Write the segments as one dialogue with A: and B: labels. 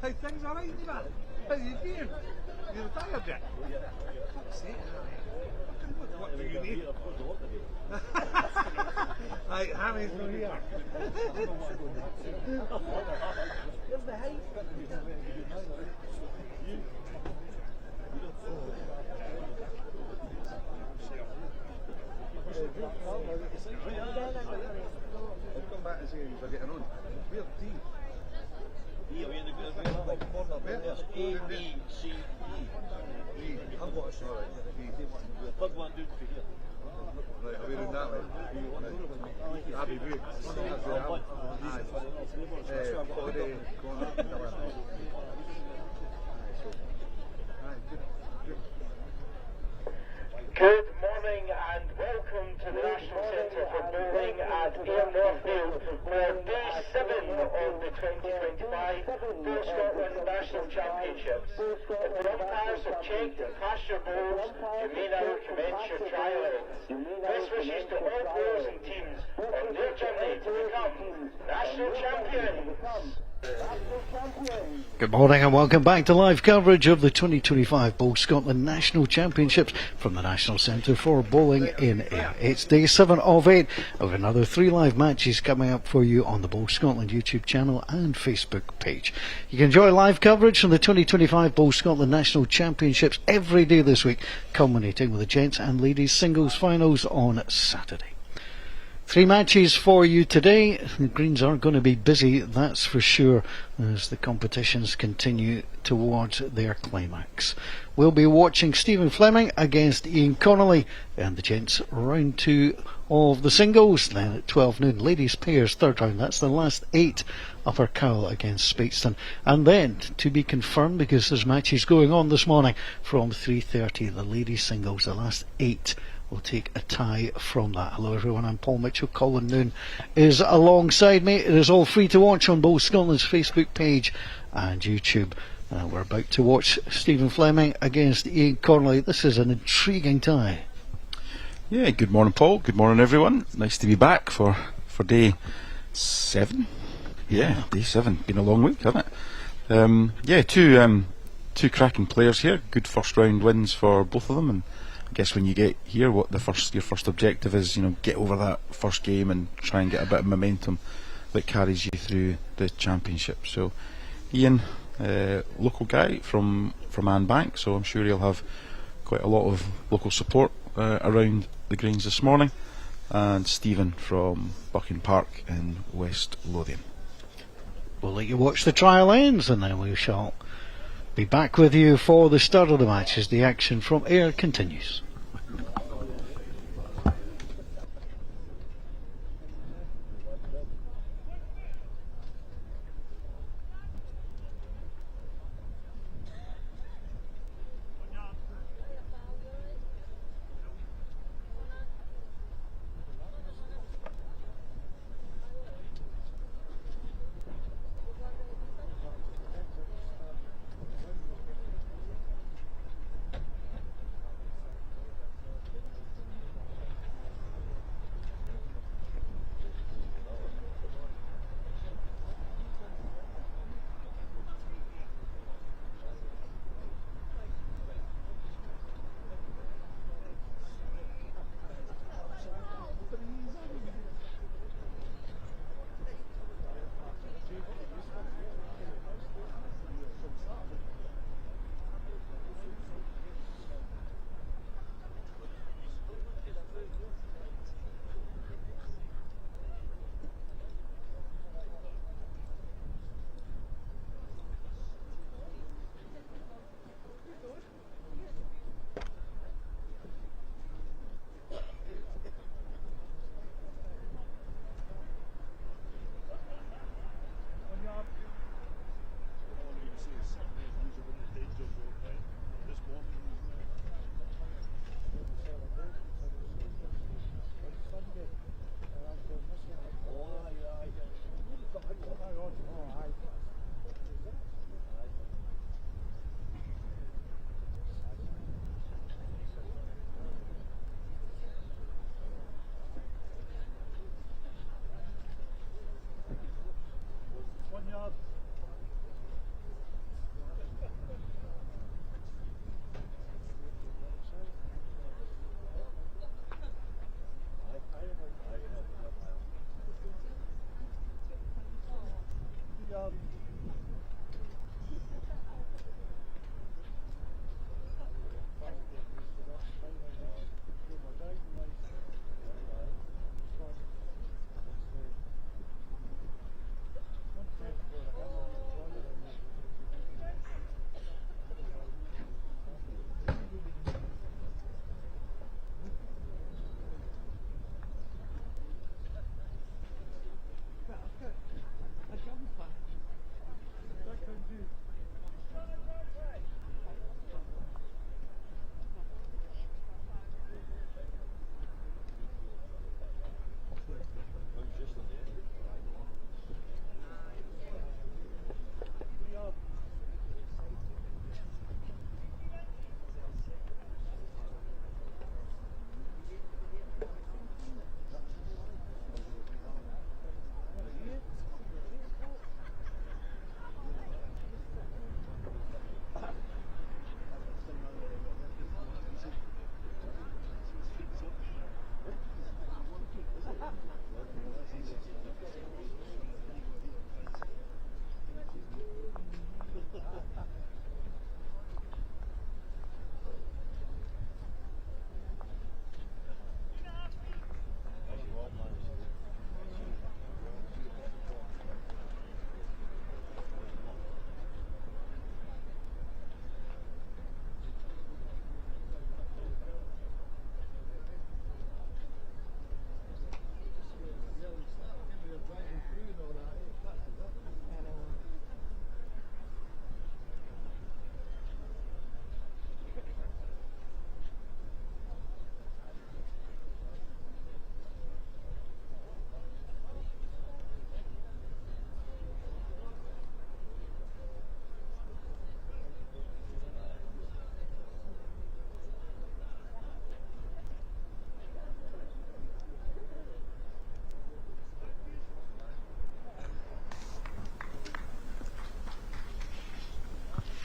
A: Hey, things alright, man? How you doing? You're tired yet? Fuck's sake, what do you need? Right, Hammy's not here. Where's the height? I'll come back and see how you're getting on. Where's D? A, B, C, E. I've got a shot at B. The third one down for here. Right, are we doing that way? That'd be good. That's where I
B: Good morning and welcome to the National Centre for Bowling at Ayr Northfield for Day 7 of the 2025 Bowl Scotland National Championships. If the umpires have checked and passed your bowls, you may now commence your trial innings. Best wishes to all bowlers and teams on their journey to become national champions.
C: Good morning and welcome back to live coverage of the 2025 Bowl Scotland National Championships from the National Centre for Bowling in Ayr. It's day 7 of 8 of another 3 live matches coming up for you on the Bowl Scotland YouTube channel and Facebook page. You can enjoy live coverage from the 2025 Bowl Scotland National Championships every day this week, culminating with the Gents and Ladies Singles Finals on Saturday. 3 matches for you today. The Greens are going to be busy, that's for sure, as the competitions continue towards their climax. We'll be watching Stephen Fleming against Ian Connolly and the Gents round 2 of the singles. Then at 12 noon, ladies pairs third round. That's the last 8. Upper Cowell against Speightstown. And then, to be confirmed, because there's matches going on this morning, from 3:30, the ladies singles, the last 8 will take a tie from that. Hello everyone, I'm Paul Mitchell. Colin Noon is alongside me. It is all free to watch on both Scotland's Facebook page and YouTube. We're about to watch Stephen Fleming against Ian Connolly. This is an intriguing tie.
D: Yeah, good morning Paul, good morning everyone. Nice to be back for day 7. Yeah, day 7. Been a long week, hasn't it? Two cracking players here. Good first round wins for both of them, and I guess when you get here, what your first objective is, get over that first game and try and get a bit of momentum that carries you through the championship. So Ian, local guy from Ann Bank, so I'm sure he'll have quite a lot of local support around the greens this morning. And Stephen from Bucking Park in West Lothian.
C: We'll let you watch the trial ends and then we shall be back with you for the start of the match as the action from Ayr continues.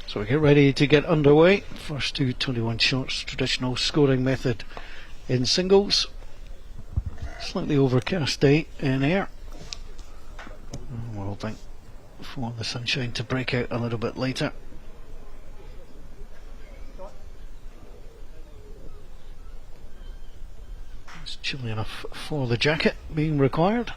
C: So we get ready to get underway. First two 21 shots, traditional scoring method in singles. Slightly overcast day in air. We're hoping for the sunshine to break out a little bit later. It's chilly enough for the jacket being required.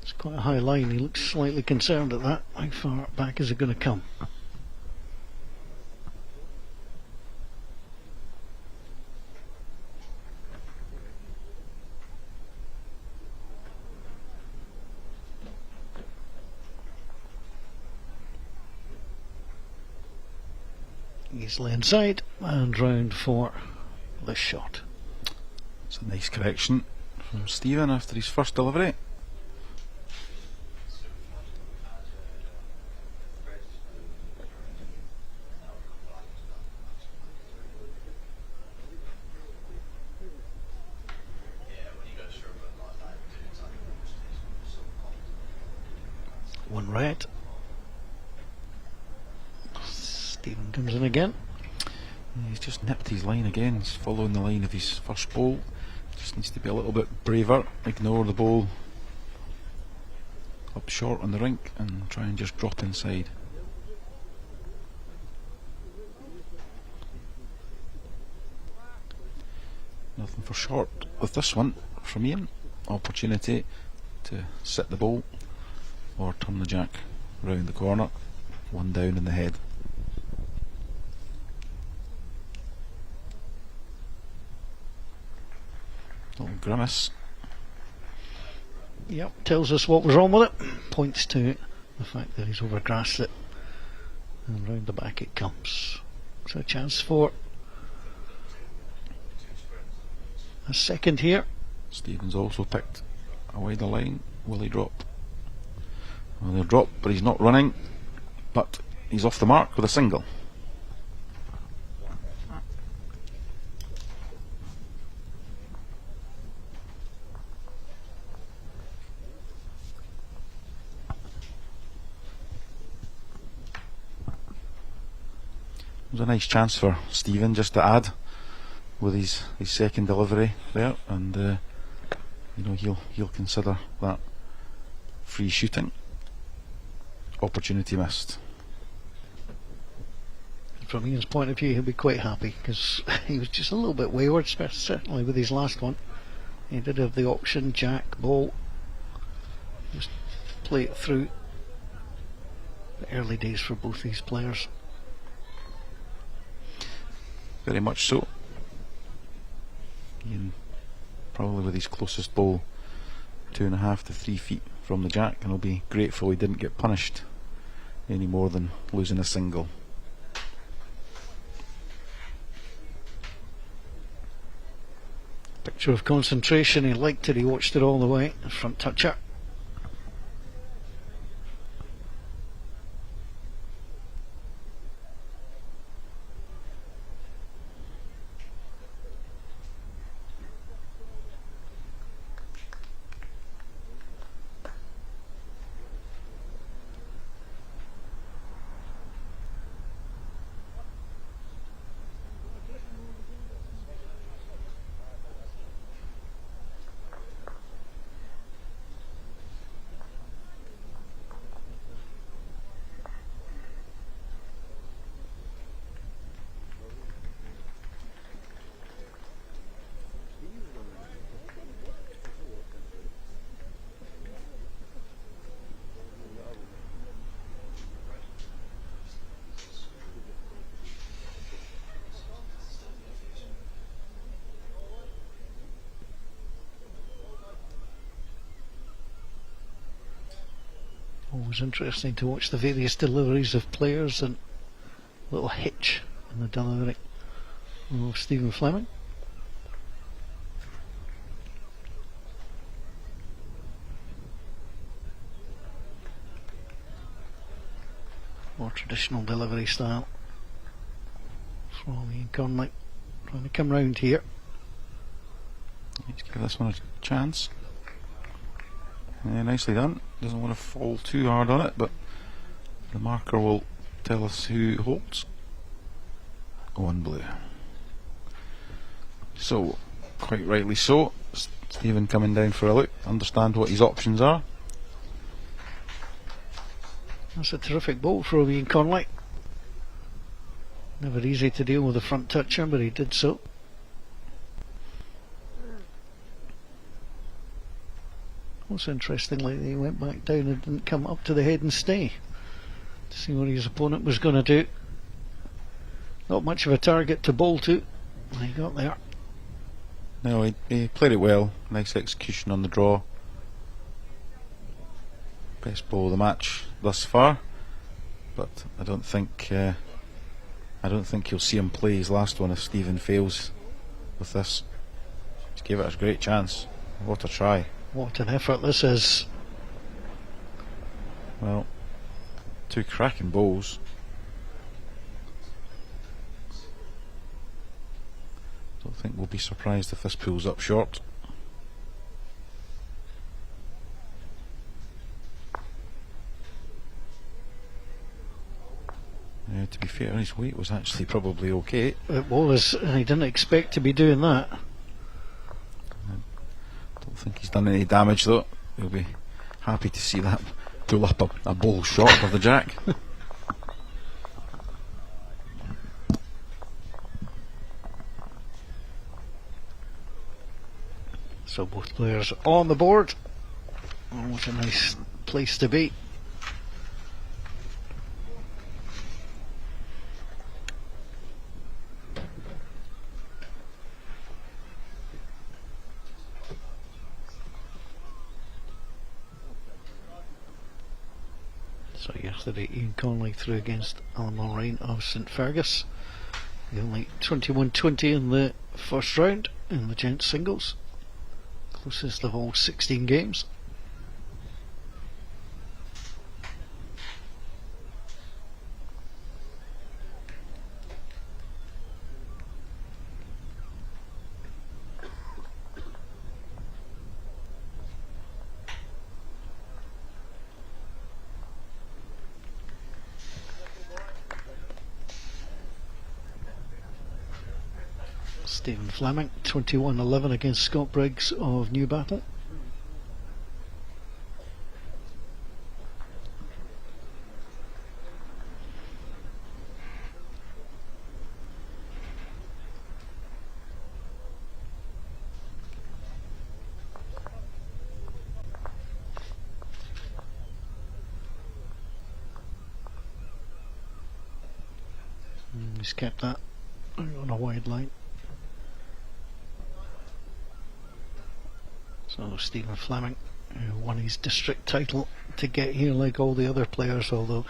C: It's quite a high line. He looks slightly concerned at that. How far back is it going to come? Easily inside and round for the shot.
D: It's a nice correction from Stephen after his first delivery.
C: One red. Stephen comes in again.
D: He's just nipped his line again. He's following the line of his first bowl. Just needs to be a little bit braver. Ignore the ball up short on the rink and try and just drop inside. Nothing for short with this one from Ian. Opportunity to sit the ball or turn the jack round the corner. One down in the head. Little grimace.
C: Yep, tells us what was wrong with it. Points to the fact that he's overgrassed it. And round the back it comes. So a chance for a second here.
D: Stephen's also picked a wider line. Will he drop? Well, he'll drop, but he's not running. But he's off the mark with a single. It was a nice chance for Stephen just to add with his second delivery there, and you know, he'll consider that free shooting. Opportunity missed.
C: From Ian's point of view, he'll be quite happy because he was just a little bit wayward, certainly with his last one. He did have the option, jack, ball. Just play it through. The early days for both these players.
D: Very much so. Ian probably with his closest ball 2.5 to 3 feet from the jack, and he'll be grateful he didn't get punished any more than losing a single.
C: Picture of concentration. He liked it, he watched it all the way. Front toucher. Always interesting to watch the various deliveries of players and little hitch in the delivery of Stephen Fleming. More traditional delivery style from Ian Conley, trying to come round here.
D: Let's give this one a chance. Yeah, nicely done. Doesn't want to fall too hard on it, but the marker will tell us who holds. On blue. So, quite rightly so, Stephen coming down for a look, understand what his options are.
C: That's a terrific ball for Ian Conley. Never easy to deal with a front toucher, but he did so. Also interestingly, he went back down and didn't come up to the head and stay to see what his opponent was going to do. Not much of a target to bowl to. He got there.
D: No, he played it well. Nice execution on the draw. Best ball of the match thus far, but I don't think you'll see him play his last one if Stephen fails with this. Just gave it a great chance. What a try.
C: What an effort this is.
D: Well, two cracking bowls. Don't think we'll be surprised if this pulls up short. To be fair, his weight was actually probably okay.
C: It was, and he didn't expect to be doing that.
D: Don't think he's done any damage though. He'll be happy to see that pull up a bowl short of the jack.
C: So both players on the board. Oh, what a nice place to be. So yesterday Ian Conley threw against Alan Mulrain of St Fergus. The only 21-20 in the first round in the Gents singles. Closest of all 16 games. Stephen Fleming, 21-11 against Scott Briggs of Newbattle. He's kept that on a wide line. So Stephen Fleming, who won his district title to get here like all the other players, although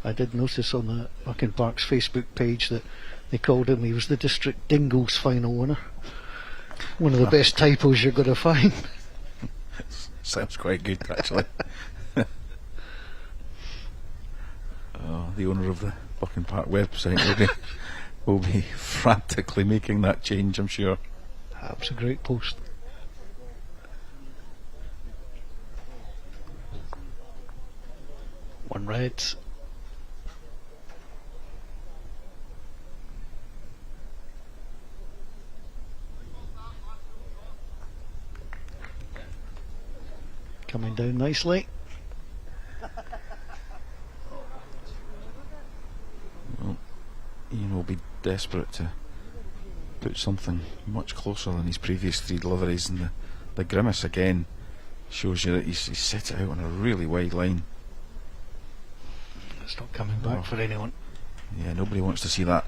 C: I did notice on the Bucking Park's Facebook page that they called him, he was the district Dingles final winner. One of the best typos you're going to find.
D: Sounds quite good actually. The owner of the Bucking Park website will be frantically making that change, I'm sure.
C: That's a great post. One red. Coming down nicely.
D: Well, Ian will be desperate to put something much closer than his previous three deliveries, and the grimace again shows you that he's set it out on a really wide line.
C: It's not coming back for anyone.
D: Yeah, nobody wants to see that.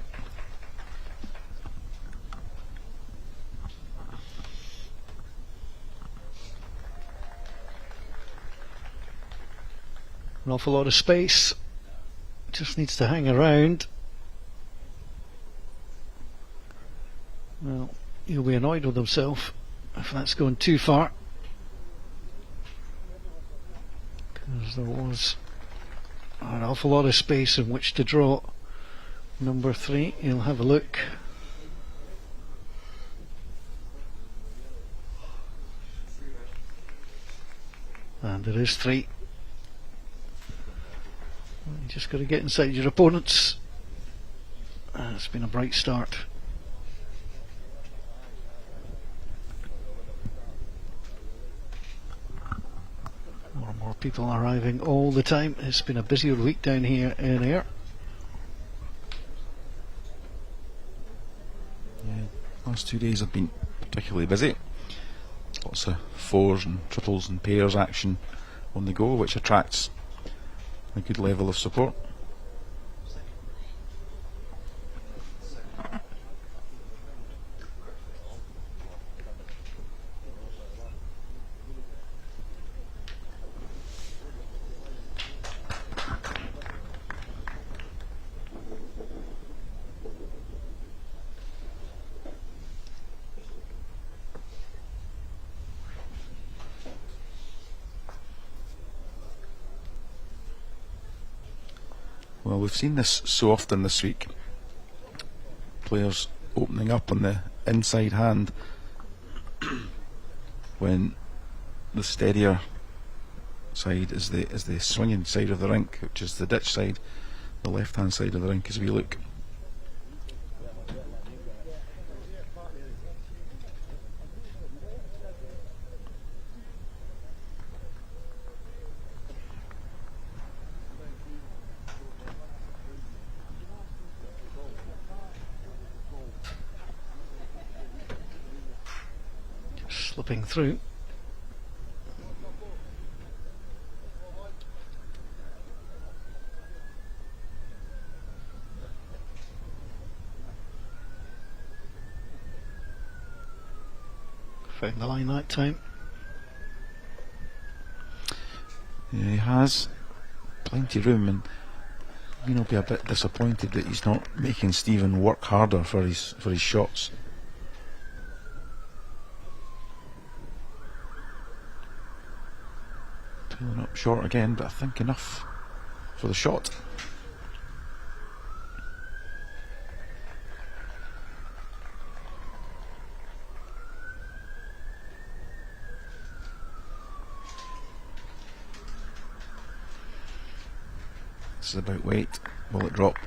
C: An awful lot of space. Just needs to hang around. Well, he'll be annoyed with himself if that's going too far, because there was an awful lot of space in which to draw. Number 3, he'll have a look. And there is 3. You just got to get inside your opponents. It's been a bright start. More and more people arriving all the time. It's been a busier week down here in Ayr.
D: Yeah, last 2 days have been particularly busy. Lots of fours and triples and pairs action on the go, which attracts a good level of support. Well, we've seen this so often this week. Players opening up on the inside hand when the steadier side is the swinging side of the rink, which is the ditch side, the left hand side of the rink as we look.
C: Slipping through. Found the line that time.
D: Yeah, he has plenty of room, and he'll be a bit disappointed that he's not making Stephen work harder for his shots. Pulling up short again, but I think enough for the shot. This is about weight. Will it drop?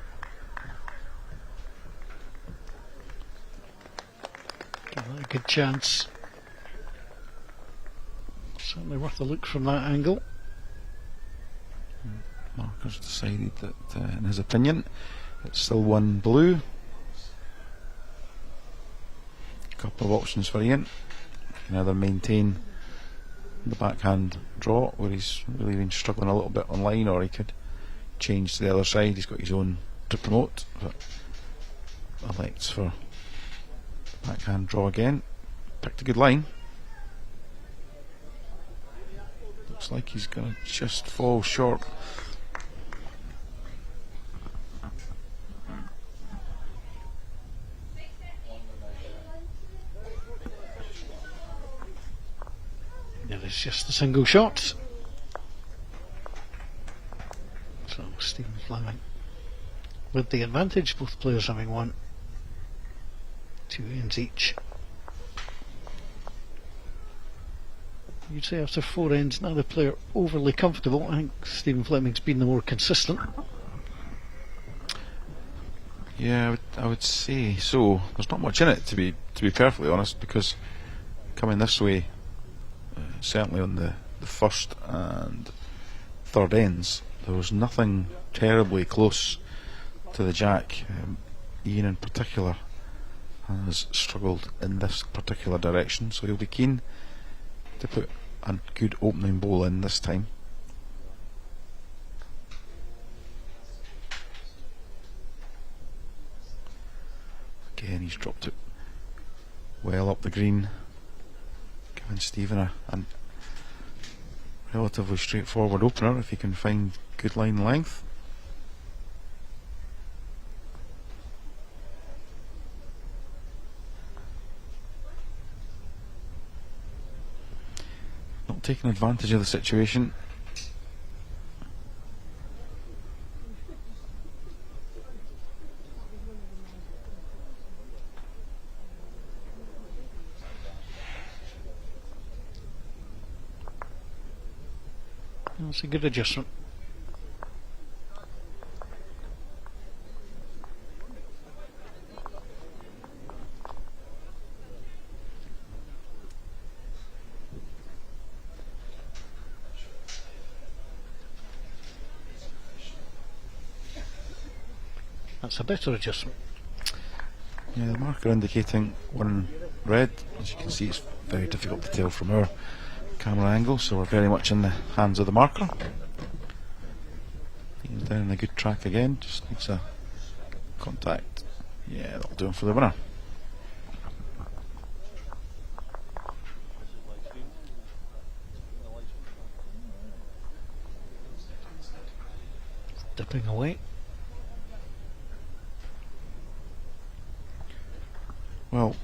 C: Give that a good chance. Certainly worth a look from that angle.
D: Marker's decided that, in his opinion, it's still one blue. A couple of options for Ian. He can either maintain the backhand draw, where he's really been struggling a little bit on line, or he could change to the other side. He's got his own to promote, but elects for backhand draw again. Picked a good line. Looks like he's going to just fall short.
C: There is just a single shot. So Stephen Fleming with the advantage, both players having won 2 ends each. You'd say after 4 ends, neither player overly comfortable. I think Stephen Fleming's been the more consistent.
D: Yeah, I would say so. There's not much in it, to be perfectly honest, because coming this way, certainly on the first and third ends, there was nothing terribly close to the jack. Ian in particular has struggled in this particular direction, so he'll be keen to put a good opening bowl in this time. Again, he's dropped it well up the green, giving Stephen a relatively straightforward opener if you can find good line length. Not taking advantage of the situation.
C: That's a good adjustment. That's a better adjustment.
D: Yeah, the marker indicating one red. As you can see, it's very difficult to tell from our camera angle, so we're very much in the hands of the marker. He's down a good track again, just needs a contact. Yeah, that'll do him for the winner.
C: Dipping away.
D: Well,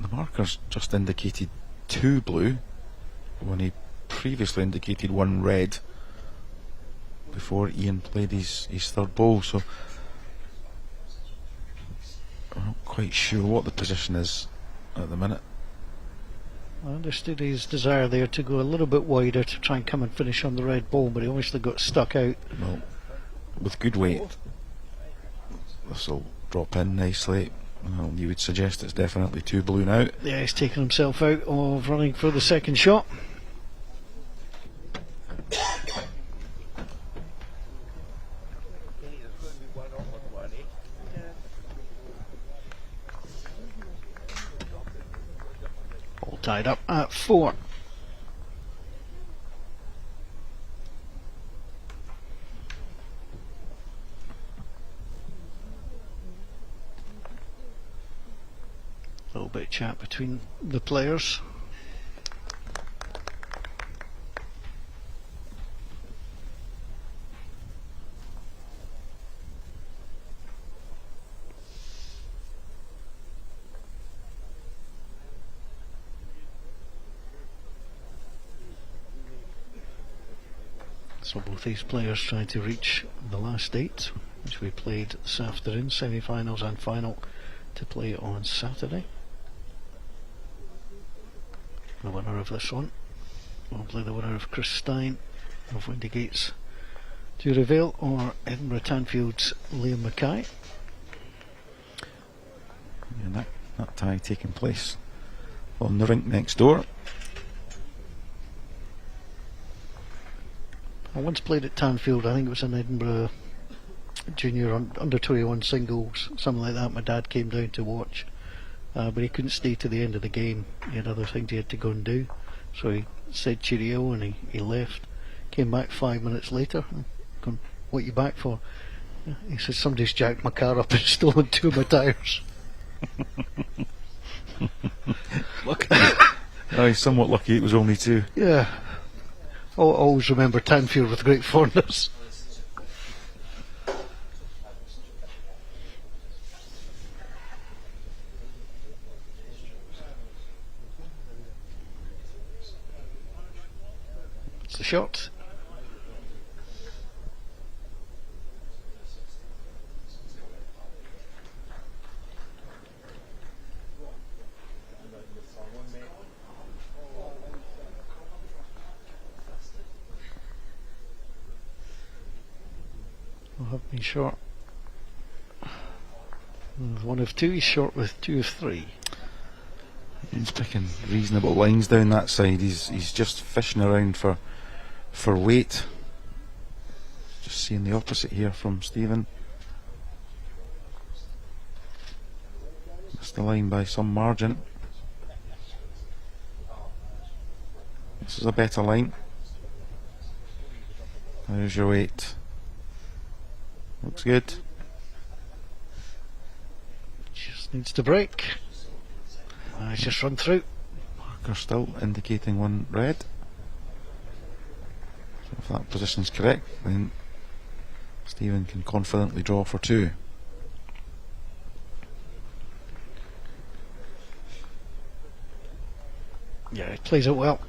D: the marker's just indicated 2 blue when he previously indicated 1 red before Ian played his third ball, so I'm not quite sure what the position is at the minute.
C: I understood his desire there to go a little bit wider to try and come and finish on the red ball, but he obviously got stuck out.
D: Well, with good weight, this will drop in nicely. Well, you would suggest it's definitely 2 blue now.
C: Yeah, he's taken himself out of running for the second shot. All tied up at 4. A little bit of chat between the players. So both these players trying to reach the last 8, which we played this afternoon, semi-finals and final to play on Saturday. The winner of this one will play the winner of Chris Stein of Windygates to Reveal or Edinburgh Tanfield's Liam Mackay.
D: And that tie taking place on the rink next door.
C: I once played at Tanfield, I think it was in Edinburgh Junior under 21 singles, something like that. My dad came down to watch. But he couldn't stay to the end of the game. He had other things he had to go and do. So he said cheerio and he left. Came back 5 minutes later. Going, what are you back for? He said, somebody's jacked my car up and stolen 2 of my tyres.
D: Lucky. Oh, he's somewhat lucky it was only 2.
C: Yeah. I'll always remember Tanfield with great fondness. The shot. Will have been short. One of 2, he's short with 2 of 3.
D: He's picking reasonable lines down that side. He's just fishing around for weight. Just seeing the opposite here from Stephen. Missed the line by some margin. This is a better line. There's your weight. Looks good.
C: Just needs to break. He's just run through.
D: Marker still indicating 1 red. If that position's correct, then Stephen can confidently draw for 2.
C: Yeah, he plays it well.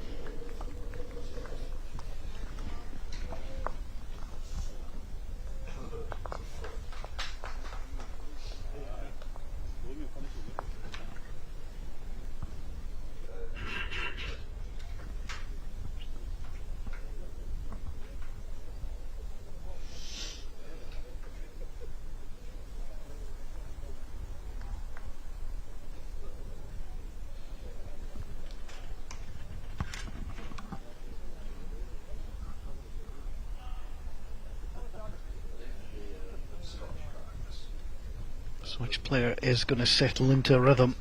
C: So which player is going to settle into a rhythm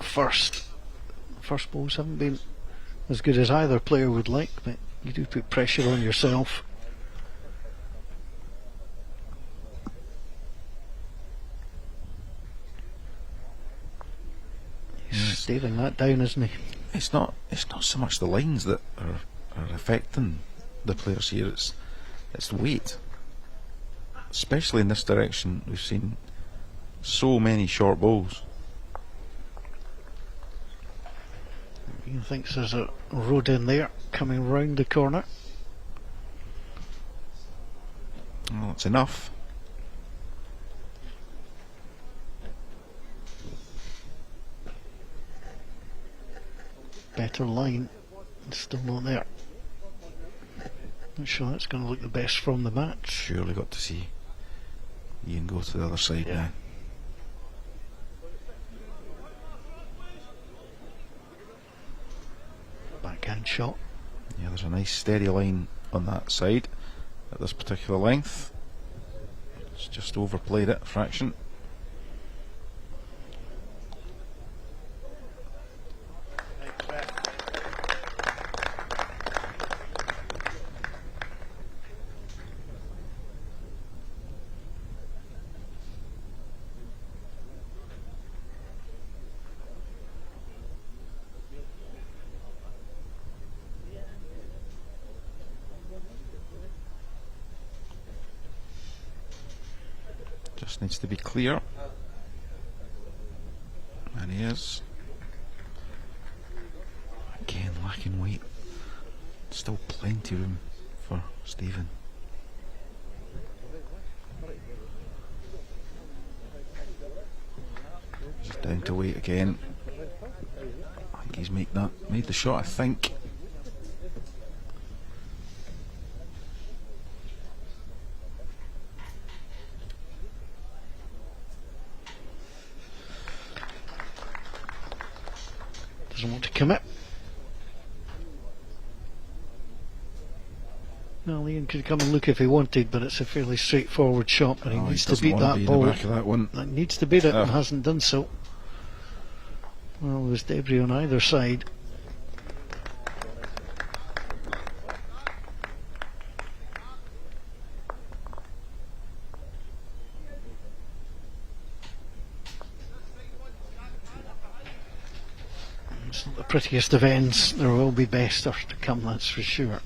C: first? First balls haven't been as good as either player would like, but you do put pressure on yourself. He's staving that down, isn't he?
D: It's not so much the lines that are affecting the players here, it's the weight. Especially in this direction, we've seen so many short balls.
C: Ian thinks there's a road in there coming round the corner.
D: Well, it's enough.
C: Better line, still not there. Not sure that's going to look the best from the match.
D: Surely got to see Ian go to the other side now.
C: Backhand shot.
D: Yeah, there's a nice steady line on that side at this particular length. It's just overplayed it a fraction. Just needs to be clear, and he is. Again, lacking weight. Still plenty room for Stephen. Just down to weight again. I think he's made the shot, I think.
C: Doesn't want to commit. Well, Ian could come and look if he wanted, but it's a fairly straightforward shot, and he needs to beat that ball. That needs to beat it, and hasn't done so. Well, there's debris on either side. It's not the prettiest of ends. There will be bester to come, that's for sure.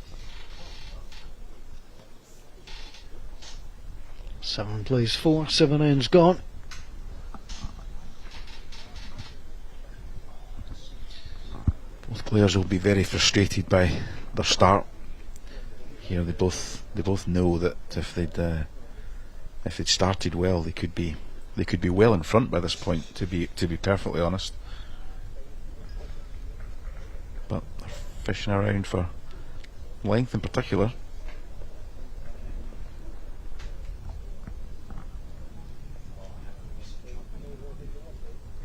C: 7 plays 4, 7 ends gone.
D: Both players will be very frustrated by their start. Here they both know that if they'd started well, they could be well in front by this point. To be perfectly honest, but they're fishing around for length in particular.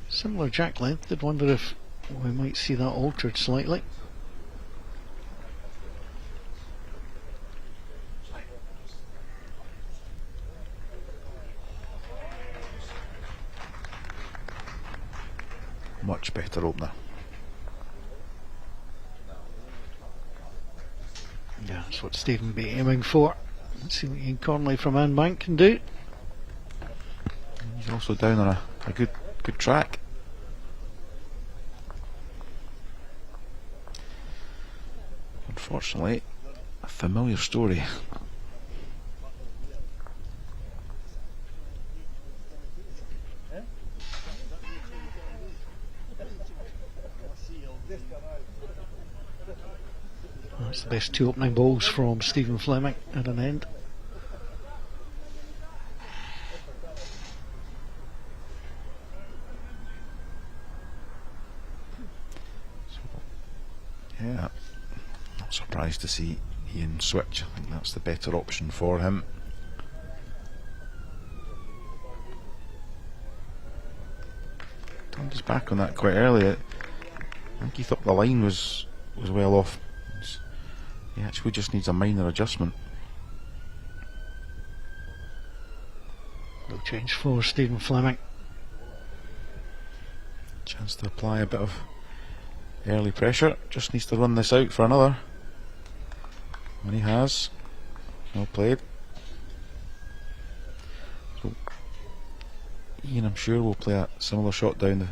C: Similar jack length. Did wonder if we might see that altered slightly.
D: Much better opener.
C: Yeah, that's what Stephen be aiming for. Let's see what Ian Conley from Anbank can do.
D: He's also down on a good track. Unfortunately, a familiar story.
C: That's the best two opening balls from Stephen Fleming at an end.
D: Yeah, not surprised to see Ian switch. I think that's the better option for him. Turned his back on that quite early. I think he thought the line was well off. He actually just needs a minor adjustment.
C: No change for Stephen Fleming.
D: Chance to apply a bit of early pressure. Just needs to run this out for another. And he has. Well played. So Ian, I'm sure, will play a similar shot down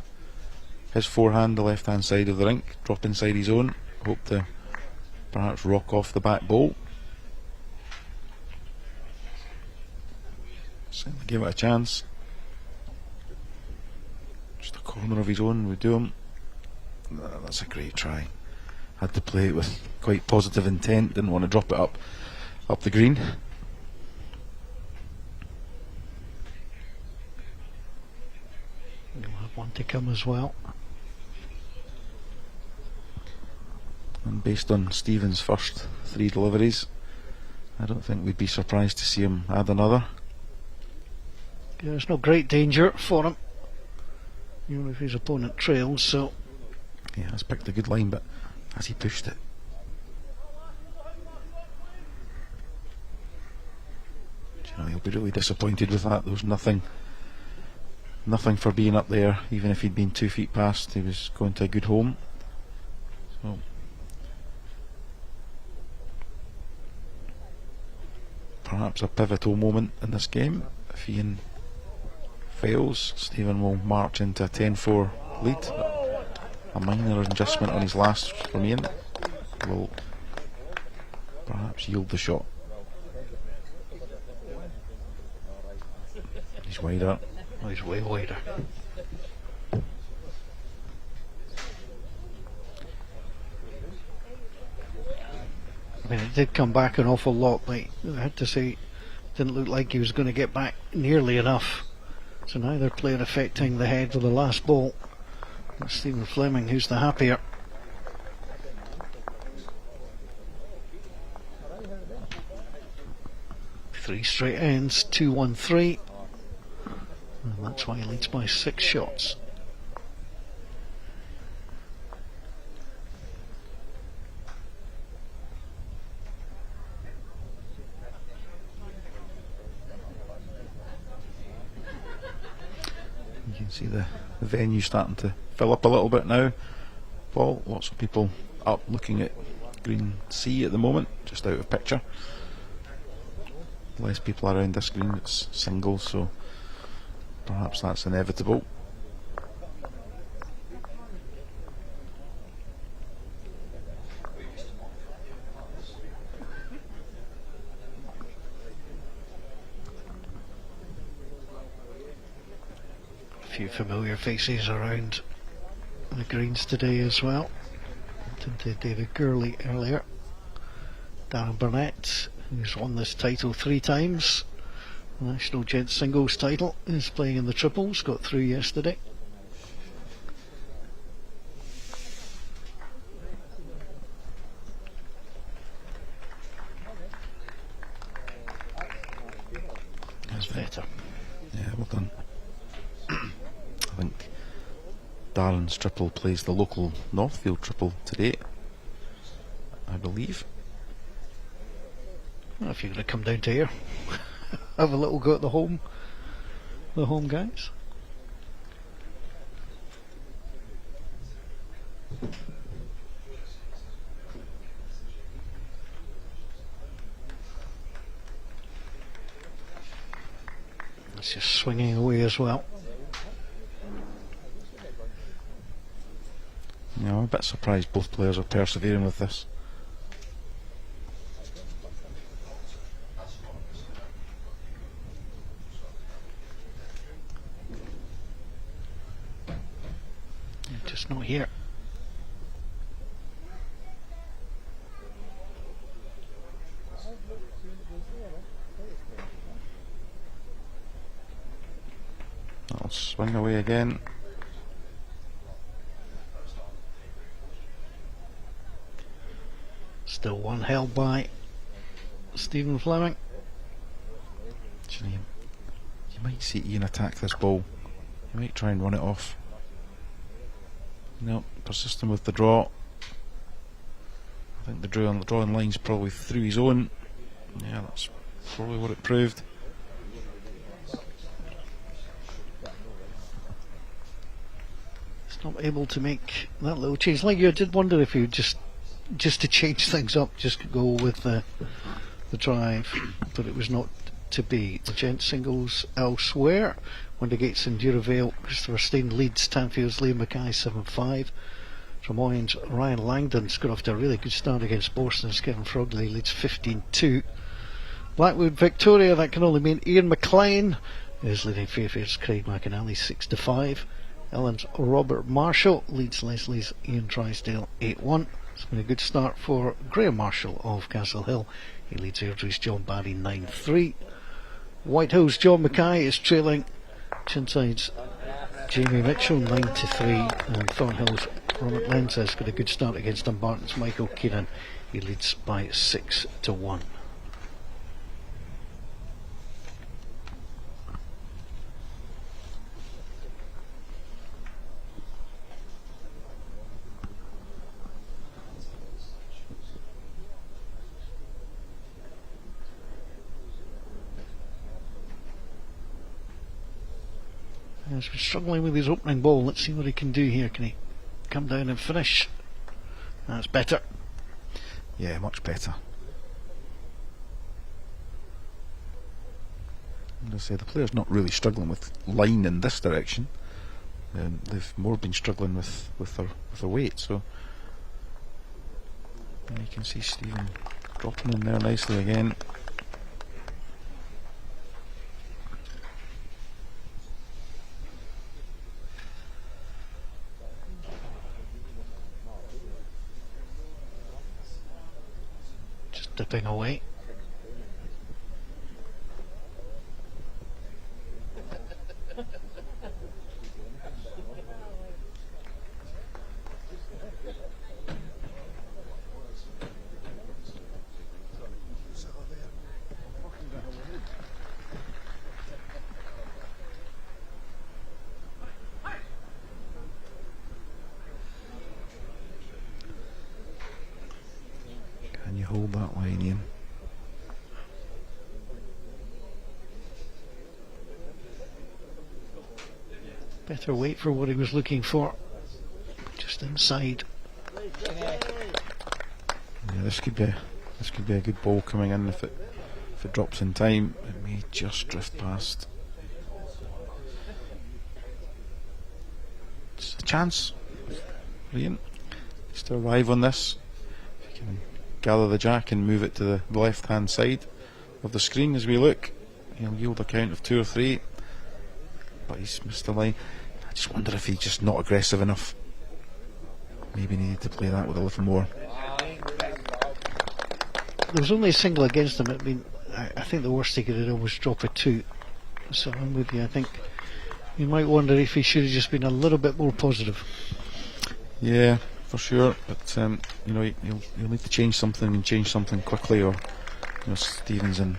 D: his forehand, the left hand side of the rink, drop inside his own, hope to perhaps rock off the back bowl. Certainly give it a chance. Just a corner of his own would do him. That's a great try. Had to play it with quite positive intent, didn't want to drop it up the green.
C: We'll have one to come as well.
D: And based on Stephen's first 3 deliveries, I don't think we'd be surprised to see him add another.
C: Yeah, there's no great danger for him, even if his opponent trails, so...
D: He has picked a good line, but has he pushed it? Do you know, he'll be really disappointed with that. There was nothing for being up there. Even if he'd been 2 feet past, he was going to a good home. So perhaps a pivotal moment in this game. If Ian fails, Stephen will march into a 10-4 lead. A minor adjustment on his last from Ian will perhaps yield the shot. He's wider.
C: Oh, he's way wider. I mean, it did come back an awful lot, but I had to say, didn't look like he was going to get back nearly enough. So now they're playing affecting the head of the last ball. It's Stephen Fleming who's the happier. Three straight ends, 2-1-3. And that's why he leads by 6 shots.
D: You can see the venue starting to fill up a little bit now. Paul, lots of people up looking at green C at the moment, just out of picture. Less people around this green, it's singles, so perhaps that's inevitable.
C: A few familiar faces around the greens today as well. To David Gurley earlier. Darren Burnett, who's won this title 3 times. The National Gents singles title, is playing in the triples, got through yesterday. That's better.
D: Yeah, well done. I think Darren's triple plays the local Northfield triple today, I believe.
C: Well, if you're going to come down to here, have a little go at the home guys. It's just swinging away as well.
D: Yeah, I'm a bit surprised both players are persevering with this.
C: just not here.
D: I'll swing away again.
C: Still one held by Stephen Fleming.
D: Actually, you might see Ian attack this ball. You might try and run it off. No, persisting with the draw. I think the drawing line's probably through his own. Yeah, that's probably what it proved.
C: He's not able to make that little change. Like you, I did wonder if he would just to change things up, just go with the drive, but it was not to be. The Gents singles elsewhere. Windigates and Duravale. Christopher Steen leads Tanfield's Liam Mackay 7-5. Drummoyne's Ryan Langdon's got off to a really good start against Borston's Kevin Frogley leads 15-2. Blackwood Victoria, that can only mean Ian McLean is leading Fairfield's Craig McAnally 6-5. Ellen's Robert Marshall leads Leslie's Ian Drysdale 8-1. It's been a good start for Graham Marshall of Castle Hill. He leads Airdrie's John Barry 9-3. Whitehill's John Mackay is trailing Chinside's Jamie Mitchell 9-3, and Thornhill's Robert Lenz has got a good start against Dumbarton's Michael Keenan. He leads by 6-1. He's been struggling with his opening ball. Let's see what he can do here. Can he come down and finish? That's better.
D: Yeah, much better. As I say, the player's not really struggling with line in this direction. They've more been struggling with their weight. So, and you can see Stephen dropping in there nicely again.
C: Dipping away.
D: Can you hold that line, Ian?
C: Better weight for what he was looking for. Just inside.
D: Yeah, this could be a good ball coming in if it drops in time. It may just drift past. It's a chance for Ian just to arrive on this. If you can gather the jack and move it to the left hand side of the screen as we look, he'll yield a count of 2 or 3, but he's missed the line. I just wonder if he's just not aggressive enough. Maybe needed to play that with a little more.
C: There was only a single against him. I mean, I think the worst he could have done was drop a 2. So I'm with you. I think you might wonder if he should have just been a little bit more positive.
D: Yeah, for sure, but you know, he'll need to change something and change something quickly, or you know, Stephen's in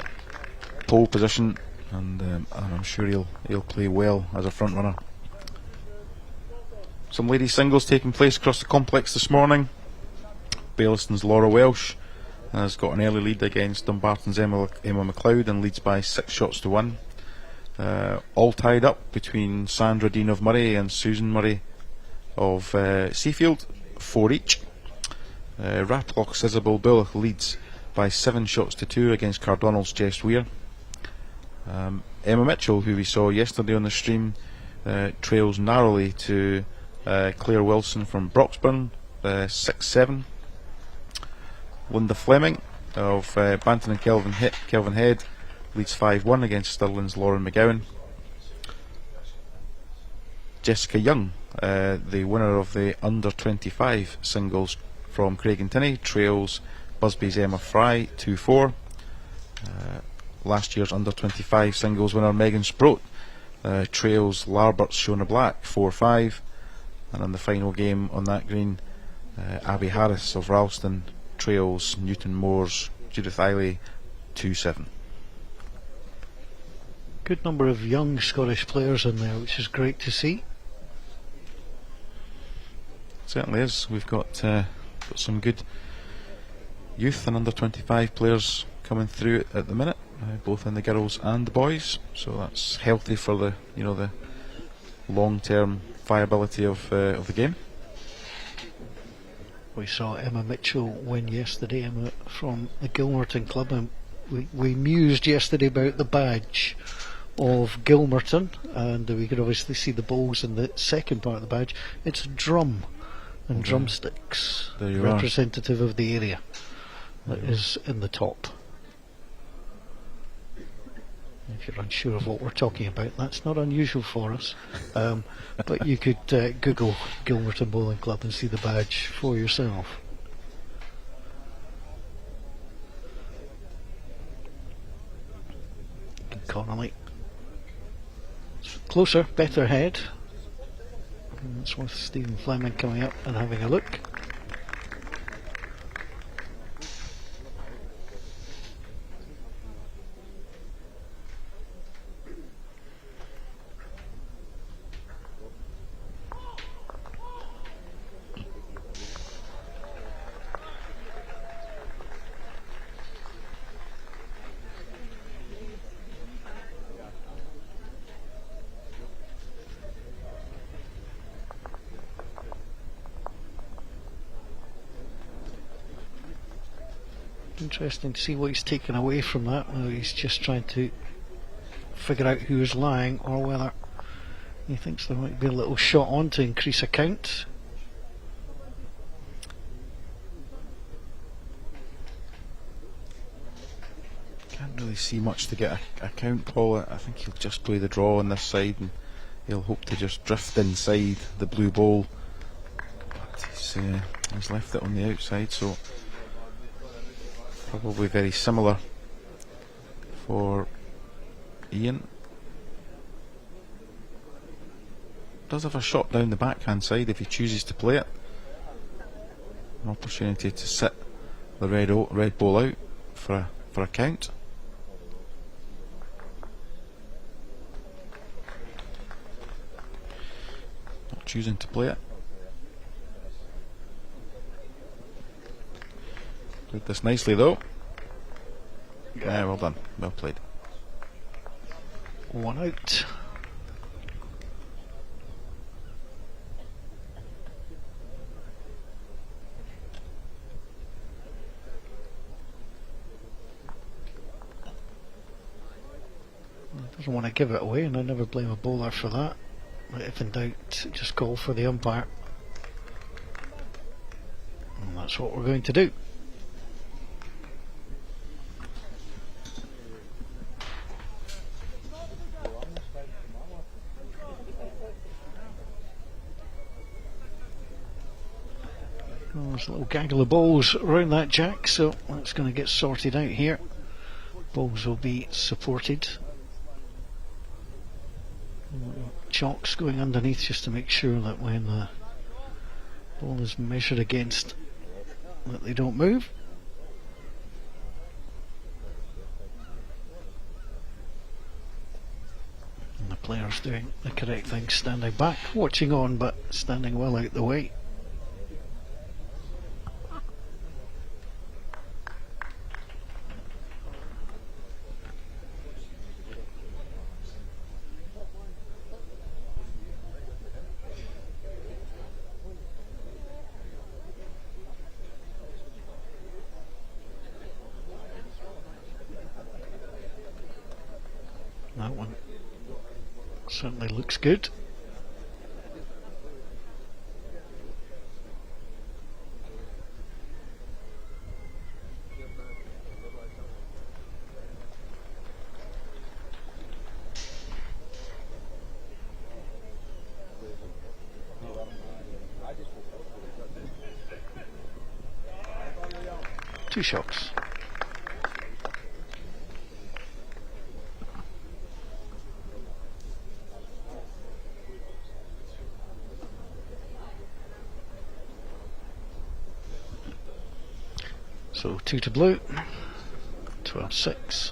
D: pole position, and I'm sure he'll play well as a front runner. Some ladies singles taking place across the complex this morning. Baillieston's Laura Welsh has got an early lead against Dumbarton's Emma McLeod and leads by 6 shots to 1. All tied up between Sandra Dean of Murray and Susan Murray of Seafield, 4 each. Raploch's Isabel Bullock leads by 7 shots to 2 against Cardonnell's Jess Weir. Emma Mitchell, who we saw yesterday on the stream, trails narrowly to Claire Wilson from Broxburn, 6-7. Linda Fleming of Banton and Kelvin Head leads 5-1 against Stirling's Lauren McGowan. Jessica Young, the winner of the under 25 singles from Craigentinney, trails Busby's Emma Fry 2-4. Last year's under 25 singles winner Megan Sproat trails Larbert's Shona Black 4-5. And in the final game on that green, Abby Harris of Ralston trails Newton Moore's Judith Eiley 2-7.
C: Good number of young Scottish players in there, which is great to see.
D: Certainly is. We've got some good youth and under 25 players coming through at the minute, both in the girls and the boys. So that's healthy for the the long-term viability of the game.
C: We saw Emma Mitchell win yesterday, Emma from the Gilmerton club, and we mused yesterday about the badge of Gilmerton, and we could obviously see the bowls in the second part of the badge. It's a drum and drumsticks, representative of the area that is in the top. If you're unsure of what we're talking about, that's not unusual for us, but you could Google Gilmerton Bowling Club and see the badge for yourself. Connolly. Closer, better head. And that's with Stephen Fleming coming up and having a look. Interesting to see what he's taken away from that, whether he's just trying to figure out who's lying or whether he thinks there might be a little shot on to increase a count.
D: Can't really see much to get a count, Paul. I think he'll just play the draw on this side and he'll hope to just drift inside the blue bowl, but he's left it on the outside, so probably very similar for Ian. Does have a shot down the backhand side if he chooses to play it. An opportunity to sit the red ball out for a count. Not choosing to play it. Did this nicely though. Yeah, well done, well played.
C: One out. Doesn't want to give it away, and I never blame a bowler for that. But if in doubt, just call for the umpire. And that's what we're going to do. There's a little gaggle of balls around that jack, so that's going to get sorted out here. Balls will be supported. Chalks going underneath just to make sure that when the ball is measured against, that they don't move. And the players doing the correct thing, standing back, watching on, but standing well out the way. That one certainly looks good. 2 shots. So 2 to blue, 12-6.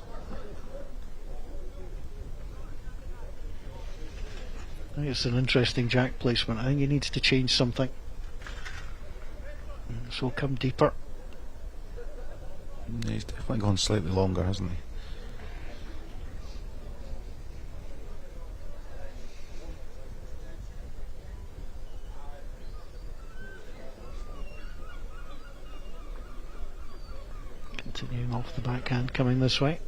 C: I think it's an interesting jack placement. I think he needs to change something. So come deeper.
D: Yeah, he's definitely gone slightly longer, hasn't he?
C: Continuing off the backhand, coming this way.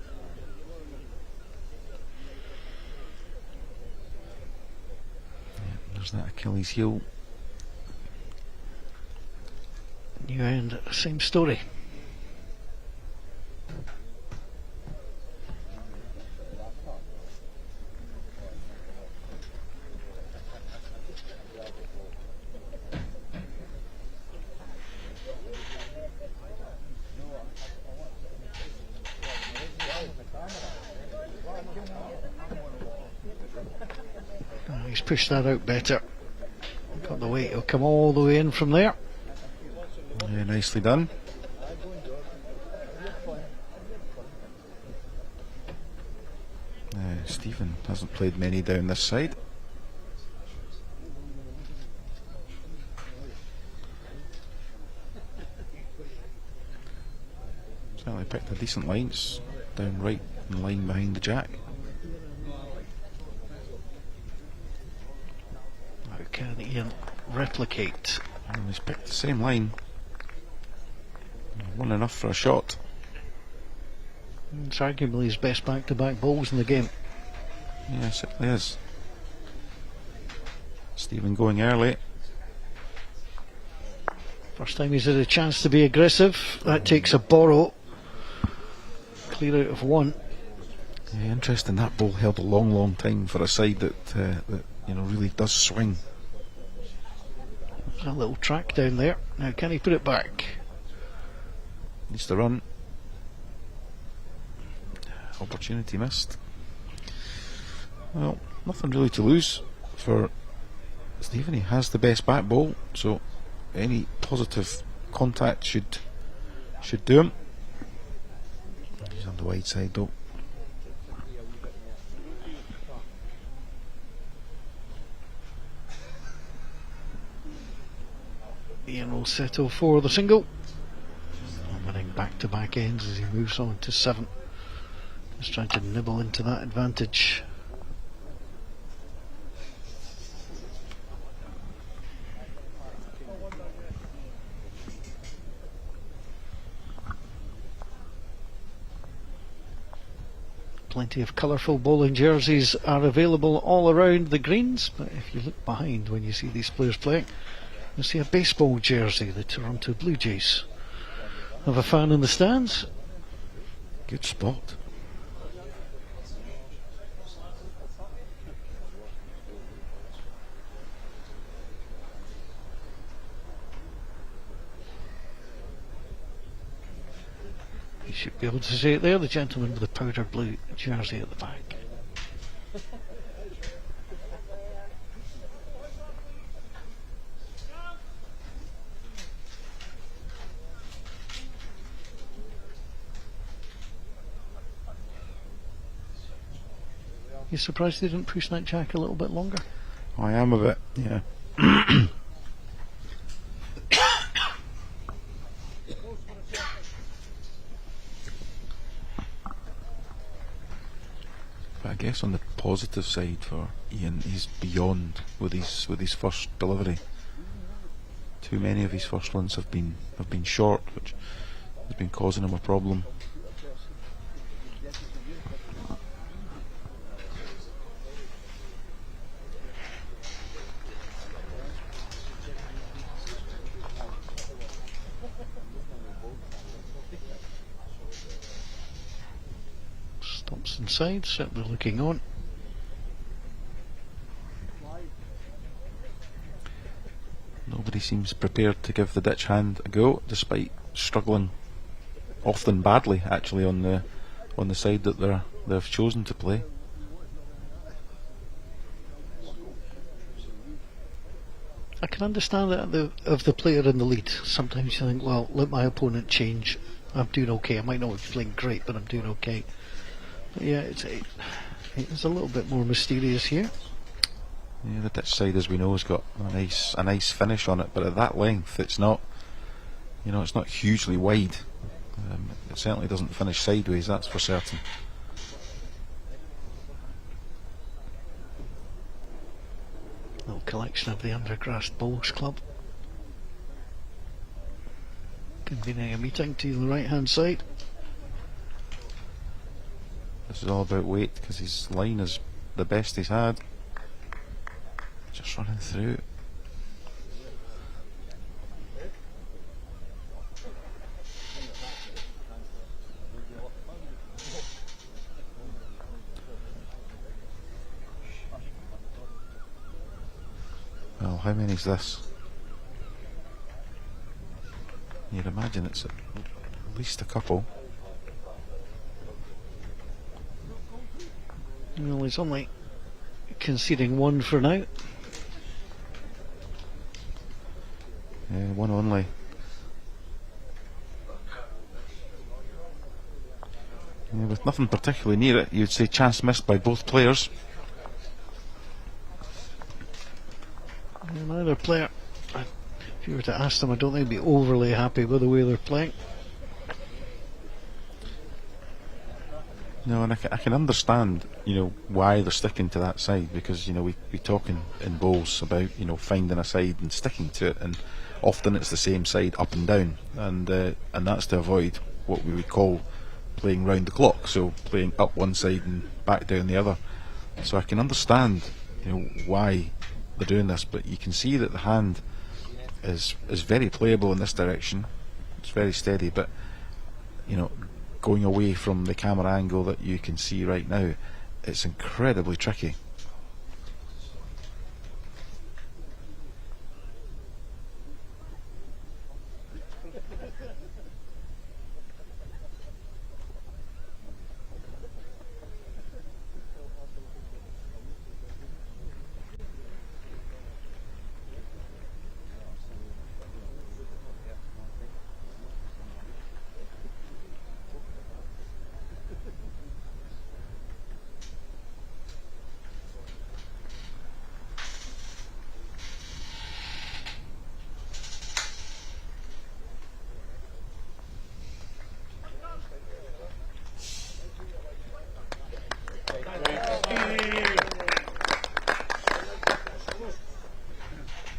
D: Yeah, there's that Achilles heel.
C: New end, same story. He's pushed that out better. Got the weight, he'll come all the way in from there.
D: Yeah, nicely done. Stephen hasn't played many down this side. Certainly picked a decent line. It's down right in line behind the jack.
C: How can Ian replicate?
D: And he's picked the same line. One enough for a shot.
C: It's arguably his best back-to-back bowls in the game.
D: Yeah, it certainly is. Stephen going early.
C: First time he's had a chance to be aggressive. That takes a borrow. Clear out of 1.
D: Yeah, interesting. That ball held a long time for a side that really does swing.
C: There's a little track down there. Now can he put it back?
D: Needs to run. Opportunity missed. Well, nothing really to lose for Stephen. He has the best back ball, so any positive contact should do him. He's on the wide side though.
C: Ian will settle for the single. Winning back-to-back ends as he moves on to 7. Just trying to nibble into that advantage. Plenty of colourful bowling jerseys are available all around the greens, but if you look behind when you see these players playing, you'll see a baseball jersey, the Toronto Blue Jays. Have a fan in the stands.
D: Good spot.
C: You should be able to see it there, the gentleman with the powder blue jersey at the back. You surprised they didn't push that jack a little bit longer?
D: I am a bit, yeah. But I guess on the positive side for Ian, he's beyond with his first delivery. Too many of his first ones have been short, which has been causing him a problem.
C: Stops inside, certainly looking on.
D: Nobody seems prepared to give the ditch hand a go, despite struggling often badly actually on the side that they've chosen to play.
C: I can understand that of the player in the lead. Sometimes you think, well, let my opponent change. I'm doing okay. I might not be playing great, but I'm doing okay. But yeah, it's a little bit more mysterious here.
D: Yeah, the Dutch side, as we know, has got a nice finish on it, but at that length, it's not, it's not hugely wide. It certainly doesn't finish sideways, that's for certain.
C: Little collection of the Undergrass Bowls Club. Convening a meeting to the right hand side.
D: This is all about weight, because his line is the best he's had. Just running through. Well, how many is this? You'd imagine it's at least a couple.
C: Well, he's only conceding one for now.
D: Yeah, one only. Yeah, with nothing particularly near it, you'd say chance missed by both players.
C: And either player, if you were to ask them, I don't think they'd be overly happy with the way they're playing.
D: No, and I can understand, why they're sticking to that side, because we talk in bowls about finding a side and sticking to it, and often it's the same side up and down, and that's to avoid what we would call playing round the clock, so playing up one side and back down the other. So I can understand why they're doing this, but you can see that the hand is very playable in this direction. It's very steady, but going away from the camera angle that you can see right now, it's incredibly tricky.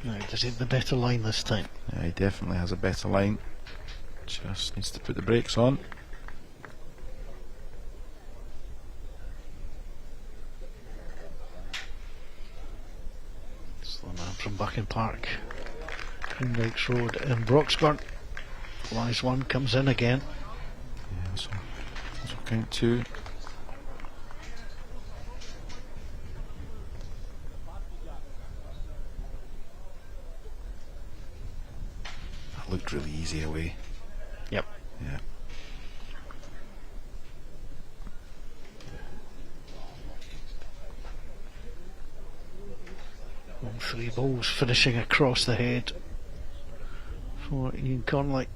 C: Now, does he have the better line this time?
D: Yeah, he definitely has a better line. Just needs to put the brakes on.
C: It's the man from Buchan Park, Greenwich Road in Broxburn. Flies one, comes in again.
D: Yeah, so count two. That looked really easy away.
C: Yep.
D: Yeah.
C: All three balls finishing across the head for Ian Conley.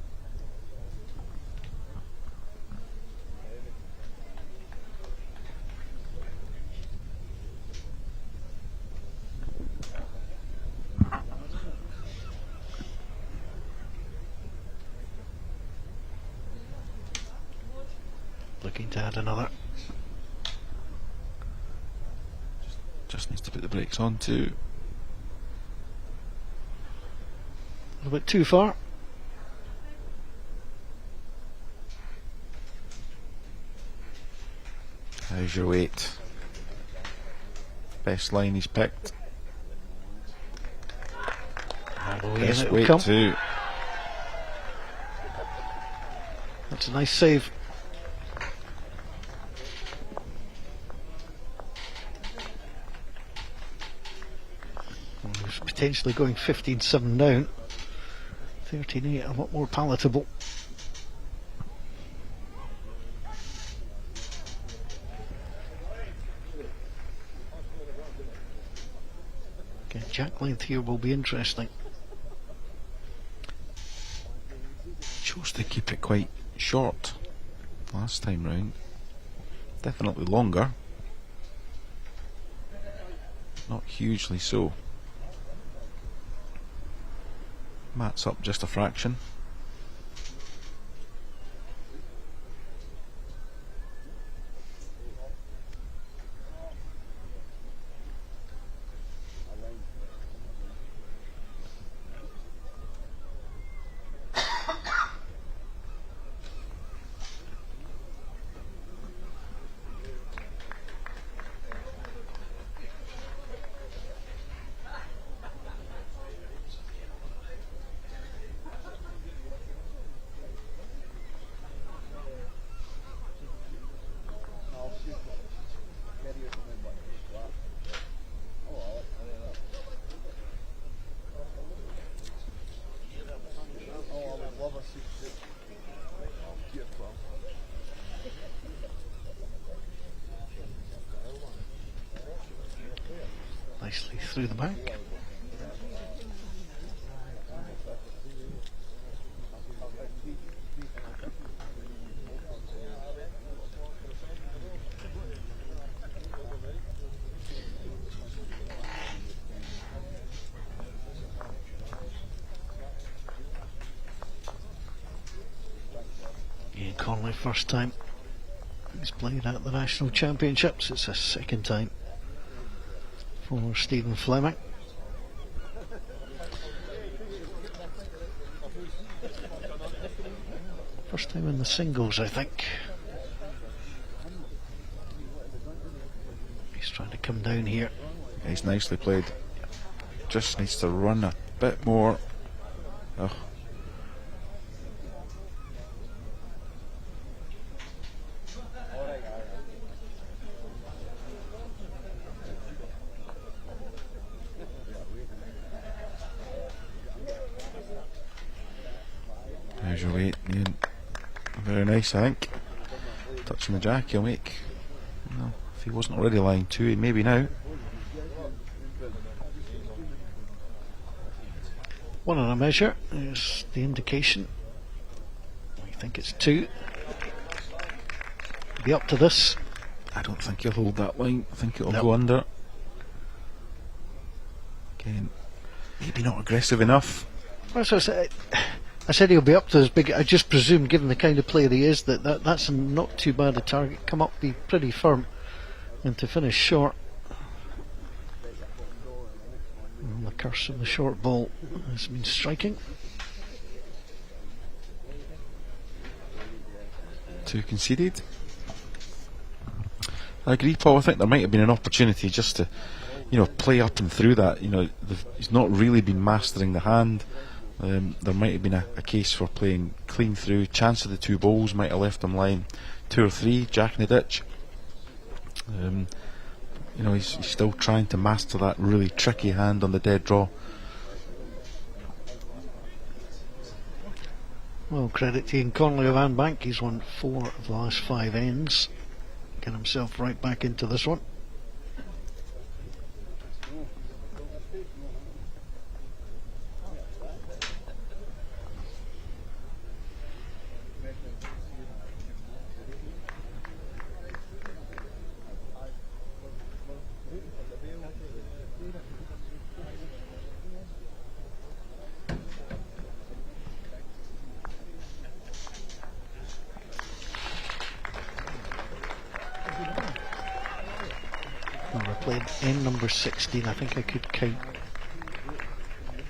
C: Looking to add another.
D: Just needs to put the brakes on too.
C: A little bit too far.
D: How's your weight? Best line he's picked. Best
C: It'll
D: weight
C: come.
D: too.
C: That's a nice save. Well, he's potentially going 15-7 down. 13-8, a lot more palatable. Okay, jack length here will be interesting.
D: Chose to keep it quite short last time round. Definitely longer. Not hugely so. Mat's up just a fraction.
C: Nicely through the back. Ian Connolly, first time he's played at the National Championships. It's a second time for Stephen Fleming. First time in the singles, I think. He's trying to come down here.
D: He's nicely played. Just needs to run a bit more. Oh. There's your weight, Ian. Very nice, I think. Touching the jack, he'll make. No, if he wasn't already lying to, he maybe now.
C: One on a measure is the indication. I think it's 2. Be up to this.
D: I don't think he'll hold that line. I think it'll
C: No.
D: go under. Again, maybe not aggressive enough.
C: As I said he'll be up to this big. I just presume, given the kind of player he is, that's not too bad a target. Come up, be pretty firm, and to finish short. And the curse of the short ball has been striking.
D: 2 conceded. I agree, Paul. I think there might have been an opportunity just to, play up and through that. He's not really been mastering the hand. There might have been a case for playing clean through. Chance of the 2 balls might have left him lying 2 or 3, jack in the ditch. He's still trying to master that really tricky hand on the dead draw.
C: Well, credit to Ian Connolly of Anbank. He's won 4 of the last 5 ends. Get himself right back into this one. Played end number 16. I think I could count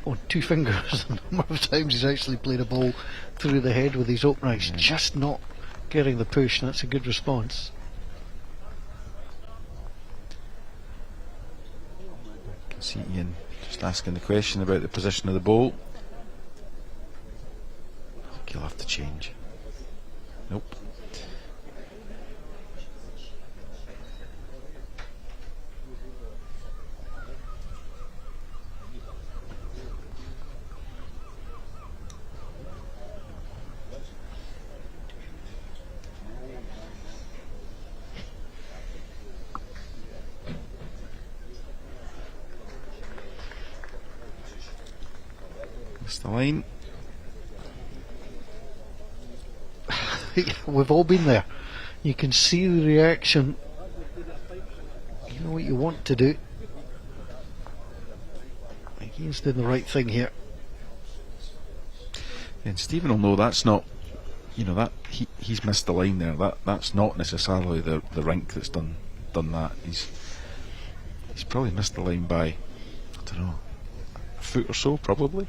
C: on 2 fingers the number of times he's actually played a ball through the head with his uprights, just not getting the push, and that's a good response.
D: I can see Ian just asking the question about the position of the ball. I think he'll have to change. Nope. Missed the line.
C: We've all been there. You can see the reaction. You know what you want to do. He's doing the right thing here.
D: And Stephen will know that's not, you know, that he's missed the line there. That's not necessarily the rink that's done that. He's probably missed the line by, I don't know, a foot or so, probably.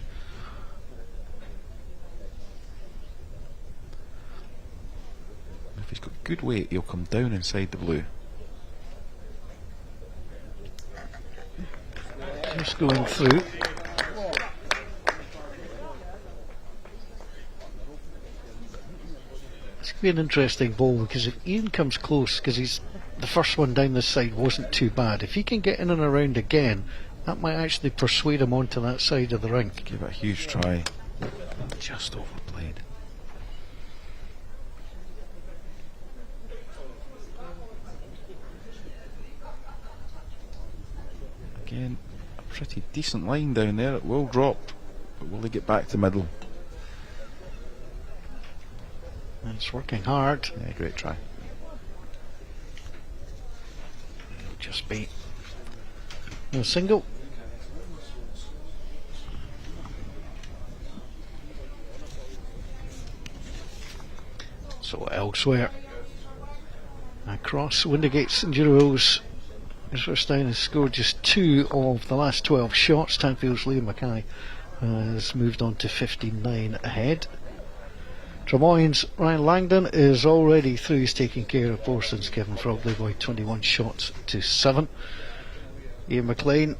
D: If he's got good weight, he'll come down inside the blue.
C: Just going through. It's going to be an interesting ball, because if Ian comes close, because the first one down this side wasn't too bad. If he can get in and around again, that might actually persuade him onto that side of the rink.
D: Give it a huge try. Just overplayed. Again, a pretty decent line down there. It will drop, but will they get back to middle?
C: And it's working hard.
D: Yeah, great try.
C: Just be no single. So elsewhere, across Windigate, St Giroux, Israelstein has scored just 2 of the last 12 shots. Tanfield's Liam Mackay has moved on to 59 ahead. Tremoyne's Ryan Langdon is already through. He's taking care of Borston's Kevin Frogley by 21 shots to 7. Ian McLean,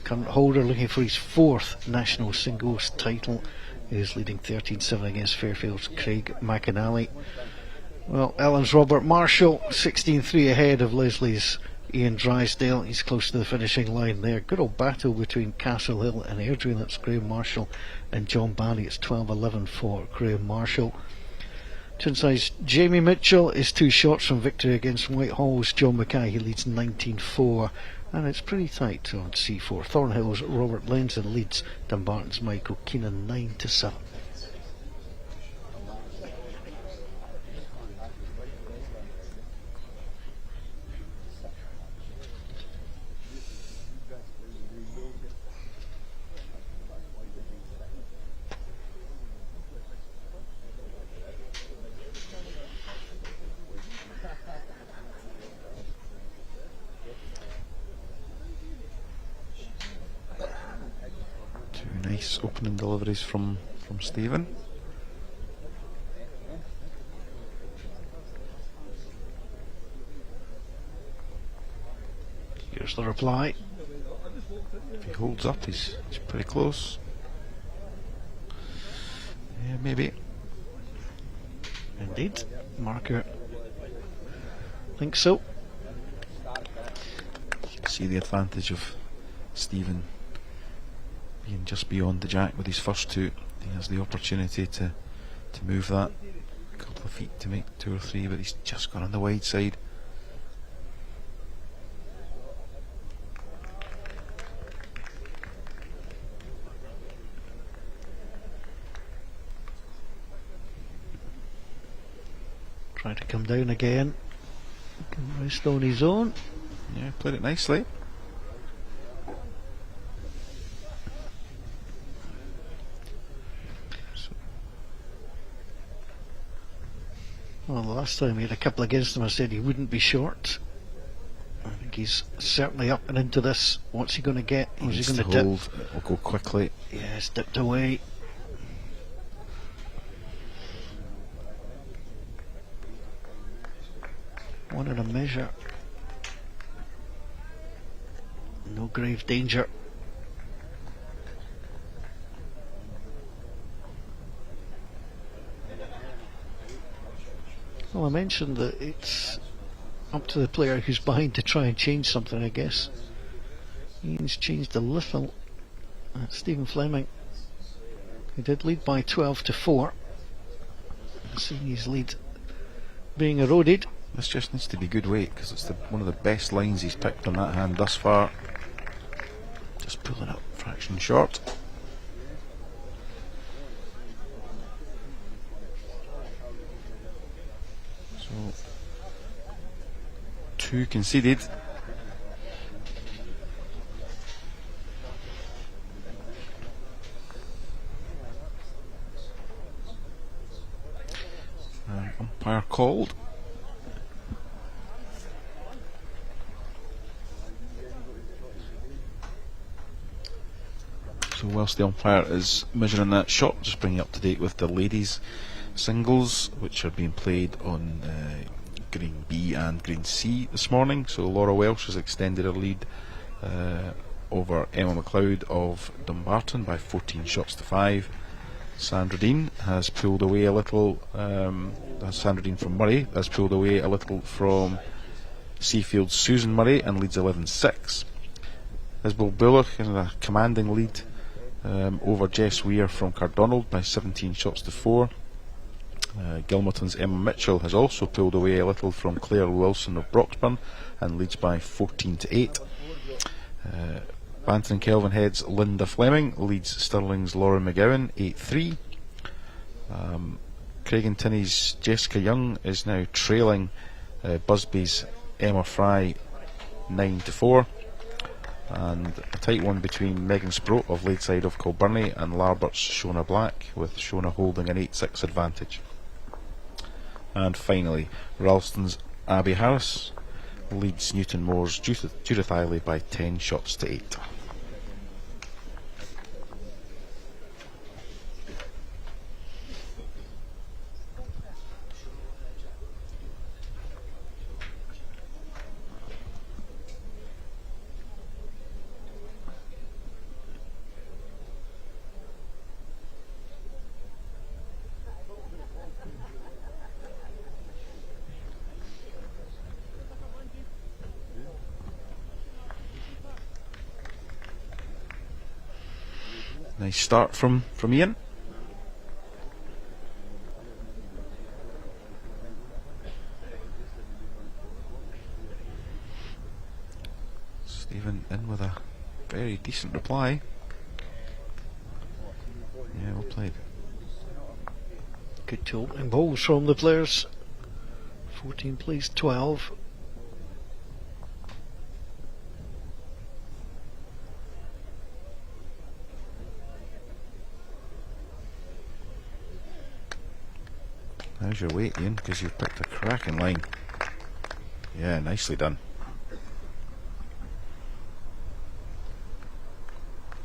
C: current holder, looking for his 4th national singles title, is leading 13-7 against Fairfield's Craig McAnally. Well, Ellen's Robert Marshall, 16-3 ahead of Leslie's Ian Drysdale. He's close to the finishing line there. Good old battle between Castle Hill and Airdrie. That's Graham Marshall and John Barry. It's 12-11 for Graham Marshall. Tyneside's Jamie Mitchell is 2 shots from victory against Whitehall's John Mackay. He leads 19-4, and it's pretty tight on C4. Thornhill's Robert Lenson leads Dumbarton's Michael Keenan 9-7.
D: Nice opening deliveries from Stephen.
C: Here's the reply.
D: If he holds up, he's pretty close. Yeah, maybe.
C: Indeed. Marker thinks so.
D: You can see the advantage of Stephen being just beyond the jack with his first 2. He has the opportunity to move that a couple of feet to make 2 or 3, but he's just gone on the wide side.
C: Trying to come down again. Can rest on his own.
D: Yeah, played it nicely.
C: Well, the last time he had a couple against him, I said he wouldn't be short. I think he's certainly up and into this. What's he going to get? Is he going to dip?
D: Hold. It will go quickly.
C: Yeah, it's dipped away. One in a measure. No grave danger. Well, I mentioned that it's up to the player who's behind to try and change something, I guess. Ian's changed a little. Stephen Fleming, he did lead by 12-4. Seeing his lead being eroded.
D: This just needs to be good weight, because it's one of the best lines he's picked on that hand thus far. Just pulling up fraction short. 2 conceded. Umpire called. So whilst the umpire is measuring that shot, just bringing you up to date with the ladies singles, which are being played on Green B and Green C this morning. So Laura Welsh has extended her lead over Emma McLeod of Dumbarton by 14 shots to 5. Sandra Dean has pulled away a little. Sandra Dean from Murray has pulled away a little from Seafield's Susan Murray and leads 11-6. Isabel Bullock in a commanding lead over Jess Weir from Cardonald by 17 shots to 4. Gilmerton's Emma Mitchell has also pulled away a little from Claire Wilson of Broxburn and leads by 14-8. Banton and Kelvin Head's Linda Fleming leads Stirling's Lauren McGowan 8-3. Craig and Tinney's Jessica Young is now trailing Busby's Emma Fry 9-4. And a tight one between Megan Sproat of Ladeside of Kilburney and Larbert's Shona Black, with Shona holding an 8-6 advantage. And finally, Ralston's Abby Harris leads Newton Moore's Judith Eiley by 10 shots to 8. Nice start from Ian. Stephen in with a very decent reply. Yeah, well played.
C: Good two opening balls from the players. 14 plays 12.
D: How's your weight, Ian? Because you've picked a cracking line. Yeah, nicely done.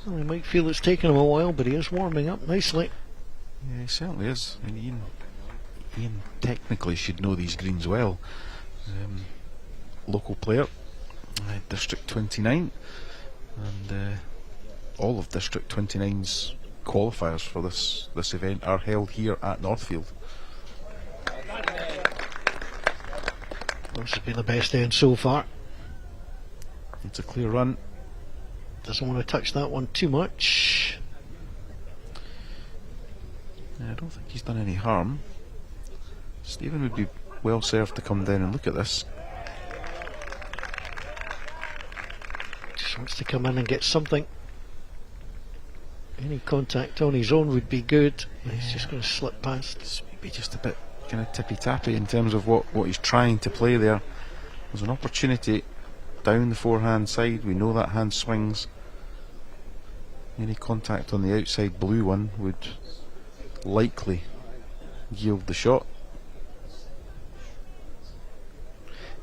C: Well, he might feel it's taken him a while, but he is warming up nicely.
D: Yeah, he certainly is. And Ian technically should know these greens well. Local player, District 29, and all of District 29's qualifiers for this event are held here at Northfield.
C: This has been the best end so far.
D: It's a clear run.
C: Doesn't want to touch that one too much.
D: I don't think he's done any harm. Stephen would be well served to come down and look at this.
C: Just wants to come in and get something. Any contact on his own would be good. Yeah. He's just going to slip past.
D: It's maybe just a bit kind of tippy-tappy in terms of what he's trying to play there. There's an opportunity down the forehand side. We know that hand swings. Any contact on the outside blue one would likely yield the shot.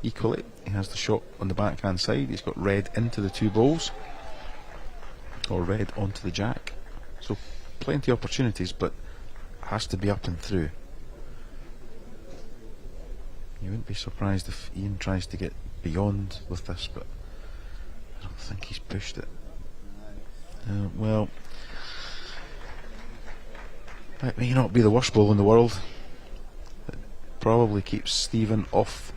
D: Equally, he has the shot on the backhand side. He's got red into the two balls, or red onto the jack. So plenty of opportunities, but has to be up and through. You wouldn't be surprised if Ian tries to get beyond with this, but I don't think he's pushed it. Well, it may not be the worst ball in the world. It probably keeps Stephen off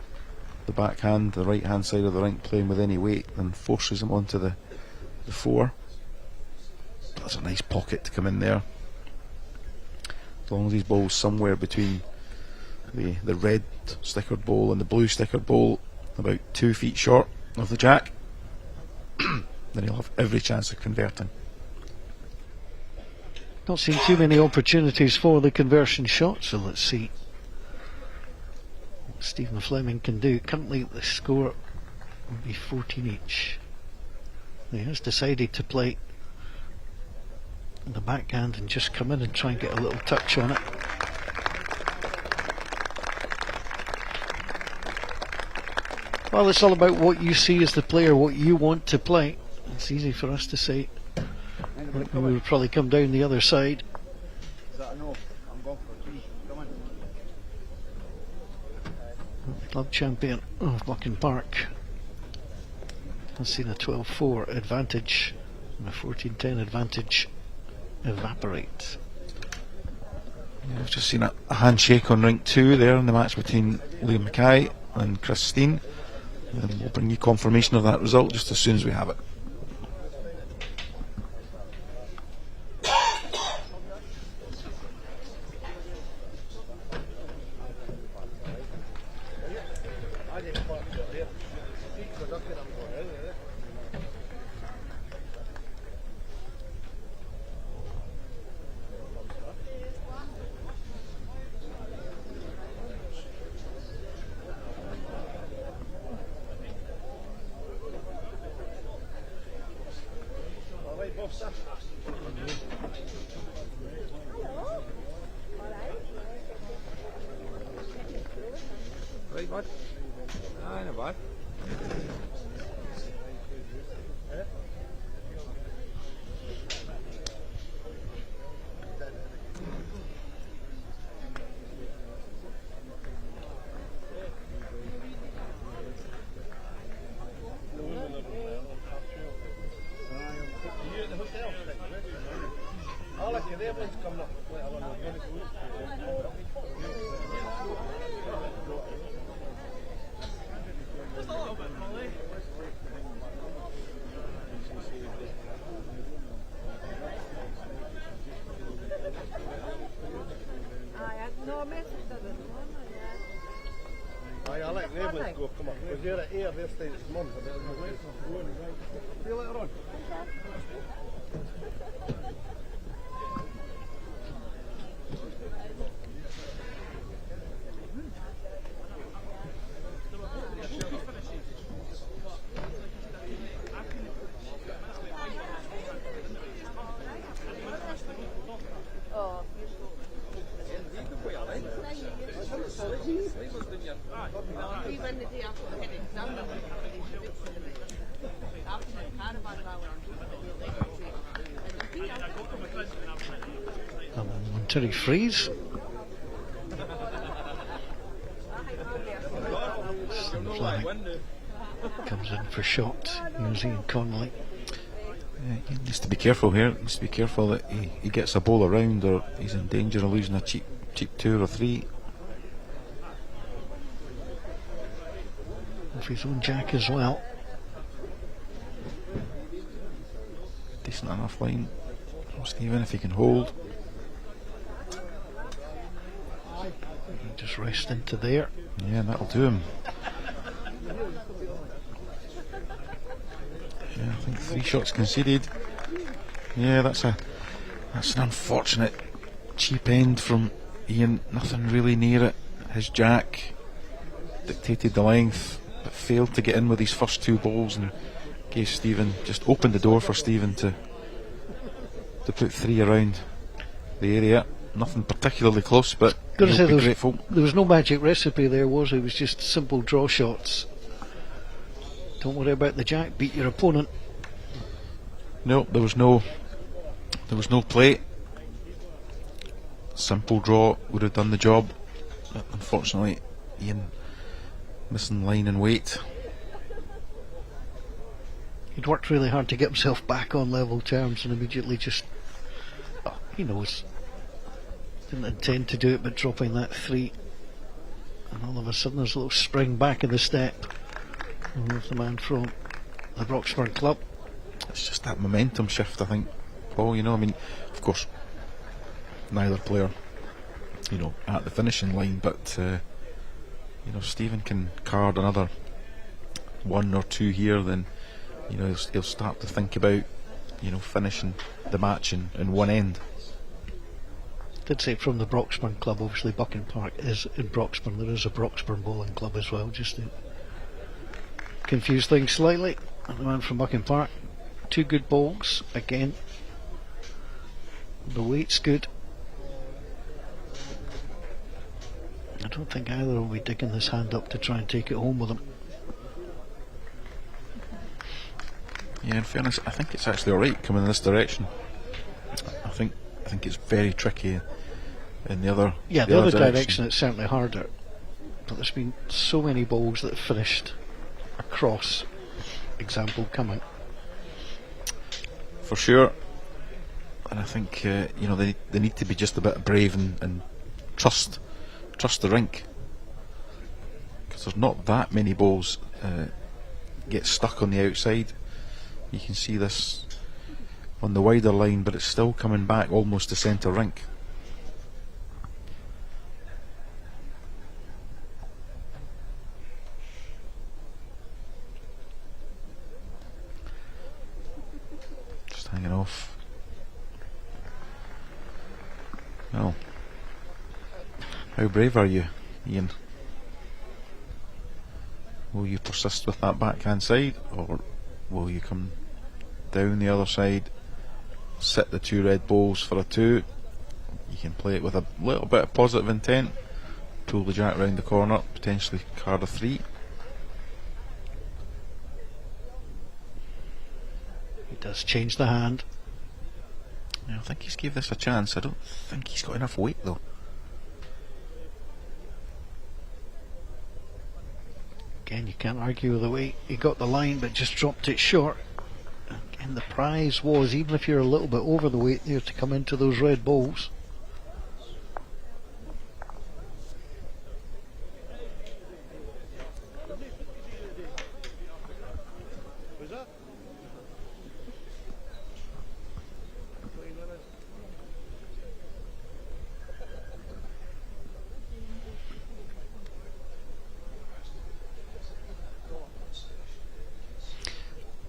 D: the backhand, the right hand side of the rink, playing with any weight, and forces him onto the 4. But that's a nice pocket to come in there. As long as his ball's somewhere between the red stickered ball and the blue stickered ball, about 2 feet short of the jack, then he'll have every chance of converting.
C: Not seen too many opportunities for the conversion shot, so let's see what Stephen Fleming can do. Currently the score will be 14 each. He has decided to play the backhand and just come in and try and get a little touch on it. Well, it's all about what you see as the player, what you want to play. It's easy for us to say. We would probably come down the other side.
A: Is that a no? I'm going for a three. Come on.
C: Club champion of Buchan Park has seen a 12-4 advantage and a 14-10 advantage evaporate.
D: Yeah, I've just seen a handshake on rink 2 there in the match between Liam Mackay and Chris Steen. And we'll bring you confirmation of that result just as soon as we have it.
A: Right, bud? Aye, no bad. I'll let you there, please come up. Aye, I like Ravens go, come on. If you're at air, they're staying at mum's a bit of a way. See you later on.
C: A momentary freeze. Flag comes in for shot using Connolly.
D: Yeah, he needs to be careful here. He needs to be careful that he gets a ball around, or he's in danger of losing a cheap 2 or 3.
C: Off his own jack as well.
D: Decent enough line from Stephen if he can hold.
C: Just rest into there.
D: Yeah, that'll do him. Yeah, I think 3 shots conceded. Yeah, that's an unfortunate cheap end from Ian. Nothing really near it. His jack dictated the length, but failed to get in with his first 2 balls, and gave Stephen, just opened the door for Stephen to put 3 around the area. Nothing particularly close, but
C: Gotta say,
D: he'll be grateful.
C: there was no magic recipe there, was there? It was just simple draw shots. Don't worry about the jack, beat your opponent.
D: No, there was no play. Simple draw would have done the job. But unfortunately, Ian missing line and weight.
C: He'd worked really hard to get himself back on level terms, and immediately just, he knows, didn't intend to do it, but dropping that 3, and all of a sudden there's a little spring back in the step of the man from the Broxburn club.
D: It's just that momentum shift, I think, Paul. You know, I mean, of course, neither player, you know, at the finishing line, but you know, Stephen can card another 1 or 2 here, then, you know, he'll start to think about, you know, finishing the match in one end.
C: Did say from the Broxburn club, obviously Buchan Park is in Broxburn. There is a Broxburn bowling club as well, just to confused things slightly. The man from Bucking Park. 2 good bowls again. The weight's good. I don't think either will be digging this hand up to try and take it home with him.
D: Yeah, in fairness, I think it's actually alright coming in this direction. I think it's very tricky in the other.
C: Yeah, the other direction it's certainly harder. But there's been so many bowls that have finished across. Example coming.
D: For sure. And I think they need to be just a bit brave and trust the rink, because there's not that many balls get stuck on the outside. You can see this on the wider line, but it's still coming back almost to centre rink. Just hanging off. Well, how brave are you, Ian? Will you persist with that backhand side, or will you come down the other side, sit the 2 red balls for a 2? You can play it with a little bit of positive intent, pull the jack round the corner, potentially card a 3.
C: He does change the hand.
D: I think he's gave this a chance. I don't think he's got enough weight though.
C: Again, you can't argue with the weight. He got the line but just dropped it short. Again, the prize was, even if you're a little bit over the weight there, to come into those red balls.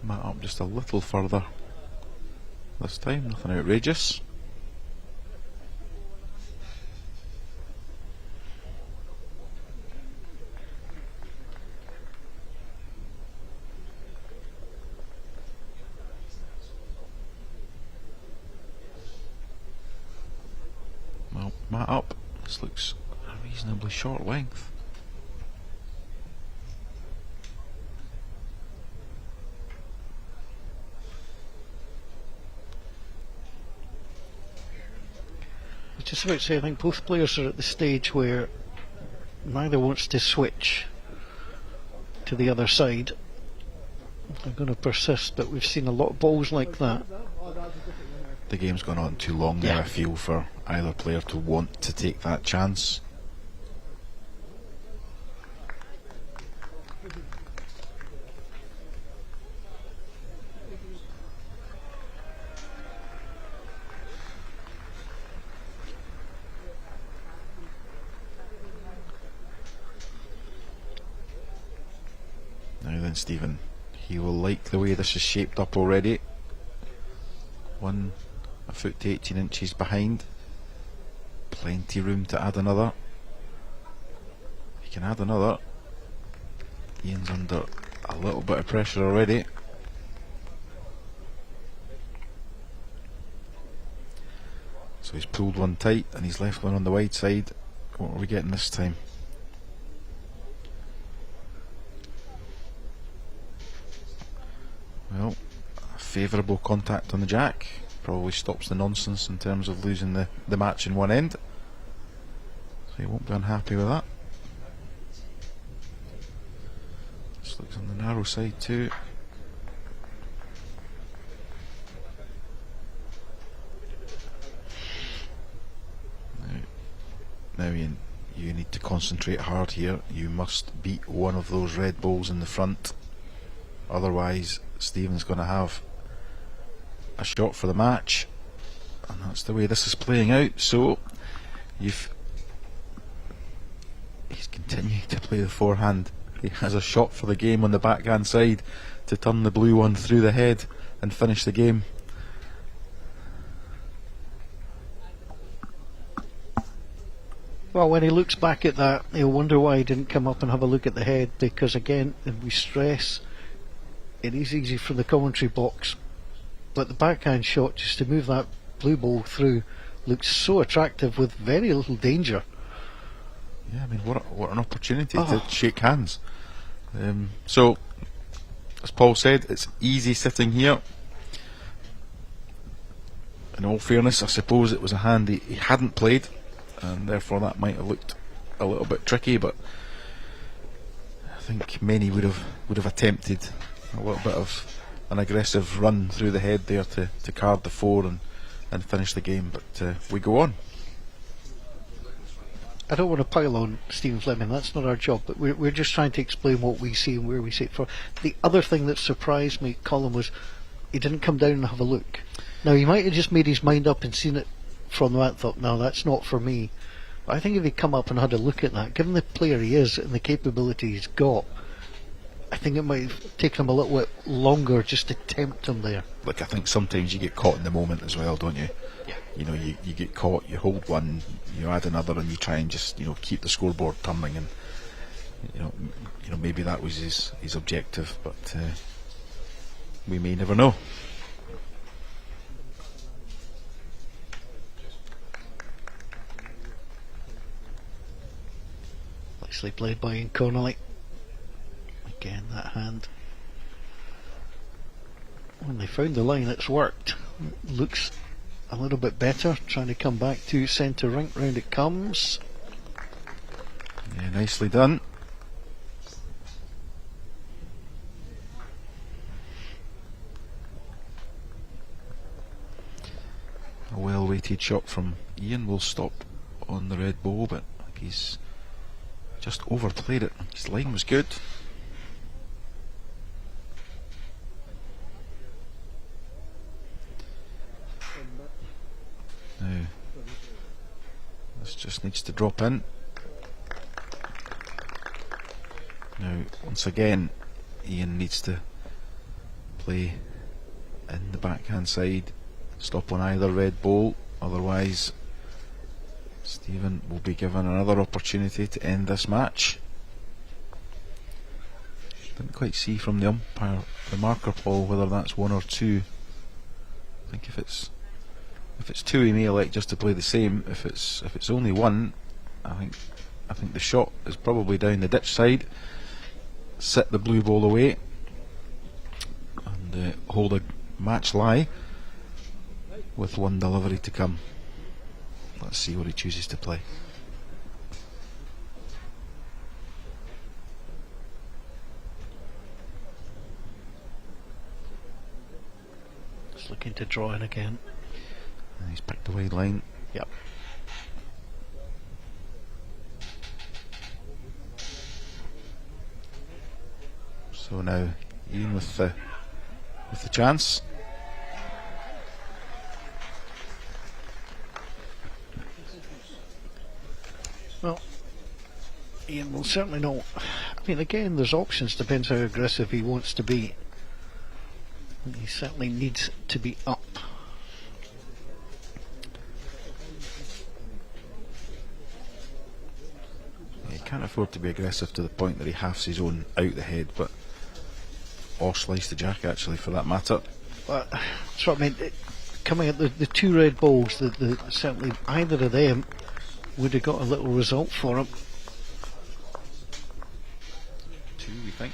D: Mat up just a little further this time, nothing outrageous. Well, mat up. This looks a reasonably short length.
C: Just about to say, I think both players are at the stage where neither wants to switch to the other side. They're going to persist, but we've seen a lot of balls like that.
D: The game's gone on too long now, I feel, for either player to want to take that chance. Now then, Stephen, he will like the way this is shaped up already. A foot to 18 inches behind. Plenty room to add another. He can add another. Ian's under a little bit of pressure already. So he's pulled one tight and he's left one on the wide side. What are we getting this time? Well, favourable contact on the jack. Probably stops the nonsense in terms of losing the match in one end. So he won't be unhappy with that. This looks on the narrow side too. Now Ian, you need to concentrate hard here. You must beat one of those red balls in the front. Otherwise, Stephen's going to have a shot for the match, and that's the way this is playing out. So he's continuing to play the forehand. He has a shot for the game on the backhand side to turn the blue one through the head and finish the game.
C: Well, when he looks back at that, he'll wonder why he didn't come up and have a look at the head, because again, if we stress, it is easy from the commentary box, but the backhand shot just to move that blue ball through looks so attractive with very little danger.
D: Yeah, I mean, what an opportunity to shake hands. So, as Paul said, it's easy sitting here. In all fairness, I suppose it was a hand he hadn't played, and therefore that might have looked a little bit tricky, but I think many would have attempted a little bit of an aggressive run through the head there to card the 4 and finish the game, but we go on.
C: I don't want to pile on Stephen Fleming, that's not our job, but we're just trying to explain what we see and where we see it from. The other thing that surprised me, Colin, was he didn't come down and have a look. Now, he might have just made his mind up and seen it from that, thought, no, that's not for me. But I think if he'd come up and had a look at that, given the player he is and the capability he's got, I think it might have taken him a little bit longer just to tempt him there.
D: Look, I think sometimes you get caught in the moment as well, don't you?
C: Yeah.
D: You know, you get caught, you hold one, you add another, and you try and just, keep the scoreboard turning, and maybe that was his objective, but we may never know.
C: Nicely played by Ian Connolly. Again, that hand. When they found the line, it's worked. Looks a little bit better. Trying to come back to centre rink. Round it comes.
D: Yeah, nicely done. A well weighted shot from Ian will stop on the red ball, but I think he's just overplayed it. His line was good. Now, this just needs to drop in. Now, once again, Ian needs to play in the backhand side, stop on either red ball, otherwise Stephen will be given another opportunity to end this match. Didn't quite see from the umpire, the marker, Paul, whether that's 1 or 2. I think if it's 2, he may elect just to play the same. If it's only 1, I think the shot is probably down the ditch side. Sit the blue ball away and hold a match lie with 1 delivery to come. Let's see what he chooses to play.
C: Just looking to draw in again.
D: And he's picked the wide line.
C: Yep.
D: So now Ian with the chance.
C: Well, Ian will certainly know. I mean, again, there's options, depends how aggressive he wants to be. He certainly needs to be up.
D: He can't afford to be aggressive to the point that he halves his own out the head, or slice the jack, actually, for that matter.
C: But that's what I mean. Coming at the 2 red balls, certainly either of them would have got a little result for him.
D: 2, we think.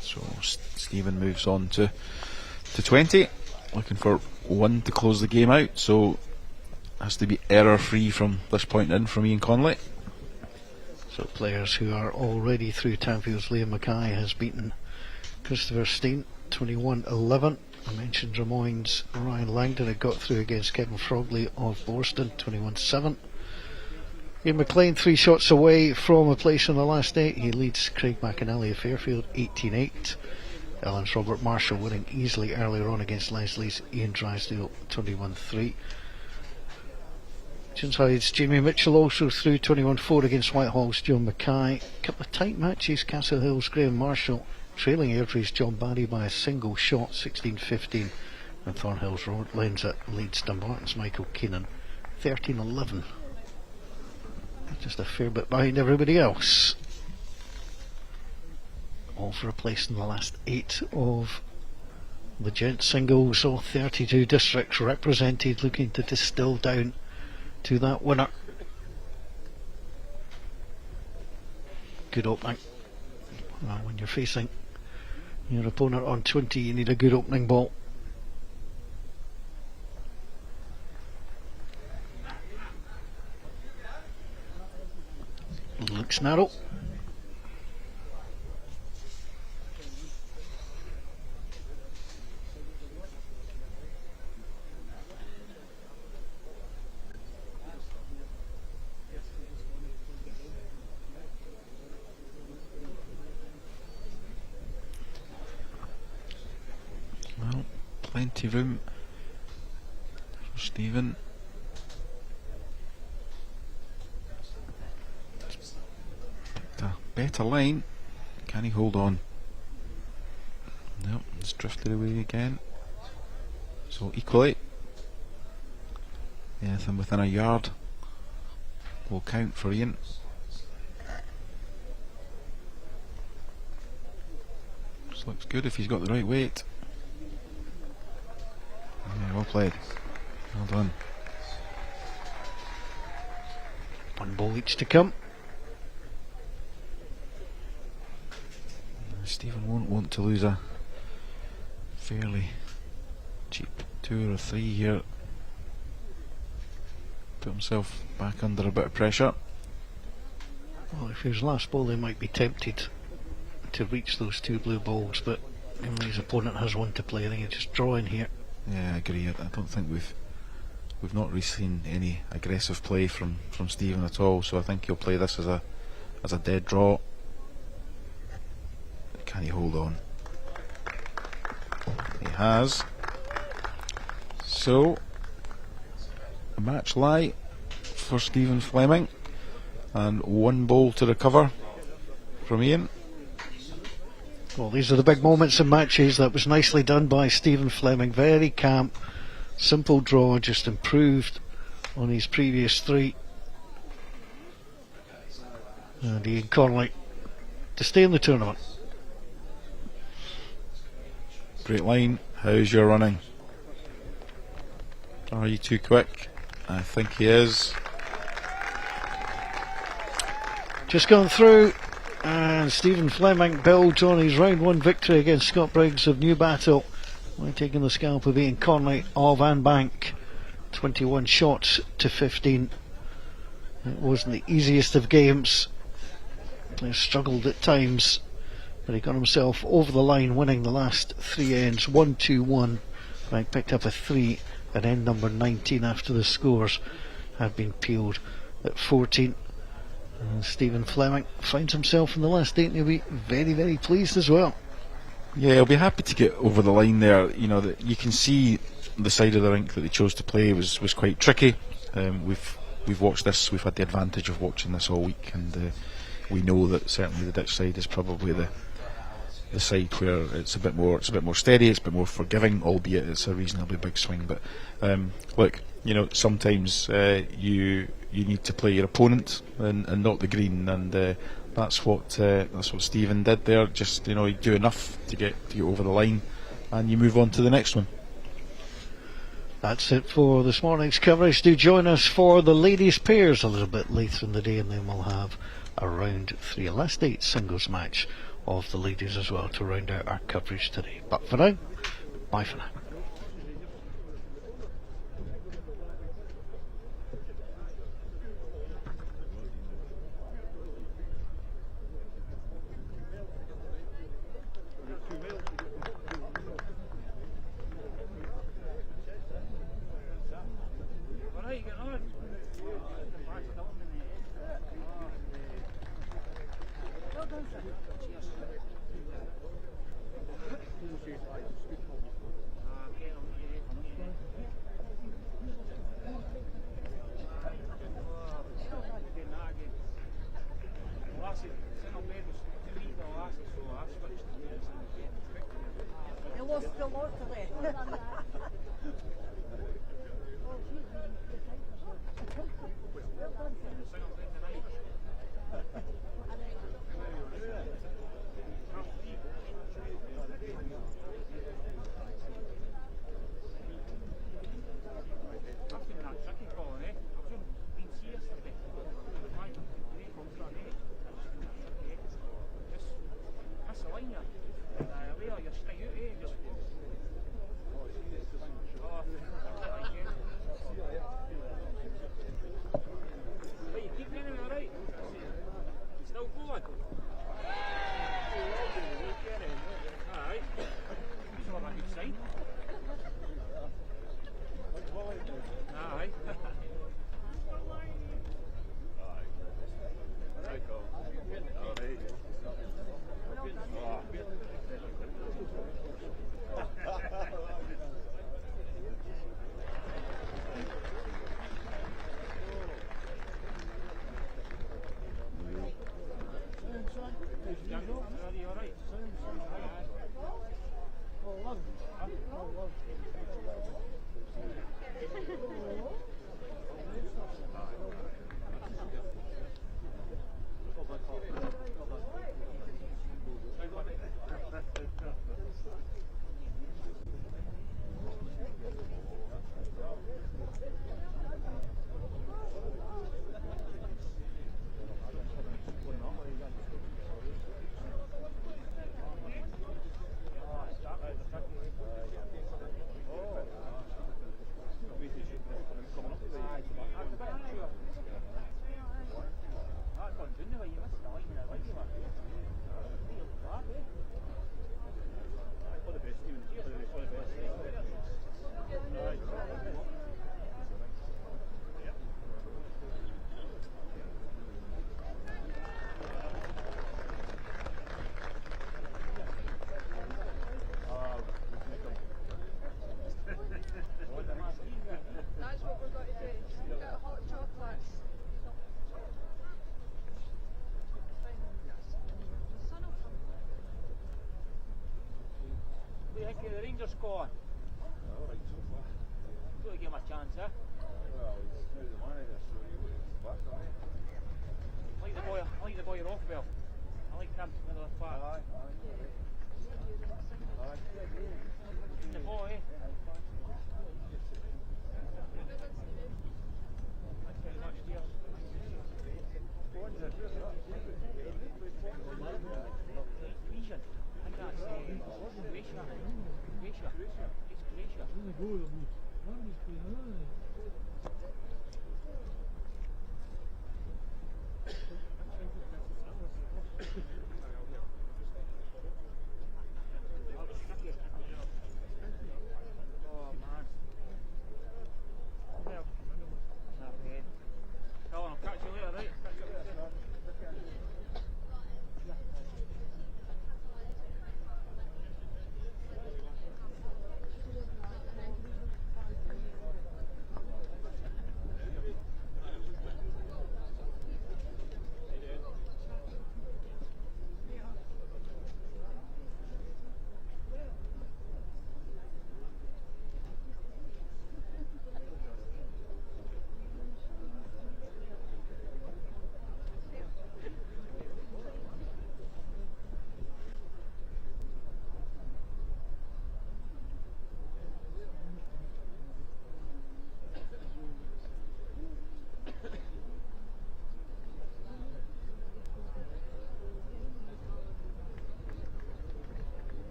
D: So Stephen moves on to 20, looking for 1 to close the game out. So has to be error free from this point in from Ian Connolly.
C: So players who are already through. Tanfield's Liam Mackay has beaten Christopher Steen 21-11. I mentioned Drummoyne's Ryan Langdon had got through against Kevin Frogley of Borston 21-7. Ian McLean 3 shots away from a place on the last 8. He leads Craig McAnally of Fairfield 18-8. Ellen's Robert Marshall winning easily earlier on against Leslie's Ian Drysdale 21-3. Chinside's Jamie Mitchell also through 21-4 against Whitehall's John Mackay. Couple of tight matches. Castle Hill's Graham Marshall trailing Airdrie's John Barry by a single shot 16-15, and Thornhill's Lenza leads Dumbarton's Michael Keenan 13-11. Just a fair bit behind everybody else. all for a place in the last 8 of the Gents singles. So 32 districts represented, looking to distill down to that winner. Good opening. Well, when you're facing your opponent on 20, you need a good opening ball. Looks narrow.
D: Well, plenty of room for Stephen. Picked a better line. Can he hold on? Nope, it's drifted away again. So equally, anything within a yard will count for Ian. This looks good if he's got the right weight. Yeah, well played. Well done.
C: One ball each to come.
D: Stephen won't want to lose a fairly cheap 2 or 3 here. Put himself back under a bit of pressure.
C: Well, if his last ball, they might be tempted to reach those 2 blue balls, but his opponent has one to play. I think he's just drawing here.
D: Yeah, I agree. I don't think we've not really seen any aggressive play from Stephen at all. So I think he'll play this as a dead draw. Can he hold on? He has. So a match lie for Stephen Fleming, and 1 ball to recover from Ian.
C: Well, these are the big moments in matches. That was nicely done by Stephen Fleming. Very calm, simple draw, just improved on his previous 3. And Ian Conley to stay in the tournament.
D: Great line. How's your running? Are you too quick? I think he is.
C: Just gone through, and Stephen Fleming builds on his round 1 victory against Scott Briggs of Newbattle by taking the scalp of Ian Conley of Anbank. 21 shots to 15. It wasn't the easiest of games. He struggled at times, but he got himself over the line, winning the last 3 ends. 1-2-1. He picked up a 3 at end number 19 after the scores had been peeled at 14. And Stephen Fleming finds himself in the last 8, and he'll be very, very pleased as well.
D: Yeah, he'll be happy to get over the line there. You know, that you can see the side of the rink that they chose to play was quite tricky. We've watched this. We've had the advantage of watching this all week, and we know that certainly the Dutch side is probably the side where it's a bit more steady, it's a bit more forgiving, albeit it's a reasonably big swing. But look, you know, sometimes you need to play your opponent and not the green, and that's what Stephen did there. Just, you know, you do enough to get over the line, and you move on to the next one.
C: That's it for this morning's coverage. Do join us for the ladies' pairs a little bit later in the day, and then we'll have a round 3, a last 8 singles match of the ladies as well to round out our coverage today. But for now, bye for now.
E: That's what we're going to do. Get hot chocolates. The sun will come.
F: What do you think of the Rangers squad?
A: Alright, so far.
F: Got to give him a chance, eh?
A: Well, he's now the manager, so he's back on it.
F: I like the boy Rothwell. I like him with the fat.
A: Aye.
F: The boy, eh? Thanks very much, dear. Vision. I think that's Croatia. It's Croatia. Oh man. Well, okay. Colin, I'll catch you later, right? Catch you later.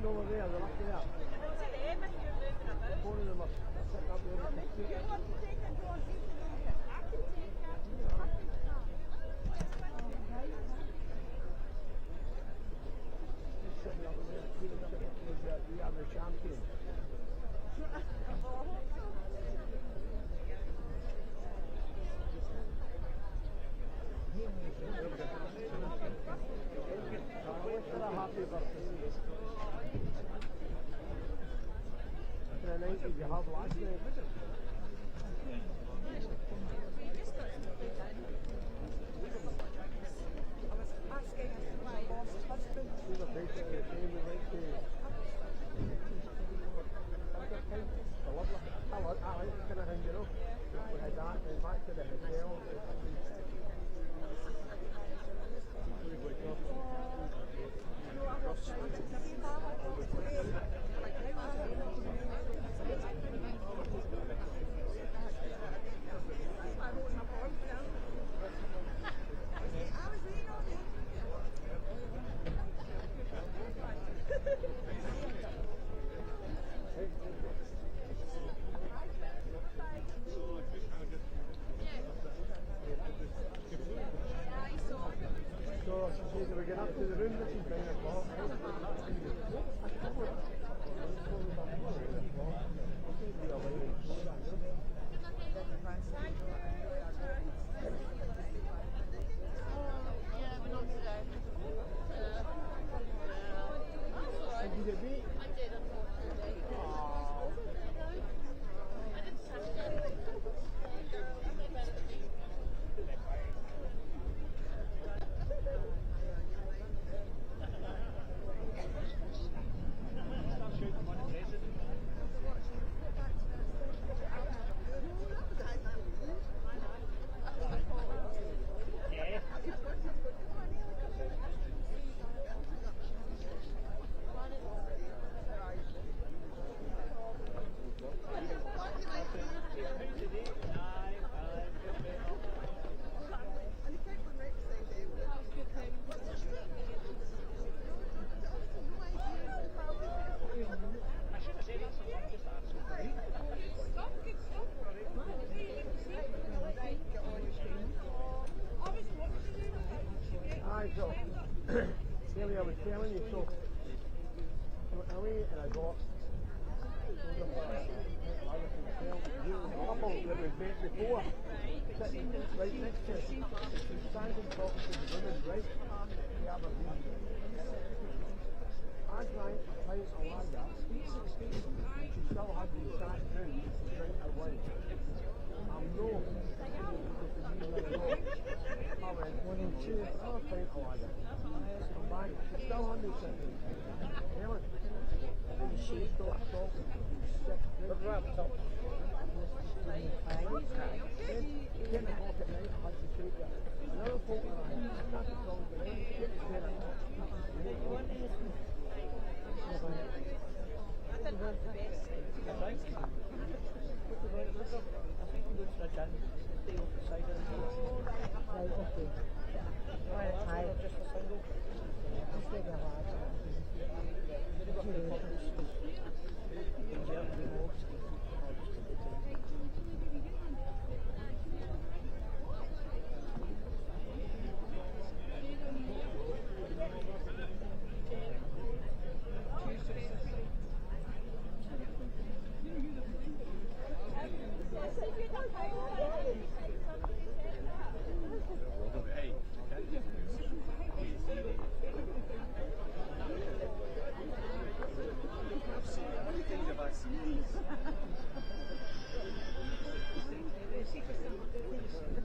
G: over there, they're lucky that. Four of them are sitting up there with the computer. Just sitting up there, we are the champions. Happy birthday. The 90s you have last night.
E: I was asking my lost husband.
G: We were basically saying we went to I like that kind of thing, you know. We had that, then back to the hotel. So she said we get up to the room, this is 9 o'clock. Did you beat?
E: I did,
G: Aye, so Kelly, I was telling you, so I went away and I got a couple that we've met before sitting right next to us. She's standing talking to the women, right? The Aberdeen. I drank a pint of lager. She still had been sat down to drink her wine. I'm no. I went 1 and 2, another pint of lager. I'm back, she's still on me sitting. Helen, she's still talking. But wrapped up. 10 o'clock at night, I had to take her. Another folk and I started talking to them. Get to 10 o'clock.
E: I didn't have the best.
G: I think we went to the gym, stay off the side of the road. Right, okay. Right, hi. Just a single. Just take a hard. You've got the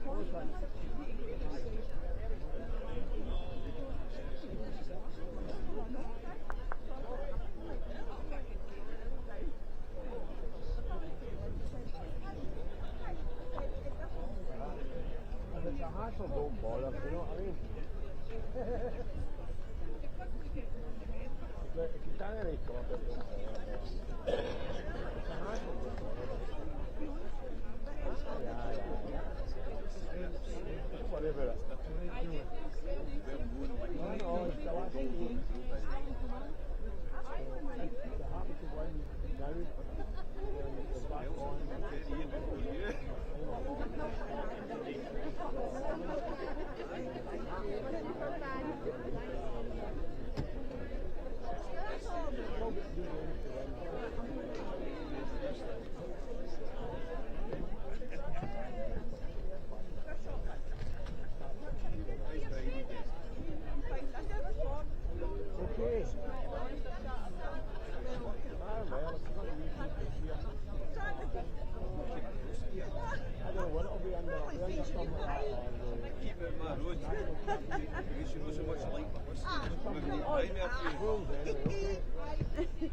G: problems. It's a hassle, don't bother, you know what I mean? But if you can't really talk it, don't bother. It's a hassle, don't bother. Yeah. Whatever it. No, it's the last week. They're happy to win now. They're back on. Okay. I don't know what it'll be under. It'll be under something like that.
A: Keep it in my road. You should know so much like what's
G: Rules anyway, okay.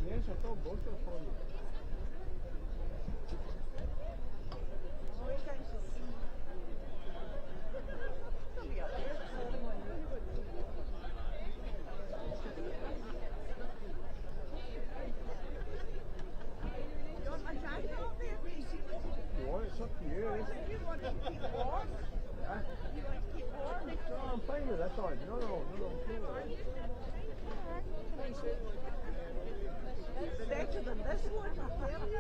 G: Yes, I thought both were for you. You want it? It's up to you. Huh? No, I'm fine with this one. No, I'm fine with it.
E: It's better than this one, I tell you.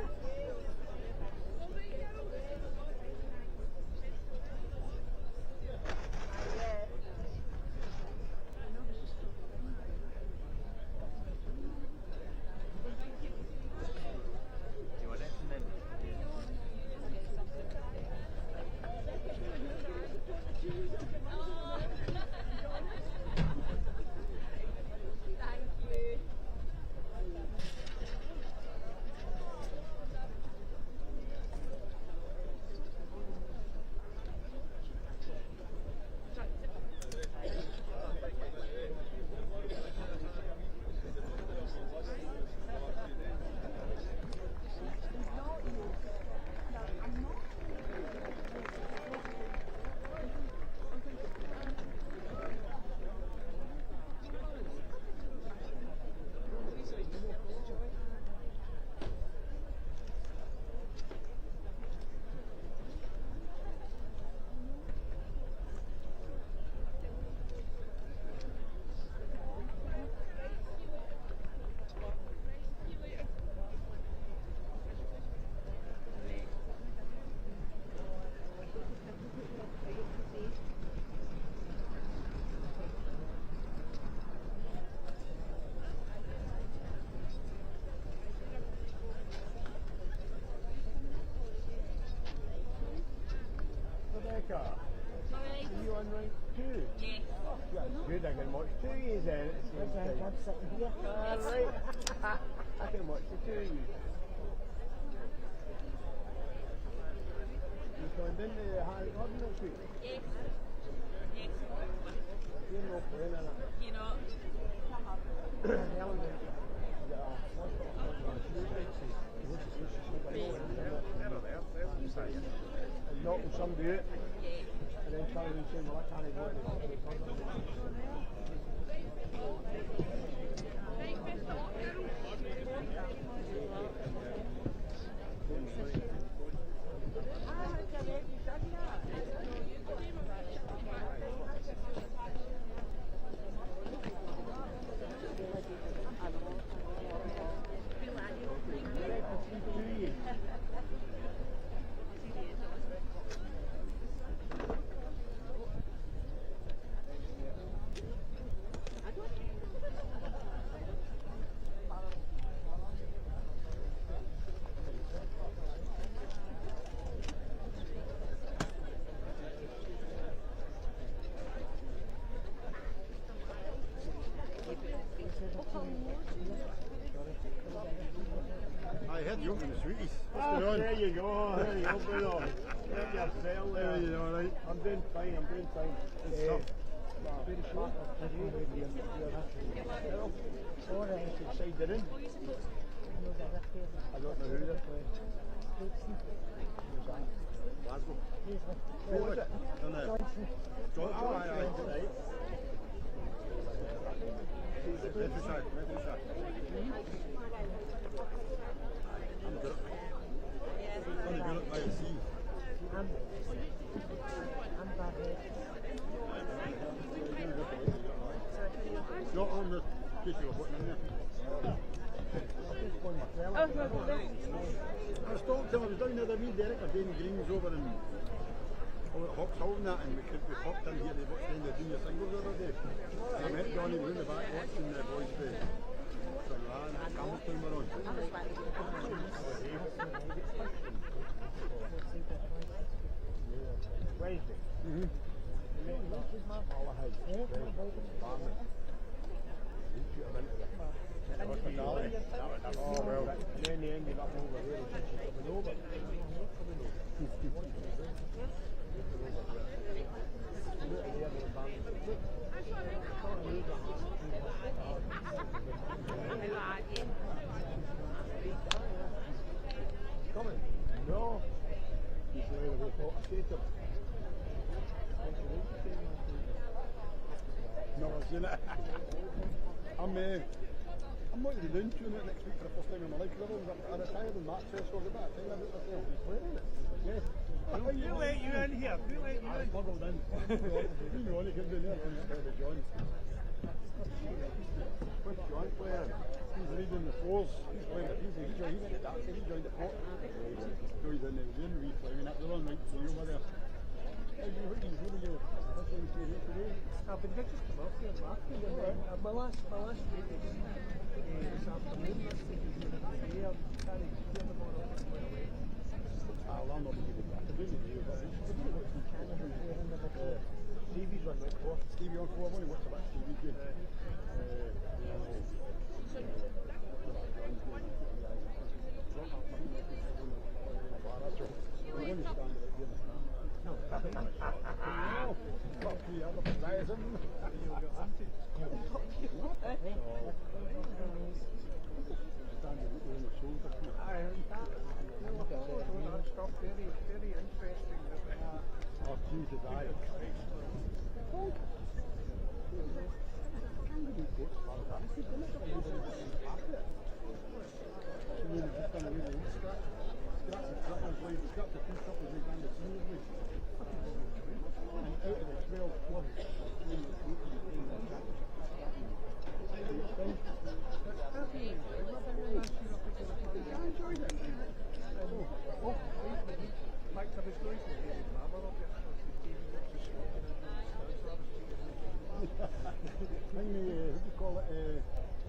G: Rebecca, are you on rank 2?
H: Yes.
G: Oh, that's good. I can watch 2 of you then at the same time.
E: I'm sitting here.
G: Right. I can watch the 2 of you. You going into the Harry Gordon next week?
H: Yes. Yes.
G: You're not playing in it.
H: You know,
G: Helen, is it a hospital appointment on Tuesday? And not with some do it,
H: yeah.
G: and then try and say, well, I can't go to the hospital.
A: I heard you open the sweeties. What's
G: Ah,
A: going on?
G: there you go, Bruno. Get yourself there.
A: How you alright?
G: I'm doing fine,
A: Good stuff.
G: Very short. Alright, side they're in. I don't know who they're playing.
A: Glasgow. What was it? John, right. Countryside. I'm good. Only good at IC. Not on the tissue of putting in there. I was talking to him, I was down there, the wee Derek or Danny Green's over in Hawks Hall and that, and we popped in here to watch the junior singles the other day. I met Johnny, we were in the back watching the boys play. So Campbellstown were on.
G: Wednesday. Oh well, and then they ended up over here. Coming over. Coming? No. He's later with a skater.
A: No, I've seen it. I'm not even doing tuning it next week for the first time in my life. I retired in March, so I was about a time about myself. He's playing it. Yes.
G: Who let you in here? Who let you
A: I
G: in?
A: smuggled in. You know, he could be there with John. What's John playing? He's leading the fours. He's playing the piece. He went to taxi, he joined the pot. So he's in the replay. They're on right to you over there.
G: I've been just come up here marketing and then my last week is this afternoon. I'm trying to get them all up and away.
A: I'll not be giving back. I'm doing the day, but
G: Stevie's on like 4.
A: Stevie on 4. I've only watched about Stevie's game. No, got 3 other players in.
G: Stuff very interesting.
A: Oh, Jesus, I.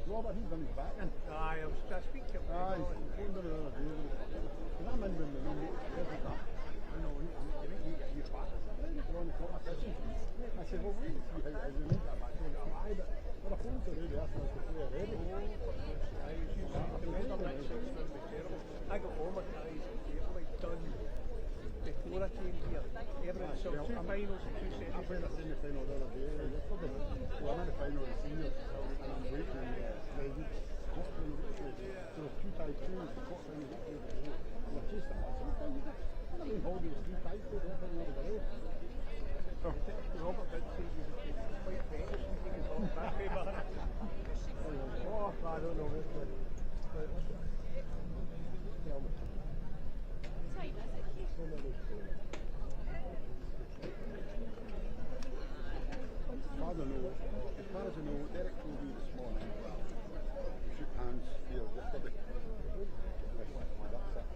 A: Robert, he's on his back then.
G: Aye, I was speaking to him.
A: Aye, he's under the because I'm in with the number. I know, you back. You're on the clock, I said, well, wait, see how you make that back. Aye, but I phoned to Rudy, asked him to play already.
G: I got all my guys done before I came here. Everything, so 2 finals and 2 sets.
A: I played a semi-final the other day. Well, I'm in the final of the seniors, and I'm waiting so 2 tied 2 is the quarter final of the day. And I chased them. I mean, holding 3 tied 2, don't think over the way. So,
G: Robert did say you were quite better speaking of that way, but oh, I don't know this one. Tell me. So many things. As far as I know, Derek told me this morning, shook hands here yesterday. That's it.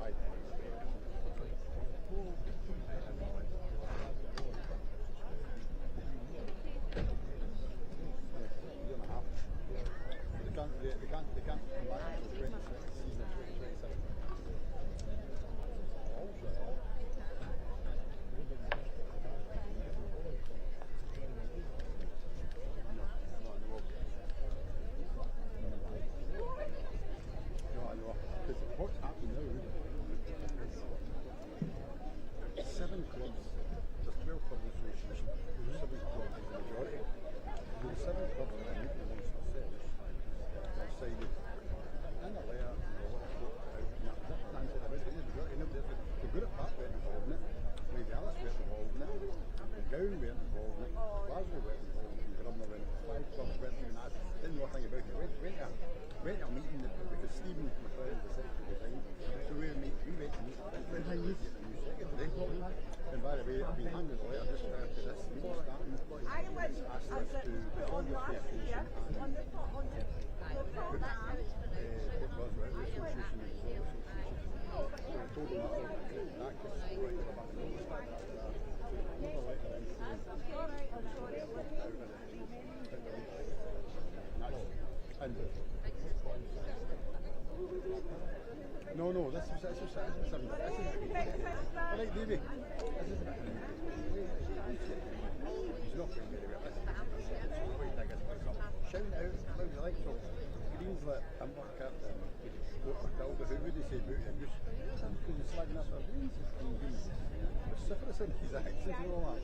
G: Aye. They can't come back until 2027. What's happening now? 7 clubs. There's 12 clubs association. 7 clubs is the majority. The 7 clubs that are meeting amongst themselves have decided in a letter what to put out. That's the answer to it.
A: No, this is 7. This is right, Davey. This is a bit. He's not going very well. This is quite big, isn't it? Shout out, loud you like, so Green's like, I'm not captain. What Matilda, who would he say about you? Just because he's slagging us for Greens. Vociferous in his actions and all that.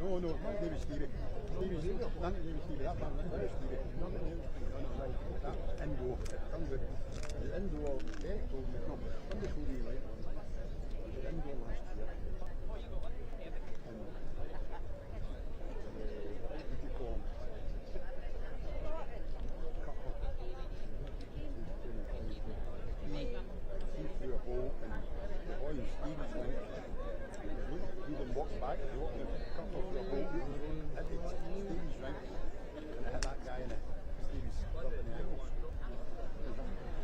A: No, not David Stevie. Stevie's none of David Stevie. That man, David Stevie. That Indo, it comes out. The Indo, Derek told me, no, somebody told me later on. The Indo last year. And what do you call him? He threw a ball and the boy in Stevie's went. He then walked back, he walked the couple through a ball, hit Stevie's right, and it hit that guy in it. Stevie's club in the ankle.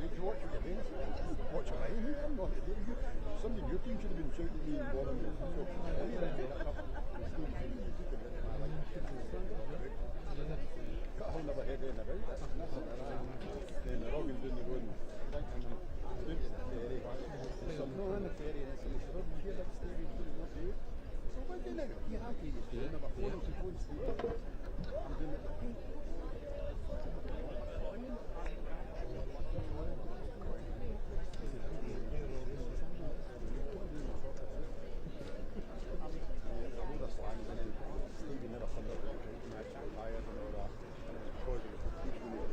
A: Did you watch what you're doing? Watch it right? I'm not today. Somebody in your team should have been shouting at me and bothering me. So, cut a whole other head in about it. Then the Roggins down the road and thinking them down to the ferry. There's some no in the ferry and somebody said, oh, did you hear that Stevie? What do you? So what do you now? You're happy you're doing it, but phone him to phone Stevie. I'm doing it. Stevie never come out and match retired and all that. Because he was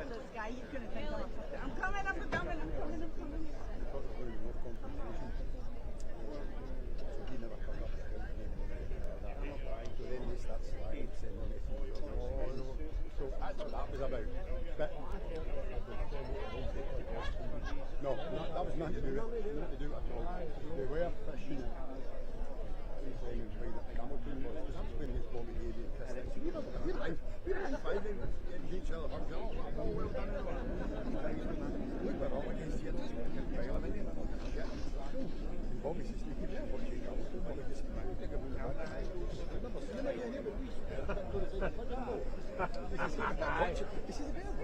E: This guy, he's going to think I'm coming.
A: So he never comes up. So then he starts slagging, saying, so that's what that was about. But no, that was nothing to do with it. Nothing to do with it at all. They were fishing. Explaining his ball behaviour and Chris. We're live. We're five in each other. Oh, well done. Look, we're all against you. Bobby says, you can watch it. Bobby just came out. I've never seen him again. This is a better watch.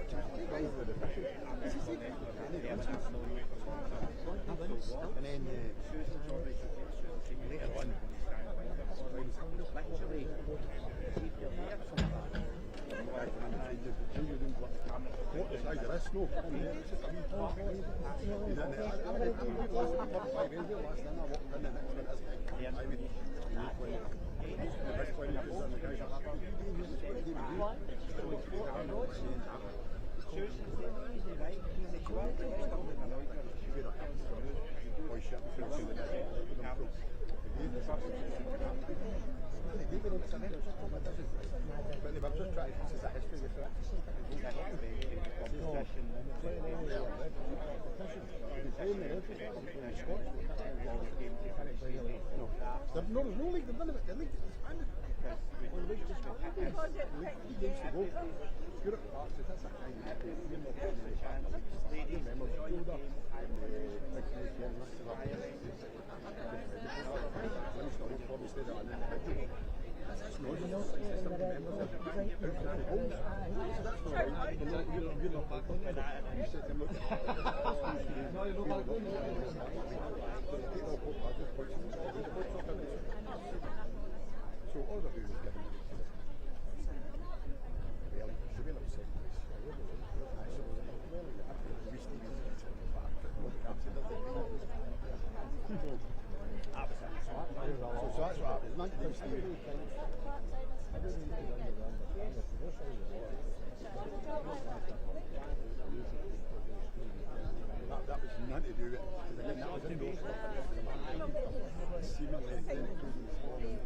A: This is it. And then later on, what the size of this snow? He's in there. I walked in and the next one is but they were just trying to this is a history with it. No, there's no league, they've done it, the league is expanded. The league just got 3 games to go. Europe Parks, that's a kind of that's not members of that's not right. You're not back on that. You said them look. So all the views getting really, should be upset. So that's what happens. Man, that was nothing to do with it. Because again, that was indoor stuff. Seemingly, then it goes in the morning.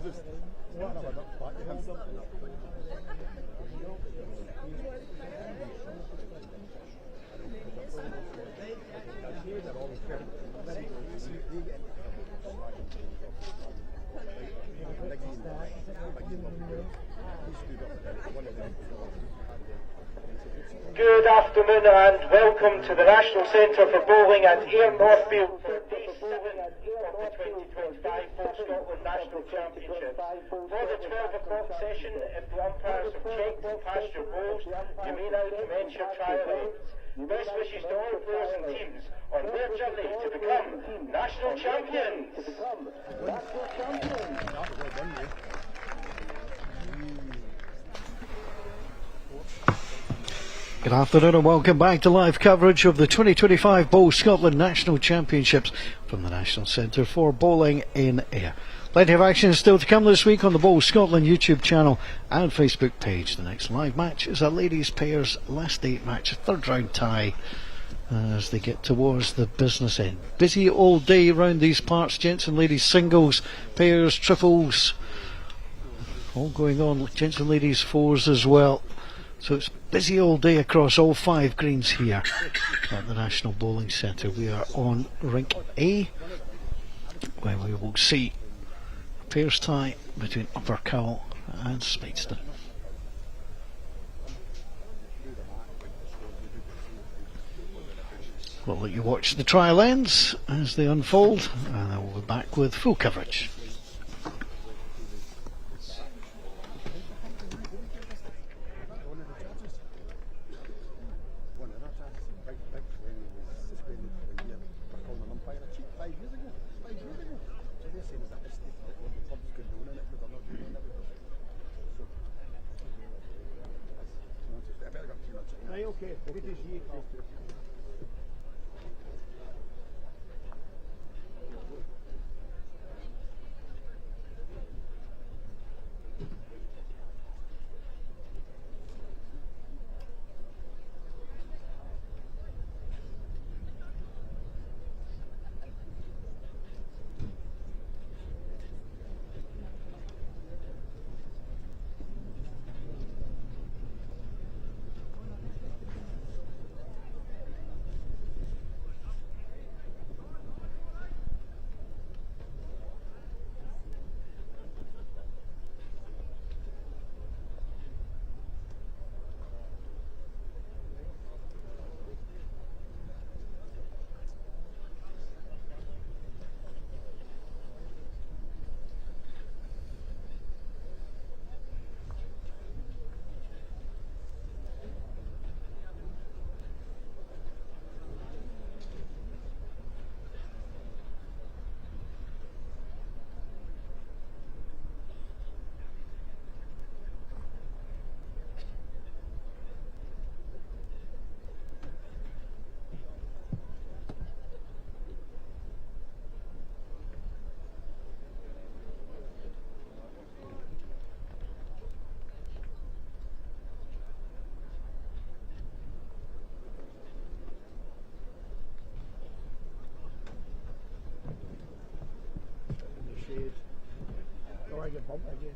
A: just one of them, but you have something up.
B: Good afternoon and welcome to the National Centre for Bowling at Ayr Northfield for day 7 of the 2025 Bowl Scotland National Championship. For the 12 o'clock session, if the umpires have checked and passed your bowls, you may now commence your trial ends. Best wishes to all players and teams on their journey to become national champions.
C: Good afternoon and welcome back to live coverage of the 2025 Bowl Scotland National Championships from the National Centre for Bowling in Ayr. Plenty of action still to come this week on the Bowl Scotland YouTube channel and Facebook page. The next live match is a ladies pairs last 8 match, third round tie as they get towards the business end. Busy all day round these parts, gents and ladies singles, pairs, triples, all going on, gents and ladies fours as well. So it's busy all day across all 5 greens here at the National Bowling Centre. We are on rink A, where we will see a pairs tie between Upper Cowell and Speightstown. We'll let you watch the trial ends as they unfold, and I will be back with full coverage.
G: Okay, it is you. Oh, I get bumped again.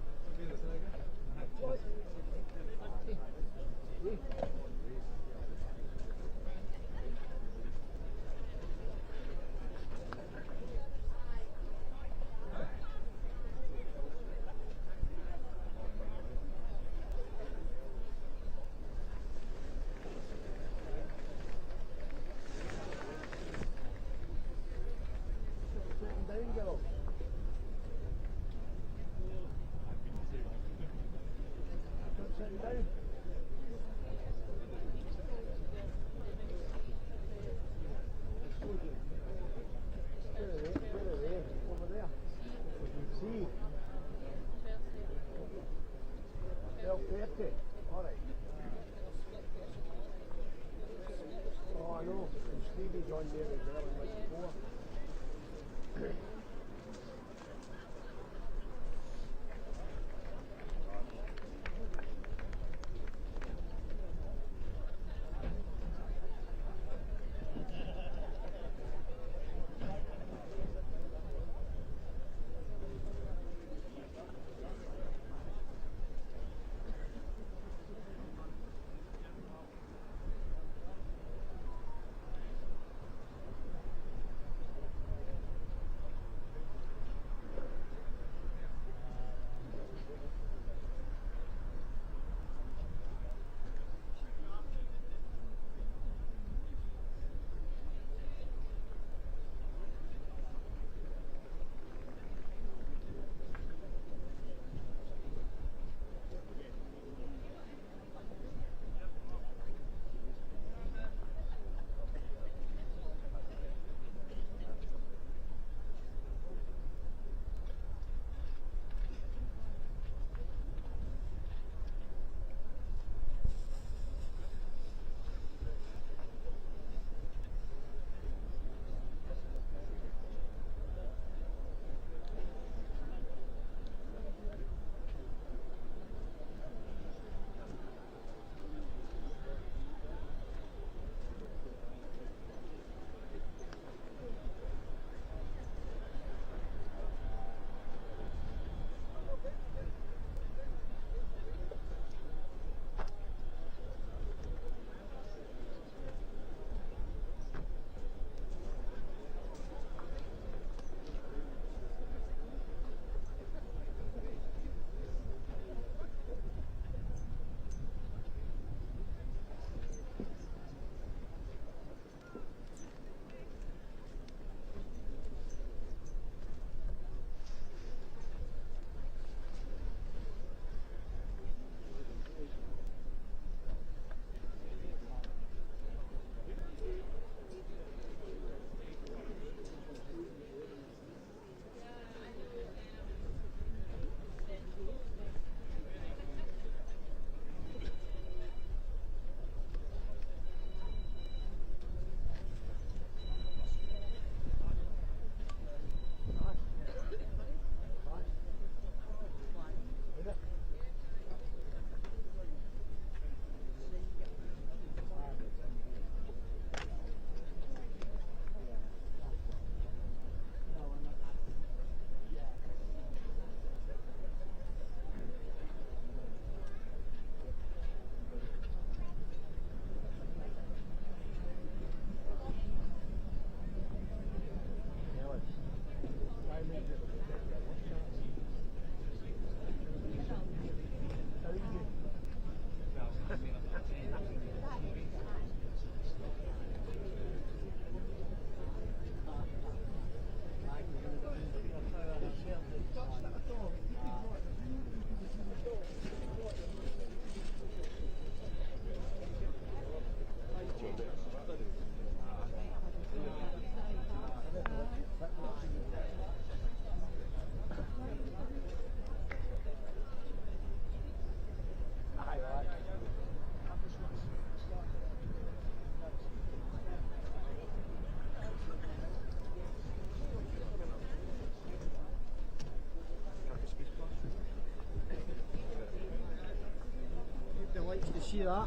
G: see that?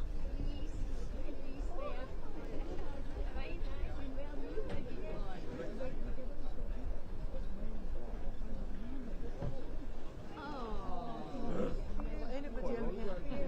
E: Anybody in here?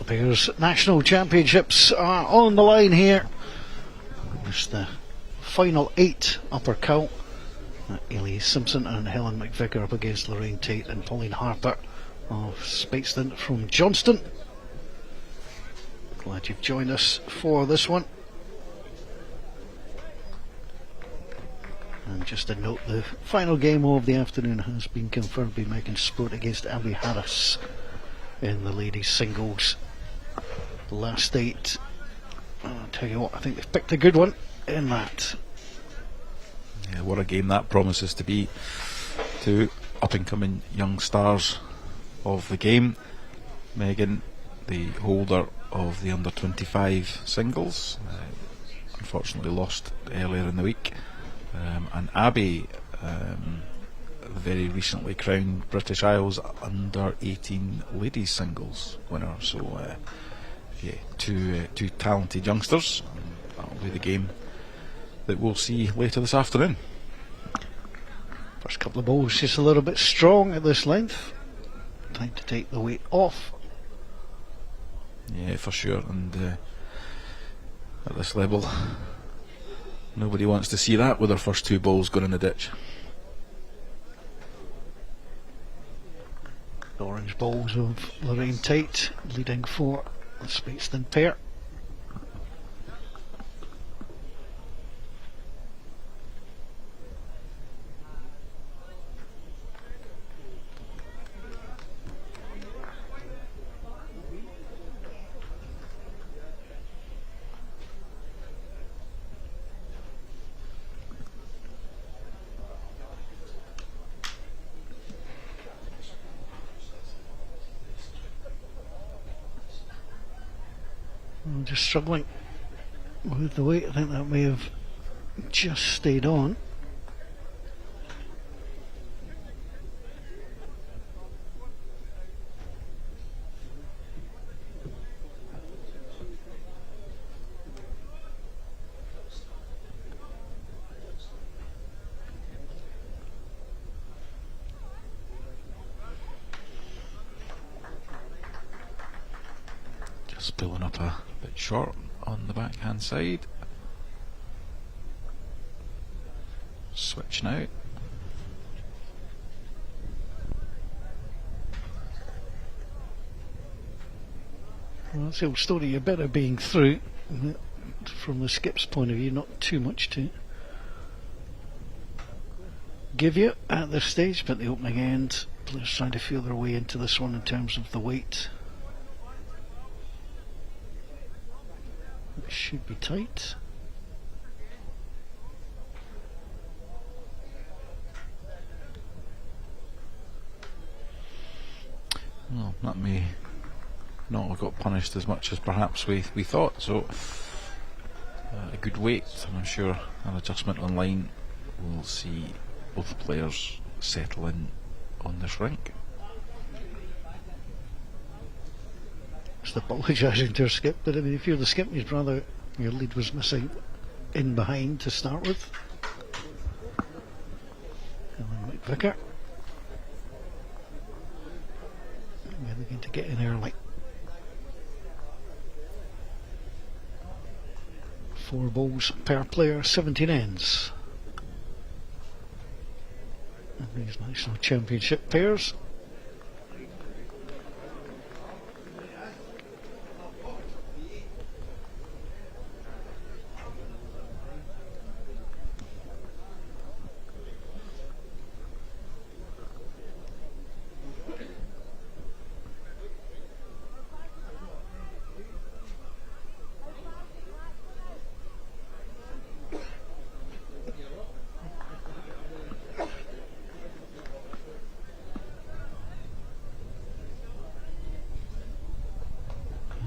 C: Pairs National Championships are on the line here. There's the final 8 upper count. Ellie Simpson and Helen McVicker up against Lorraine Tate and Pauline Harper of Speightstown from Johnston. Glad you've joined us for this one. And just a note, the final game of the afternoon has been confirmed by Megan Sport against Abby Harris in the ladies singles. The last 8, I'll tell you what, I think they've picked a good one in that.
D: Yeah, what a game that promises to be. Two up-and-coming young stars of the game. Megan, the holder of the under-25 singles, unfortunately lost earlier in the week, and Abby, very recently crowned British Isles under-18 ladies singles winner. So yeah, two talented youngsters. That'll be the game that we'll see later this afternoon.
C: First couple of balls just a little bit strong at this length. Time to take the weight off.
D: Yeah, for sure. And at this level, nobody wants to see that with their first 2 balls going in the ditch.
C: The orange balls of Lorraine Tate leading for the Speightstown pair. I'm just struggling with the weight. I think that may have just stayed on.
D: Just pulling up a bit short on the backhand side. Switch now.
C: Well, that's the old story. You're better being through from the skip's point of view. Not too much to give you at this stage, but the opening end, players trying to feel their way into this one in terms of the weight. It should be tight.
D: Well, that may not have got punished as much as perhaps we thought, so a good weight. I'm sure an adjustment online will see both players settle in on this rink.
C: Just apologising to her skip, but I mean, if you're the skip, you'd rather your lead was missing in behind to start with. Helen McVicker. We're looking to get in early. 4 balls per player, 17 ends. And these national championship pairs.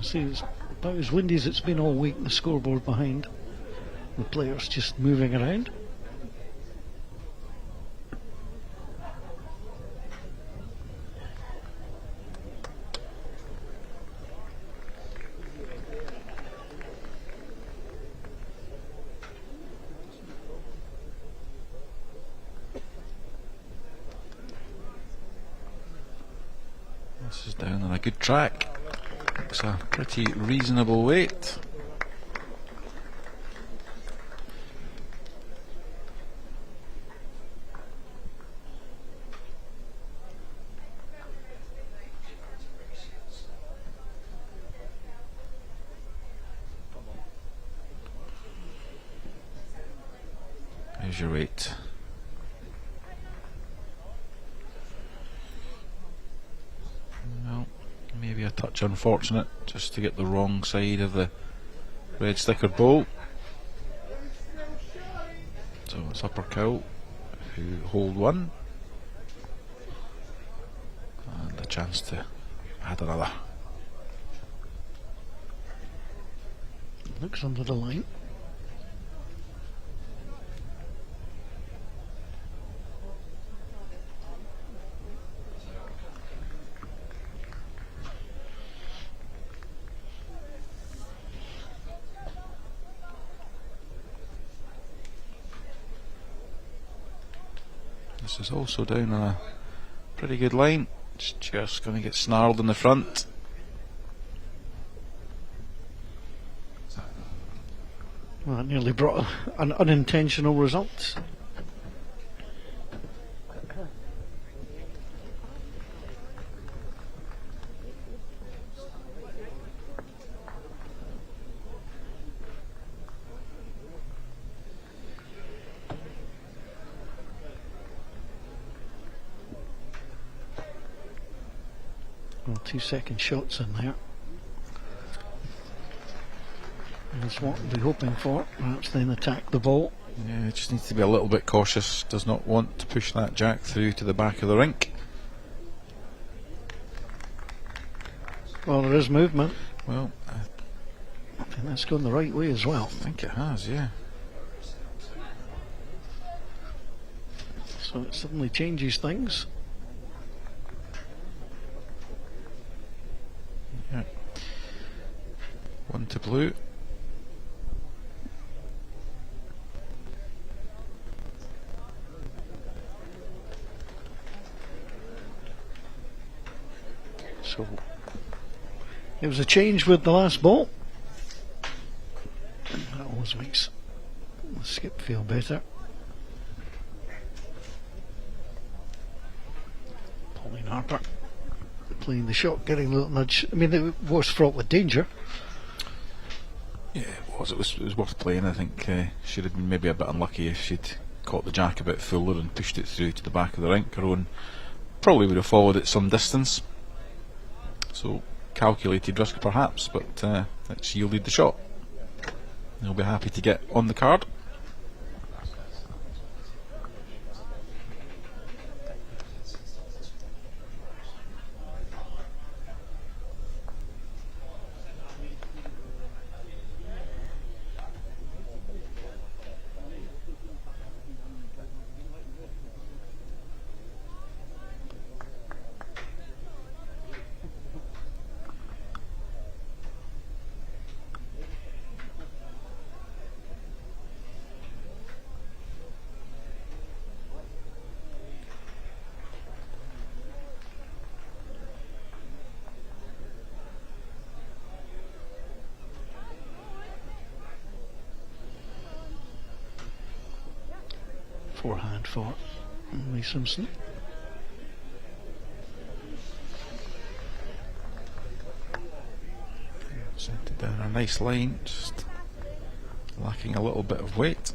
C: See, it's about as windy as it's been all week. The scoreboard behind, the players just moving around.
D: This is down on a good track. It's a pretty reasonable weight. Here's your weight. Well, maybe a touch unfortunate just to get the wrong side of the red stickered bowl. So it's Upper Cow who hold one, and a chance to add another.
C: Looks under the line.
D: This is also down on a pretty good line. It's just going to get snarled in the front.
C: Well, that nearly brought an unintentional result. Well, 2-second shots in there. That's what we'll be hoping for. Perhaps then attack the ball.
D: Yeah, it just needs to be a little bit cautious. Does not want to push that jack through to the back of the rink.
C: Well, there is movement.
D: Well,
C: I think that's gone the right way as well.
D: I think it has, yeah.
C: So it suddenly changes things.
D: Yeah. One to blue.
C: So it was a change with the last ball. That always makes the skip feel better. Pauline Harper playing the shot, getting a little nudge. I mean, it was fraught with danger.
D: Yeah, it was. It was worth playing. I think she'd have been maybe a bit unlucky if she'd caught the jack a bit fuller and pushed it through to the back of the rink. Her own probably would have followed it some distance. So calculated risk perhaps, but it's yielded the shot. They'll be happy to get on the card.
C: Forehand for Lee Simpson.
D: Sent it down a nice line, just lacking a little bit of weight.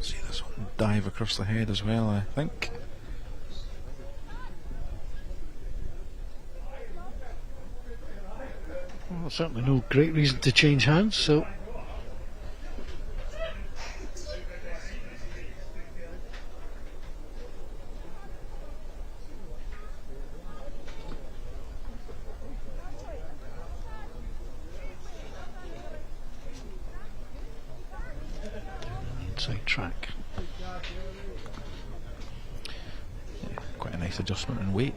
D: See this one dive across the head as well, I think.
C: Well, certainly no great reason to change hands, so inside track.
D: Yeah, quite a nice adjustment in weight.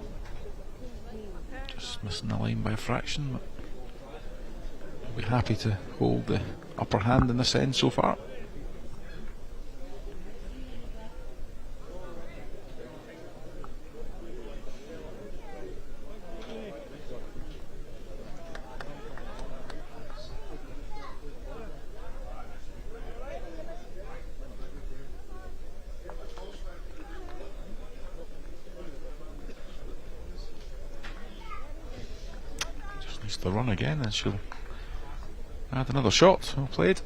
D: Just missing the line by a fraction, but We're happy to hold the upper hand in this end so far. Just needs to run again and she'll add another shot. Well played.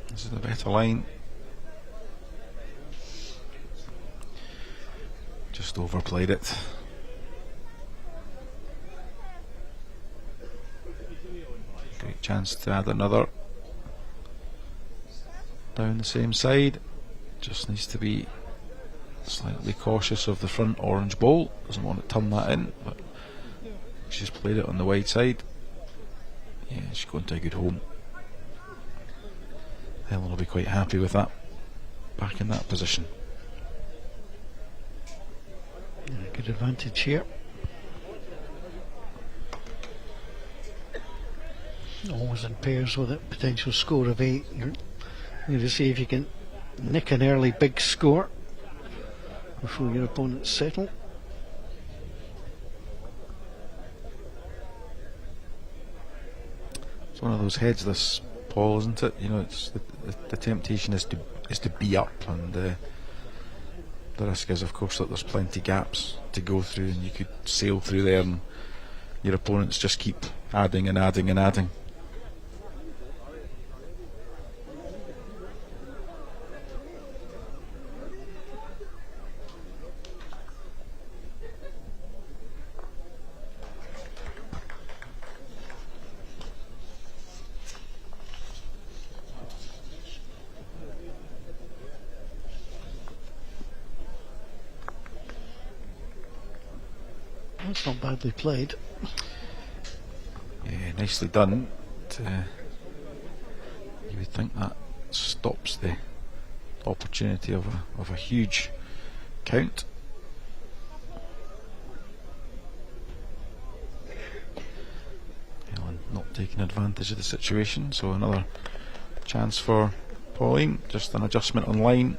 D: This is a better line. Just overplayed it. Great chance to add another. Down the same side. Just needs to be slightly cautious of the front orange ball. Doesn't want to turn that in, but she's played it on the wide side. Yeah, she's going to a good home. Helen will be quite happy with that. Back in that position.
C: Good advantage here. Always in pairs with a potential score of 8. You're going to see if you can nick an early big score before your opponents settle.
D: It's one of those heads, this Paul, isn't it? You know, it's the temptation is to be up, and the risk is, of course, that there's plenty gaps to go through, and you could sail through there, and your opponents just keep adding and adding and adding.
C: That's not badly played.
D: Yeah, nicely done. You would think that stops the opportunity of a huge count. Helen not taking advantage of the situation, so another chance for Pauline. Just an adjustment on line.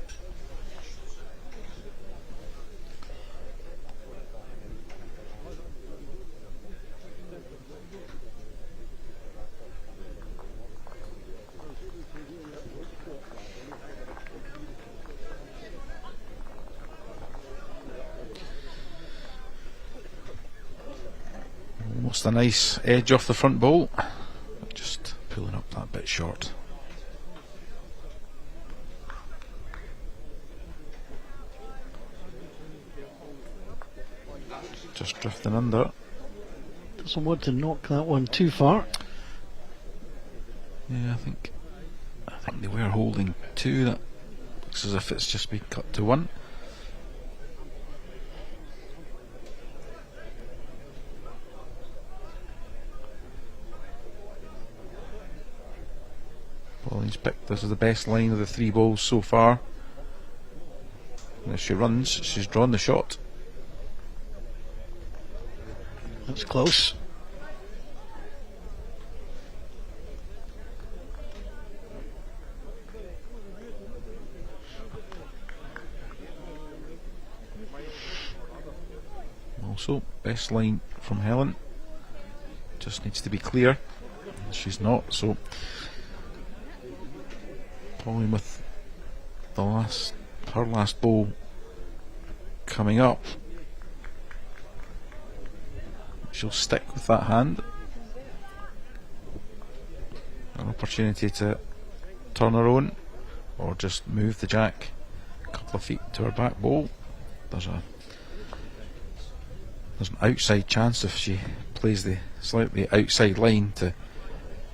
D: Almost a nice edge off the front bowl, but just pulling up that bit short. Just drifting under.
C: Doesn't want to knock that one too far.
D: Yeah, I think they were holding 2. That looks as if it's just been cut to 1. Pauline's picked this is the best line of the 3 bowls so far. And as she runs, she's drawn the shot.
C: That's close.
D: Also, best line from Helen. Just needs to be clear. She's not, so Pauline with her last bowl coming up. She'll stick with that hand. An opportunity to turn her own, or just move the jack a couple of feet to her back bowl. There's an outside chance if she plays the slightly outside line to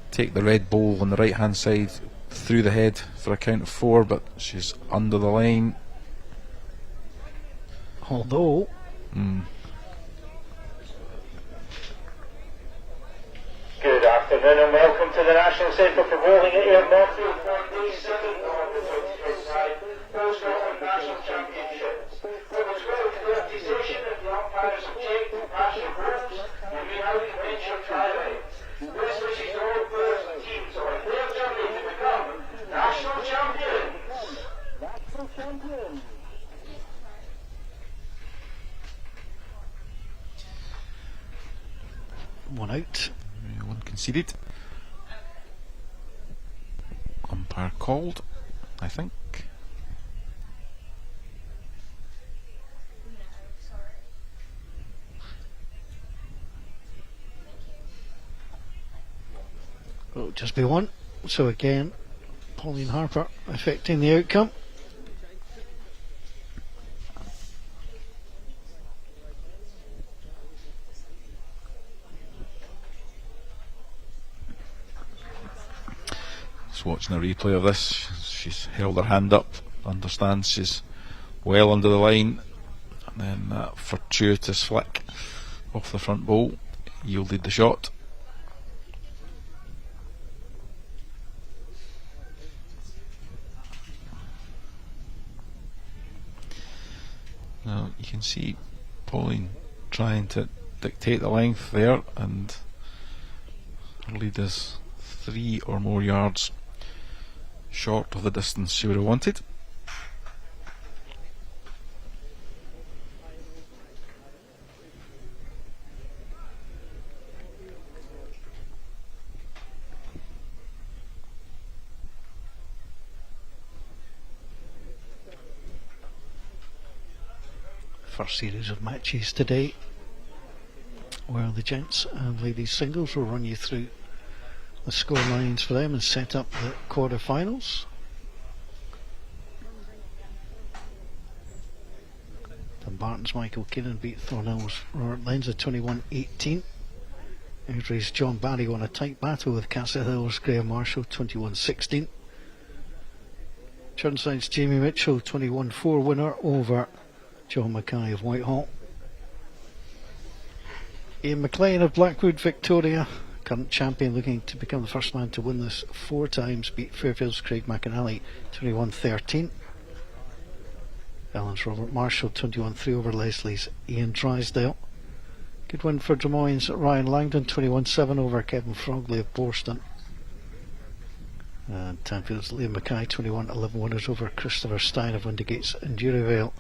D: take the red bowl on the right hand side through the head for a count of 4, but she's under the line.
C: Although
B: Good afternoon and welcome to the National Centre for Bowling at Ayr Northfield for day 7 of the
C: One out.
D: One conceded. Umpire called, I think.
C: It'll just be one. So again, Pauline Harper affecting the outcome.
D: Just watching a replay of this, she's held her hand up, understands she's well under the line, and then that fortuitous flick off the front bowl yielded the shot. Now you can see Pauline trying to dictate the length there, and her lead is 3 or more yards short of the distance she would have wanted.
C: First series of matches today, where the gents and ladies singles will run you through the score lines for them and set up the quarter-finals. Dumbarton's Michael Keenan beat Thornhill's Robert Lenza 21-18. Airdrie's John Barry won a tight battle with Castle's Graham Marshall 21-16. Churnside's Jamie Mitchell 21-4 winner over John Mackay of Whitehall. Ian McLean of Blackwood Victoria, current champion, looking to become the first man to win this 4 times, beat Fairfield's Craig McAnally 21-13. Ellen's Robert Marshall 21-3 over Leslie's Ian Drysdale. Good win for Des Moines' Ryan Langdon 21-7 over Kevin Frogley of Borston. And Tanfield's Liam Mackay 21-11 winners over Christopher Stein of Windigates and Duryvale.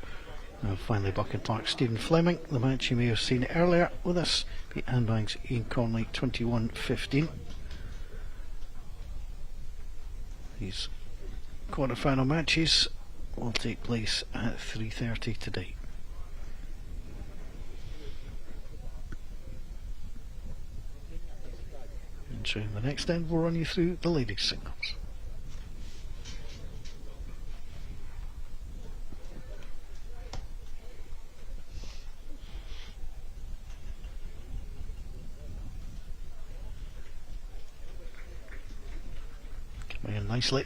C: And finally Buchan Park Stephen Fleming, the match you may have seen earlier with us, beat Handbank's Ian Conley 21-15. These quarter-final matches will take place at 3:30 today. And so in the next end we'll run you through the ladies' singles. Coming in nicely.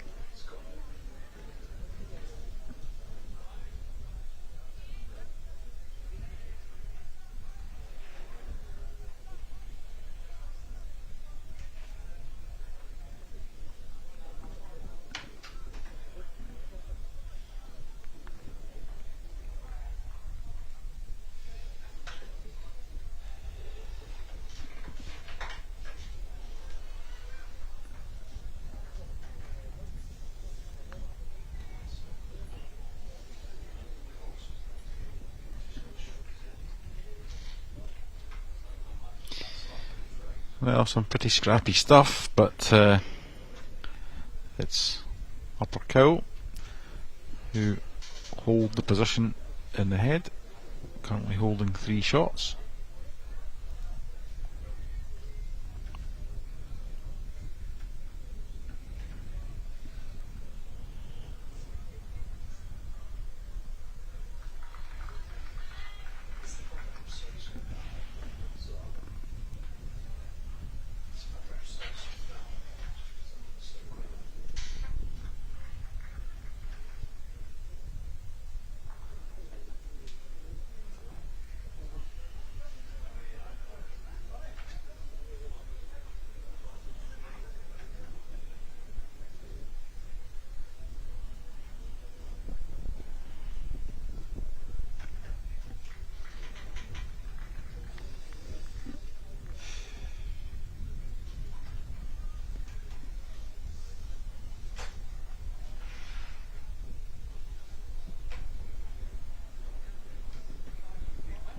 D: Well, some pretty scrappy stuff, but it's Upper Cow who hold the position in the head, currently holding 3 shots.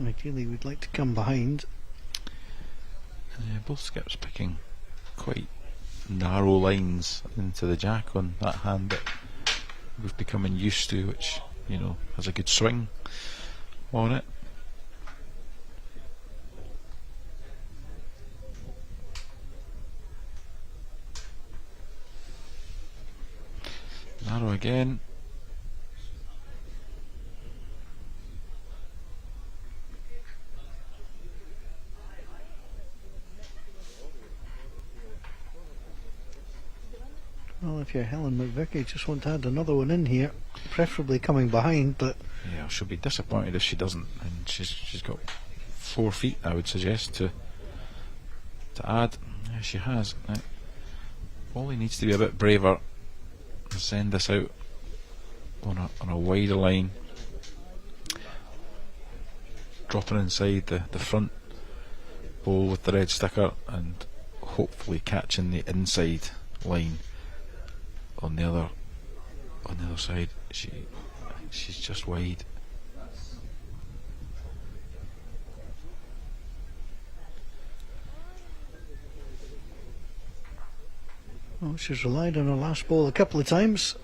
D: Ideally we'd like to come behind Yeah, both skips picking quite narrow lines into the jack on that hand that we've becoming used to, which, you know, has a good swing on it. Narrow again.
C: Well, if you're Helen McVicky, just want to add another one in here, preferably coming behind, but
D: Yeah, she'll be disappointed if she doesn't, and she's got 4 feet, I would suggest, to add. Yeah, she has. Ollie needs to be a bit braver and send this out on a wider line, dropping inside the front bowl with the red sticker and hopefully catching the inside line on the other side. She's just wide.
C: well, she's relied on her last ball a couple of times.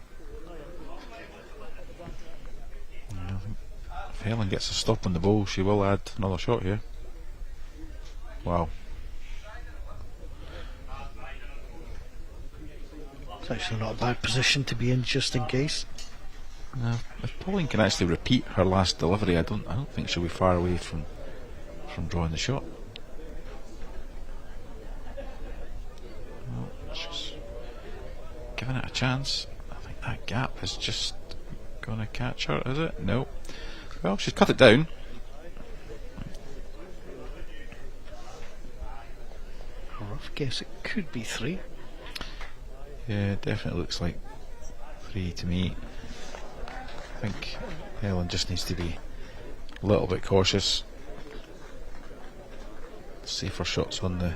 D: Yeah, I think if Helen gets a stop on the ball, she will add another shot here. Wow.
C: It's actually not a bad position to be in, just in case.
D: Now, if Pauline can actually repeat her last delivery, I don't think she'll be far away from drawing the shot. Well, she's giving it a chance. I think that gap is just going to catch her, is it? No. Well, she's cut it down.
C: A rough guess, it could be 3.
D: Yeah, it definitely looks like 3 to me. I think Helen just needs to be a little bit cautious. Safer shots on the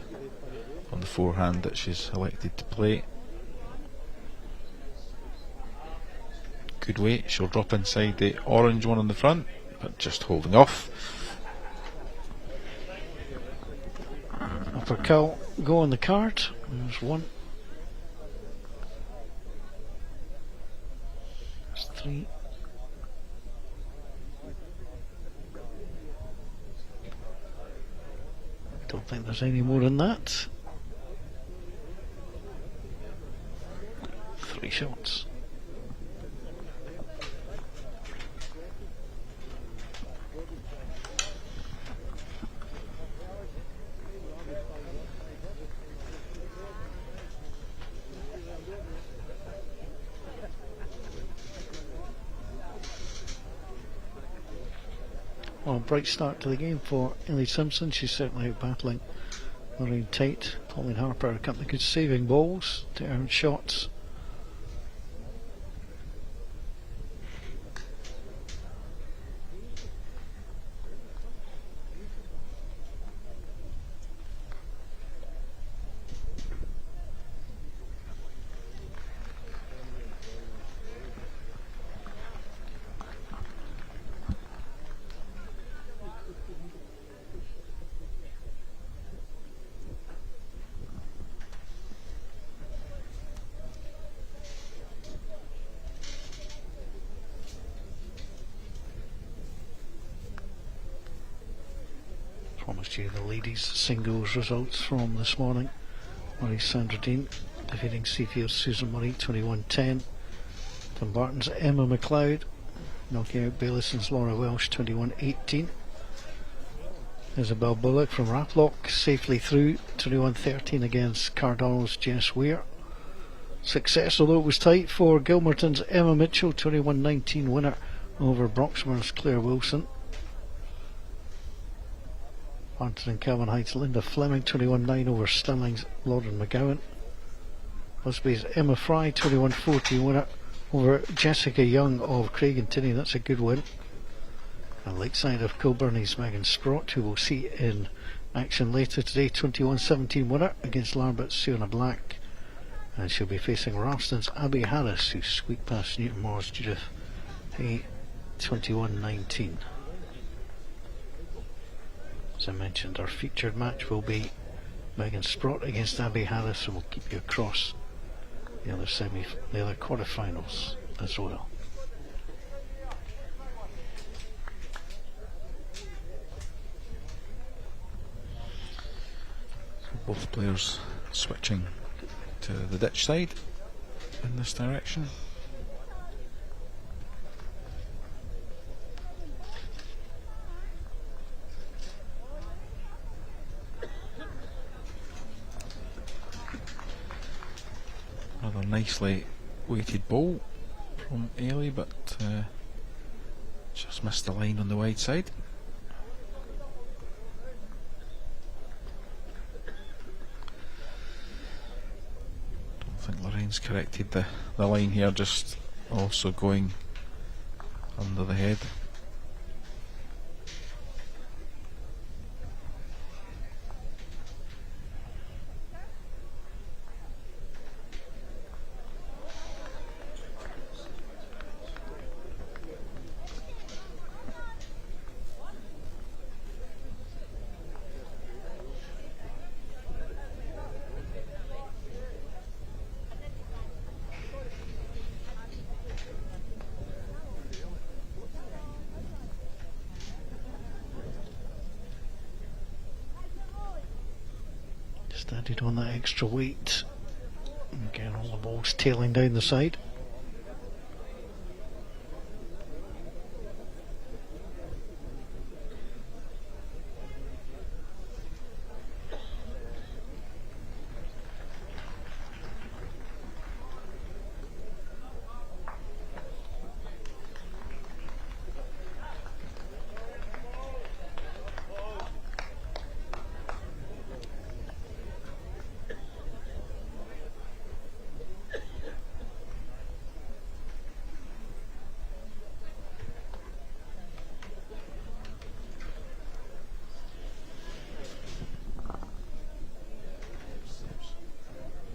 D: forehand that she's elected to play. Good weight. She'll drop inside the orange one on the front, but just holding off.
C: Upper curl, go on the card. There's 1. There's 3. Don't think there's any more than that. 3 shots. Well, bright start to the game for Ellie Simpson. She's certainly out battling Lorraine Tate. Pauline Harper, a couple of good saving balls to earn shots. Promised you the ladies singles results from this morning. Marie Sandra Dean defeating Seafield's Susan Murray 21-10. Dumbarton's Emma McLeod knocking out Baylison's Laura Welsh 21-18. Isabel Bullock from Raploch safely through 21-13 against Cardonal's Jess Weir. Success, although it was tight, for Gilmerton's Emma Mitchell 21-19 winner over Broxmoor's Claire Wilson. Barton and Calvin Heights Linda Fleming 21-9 over Stirling's Lauren McGowan. Busby's Emma Fry 21-14 winner over Jessica Young of Craig and Tinney. That's a good win. And Lakeside of Kilburney's Megan Sprott, who we'll see in action later today, 21-17 winner against Larbott's Sienna Black. And she'll be facing Ralston's Abby Harris, who squeaked past Newton Moore's Judith Hay 21-19. As I mentioned, our featured match will be Megan Sprott against Abby Harris, and we'll keep you across the other the other quarterfinals as well.
D: So both players switching to the ditch side in this direction. Rather nicely weighted ball from Ailey, but just missed the line on the wide side. Don't think Lorraine's corrected the line here, just also going under the head.
C: Added on that extra weight. Again, all the balls tailing down the side.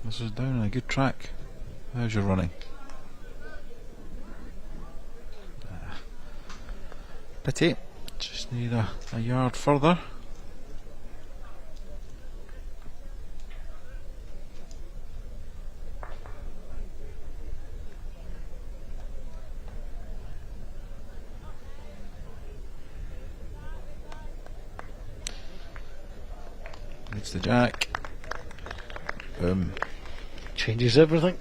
C: This is down on a good track. How's your running? Pity. Just need a yard further. Needs the jack. Boom. Changes everything.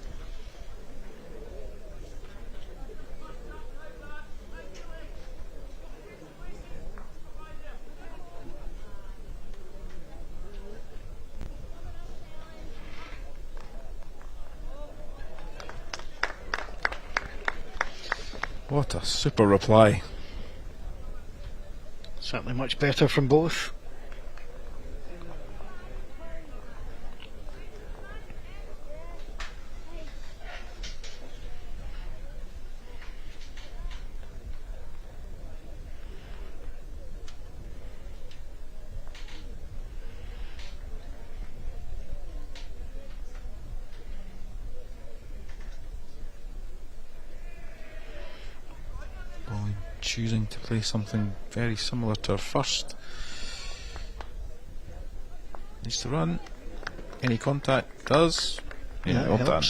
D: What a super reply.
C: Certainly much better from both.
D: Choosing to play something very similar to her first. Needs to run. Any contact does. Yeah, well done.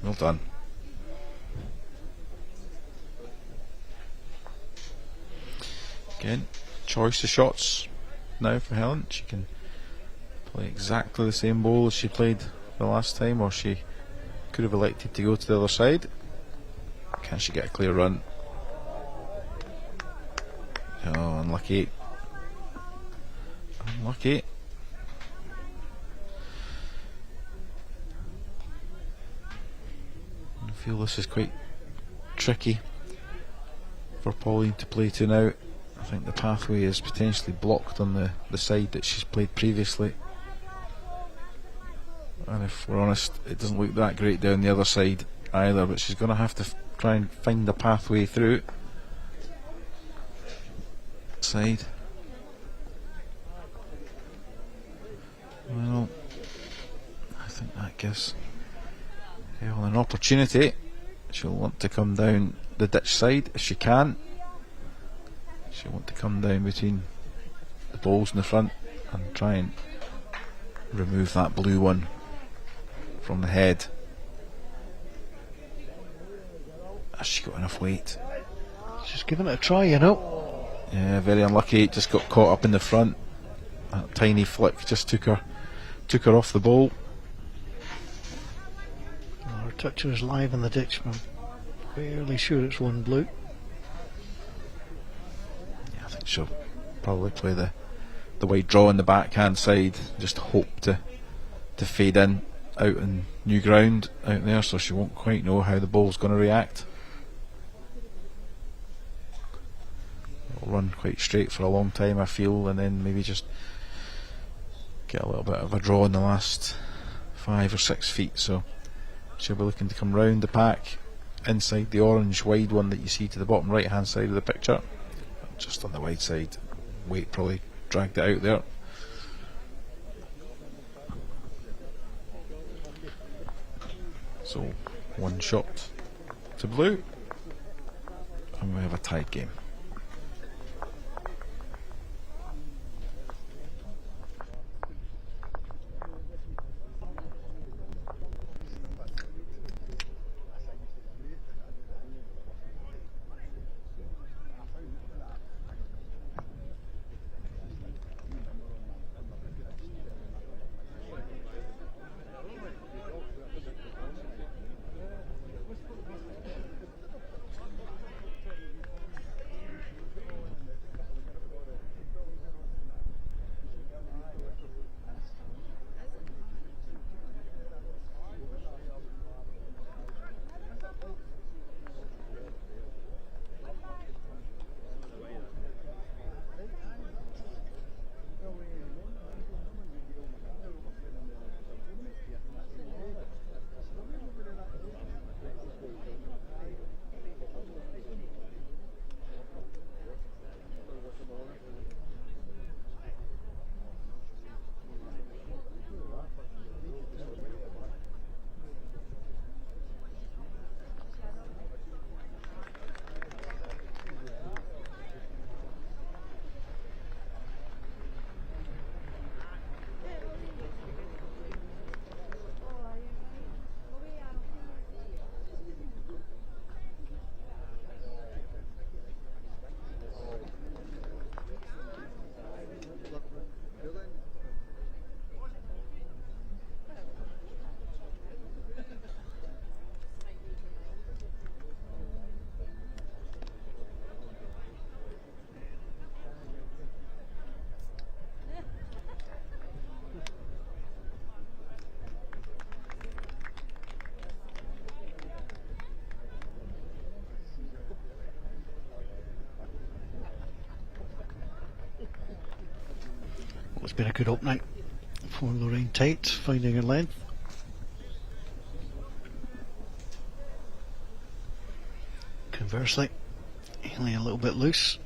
D: Well done. Again, choice of shots now for Helen. She can play exactly the same bowl as she played the last time, or she could have elected to go to the other side. Can she get a clear run? Oh, unlucky. Unlucky. I feel this is quite tricky for Pauline to play to now. I think the pathway is potentially blocked on the side that she's played previously. And if we're honest, it doesn't look that great down the other side either, but she's going to have to try and find the pathway through. Side. Well, I think that gives Helen an opportunity. She'll want to come down the ditch side if she can. She'll want to come down between the balls in the front and try and remove that blue one from the head. Has she got enough weight?
C: Just giving it a try, you know.
D: Yeah, very unlucky. Just got caught up in the front. That tiny flick just took her off the bowl.
C: Our toucher is live in the ditch. I'm fairly sure it's one blue.
D: Yeah, I think she'll probably play the wide draw on the backhand side. Just hope to fade in out in new ground out there, so she won't quite know how the bowl's going to react. It'll run quite straight for a long time, I feel, and then maybe just get a little bit of a draw in the last 5 or 6 feet. So she'll be looking to come round the pack inside the orange wide one that you see to the bottom right hand side of the picture, just on the wide side. Weight probably dragged it out there. So 1 shot to blue, and we have a tied game.
C: It's been a good opening for Lorraine Tate, finding her length. Conversely, Haley a little bit loose.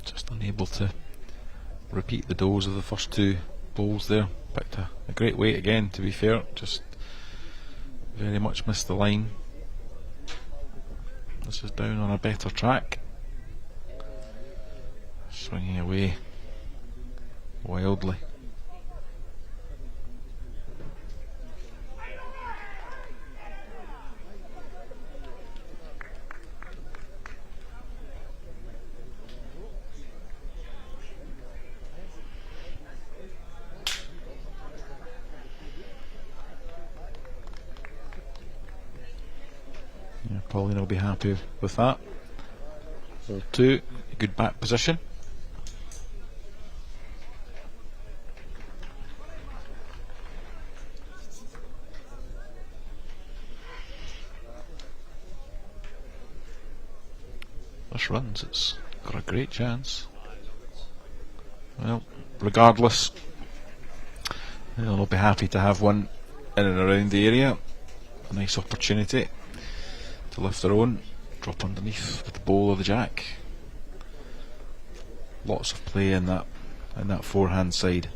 D: Just unable to repeat the dose of the first 2 bowls there. Picked a great weight again, to be fair, just very much missed the line. This is down on a better track. Swinging away wildly. Yeah, Pauline will be happy with that. Ball 2, a good back position. This runs, it's got a great chance. Well, regardless, they'll be happy to have one in and around the area. A nice opportunity to lift their own, drop underneath with the bowl of the jack. lots of play in that forehand side.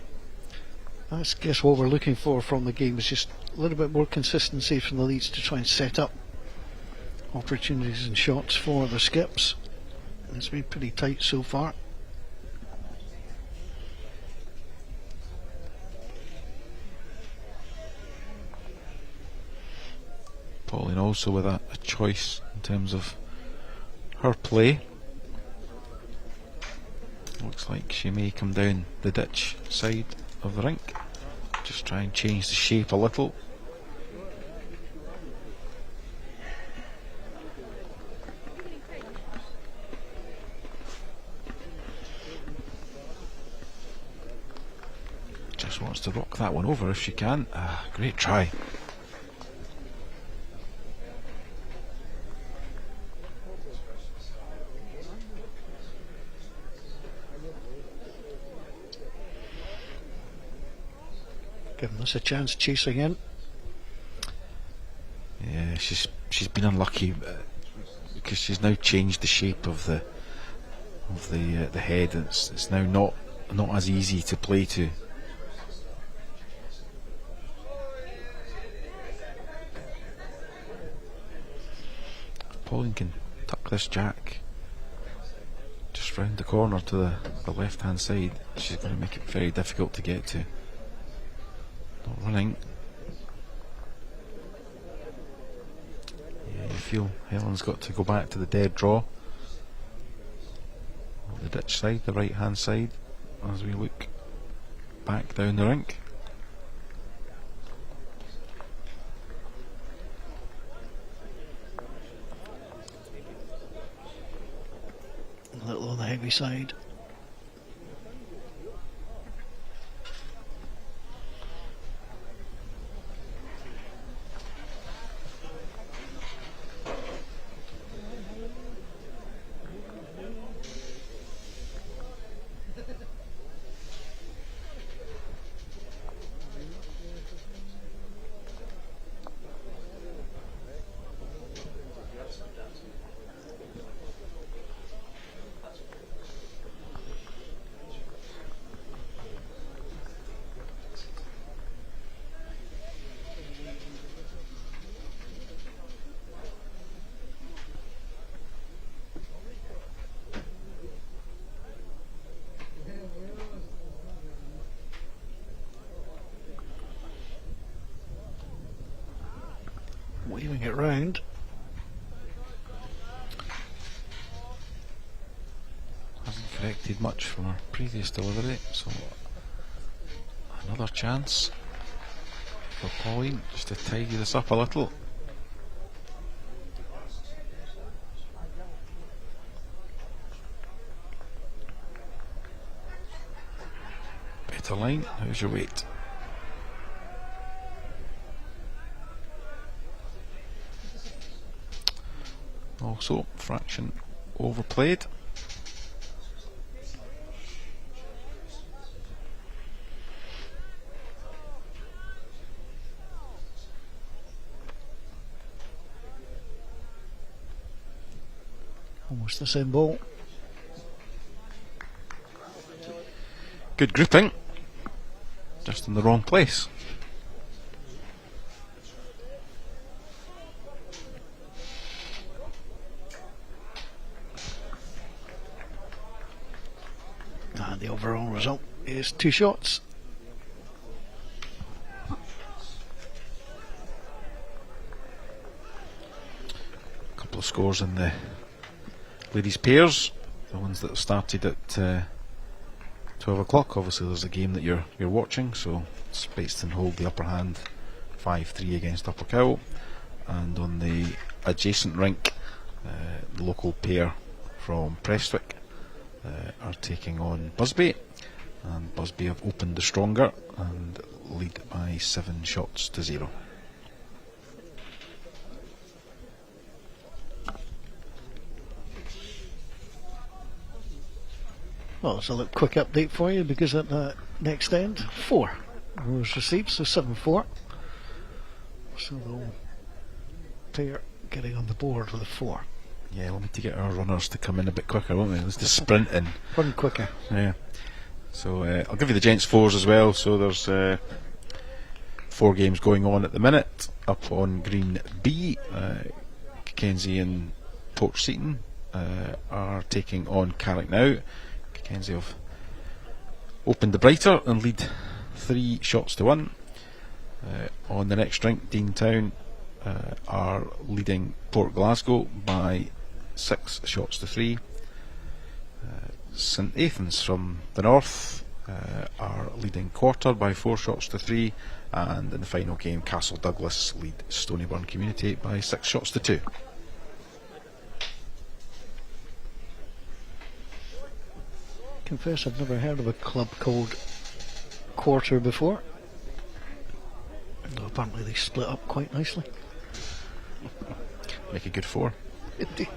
C: I guess what we're looking for from the game is just a little bit more consistency from the leads to try and set up opportunities and shots for the skips. It's been pretty tight so far.
D: Pauline also with a choice in terms of her play. Looks like she may come down the ditch side of the rink. Just try and change the shape a little. Just wants to rock that one over if she can. Great try.
C: Giving us a chance chasing in.
D: Yeah, she's been unlucky because she's now changed the shape of the head. It's now not as easy to play to. Pauline can tuck this jack just round the corner to the left hand side. She's going to make it very difficult to get to. Not running. Yeah, you feel Helen's got to go back to the dead draw. The ditch side, the right hand side, as we look back down the rink.
C: A little on the heavy side. Waving it round.
D: Hasn't corrected much from her previous delivery, so another chance for Pauline just to tidy this up a little. Better line, how's your weight? Also, fraction overplayed.
C: Almost the same ball.
D: Good grouping, just in the wrong place.
C: And the overall result is 2 shots.
D: A couple of scores in the ladies pairs, the ones that started at 12 o'clock. Obviously there's a game that you're watching, so Spateston hold the upper hand 5-3 against Upper Cow, and on the adjacent rink the local pair from Prestwick are taking on Busby, and Busby have opened the stronger and lead by 7 shots to 0.
C: Well, it's a quick update for you because at the next end, 4 was received, so 7-4. So the pair getting on the board with a 4.
D: Yeah, we'll need to get our runners to come in a bit quicker, won't we? Let's just sprint in.
C: Run quicker.
D: Yeah. So I'll give you the gents fours as well. So there's 4 games going on at the minute. Up on Green B, Mackenzie and Port Seaton are taking on Carrick now. Mackenzie have opened the brighter and lead 3 shots to 1. On the next drink, Deantown are leading Port Glasgow by 6 shots to 3. St Athens from the north are leading Quarter by 4 shots to 3, and in the final game Castle Douglas lead Stonyburn Community by 6 shots to 2.
C: Confess I've never heard of a club called Quarter before. Though apparently they split up quite nicely.
D: Make a good 4.
C: Indeed.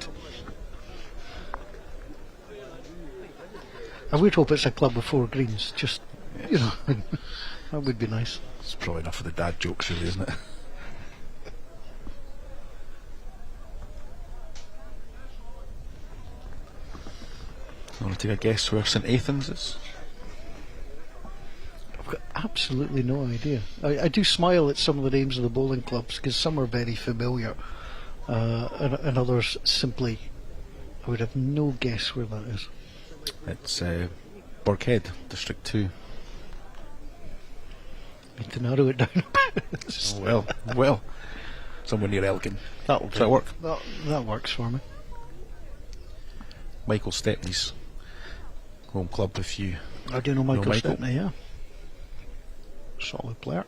C: I would hope it's a club with 4 greens, just, you know, that would be nice.
D: It's probably enough of the dad jokes, really, isn't it? I want to take a guess where St Athens is.
C: I've got absolutely no idea. I do smile at some of the names of the bowling clubs because some are very familiar, and others simply, I would have no guess where that is.
D: It's Burkhead, District 2.
C: Need to narrow it down a bit.
D: Oh, well, somewhere near Elgin.
C: That'll
D: Does that work?
C: That works for me.
D: Michael Stepney's home club, if you
C: I do know Michael
D: Michael.
C: Stepney, yeah. Solid player.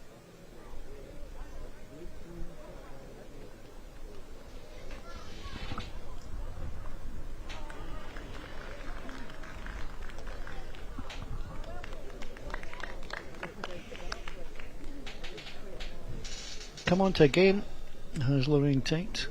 C: Come on to a game. How's Lorraine Tate?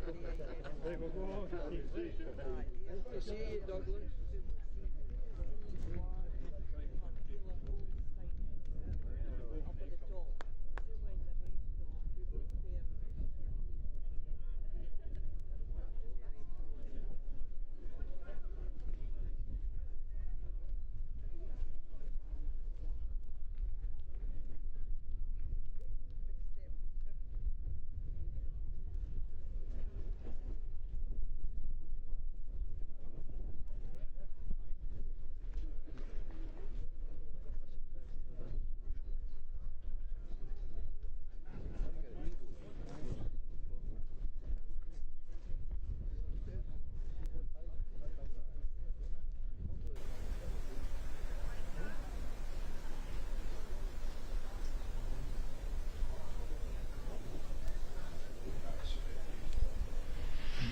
G: There we go. See, Douglas.
E: Up at the top.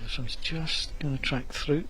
C: This one's just going to track through.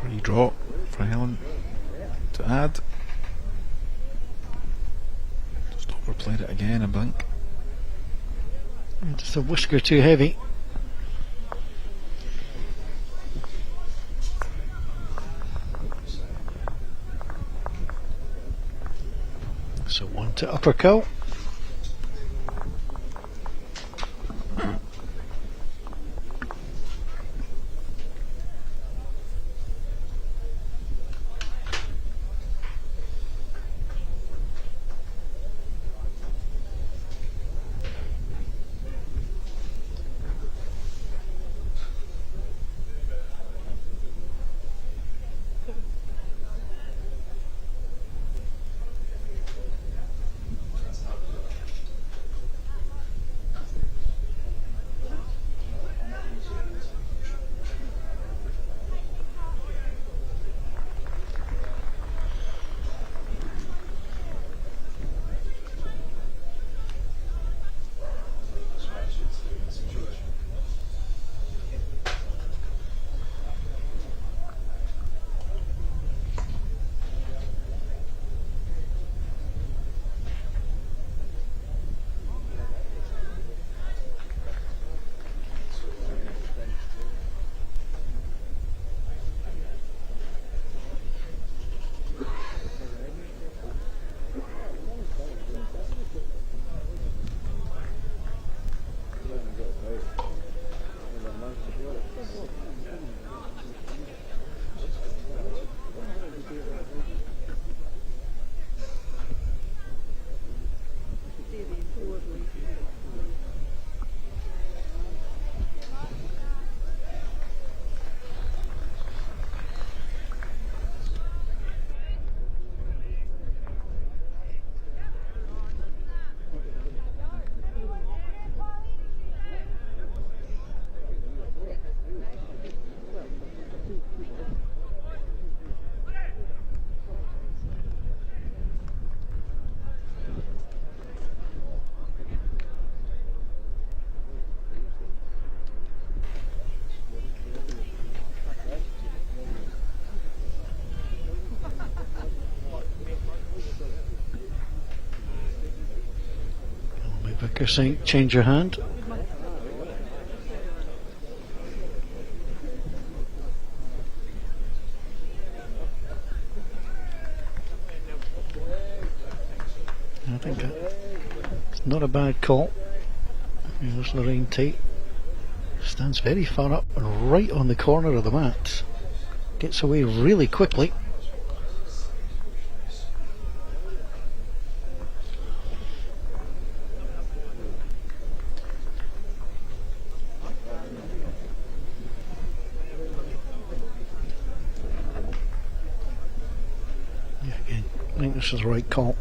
D: Free draw for Helen to add. Just overplayed it again, I think.
C: Just a whisker too heavy. So one to upper cow. Vicar saying change your hand. I think it's not a bad call. Here's Lorraine Tate. Stands very far up and right on the corner of the mat. Gets away really quickly. I think this is the right call.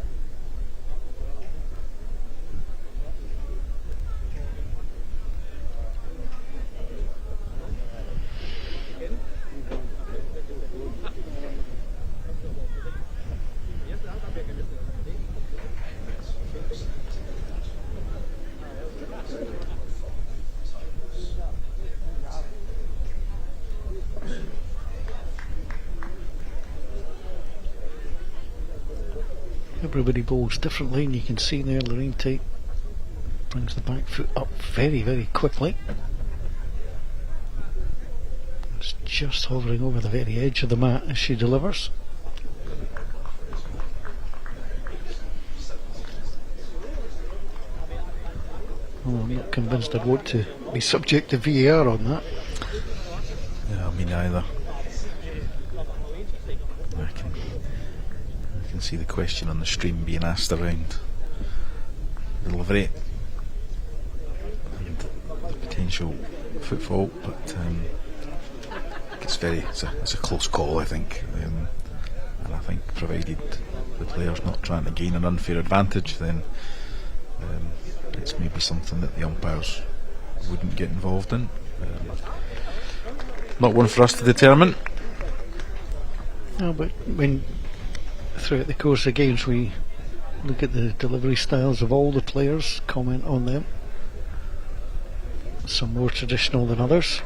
C: Everybody bowls differently, and you can see there Lorraine Tate brings the back foot up very, very quickly. It's just hovering over the very edge of the mat as she delivers. Well, I'm not convinced I'd want to be subject to VAR on that.
D: Yeah, me neither. I can see the question on the stream being asked around delivery and the potential foot fault, but it's a close call, I think, and I think provided the player's not trying to gain an unfair advantage, then it's maybe something that the umpires wouldn't get involved in. Not one for us to determine.
C: No, but when throughout the course of games we look at the delivery styles of all the players, comment on them. Some more traditional than others.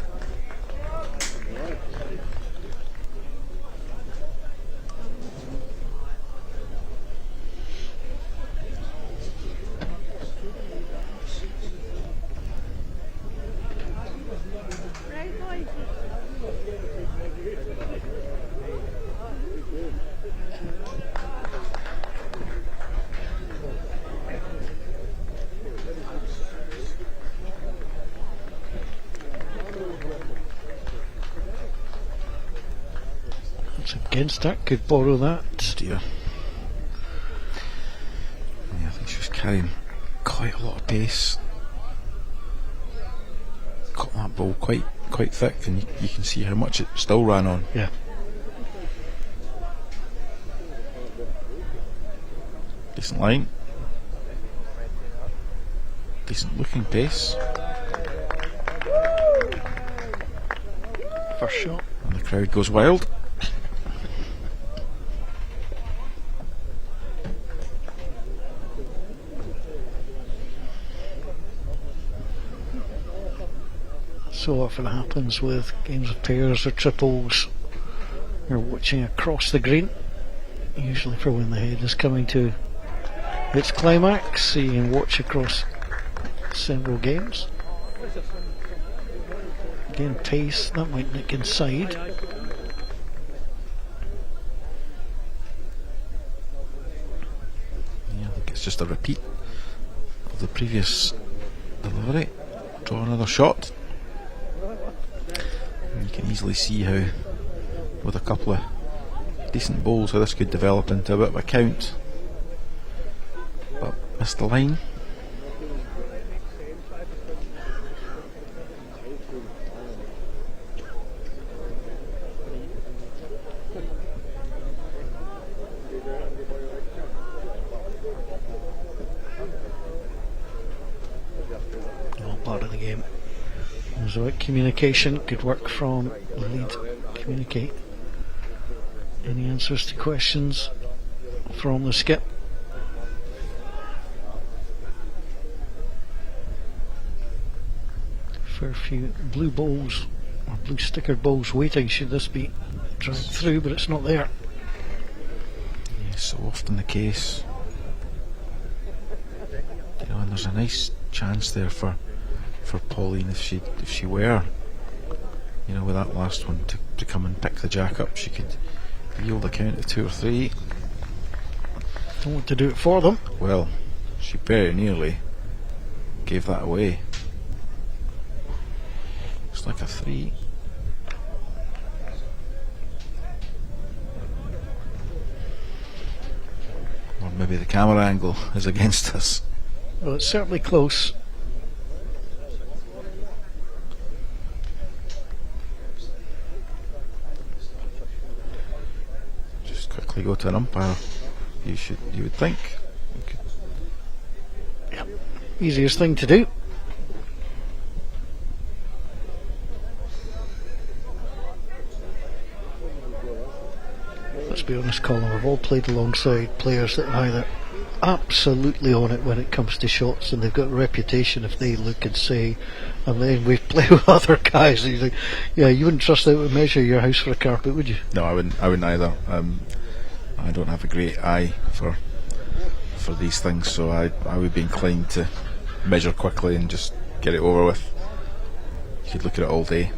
C: Against that, could borrow that.
D: Dear. Yeah, I think she was carrying quite a lot of pace. Got that ball quite thick, and you can see how much it still ran on.
C: Yeah.
D: Decent line. Decent looking pace.
C: First shot.
D: And the crowd goes wild.
C: So often happens with games of pairs or triples. You're watching across the green, usually for when the head is coming to its climax, so you can watch across several games. Again, pace, that might nick inside.
D: Yeah, I think it's just a repeat of the previous delivery. Draw another shot. And you can easily see how, with a couple of decent bowls, how this could develop into a bit of a count. But missed the line.
C: All part of the game. There's the right communication, good work from the lead. Communicate any answers to questions from the skip. Fair few blue balls or blue stickered balls waiting should this be dragged through, but it's not there.
D: Yeah, so often the case. You know, and there's a nice chance there for Pauline if she were, you know, with that last one to come and pick the jack up, she could yield a count of 2 or 3.
C: Don't want to do it for them.
D: Well, she very nearly gave that away. It's like a 3. Or maybe the camera angle is against us.
C: Well, it's certainly close.
D: Just quickly go to an umpire You would think.
C: Easiest thing to do. Let's be honest, Colin, we've all played alongside players that are either absolutely on it when it comes to shots, and they've got a reputation if they look and say, and then we play with other guys and you think, yeah, you wouldn't trust that would measure your house for a carpet, would you?
D: No, I wouldn't either. I don't have a great eye for these things, so I would be inclined to measure quickly and just get it over with. You could look at it all day.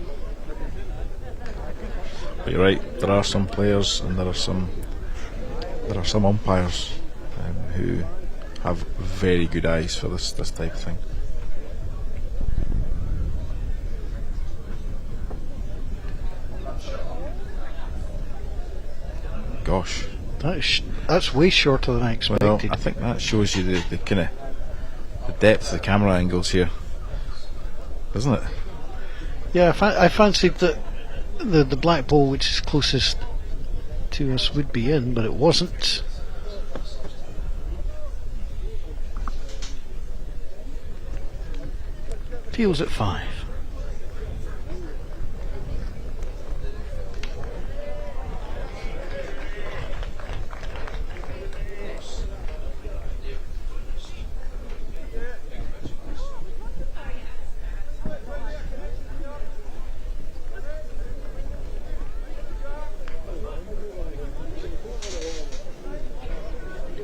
D: But you're right, there are some players and there are some umpires who have very good eyes for this type of thing. Gosh,
C: that's way shorter than I expected.
D: well, I think that shows you the kind of the depth of the camera angles here, doesn't it?
C: Yeah, I fancied that the black ball, which is closest to us, would be in, but it wasn't. Feels at 5.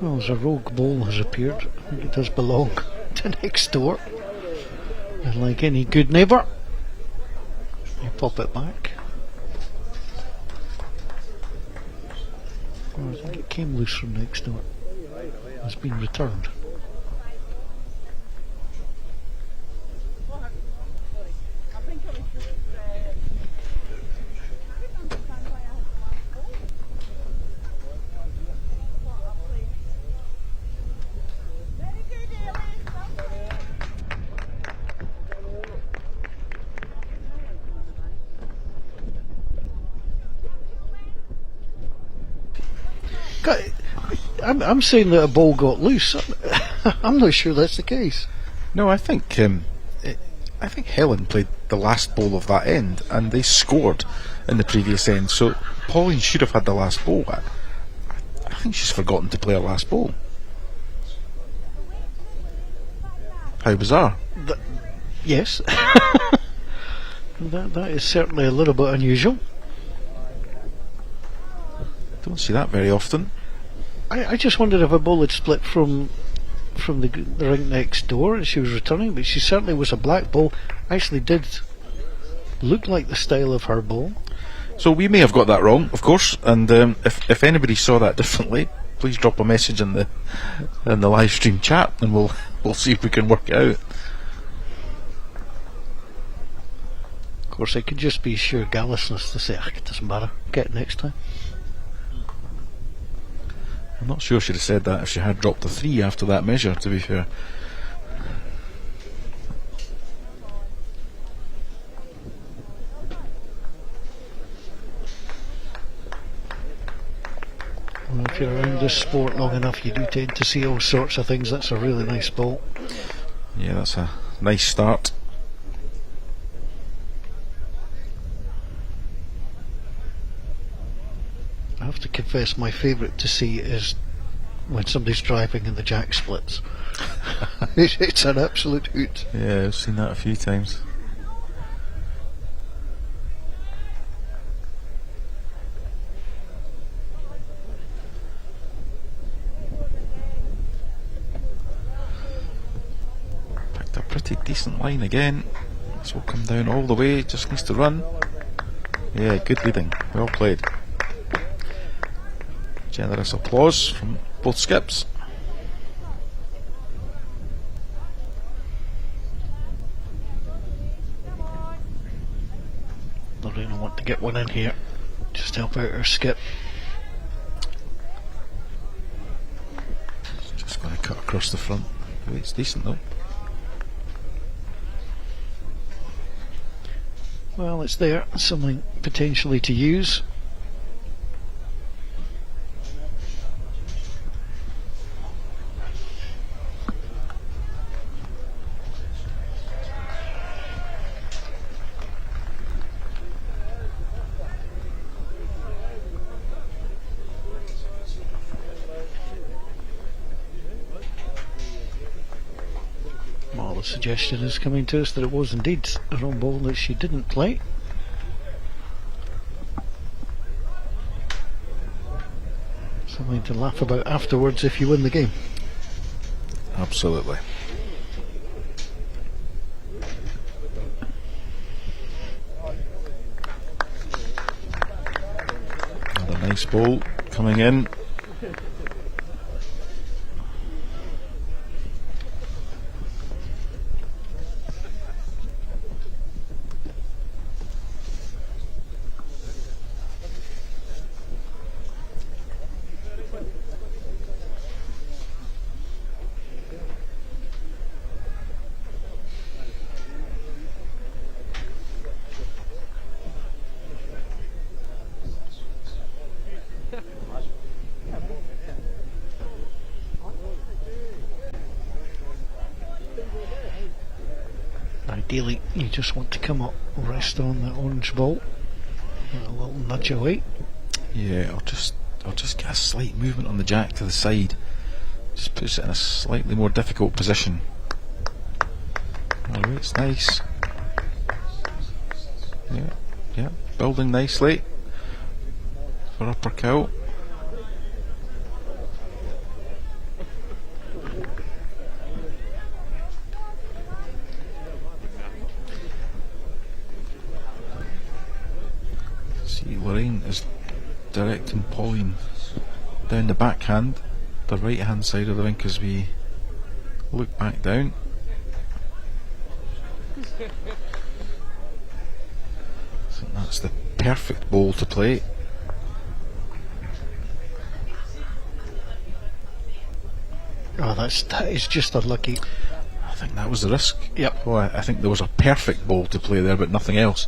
C: Well, as a rogue ball has appeared, I think it does belong to next door. And like any good neighbour, you pop it back. Well, I think it came loose from next door. It's been returned.
E: I think it was just I don't understand why I had the last goal. Very good, Ellie. Well done.
C: I'm saying that a ball got loose. I'm not sure that's the case.
D: No, I think Helen played the last ball of that end, and they scored in the previous end. So Pauline should have had the last ball. I think she's forgotten to play her last ball. How bizarre!
C: Yes, that is certainly a little bit unusual.
D: Don't see that very often.
C: I just wondered if a ball had split from the rink next door and she was returning, but she certainly was a black ball. Actually did look like the style of her ball.
D: So we may have got that wrong, of course, and if anybody saw that differently, please drop a message in the live stream chat, and we'll see if we can work it out.
C: Of course, it could just be sheer gallousness to say, it doesn't matter, get it next time.
D: I'm not sure she'd have said that if she had dropped a 3 after that measure, to be fair.
C: Well, if you're around this sport long enough, you do tend to see all sorts of things. That's a really nice ball.
D: Yeah, that's a nice start.
C: I have to confess, my favourite to see is when somebody's driving and the jack splits. It's an absolute hoot.
D: Yeah, I've seen that a few times. Picked a pretty decent line again. This will come down all the way, just needs to run. Yeah, good leading, well played. Generous applause from both skips.
C: Lorraine will want to get one in here. Just help out her skip.
D: Just going to cut across the front. Oh, it's decent though.
C: Well, it's there. Something potentially to use. the suggestion is coming to us that it was indeed a wrong ball that she didn't play. Something to laugh about afterwards if you win the game.
D: Absolutely. Another nice ball coming in.
C: Ideally, you just want to come up, rest on the orange ball, a little nudge away.
D: Yeah, I'll just get a slight movement on the jack to the side. Just puts it in a slightly more difficult position. Oh, it's nice. Yeah, building nicely for upper cow. See, Lorraine is directing Pauline down the backhand, the right hand side of the rink as we look back down. So that's the perfect ball to play.
C: Oh, that is just unlucky.
D: I think that was the risk.
C: Yep.
D: Well, I think there was a perfect ball to play there, but nothing else.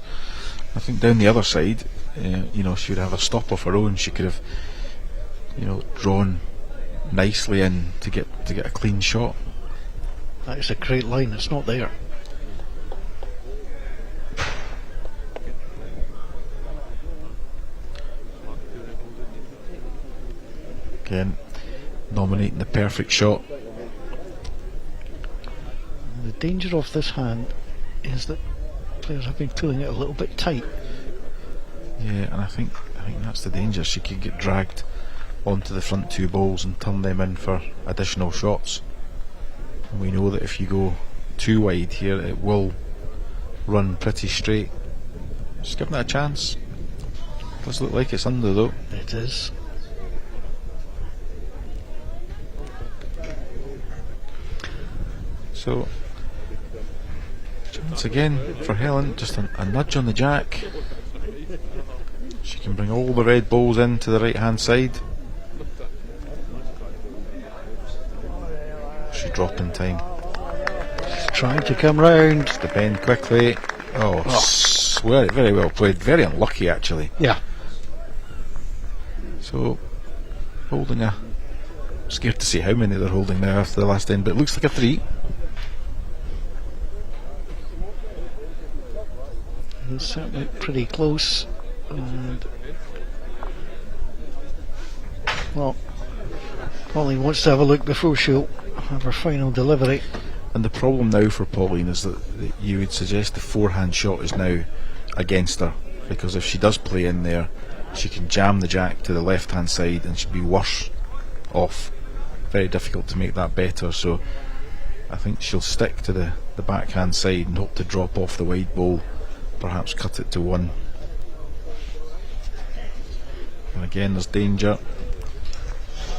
D: I think down the other side, she would have a stop of her own. She could have, drawn nicely in to get a clean shot.
C: That is a great line. It's not there.
D: Again, nominating the perfect shot.
C: The danger of this hand is that players have been pulling it a little bit tight.
D: Yeah, and I think that's the danger. She could get dragged onto the front two balls and turn them in for additional shots. And we know that if you go too wide here, it will run pretty straight. Just giving it a chance. Does look like it's under though.
C: It is.
D: So, chance again for Helen. Just a nudge on the jack. She can bring all the red balls in to the right hand side. She's dropping time.
C: She's trying to come round.
D: Just to bend quickly. Very, very well played. Very unlucky actually.
C: Yeah.
D: So, holding a... Scared to see how many they're holding now after the last end, but it looks like a 3.
C: It's certainly pretty close. And well, Pauline wants to have a look before she'll have her final delivery.
D: And the problem now for Pauline is that you would suggest the forehand shot is now against her, because if she does play in there, she can jam the jack to the left hand side and she'd be worse off. Very difficult to make that better, so I think she'll stick to the backhand side and hope to drop off the wide ball, perhaps cut it to 1. And again there's danger,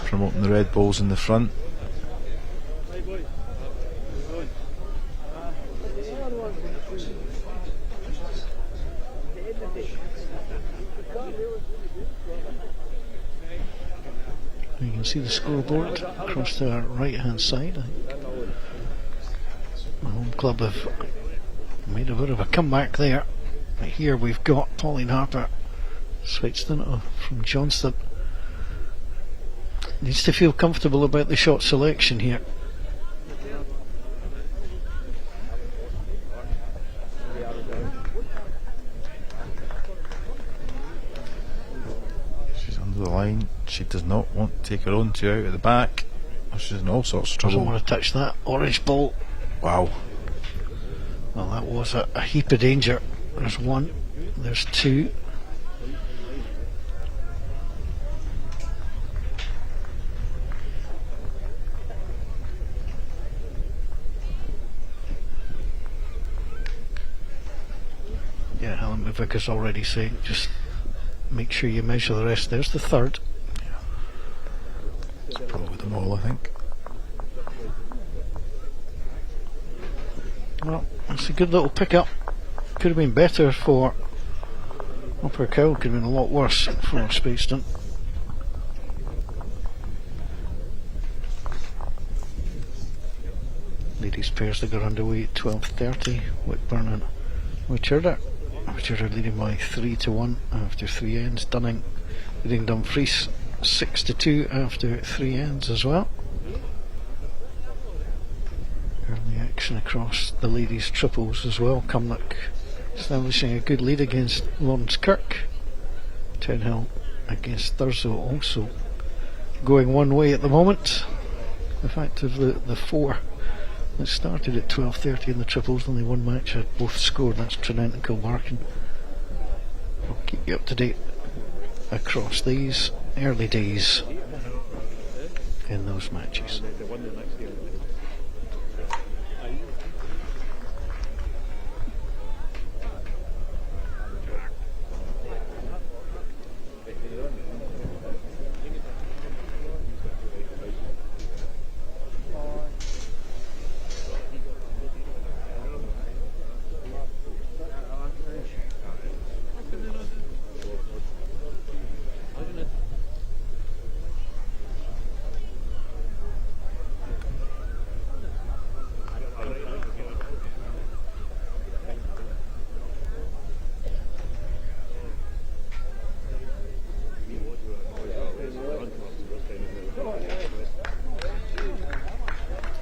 D: promoting the red balls in the front.
C: You can see the scoreboard across the right hand side. The home club have made a bit of a comeback there. But here we've got Pauline Harper switched in from Johnston. Needs to feel comfortable about the shot selection here.
D: She's under the line. She does not want to take her own two out at the back. She's in all sorts of trouble.
C: Doesn't want to touch that orange ball.
D: Wow.
C: Well, that was a heap of danger. There's one, there's two. Yeah, Helen Vickers already saying just make sure you measure the rest. There's the third.
D: It's probably them all, I think.
C: Well, it's a good little pickup. Could have been better for Upper Cow, could have been a lot worse for Spacedon. Ladies pairs that got underway at 12:30. Whitburn and Witcherder. Witcherder leading by 3-1 after 3 ends. Dunning leading Dumfries 6-2 after 3 ends as well. Early action across the ladies' triples as well. Cumnock establishing a good lead against Lawrence Kirk. Tenhill against Thurso also going one way at the moment. The fact of the four that started at 12:30 in the triples, only one match had both scored. That's Trinent and Kilmartin. We'll keep you up to date across these early days in those matches.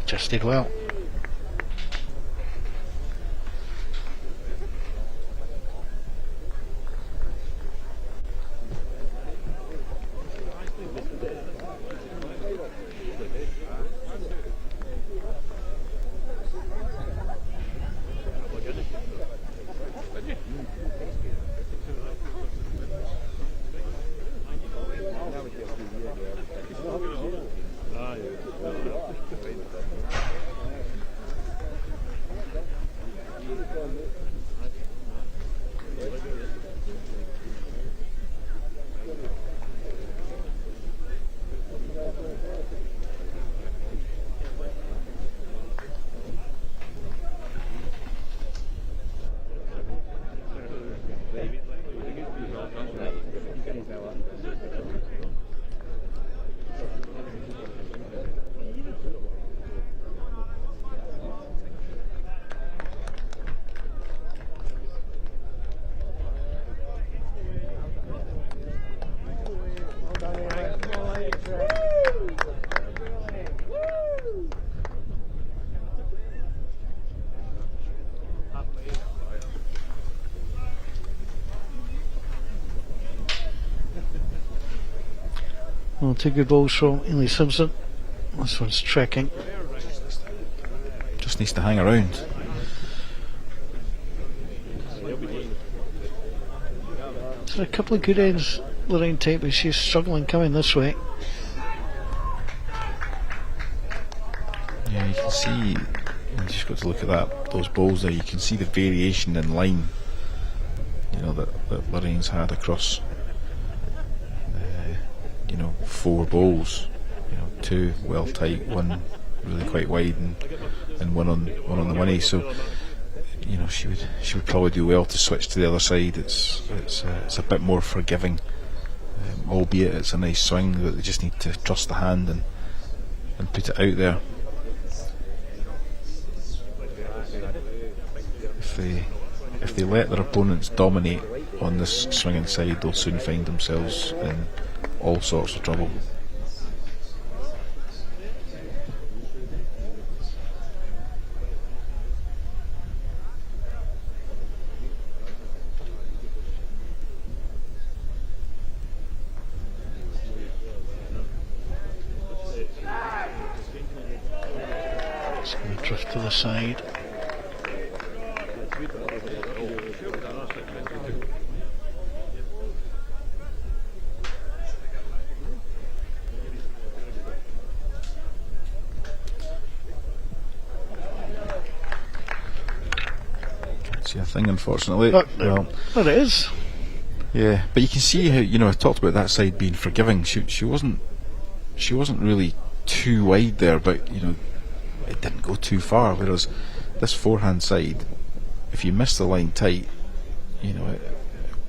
C: Just did well. Well, two good balls from Ely Simpson. This one's trekking.
D: Just needs to hang around.
C: So a couple of good ends, Lorraine Tate, but she's struggling coming this way.
D: Yeah, you can see, you just got to look at that, those balls there, you can see the variation in line, you know, that Lorraine's had across 4 bowls, 2 well tight, 1 really quite wide, and one on the money. So she would probably do well to switch to the other side. It's a bit more forgiving, albeit it's a nice swing, but they just need to trust the hand and put it out there. If they let their opponents dominate on this swinging side, they'll soon find themselves in all sorts of trouble.
C: It's going to drift to the side.
D: actually a thing, unfortunately.
C: But,
D: Well,
C: but it is.
D: yeah, but you can see how, I talked about that side being forgiving. She wasn't really too wide there, but it didn't go too far. Whereas this forehand side, if you miss the line tight, it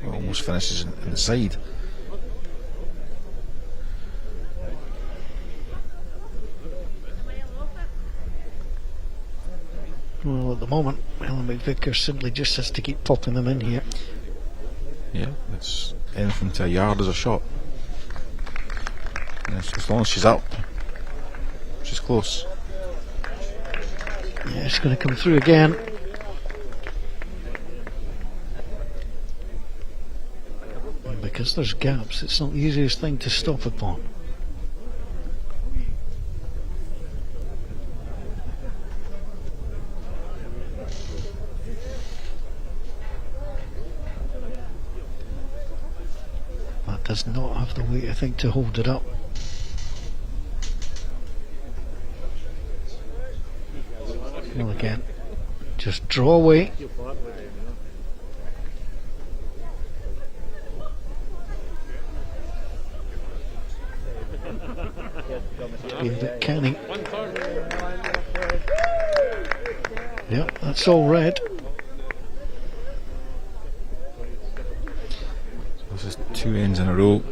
D: almost finishes in the side.
C: Well, at the moment, Ellen McVicker simply just has to keep popping them in here.
D: Yeah, it's anything to a yard as a shot. Yes, as long as she's up, she's close.
C: Yeah, it's going to come through again. And because there's gaps, it's not the easiest thing to stop upon. That does not have the weight, I think, to hold it up. Well, again, just draw away. Being a bit canny. Yep, that's all red.
D: This is 2 ends in a row.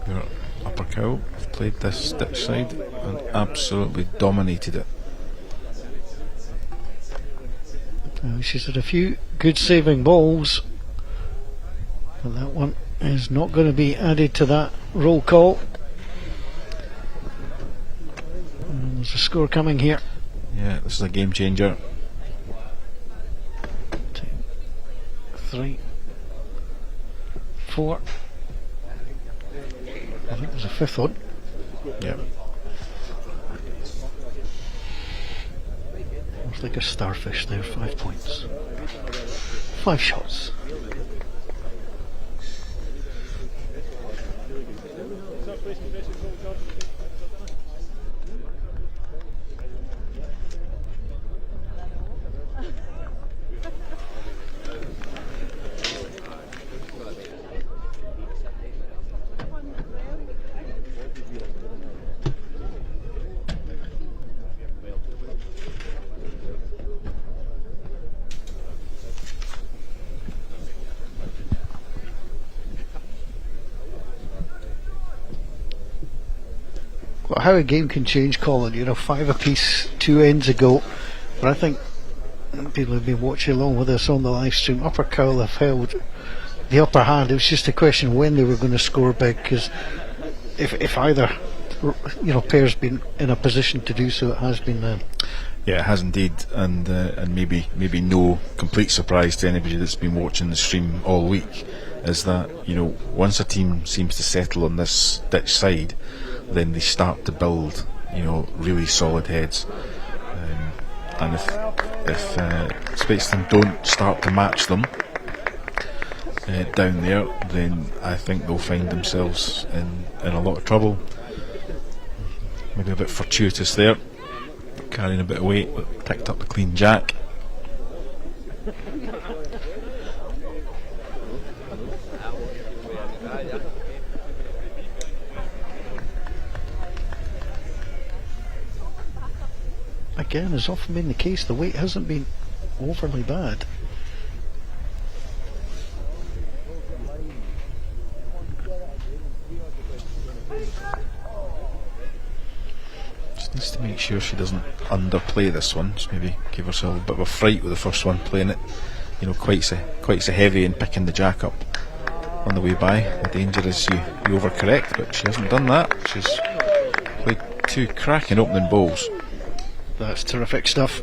D: Your upper cow have played this ditch side and absolutely dominated it.
C: She's had a few good saving balls, but that one is not going to be added to that roll call. And there's a score coming here.
D: Yeah, this is a game changer.
C: 2, 3, 4. I think there's a fifth one.
D: Yeah.
C: Looks like a starfish there. 5 points. 5 shots. Well, how a game can change, Colin. 5 apiece 2 ends ago, but I think people who've been watching along with us on the live stream, Upper Cowell have held the upper hand. It was just a question of when they were going to score big, because if either pair's been in a position to do so, it has been them.
D: Yeah, it has indeed, and maybe no complete surprise to anybody that's been watching the stream all week, is that once a team seems to settle on this ditch side, then they start to build really solid heads, and if Speightstown don't start to match them down there, then I think they'll find themselves in a lot of trouble. Maybe a bit fortuitous there, carrying a bit of weight, but picked up the clean jack.
C: Again, has often been the case, the weight hasn't been overly bad.
D: Just needs to make sure she doesn't underplay this one. Just maybe give herself a bit of a fright with the first one, playing it quite so heavy and picking the jack up on the way by. The danger is you overcorrect, but she hasn't done that. She's played 2 cracking opening balls.
C: That's terrific stuff.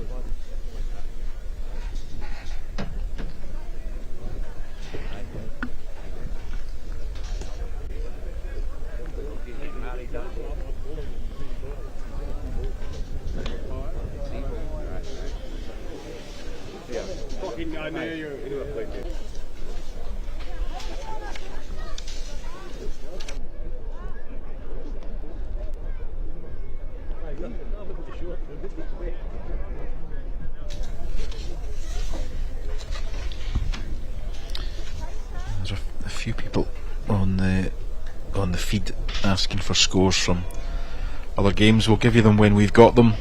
D: few people on the feed asking for scores from other games. We'll give you them when we've got them.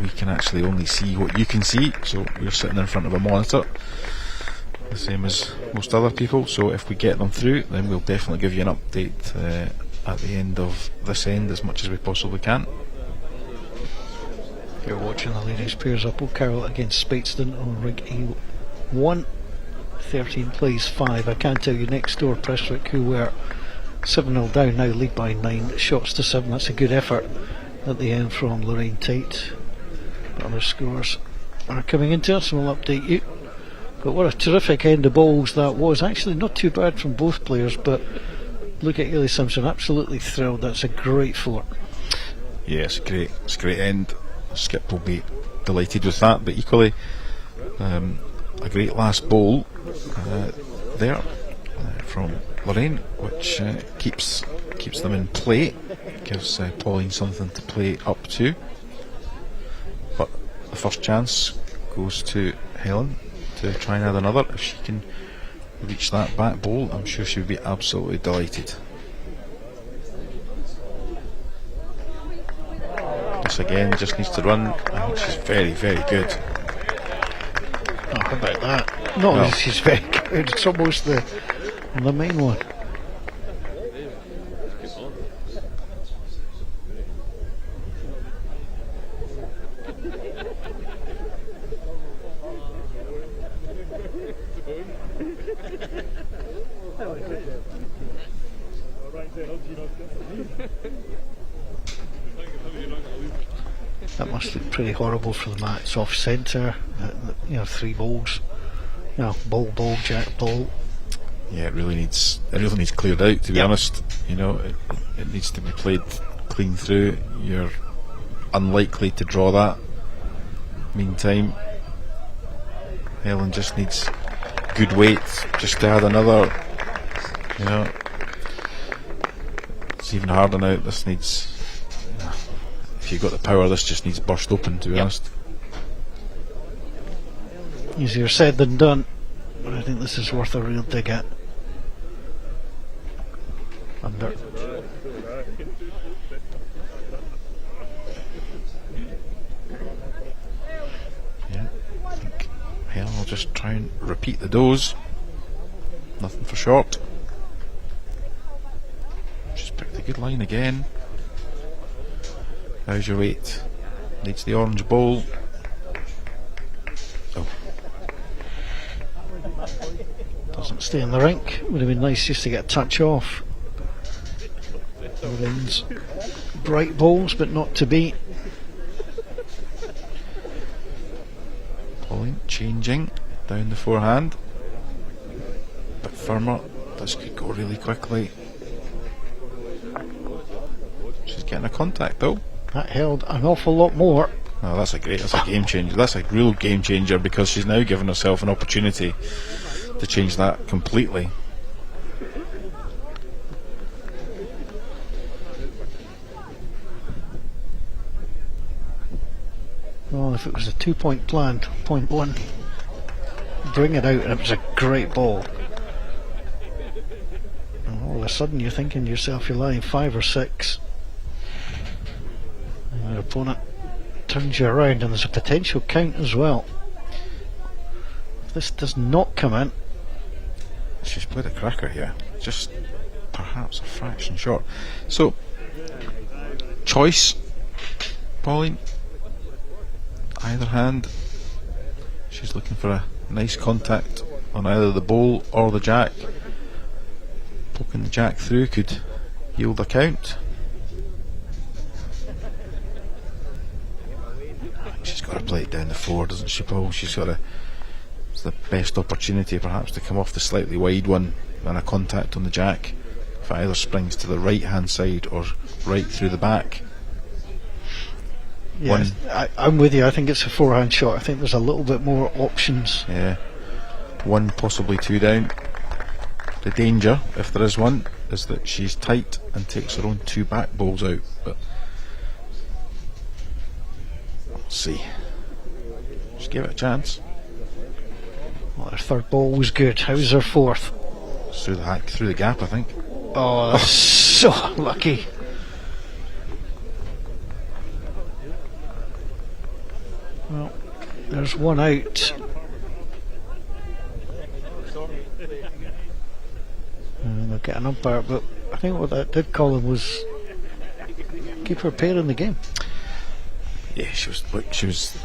D: We can actually only see what you can see, so we're sitting in front of a monitor, the same as most other people. So if we get them through, then we'll definitely give you an update at the end of this end as much as we possibly can.
C: You're watching the ladies pairs up O'Carroll against Speightstown on rig A1. 13 plays 5. I can't tell you next door Prestwick, who were 7-0 down, now lead by 9 shots to 7. That's a good effort at the end from Lorraine Tate. But other scores are coming into us, and we'll update you. But what a terrific end of balls that was. Actually not too bad from both players, but look at Ailey Simpson, absolutely thrilled. That's a great four.
D: Yeah, it's a great end. Skip will be delighted with that, but equally a great last bowl there from Lorraine, which keeps them in play, gives Pauline something to play up to. But the first chance goes to Helen to try and add another. If she can reach that back bowl, I'm sure she would be absolutely delighted. This again just needs to run. I think she's very, very good.
C: Oh, how about that? No, she's very good. It's almost the main one. That must look pretty horrible for the mat. It's off centre, 3 balls. Ball, jack, ball.
D: Yeah, it really needs cleared out, to be honest. It needs to be played clean through. You're unlikely to draw that. Meantime, Helen just needs good weight just to add another. It's even harder now. This needs, if you've got the power, this just needs burst open, to be honest.
C: Easier said than done, but I think this is worth a real dig at. Under.
D: Yeah, I think Helen will just try and repeat the dose. Nothing for short. She's picked a good line again. How's your weight? Needs the orange bowl. Oh.
C: Doesn't stay in the rink. Would have been nice just to get a touch off. Lorraine's bright balls, but not to be.
D: Pauline changing down the forehand. Bit firmer. This could go really quickly. She's getting a contact though.
C: That held an awful lot more.
D: Oh, that's a game changer. That's a real game changer, because she's now given herself an opportunity to change that completely.
C: Well, if it was a 2-point plan, point 1, bring it out, and it was a great ball. And all of a sudden you're thinking to yourself you're lying 5 or 6. And your opponent turns you around, and there's a potential count as well. If this does not come in.
D: She's played a cracker here, just perhaps a fraction short. So, choice, Pauline. Either hand, she's looking for a nice contact on either the bowl or the jack. Poking the jack through could yield a count. She's got to play it down the 4, doesn't she, Paul? She's got to. It's the best opportunity, perhaps, to come off the slightly wide one and a contact on the jack. If it either springs to the right hand side or right through the back.
C: Yeah, I'm with you. I think it's a forehand shot. I think there's a little bit more options.
D: Yeah, 1, possibly 2 down. The danger, if there is one, is that she's tight and takes her own 2 back balls out. But we'll see. Just give it a chance.
C: Well, her third ball was good. How's her fourth?
D: It's through the gap, I think.
C: Oh, that's so lucky. Well, there's one out. And they'll get an umpire, but I think what that did, Colin, was keep her pair in the game.
D: Yeah, she was.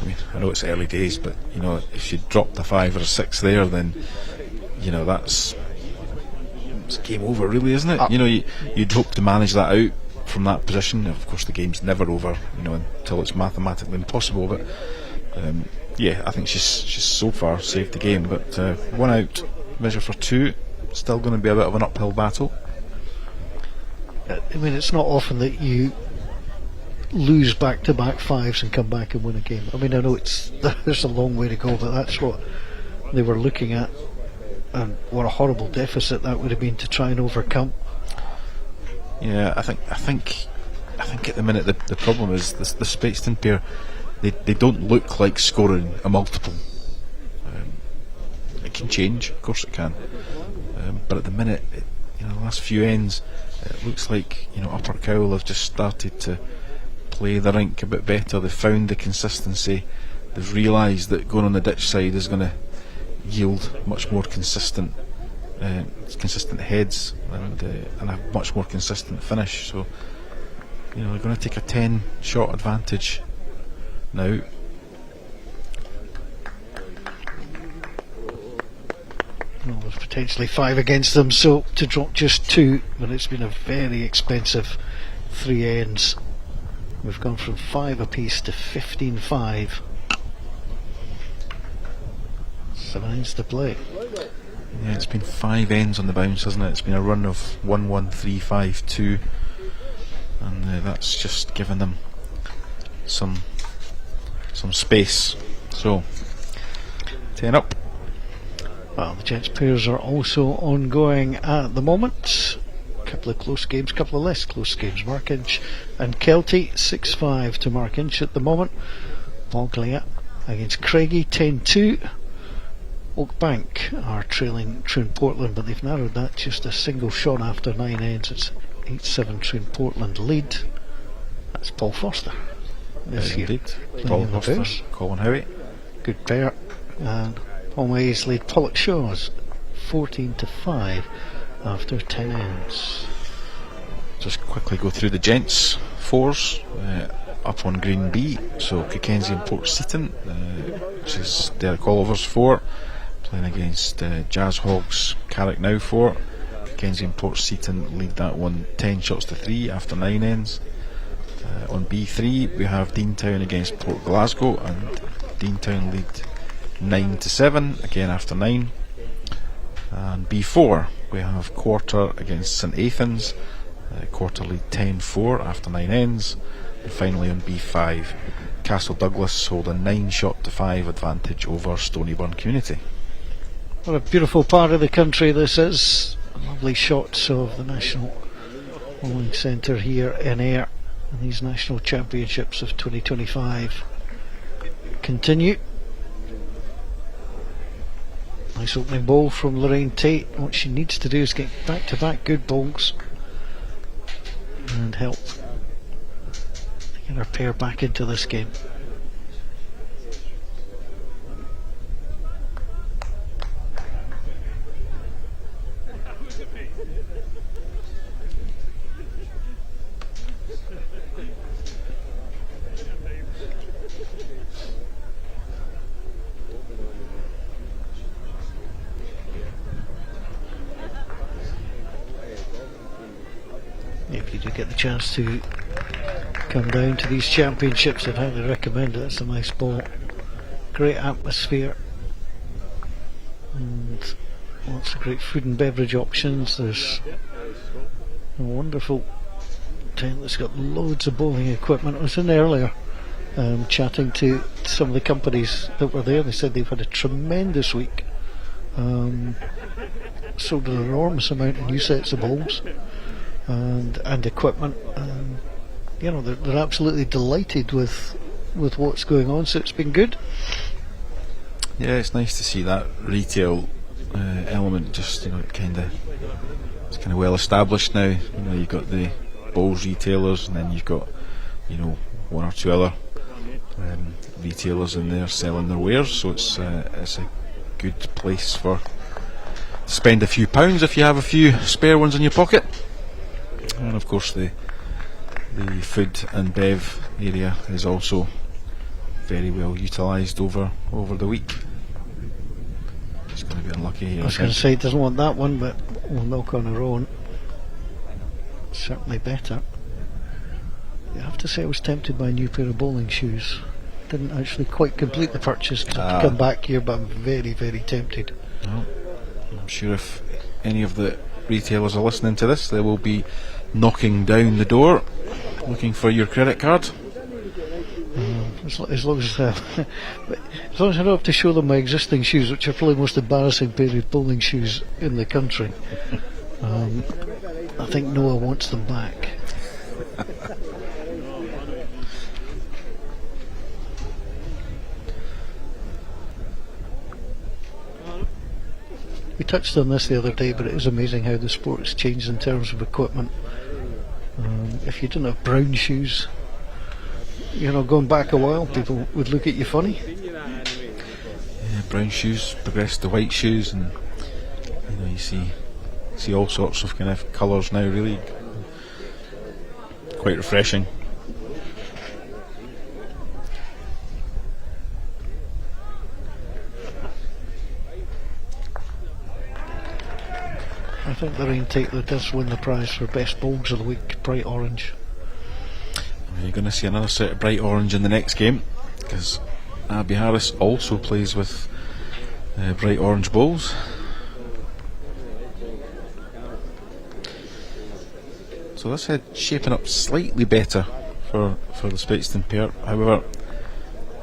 D: I mean, I know it's early days, but you know, if she dropped a 5 or a 6 there, then you know it's game over, really, isn't it? You know, you'd hope to manage that out from that position. Of course, the game's never over, you know, until it's mathematically impossible. But yeah, I think she's so far saved the game. But 1 out, measure for 2, still going to be a bit of an uphill battle.
C: I mean, it's not often that you lose back-to-back 5s and come back and win a game. I mean, I know there's a long way to go, but that's what they were looking at, and what a horrible deficit that would have been to try and overcome.
D: Yeah, I think at the minute the problem is the Spateston pair. They don't look like scoring a multiple. It can change, of course it can, but at the minute, you know, the last few ends, it looks like, you know, Upper Cowell have just started to play the rink a bit better. They've found the consistency. They've realised that going on the ditch side is going to yield much more consistent heads and a much more consistent finish. So, you know, they're going to take a 10-shot advantage now.
C: Well, there's potentially 5 against them, so to drop just 2, but it's been a very expensive 3 ends. We've gone from 5 apiece to 15-5. 7 ends to play.
D: Yeah, it's been 5 ends on the bounce, hasn't it? It's been a run of 1-1, 3-5, 2, and that's just given them some space. So 10 up.
C: Well, the Gents pairs are also ongoing at the moment. A couple of close games, couple of less close games. Markinch and Kelty, 6-5 to Markinch at the moment. Boglia against Craigie, 10-2. Oakbank are trailing Troon Portland, but they've narrowed that just a single shot after 9 ends. It's 8-7 Troon Portland lead. That's Paul Foster this year.
D: Indeed.
C: Playing
D: Paul
C: in the
D: Foster,
C: pairs.
D: Colin Howie.
C: Good pair. And Paul Mays lead Pollock Shaws 14-5 after 10 ends.
D: Just quickly go through the Gents 4s. Up on Green B, so Cockenzie and Port Seaton, which is Derek Oliver's 4, playing against Jazz Hogs, Carrick now 4. Cockenzie and Port Seaton lead that one 10 shots to 3 after 9 ends. On B3 we have Deantown against Port Glasgow, and Deantown lead 9-7 again after 9. And B4 we have Quarter against St Athens, Quarter lead 10-4 after 9 ends. And finally on B5, Castle Douglas hold a 9-shot to 5 advantage over Stonyburn Community.
C: What a beautiful part of the country this is. Lovely shots of the National Bowling Centre here in Ayr, and these National Championships of 2025 continue. Nice opening bowl from Lorraine Tate. What she needs to do is get back-to-back good bowls and help get her pair back into this game. If you do get the chance to come down to these championships, I'd highly recommend it. It's a nice ball, great atmosphere, and lots of great food and beverage options. There's a wonderful tent that's got loads of bowling equipment. I was in there earlier chatting to some of the companies that were there. They said they've had a tremendous week, sold an enormous amount of new sets of bowls and equipment. You know, they're absolutely delighted with what's going on, so it's been good.
D: Yeah, it's nice to see that retail element. Just it's kind of well established now. You've got the bowls retailers, and then you've got one or two other retailers in there selling their wares. So it's a good place to spend a few pounds if you have a few spare ones in your pocket. And of course the food and bev area is also very well utilised over the week. It's going to be unlucky here.
C: I was going to say it doesn't want that one, but we'll knock on our own. Certainly better. I have to say I was tempted by a new pair of bowling shoes. Didn't actually quite complete the purchase because I had to come back here, but I'm very, very tempted.
D: Well, I'm sure if any of the retailers are listening to this, they will be knocking down the door looking for your credit card.
C: As long as I don't have to show them my existing shoes, which are probably the most embarrassing pair of bowling shoes in the country. I think Noah wants them back. We touched on this the other day, but it is amazing how the sport's changed in terms of equipment. If you didn't have brown shoes, going back a while, people would look at you funny.
D: Yeah, brown shoes progressed to white shoes, and you see all sorts of kind of colours now. Really, quite refreshing.
C: I think the rain taker does win the prize for best bowls of the week, bright orange.
D: You're going to see another set of bright orange in the next game, because Abby Harris also plays with bright orange bowls. So this head shaping up slightly better for the Speightstown pair. However,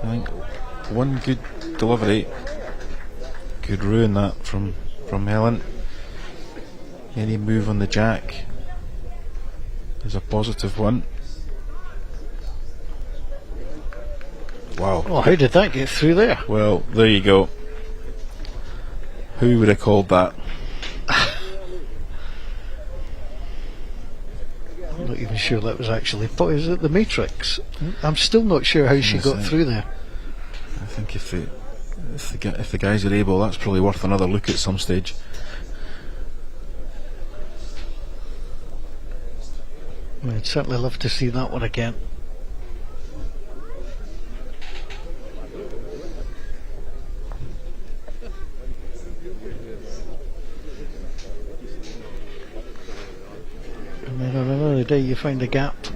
D: I think one good delivery could ruin that from Helen. Any move on the jack is a positive one. Wow.
C: Oh, how did that get through there?
D: Well, there you go. Who would have called that?
C: I'm not even sure that was actually. But is it the Matrix? I'm still not sure how she got through there.
D: I think if the guys are able, that's probably worth another look at some stage.
C: I'd certainly love to see that one again. And then on another day you find a gap.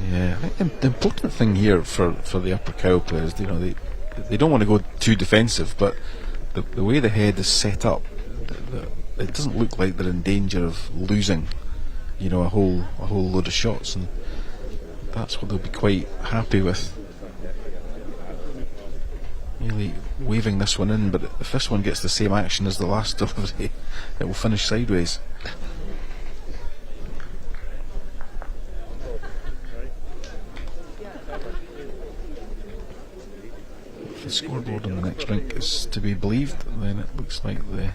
D: Yeah, I think the important thing here for the upper cow players, they don't want to go too defensive, but the way the head is set up, it doesn't look like they're in danger of losing a whole load of shots, and that's what they'll be quite happy with. Really waving this one in, but if this one gets the same action as the last delivery, it will finish sideways. If the scoreboard on the next rink is to be believed, then it looks like the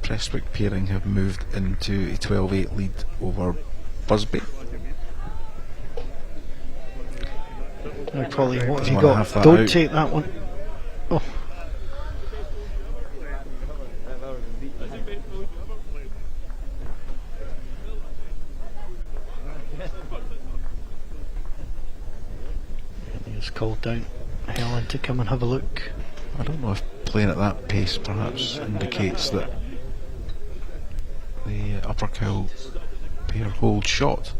D: Prestwick pairing have moved into a 12-8 lead over Busby.
C: Now, Colleen, what have you
D: Wanna
C: got?
D: have that
C: Don't
D: out.
C: take that one. Oh. It's called down Helen to come and have a look.
D: I don't know if playing at that pace perhaps indicates that the upper cow pair hold shot.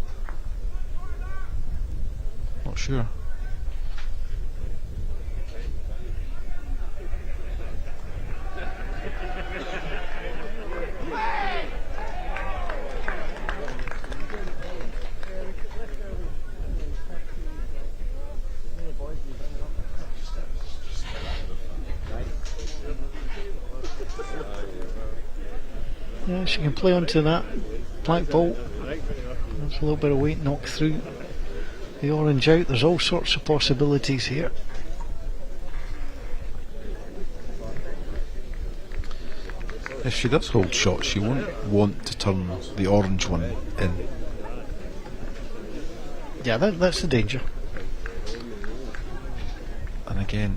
D: Not sure.
C: Yeah, she can play onto that black ball. There's a little bit of weight knocked through the orange out. There's all sorts of possibilities here.
D: if she does hold shot, she won't want to turn the orange one in.
C: Yeah, that's the danger.
D: And again,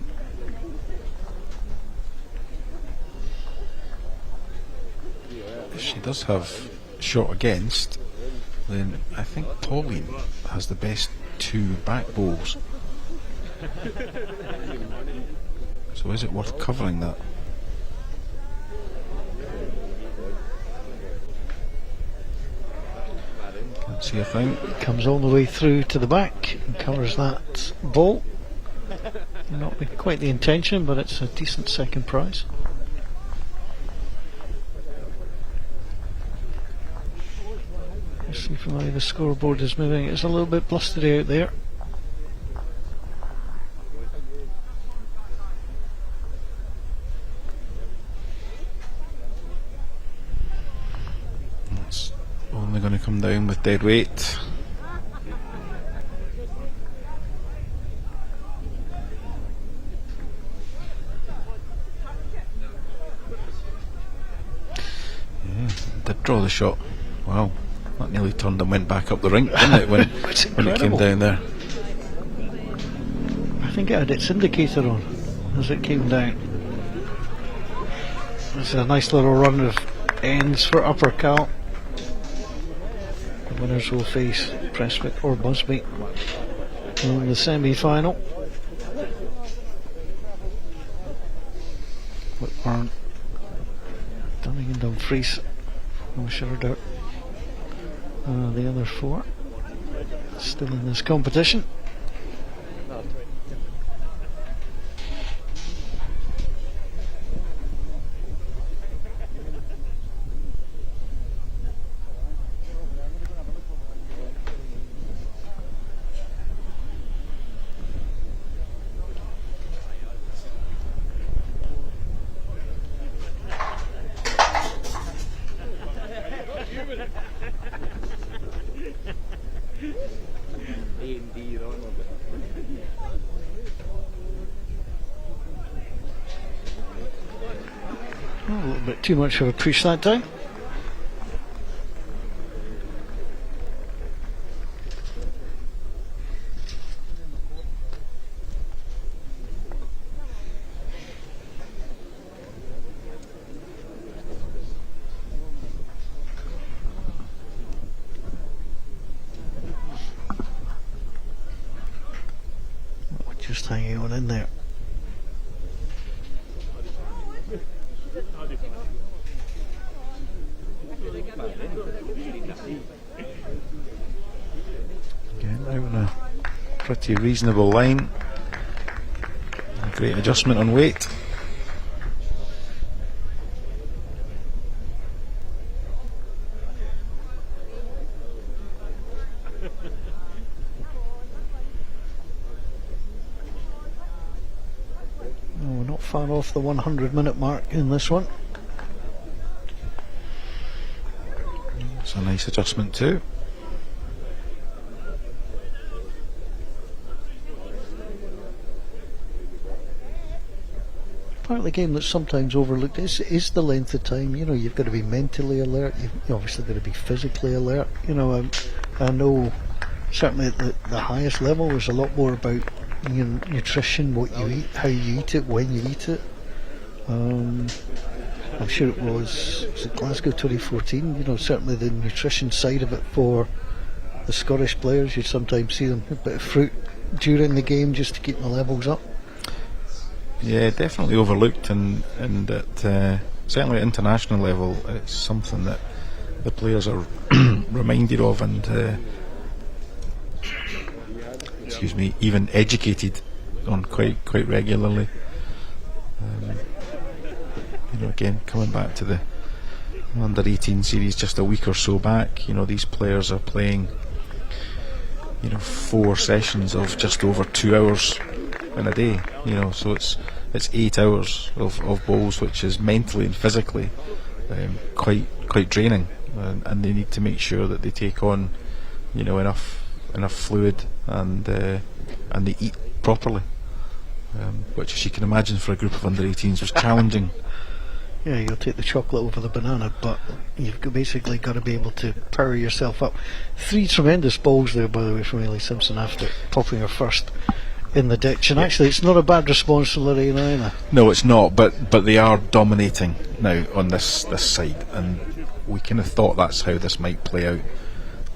D: if she does have shot against, then I think Pauline has the best two back bowls. So is it worth covering that? Can't see a thing.
C: Comes all the way through to the back and covers that ball. Not quite the intention, but it's a decent second prize. Let's see from how the scoreboard is moving. It's a little bit blustery out there.
D: It's only going to come down with dead weight. Did draw the shot. Wow, that nearly turned and went back up the rink, didn't it, when it came down there?
C: I think it had its indicator on as it came down. It's a nice little run of ends for Upper Cal. The winners will face Prestwick or Busby in the semi-final. Whitburn, Dunning and Dumfries, no sure doubt. The other four still in this competition. A little bit too much of a push that time. Just hanging on in there.
D: Again, out on a pretty reasonable line. A great adjustment on weight.
C: We're not far off the 100-minute mark in this one.
D: It's a nice adjustment too.
C: Part of the game that's sometimes overlooked is the length of time. You know, you've got to be mentally alert, you've obviously got to be physically alert. You know, I know certainly at the highest level there's a lot more about nutrition, what you eat, how you eat it, when you eat it. I'm sure it was it Glasgow 2014, you know, certainly the nutrition side of it for the Scottish players, you'd sometimes see them a bit of fruit during the game just to keep the levels up.
D: Yeah, definitely overlooked, and at certainly at international level, it's something that the players are reminded of, and excuse me, even educated on quite regularly. You know, again, coming back to the under-18 series just a week or so back, you know, these players are playing, you know, 4 sessions of just over 2 hours in a day. You know, so it's 8 hours of bowls, which is mentally and physically quite draining, and they need to make sure that they take on, you know, enough fluid and they eat properly, which, as you can imagine, for a group of under-18s was challenging.
C: Yeah, you'll take the chocolate over the banana, but basically got to be able to power yourself up. 3 tremendous balls there, by the way, from Ellie Simpson after popping her first in the ditch. And actually, it's not a bad response from Lorraine either.
D: No, it's not, but they are dominating now on this side, and we kind of thought that's how this might play out.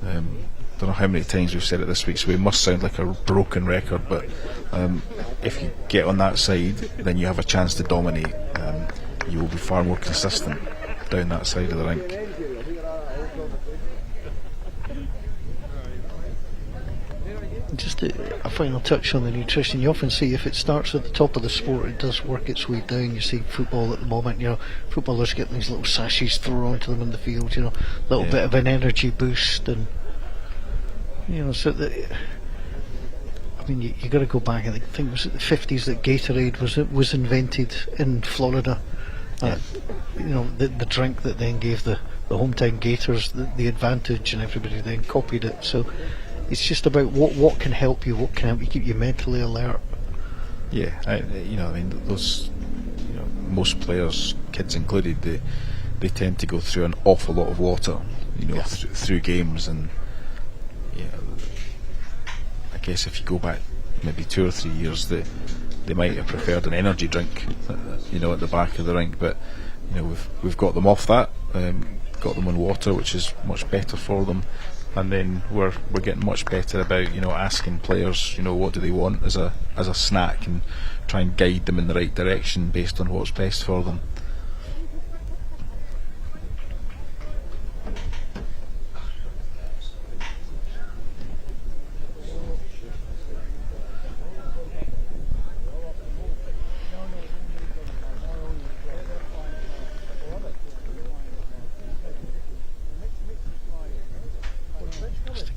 D: Don't know how many times we've said it this week, so we must sound like a broken record, but if you get on that side, then you have a chance to dominate. You will be far more consistent down that side of the rink.
C: Just a final touch on the nutrition. You often see if it starts at the top of the sport, it does work its way down. You see football at the moment, footballers get these little sachets thrown onto them in the field, little bit of an energy boost, and so that. I mean, you got to go back. I think it was in the 50s that Gatorade was invented in Florida. The drink that then gave the hometown Gators the advantage, and everybody then copied it. So it's just about what can help you, keep you mentally alert.
D: Yeah, those, most players, kids included, they tend to go through an awful lot of water, through games, and I guess if you go back maybe 2 or 3 years, they might have preferred an energy drink, at the back of the rink, but we've got them off that, got them on water, which is much better for them, and then we're getting much better about asking players what do they want as a snack, and try and guide them in the right direction based on what's best for them.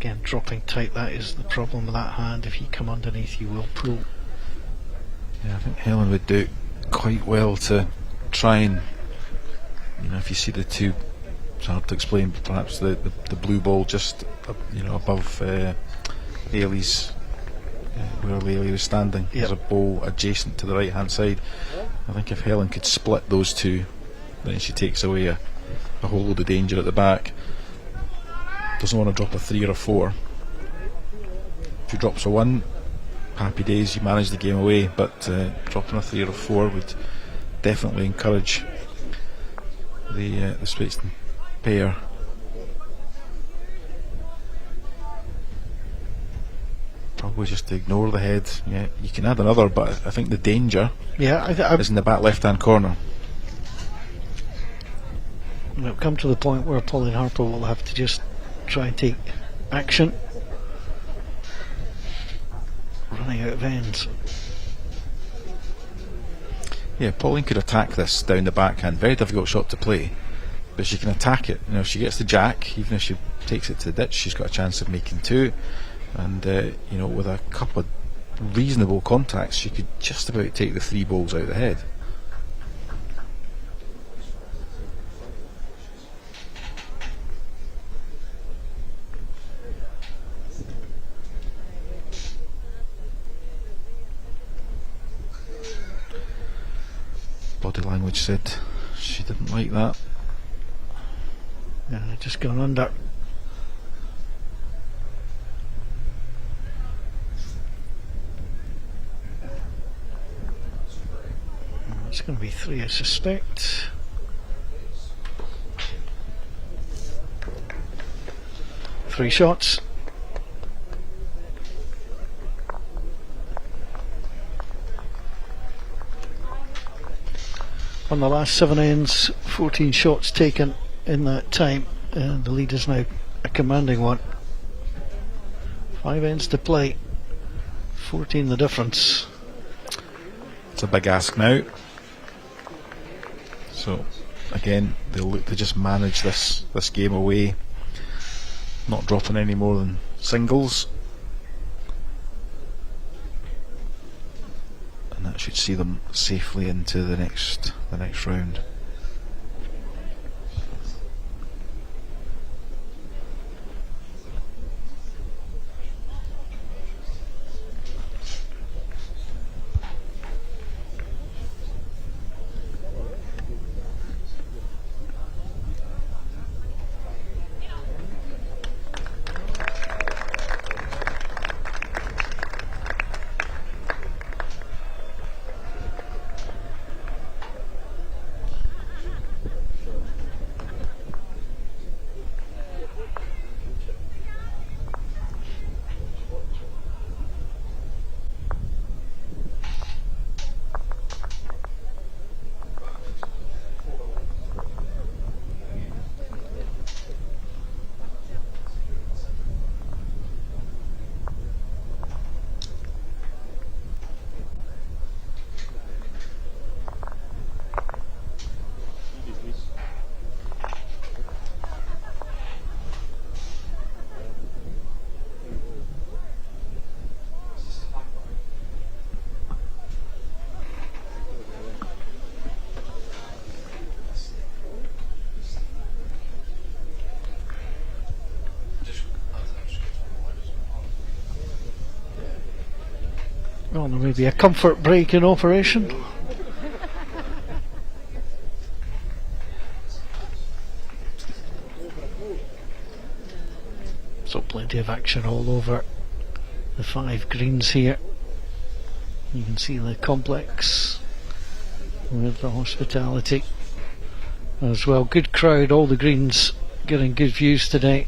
C: Again, dropping tight, that is the problem with that hand. If you come underneath, you will pull.
D: Yeah, I think Helen would do quite well to try and, if you see the two, it's hard to explain, but perhaps the blue ball just, above Ailey's, where Ailey was standing.
C: Yep.
D: There's a ball adjacent to the right hand side. I think if Helen could split those two, then she takes away a whole load of danger at the back. Doesn't want to drop a 3 or a 4. If she drops a 1, happy days, you manage the game away, but dropping a 3 or a 4 would definitely encourage the Swaitston pair. Probably just to ignore the head. Yeah, you can add another, but I think the danger is in the back left hand corner.
C: It'll come to the point where Pauline Harper will have to just try and take action. Running out of ends.
D: Yeah, Pauline could attack this down the backhand. Very difficult shot to play, but she can attack it. If she gets the jack, even if she takes it to the ditch, she's got a chance of making 2. And with a couple of reasonable contacts, she could just about take the 3 balls out of the head. Body language said she didn't like that.
C: Yeah, just going under. It's going to be 3, I suspect. Three shots. On the last 7 ends, 14 shots taken in that time, and the lead is now a commanding one. 5 ends to play, 14 the difference.
D: It's a big ask now. So again, they'll look to just manage this game away, not dropping any more than singles, and that should see them safely into the next round.
C: Well, there may be a comfort break in operation. So plenty of action all over the 5 greens here. You can see the complex with the hospitality as well. Good crowd, all the greens getting good views today.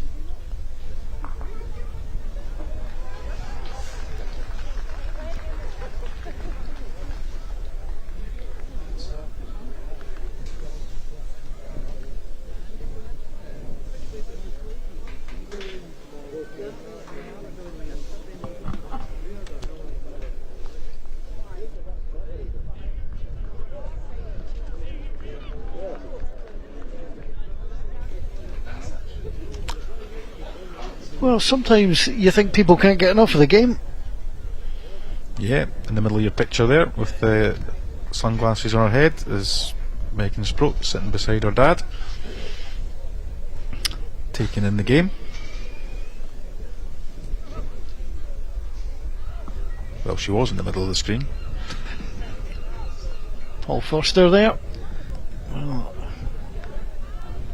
C: Well, sometimes you think people can't get enough of the game.
D: Yeah, in the middle of your picture there with the sunglasses on her head is Megan Sproat sitting beside her dad, taking in the game. Well, she was in the middle of the screen.
C: Paul Foster there. Well,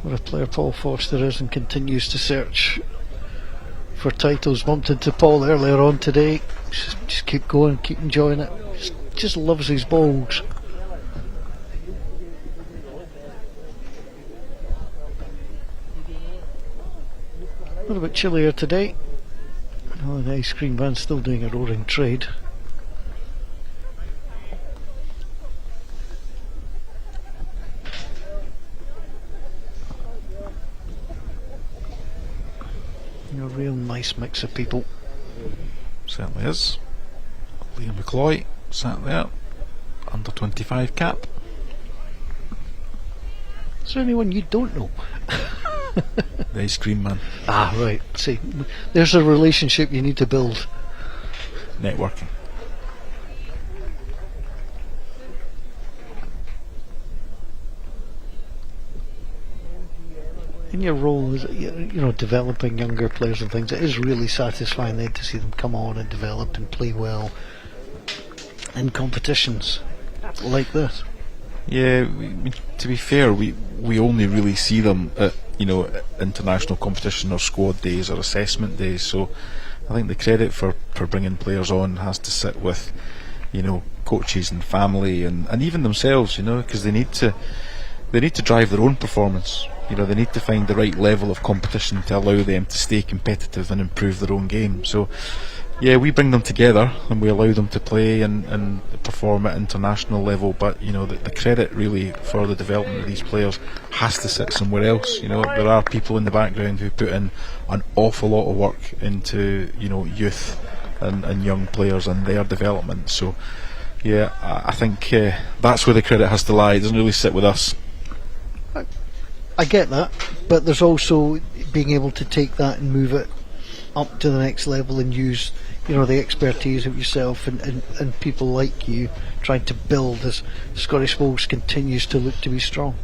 C: what a player Paul Foster is, and continues to search for titles. Bumped into Paul earlier on today. Just keep going, keep enjoying it. Just loves his bowls. A little bit chillier today. Oh, the ice cream van's still doing a roaring trade. A real nice mix of people.
D: Certainly is. Liam McCloy sat there, under 25 cap.
C: Is there anyone you don't know?
D: The ice cream man.
C: Ah, right. See, there's a relationship you need to build.
D: Networking.
C: In your role as developing younger players and things, it is really satisfying then to see them come on and develop and play well in competitions like this.
D: Yeah, to be fair, we only really see them at international competition or squad days or assessment days. So I think the credit for bringing players on has to sit with coaches and family and even themselves, because they need to drive their own performance. They need to find the right level of competition to allow them to stay competitive and improve their own game. So yeah, we bring them together and we allow them to play and perform at international level, but the credit really for the development of these players has to sit somewhere else. There are people in the background who put in an awful lot of work into youth and young players and their development. So yeah, I think that's where the credit has to lie. It doesn't really sit with us.
C: I get that, but there's also being able to take that and move it up to the next level and use the expertise of yourself and people like you trying to build as Scottish Bowls continues to look to be strong.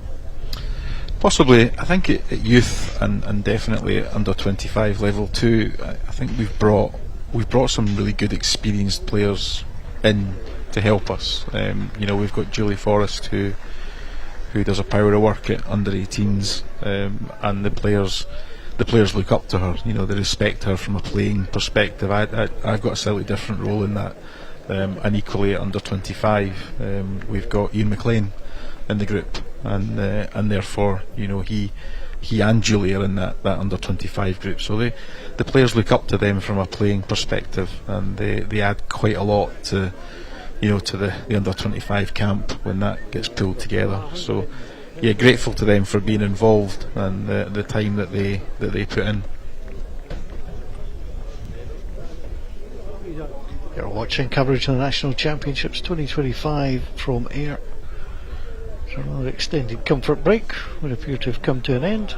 D: Possibly. I think at youth and definitely at under 25 level too, I think we've brought some really good experienced players in to help us. We've got Julie Forrest who does a power of work at under 18s, and the players look up to her. They respect her from a playing perspective. I've got a slightly different role in that, and equally at under 25 we've got Ian McLean in the group, and therefore he and Julie are in that under 25 group. So the players look up to them from a playing perspective, and they add quite a lot to the under 25 camp when that gets pulled together. So yeah, grateful to them for being involved and the time that they put in.
C: You're watching coverage of the National Championships 2025 from Ayr. So another extended comfort break would appear to have come to an end,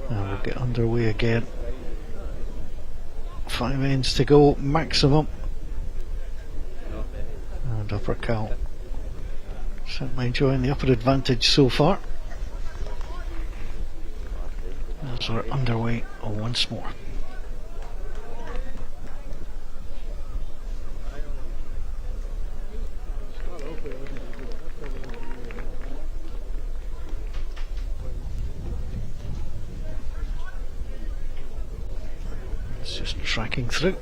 C: and we'll get underway again. 5 ends to go maximum. And Upper Cal certainly enjoying the upper advantage so far, as we're underway once more. Just tracking through.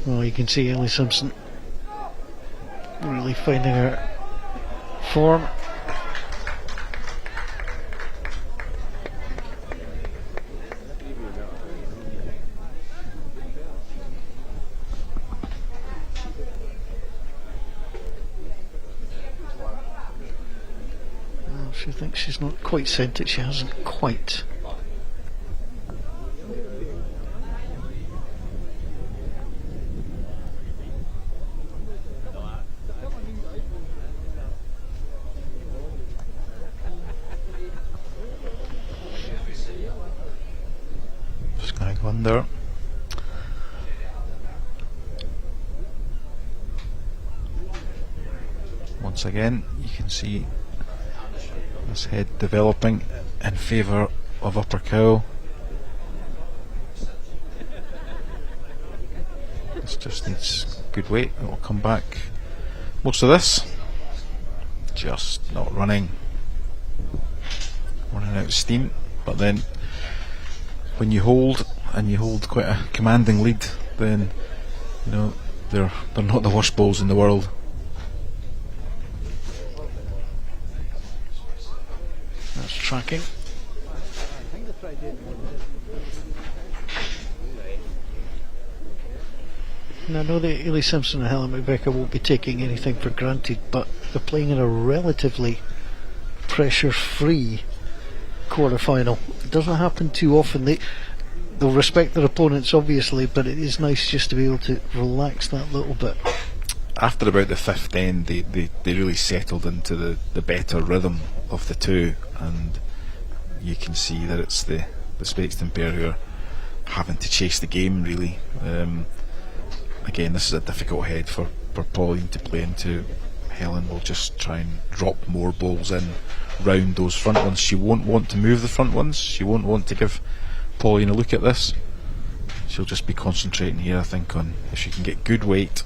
C: Well, you can see Ellie Simpson really finding her form. Well, she thinks she's not quite sent it, she hasn't quite. Under. Once again, you can see this head developing in favour of upper cowl. This just needs good weight, it will come back. Most of this, just not running out of steam, but then when you hold, and you hold quite a commanding lead, then you know they're not the worst bowls in the world. That's tracking. And I know that Ellie Simpson and Helen McVicker won't be taking anything for granted, but they're playing in a relatively pressure-free quarter-final. It doesn't happen too often. They'll respect their opponents, obviously, but it is nice just to be able to relax that little bit.
D: After about the fifth end, they really settled into the better rhythm of the two, and you can see that it's the Spakeston pair who are having to chase the game, really. Again, this is a difficult head for Pauline to play into. Helen will just try and drop more balls in round those front ones. She won't want to move the front ones. She won't want to give Pauline a look at this. She'll just be concentrating here, I think, on if she can get good weight,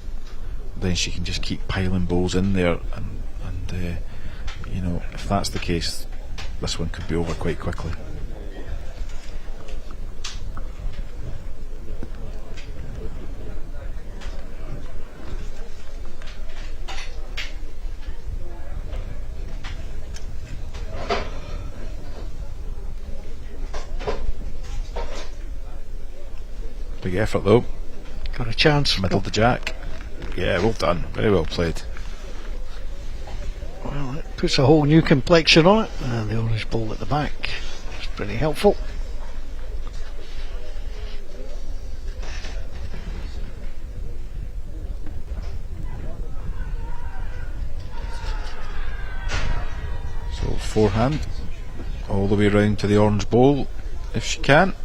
D: then she can just keep piling balls in there, and you know, if that's the case, this one could be over quite quickly. Big effort though.
C: Got a chance.
D: Middle to jack. Yeah, well done. Very well played.
C: Well, it puts a whole new complexion on it, and the orange ball at the back is pretty helpful.
D: So forehand all the way round to the orange bowl if she can.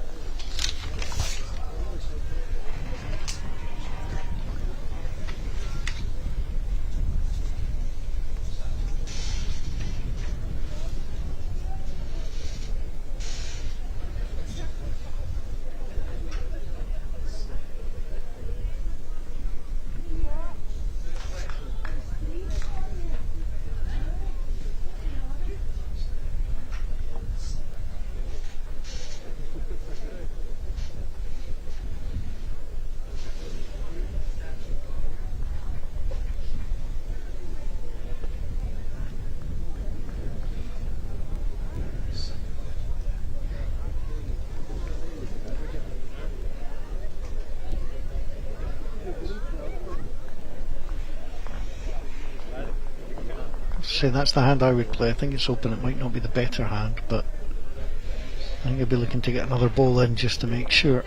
C: Say that's the hand I would play. I think it's open. It might not be the better hand, but I think I'll be looking to get another ball in just to make sure.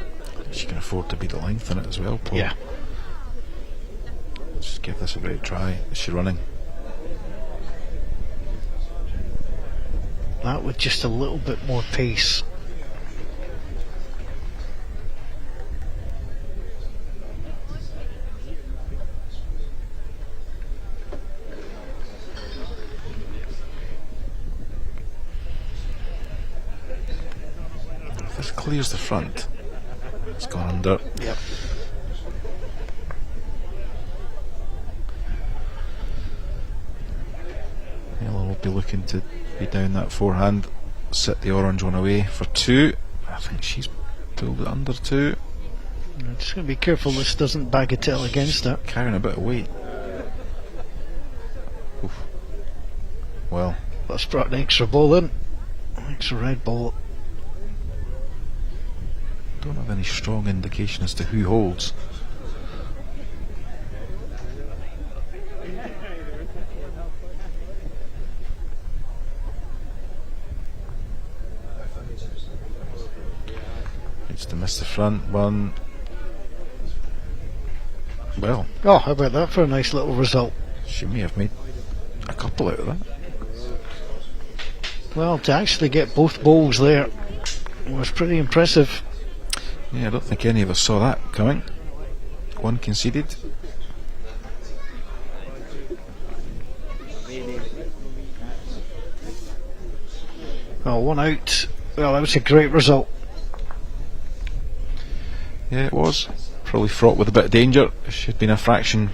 D: She can afford to be the length in it as well, Paul.
C: Yeah.
D: Just give this a great try. Is she running?
C: that with just a little bit more pace.
D: If this clears the front, it's gone under.
C: Yep.
D: Taylor will be looking to be down that forehand, sit the orange one away for 2. I think she's pulled it under 2.
C: Just going to be careful this doesn't bagatelle against her.
D: Carrying a bit of weight. Oof. Well,
C: That's brought an extra ball in. Extra red ball.
D: don't have any strong indication as to who holds. Needs to miss the front one. Well,
C: Oh, how about that for a nice little result?
D: she may have made a couple out of that.
C: Well, to actually get both bowls there was pretty impressive.
D: Yeah, I don't think any of us saw that coming. One conceded.
C: Well, 1 out. Well, that was a great result.
D: Yeah, it was. Probably fraught with a bit of danger. If she had been a fraction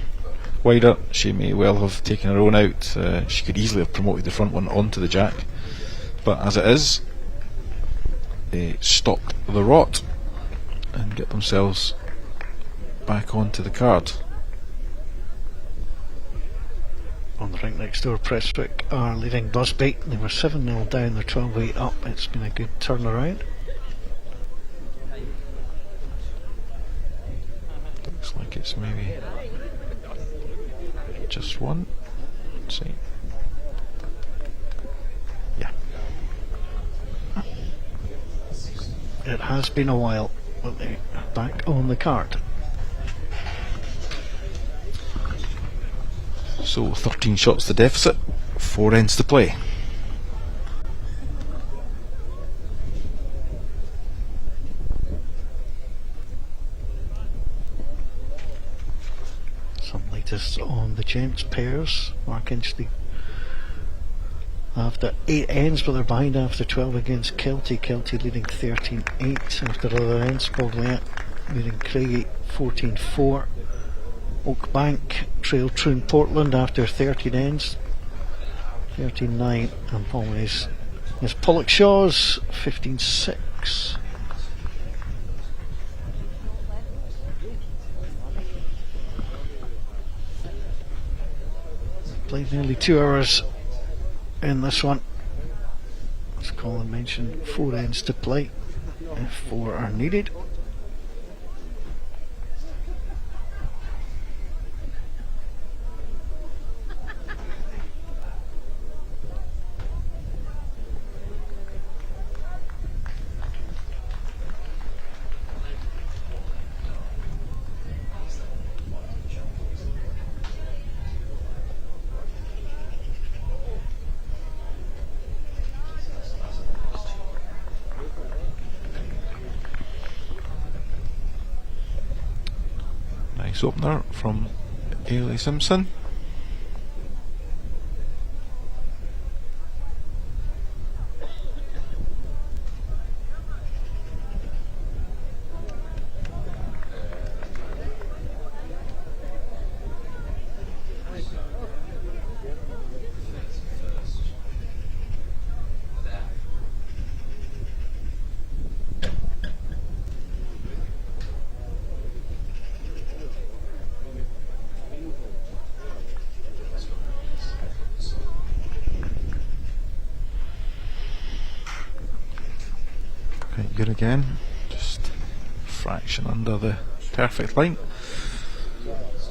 D: wider, she may well have taken her own out. She could easily have promoted the front one onto the jack. But as it is, they stopped the rot and get themselves back onto the card.
C: On the rink next door, Prestwick are leading Busby. They were 7-0 down, they're 12-8 up. It's been a good turnaround.
D: Looks like it's maybe just one. Let's see. Yeah.
C: It has been a while, but they're back on the card.
D: So 13 shots to deficit, 4 ends to play.
C: Some latest on the Gents pairs. Mark Inchley after 8 ends, but they're behind after 12 against Kelty. Kelty leading 13-8 after other ends. Bogliat leading Craigie 14-4. Oakbank trail Troon Portland after 13 ends, 13-9, and Palmays is Pollock Shaw's 15-6. Played nearly 2 hours in this one. As Colin mentioned, 4 ends to play if 4 are needed.
D: Nice opener from Ailey Simpson. Quite good again, just a fraction under the perfect line.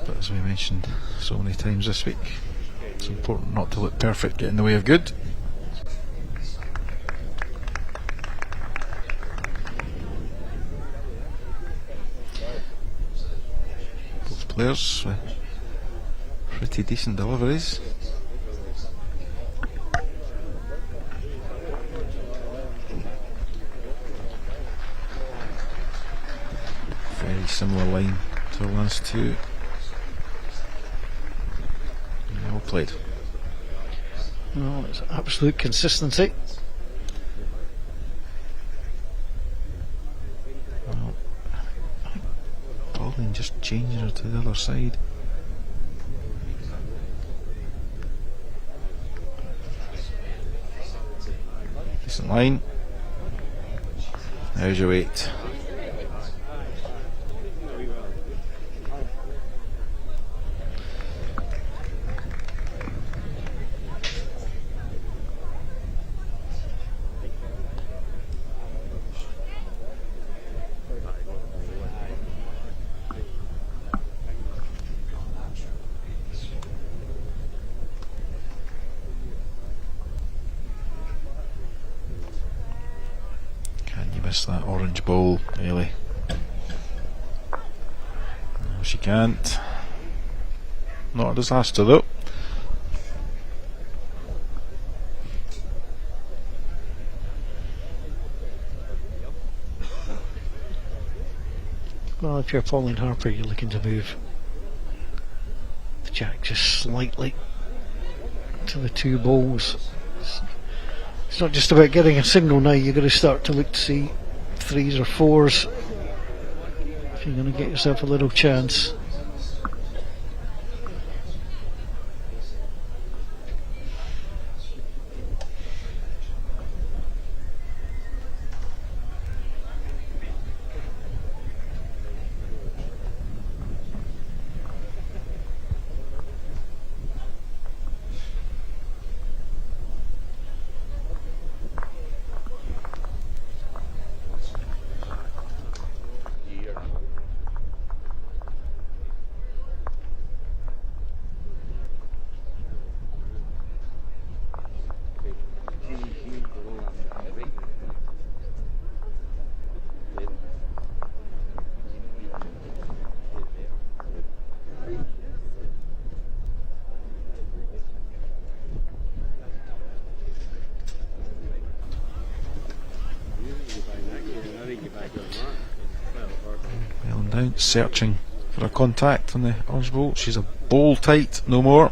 D: But as we mentioned so many times this week, it's important not to let perfect get in the way of good. Both players with pretty decent deliveries. Very similar line to the last two. Yeah, well played.
C: Well, it's absolute consistency.
D: Well, I think Pauline just changing her to the other side. Decent line. How's your weight? That orange bowl, really. No, she can't. Not a disaster though.
C: Well, if you're Pauline Harper, you're looking to move the jack just slightly to the two bowls. It's not just about getting a single now, you've got to start to look to see threes or fours if you're going to get yourself a little chance.
D: Well and down, searching for a contact on the orange bowl. She's a bowl tight, no more.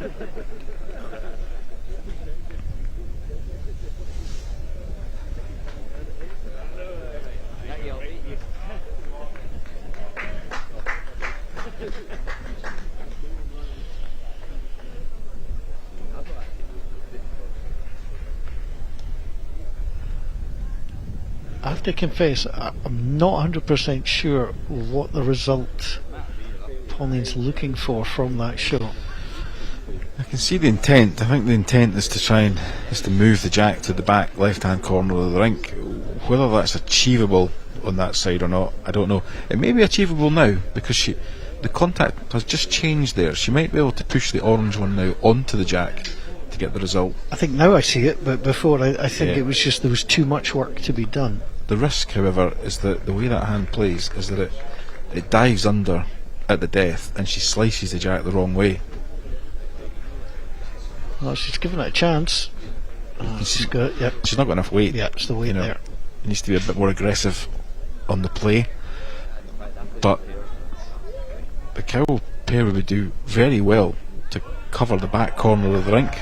C: I have to confess, I'm not 100% sure what the result Pauline's looking for from that shot.
D: I can see the intent. I think the intent is to move the jack to the back left hand corner of the rink. Whether that's achievable on that side or not, I don't know. It may be achievable now because the contact has just changed there. She might be able to push the orange one now onto the jack to get the result.
C: I think now I see it, but before I think
D: Yeah.
C: it was just there was too much work to be done.
D: The risk, however, is that the way that hand plays is that it dives under at the death and she slices the jack the wrong way.
C: Well, she's given it a chance. She's got, yep,
D: She's not got enough weight.
C: yeah, it's the weight there.
D: It needs to be a bit more aggressive on the play. But the cow pair would do very well to cover the back corner of the rink.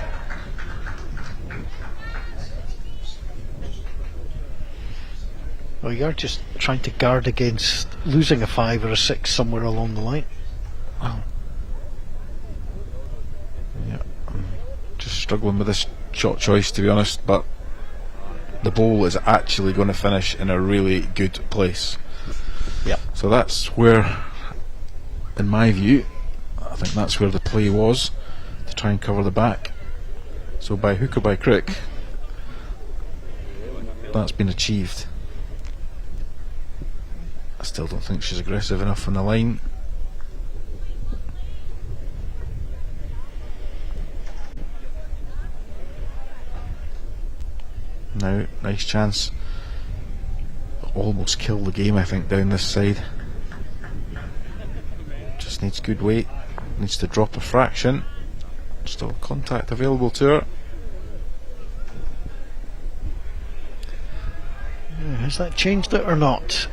C: Well, you're just trying to guard against losing a 5 or a 6 somewhere along the line.
D: Wow. Yeah, I'm just struggling with this shot choice, to be honest, but the bowl is actually going to finish in a really good place.
C: Yeah.
D: So that's where, in my view, I think that's where the play was, to try and cover the back. So by hook or by crook, that's been achieved. I still don't think she's aggressive enough on the line. Now, nice chance. Almost kill the game, I think, down this side. Just needs good weight. Needs to drop a fraction. Still contact available to her.
C: Yeah, has that changed it or not?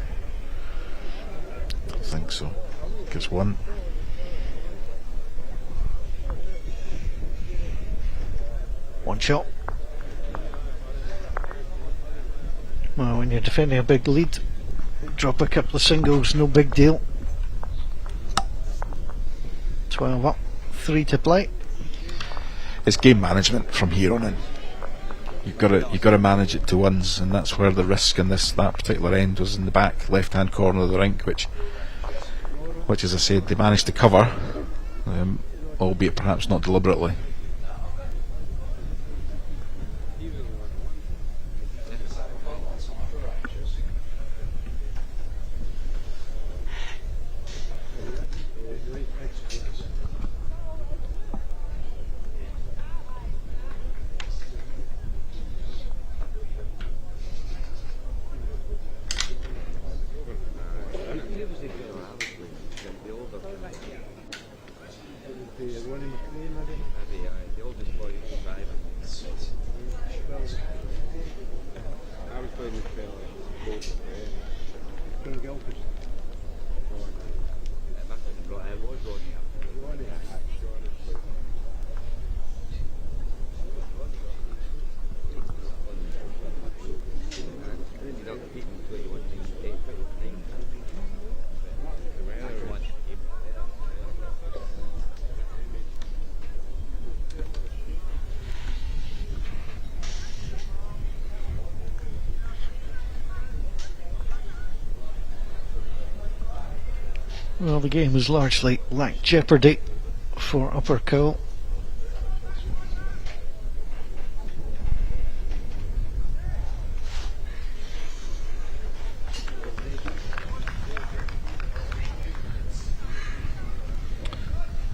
D: I think so. Gets one.
C: One shot. Well, when you're defending a big lead, drop a couple of singles, no big deal. 12 up, 3 to play.
D: It's game management from here on in. You've got to manage it to ones, and that's where the risk in that particular end was in the back left-hand corner of the rink, which as I said, they managed to cover, albeit perhaps not deliberately.
C: Well, the game has largely lacked jeopardy for Upper Cole.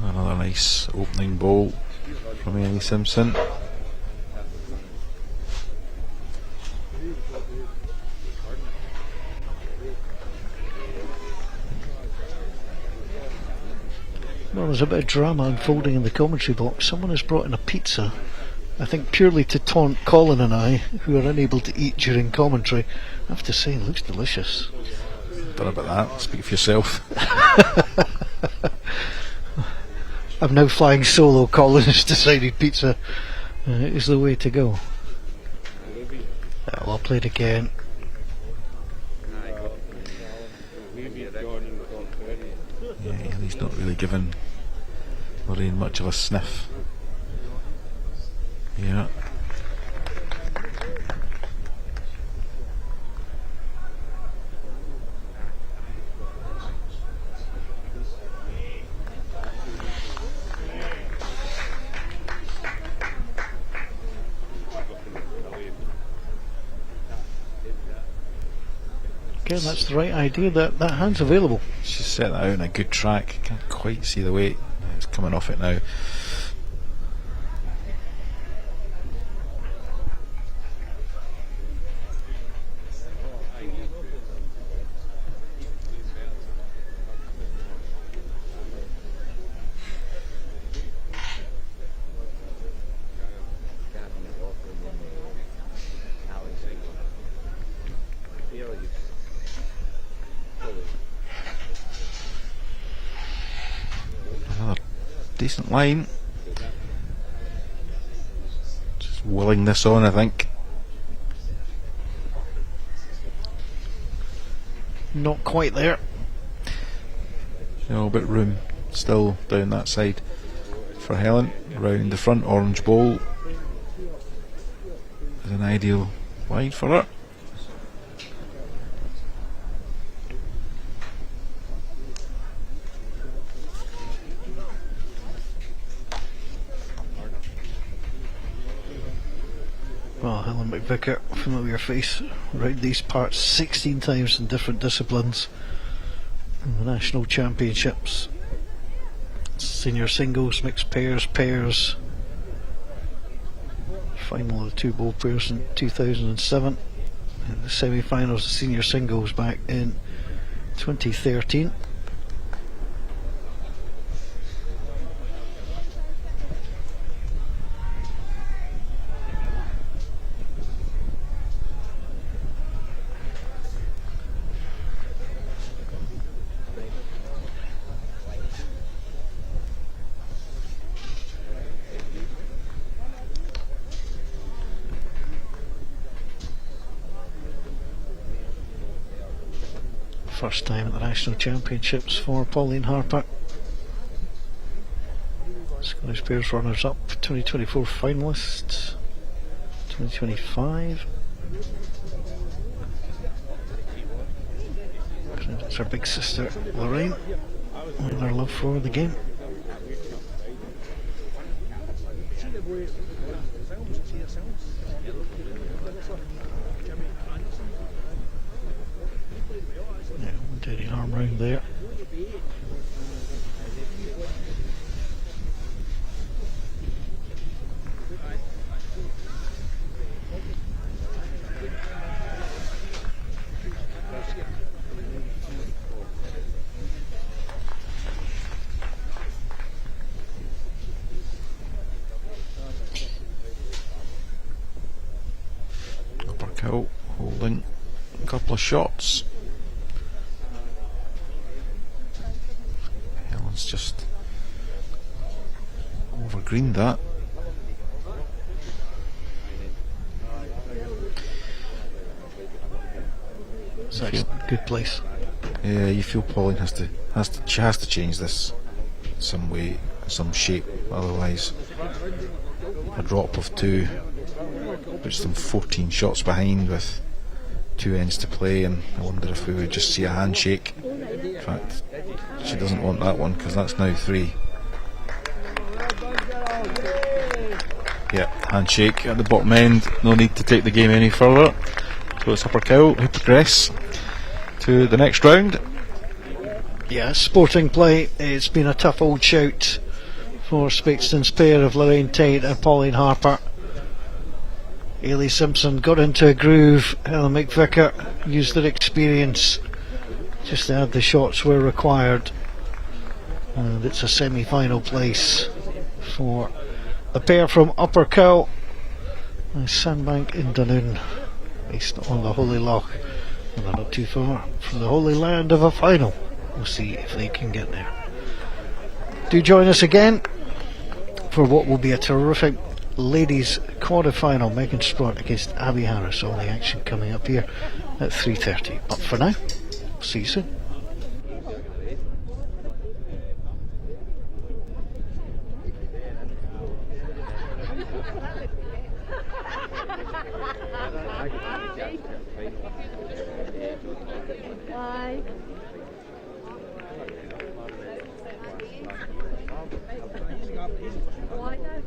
D: Another nice opening bowl from Ellie Simpson.
C: Well, there's a bit of drama unfolding in the commentary box. Someone has brought in a pizza, I think purely to taunt Colin and I, who are unable to eat during commentary. I have to say, it looks delicious.
D: Don't know about that, speak for yourself.
C: I'm now flying solo. Colin has decided pizza is the way to go. I'll play it again.
D: Yeah, he's not really given Lorraine much of a sniff. Yeah.
C: Okay, that's the right idea. That hand's available.
D: She's set that out on a good track. Can't quite see the weight. It's coming off it now. Another decent line. Just willing this on, I think.
C: Not quite there.
D: A bit room still down that side for Helen. Round the front, orange bowl is an ideal line for her.
C: Well, Helen McVicker, familiar face around these parts 16 times in different disciplines in the national championships. Senior singles, mixed pairs, final of the two bowl pairs in 2007, and the semi-finals of senior singles back in 2013. First time at the National Championships for Pauline Harper. Scottish Pairs runners up, 2024 finalists, 2025. Credits her big sister Lorraine and her love for the game. Yeah, dirty arm round there.
D: Uppercut, holding a couple of shots. Helen's just overgreened that.
C: It's actually a good place.
D: Yeah, you feel Pauline she has to change this some way, some shape, otherwise a drop of 2 puts them 14 shots behind with 2 ends to play, and I wonder if we would just see a handshake. In fact, she doesn't want that one because that's now 3. Yeah, handshake at the bottom end, no need to take the game any further. So it's Uppercut who progress to the next round.
C: Yeah, sporting play. It's been a tough old shout for Spixton's pair of Lorraine Tate and Pauline Harper. Ailey Simpson got into a groove. Helen McVicker used their experience just to add the shots where required. And it's a semi-final place for the pair from Upper Cow. Sandbank in Dunoon, based on the Holy Loch. And they're not too far from the Holy Land of a final. We'll see if they can get there. Do join us again for what will be a terrific ladies quarter-final. Megan Sprott against Abby Harris. All the action coming up here at 3:30. But for now, see you soon.
E: Bye. Why not?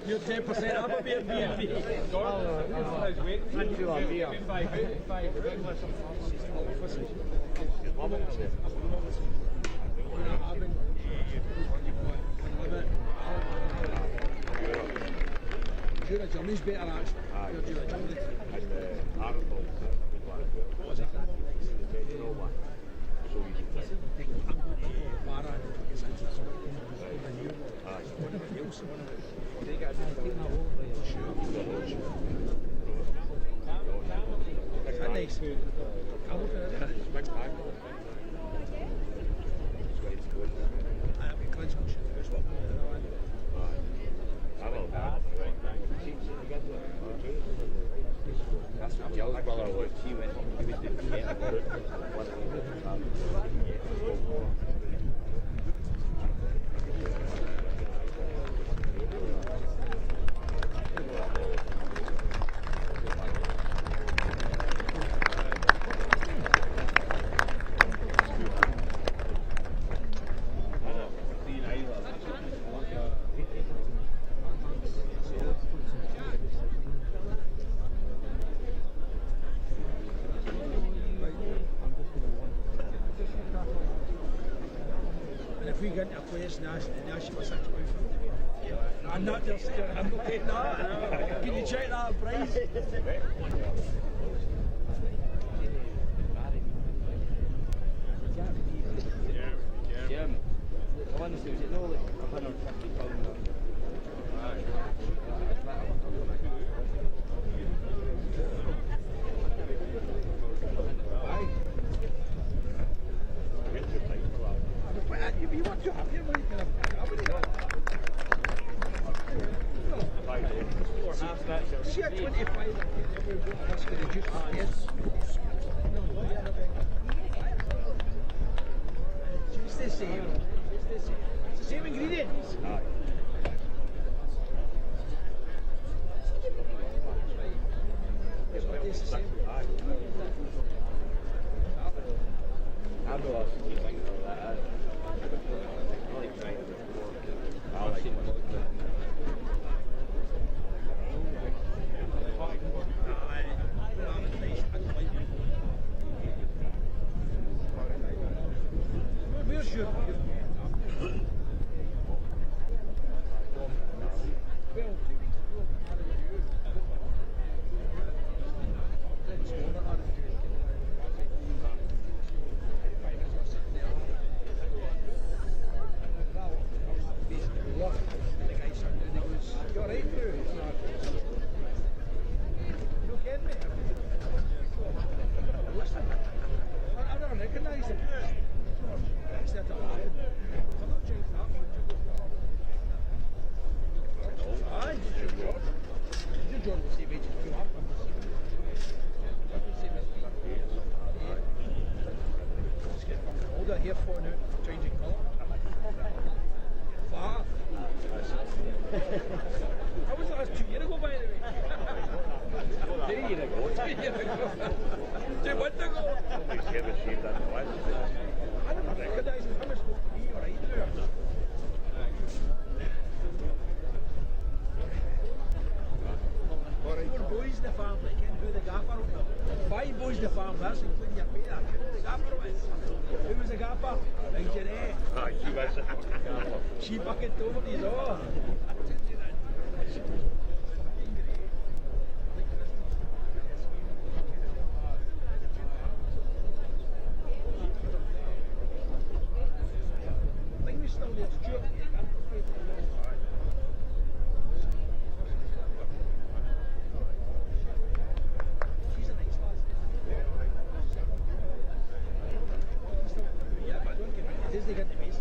G: You're 10% up a bit, Your journey's better actually. Your journey. Nice. If we get into a place and ask you for 6 pounds, I'm not just, I'm not getting that. Can you check that price?
F: Jim, I want to say, was it no like £150?
G: Whiskey the Duke. Yes. It's the same. It's the same ingredients. It's what tastes the same. Where's your... Well, 2 weeks ago, I had a review. Let's go on that review. Basically, look, the guy started doing, he goes, "You alright, Drew?" You don't get me? What's that? I don't recognise him. It's that I'm not changed that much. Aye, you're John the same age as you are. The same as me. Just get fucking older here for now, changing colour. Far. How was that? 2 years ago, by the way? 2 years ago. 2 years ago. 2 months ago. I don't recognise him. How am I supposed to be? Alright, Drew. Four boys in the family, ken who the gaffer was. 5 boys in the family, that's including your mate. Ken who the gaffer was. Who was the gaffer? Big Jeanette.
A: Aye, she was the gaffer.
G: She fucking told me all. I think we still need Stuart. She's a nice lass. Yeah, but don't get me wrong, it is they get the best.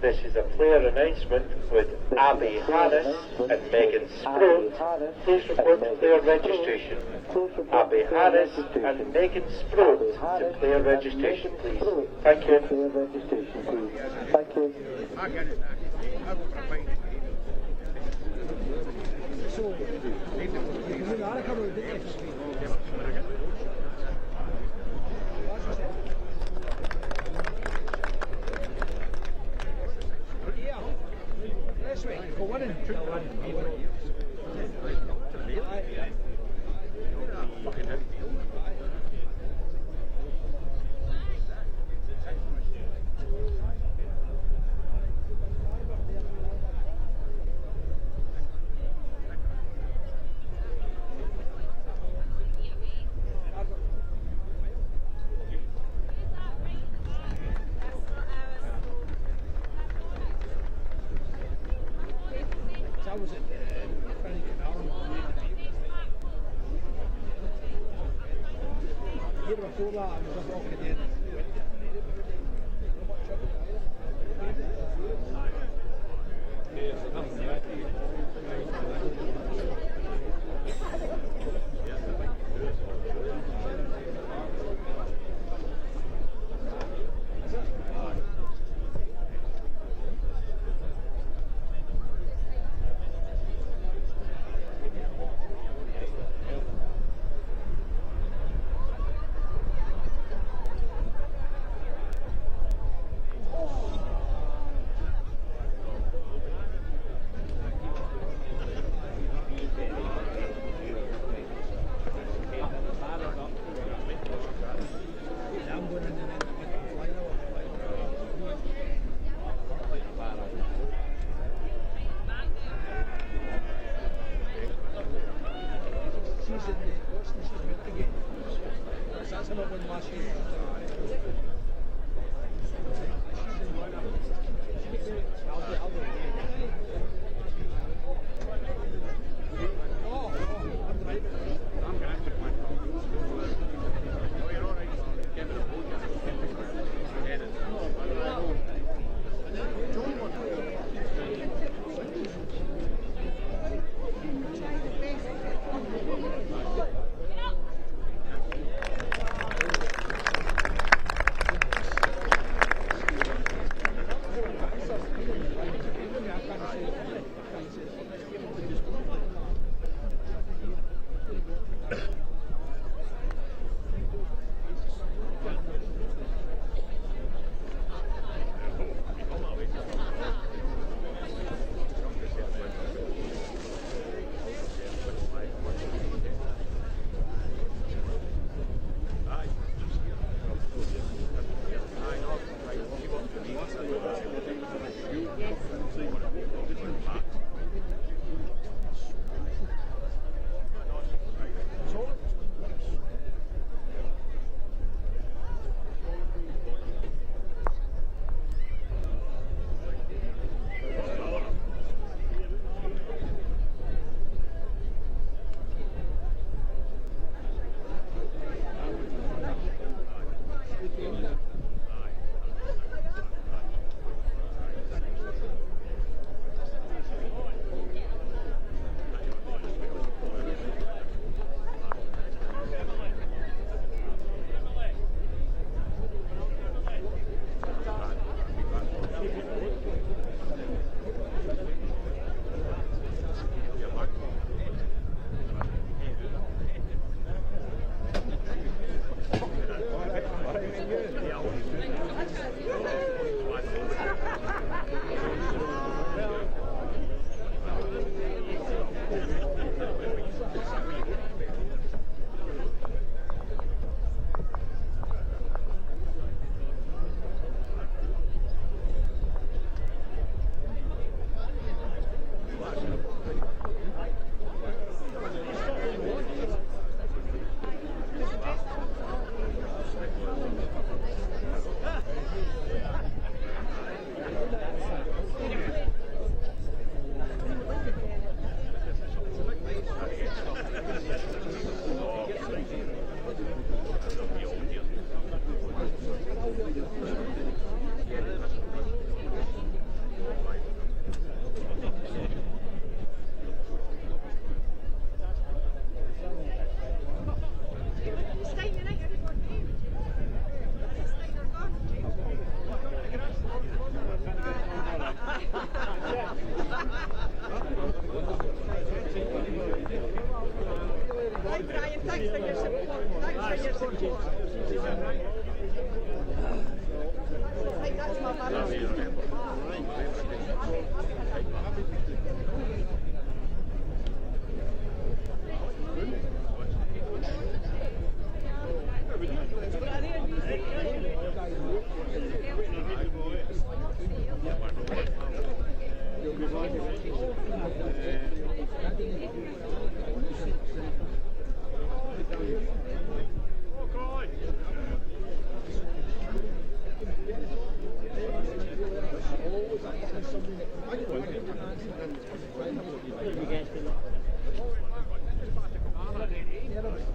B: This is a player announcement with Abby Harris and Megan Sproat. Please report to player registration. Abby Harris and Megan Sproat to player registration, please. Thank you. Thank you.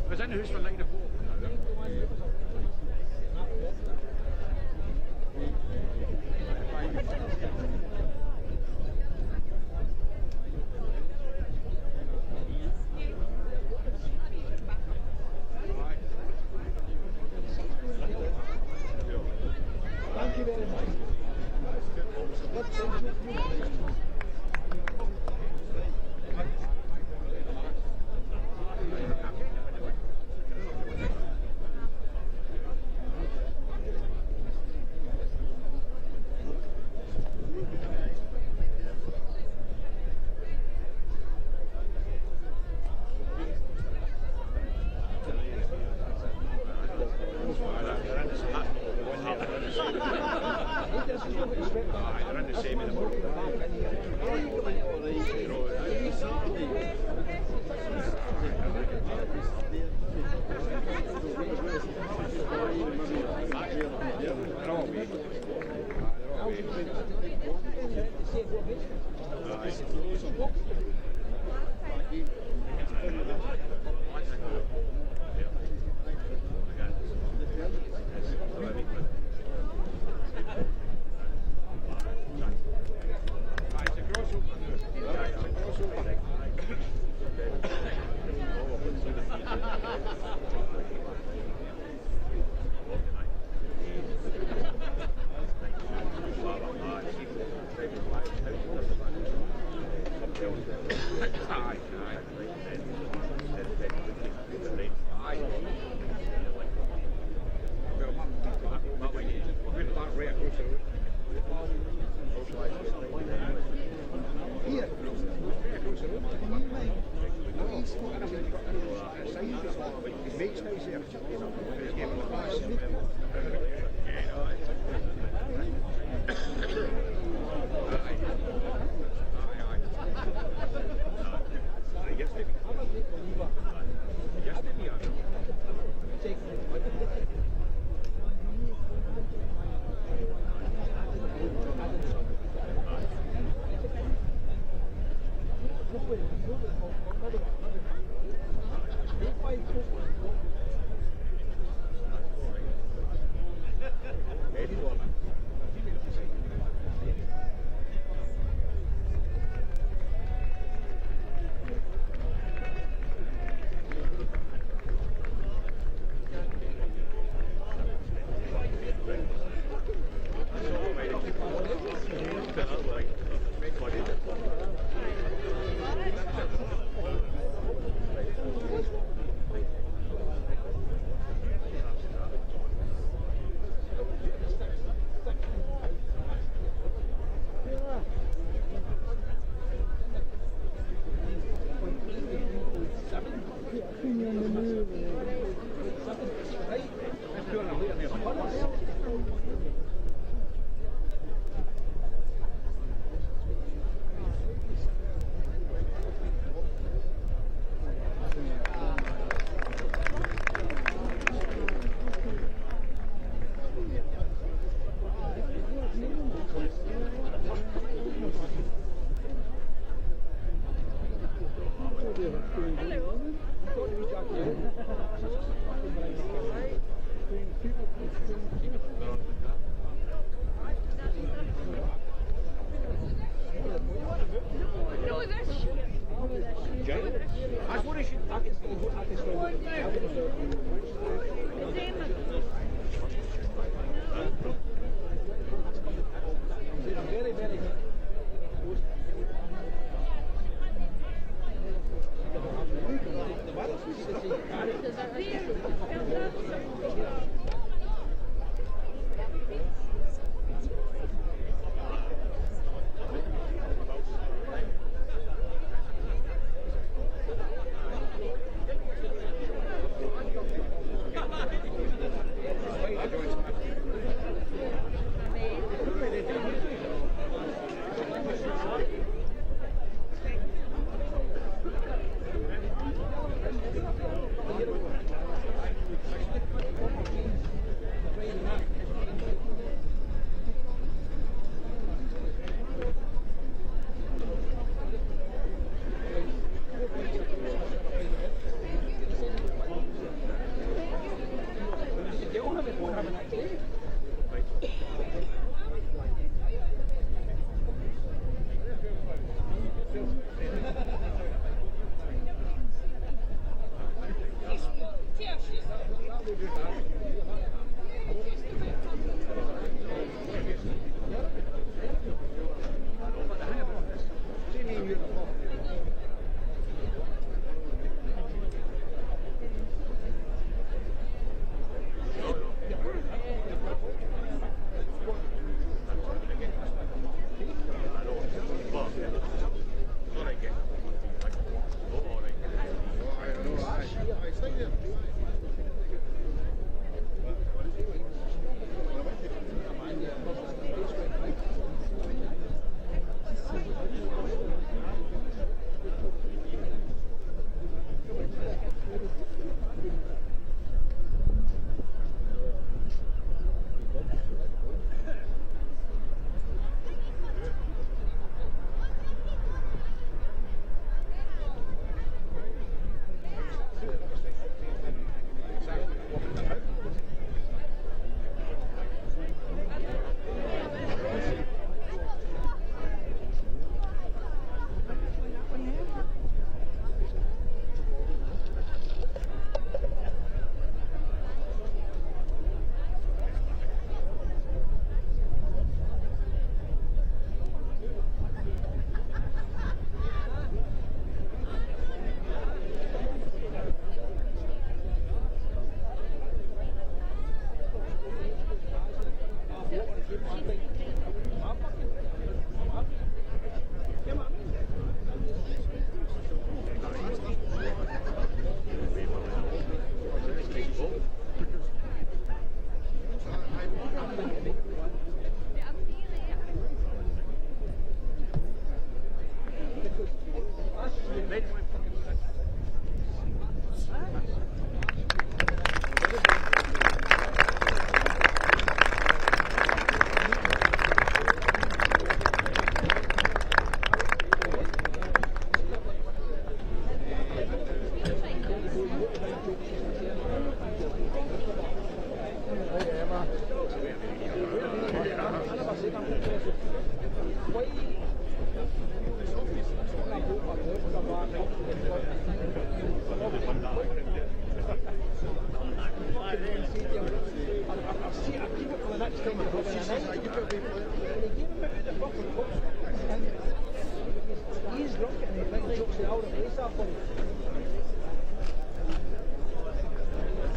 F: Was in the house for 9 o'clock.
G: Thank you very much.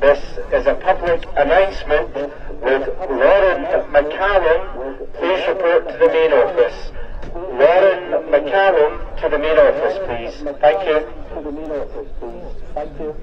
B: This is a public announcement with Lauren McCallum. Please report to the main office. Lauren McCallum to the main office, please. Thank you. To the main office, please. Thank you.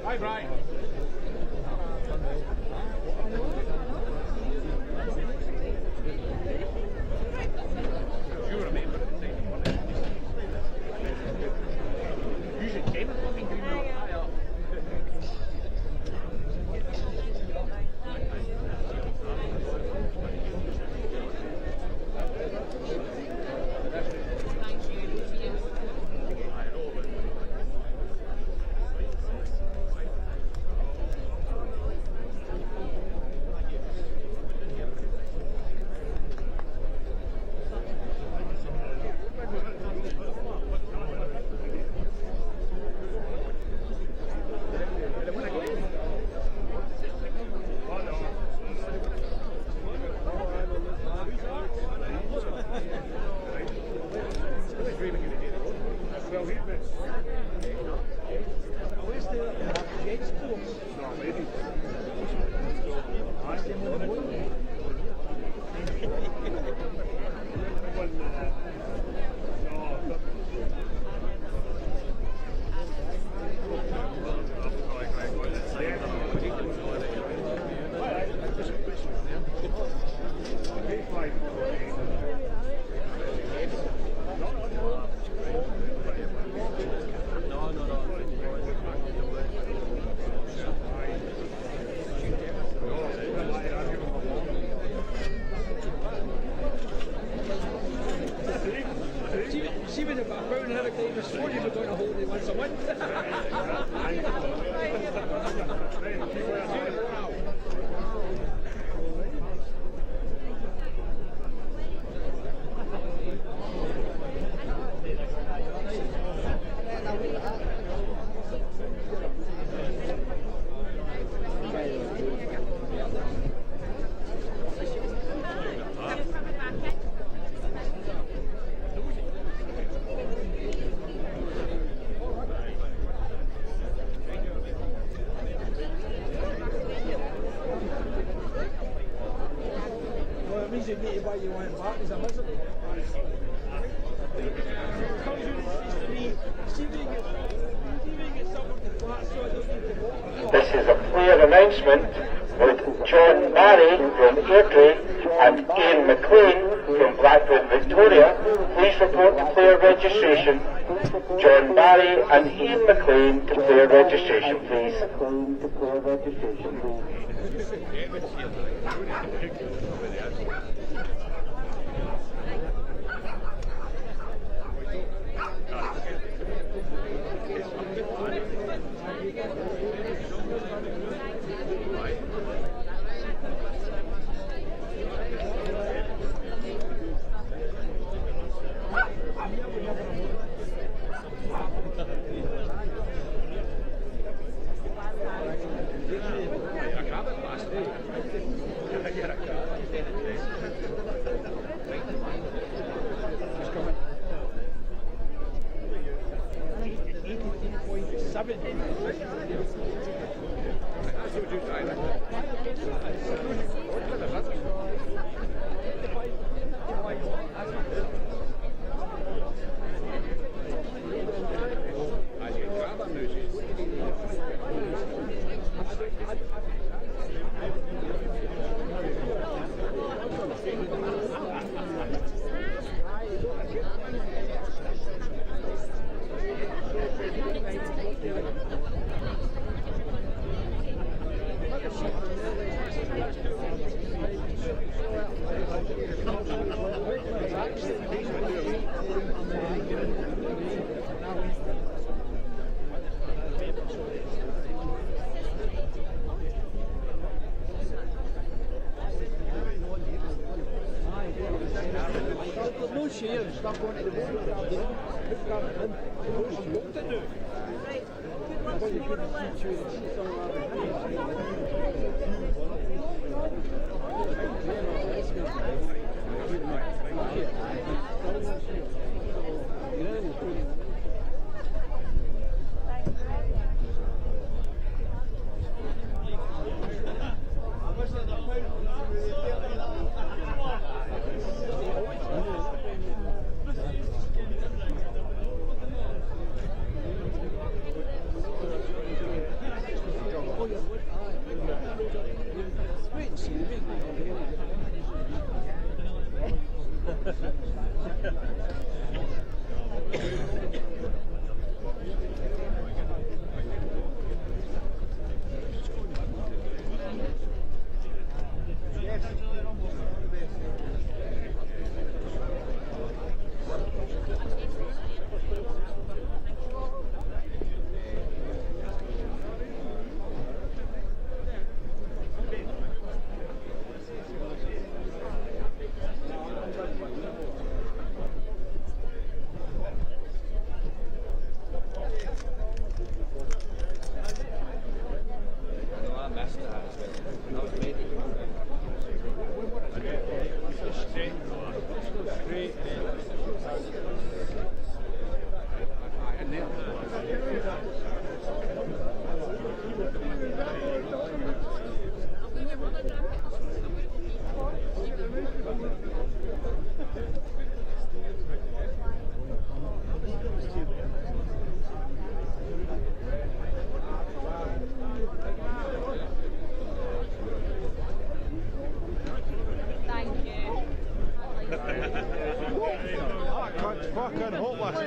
F: Hi, Brian. You remember the second one? Usually 10 or something.
G: This morning we're going to hold it once a win. Well, it means you need to buy your wine back. Is a miserable.
B: This is a player announcement with John Barry from Airdrie and Ian McLean from Blackburn, Victoria. Please report to player registration. John Barry and Ian McLean to player registration, please.
G: No shares, stop going to the board.
E: Right. Good luck tomorrow, Les.
A: Fucking hopeless.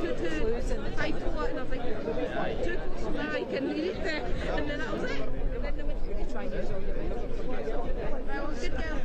E: five for it, and I was like, 2 courses now, you can read it, and then that was it. And then they went to try and use all your money. Well, good girl.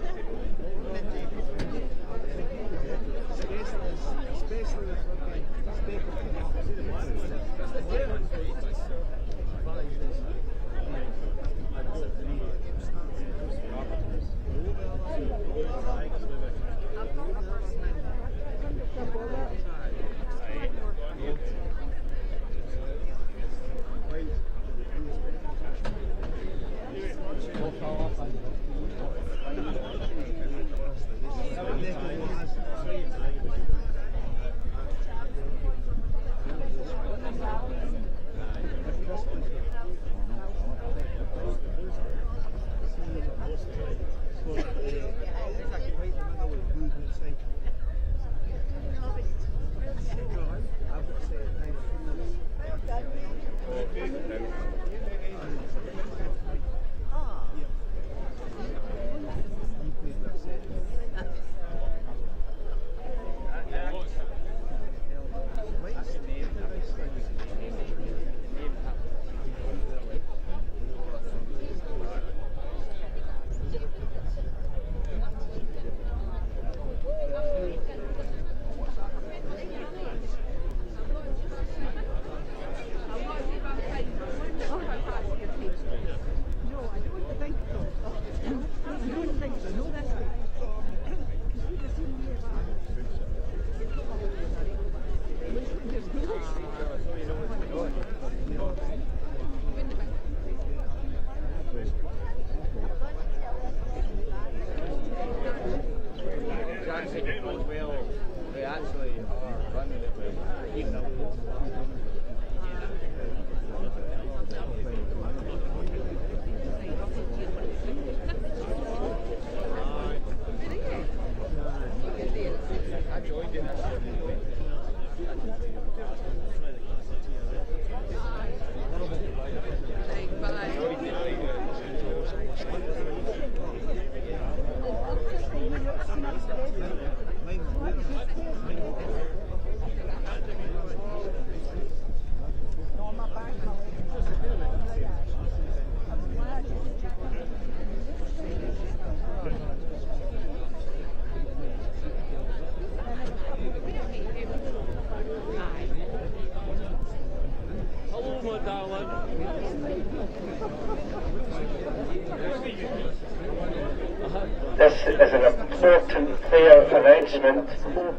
B: This is an important player announcement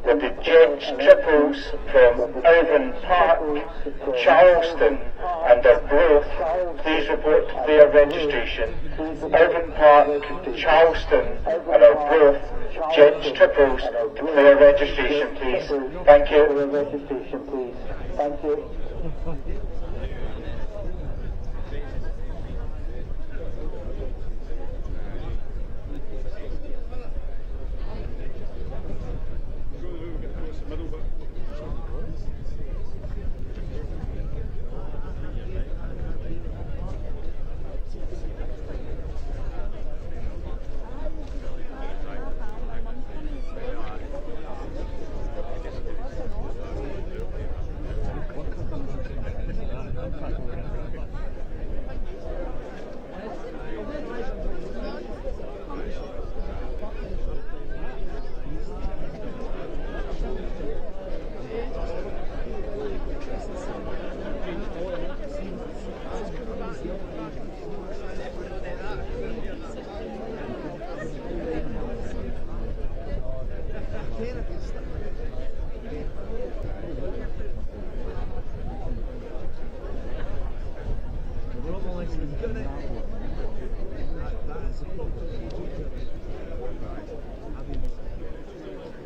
B: with the Gents triples from Irvine Park, Charleston and Arbroath. Please report to player registration. Irvine Park, Charleston and Arbroath. Gents triples to player registration, please. Thank you. Registration, please. Thank you.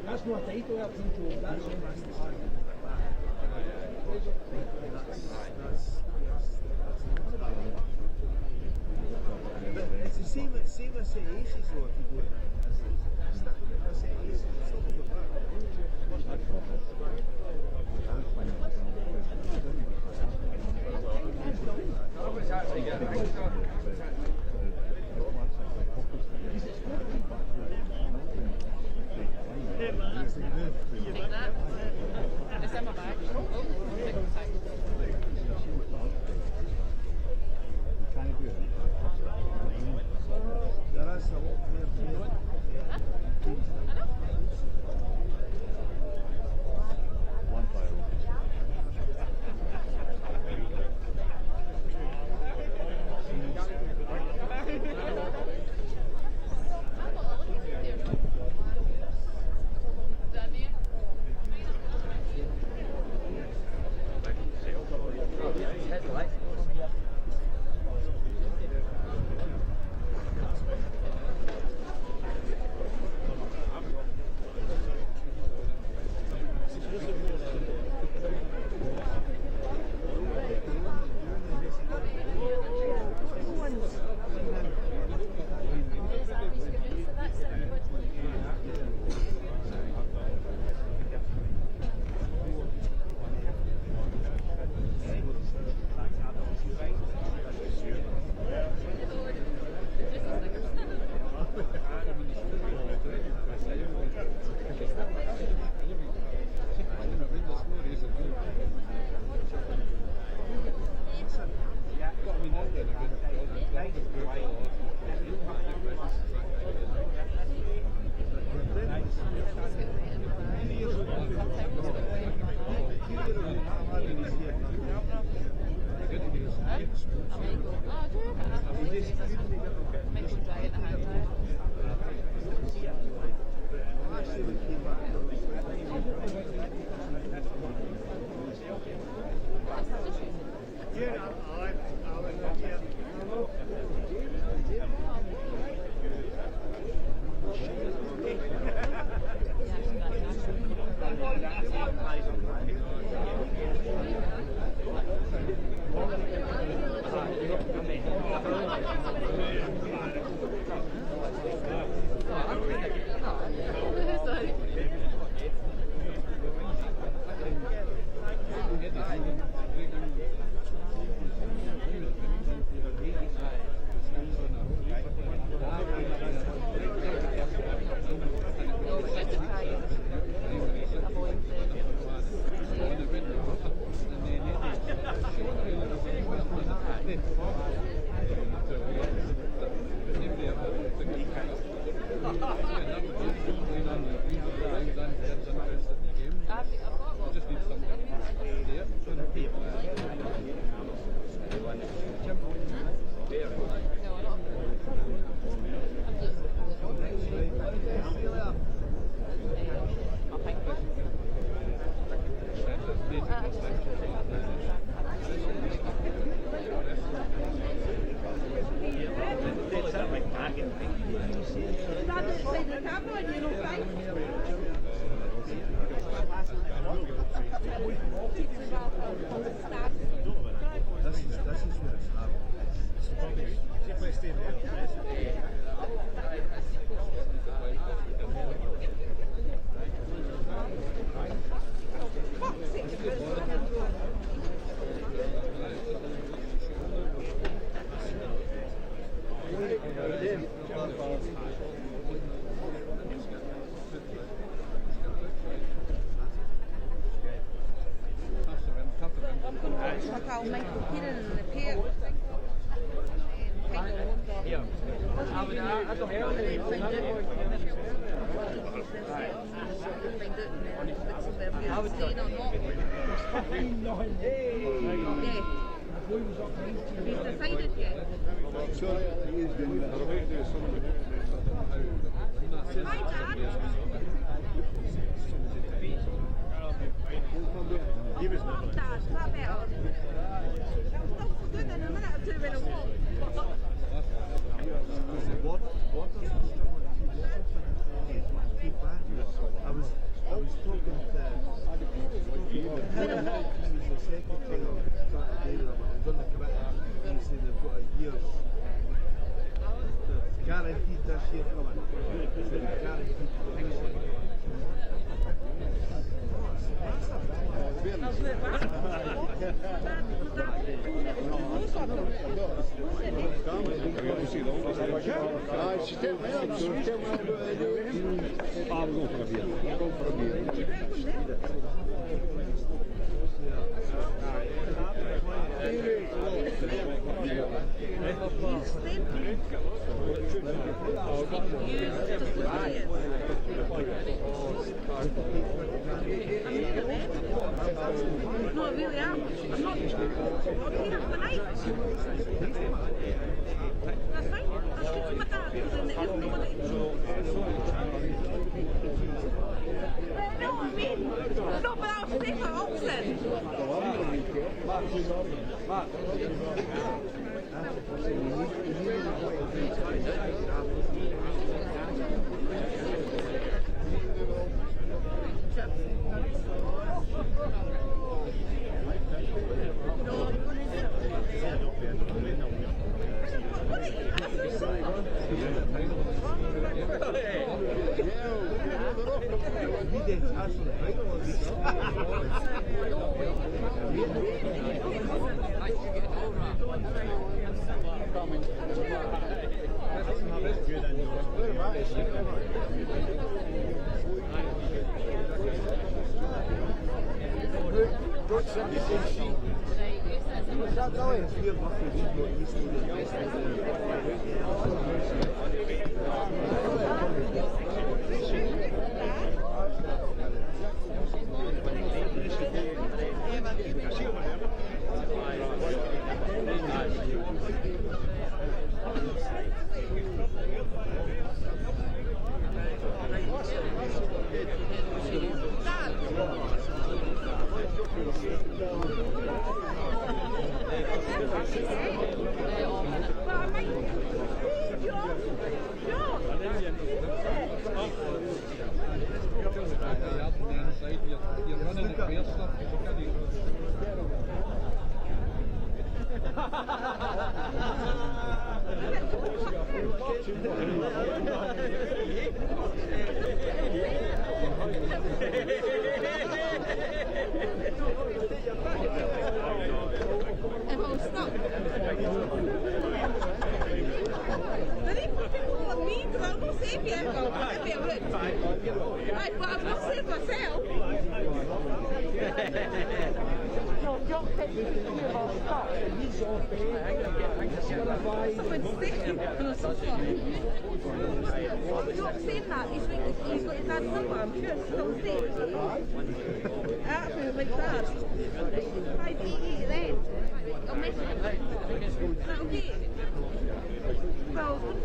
G: That's not title, that's control, that's all but it's the same as say aces though, if you go in that. Stick with it, say aces, something like that.
E: Take that. It's in my bag.
G: You're running the queer stuff because you can't even...
E: Everyone stop. But even people want me, because I'm going to save you, I'm going to be a bit right, but I'm not saving myself.
G: Someone's
E: sticking on a sofa. Not saying that, he's got his dad's number, I'm sure it's still safe. Absolutely like that. 588 then. I'll message him. Is that okay? Well, what if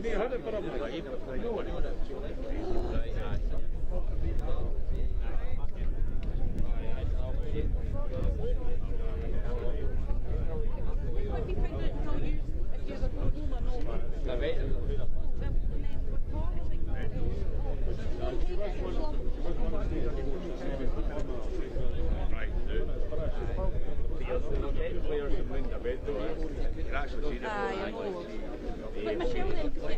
E: you have
G: champions.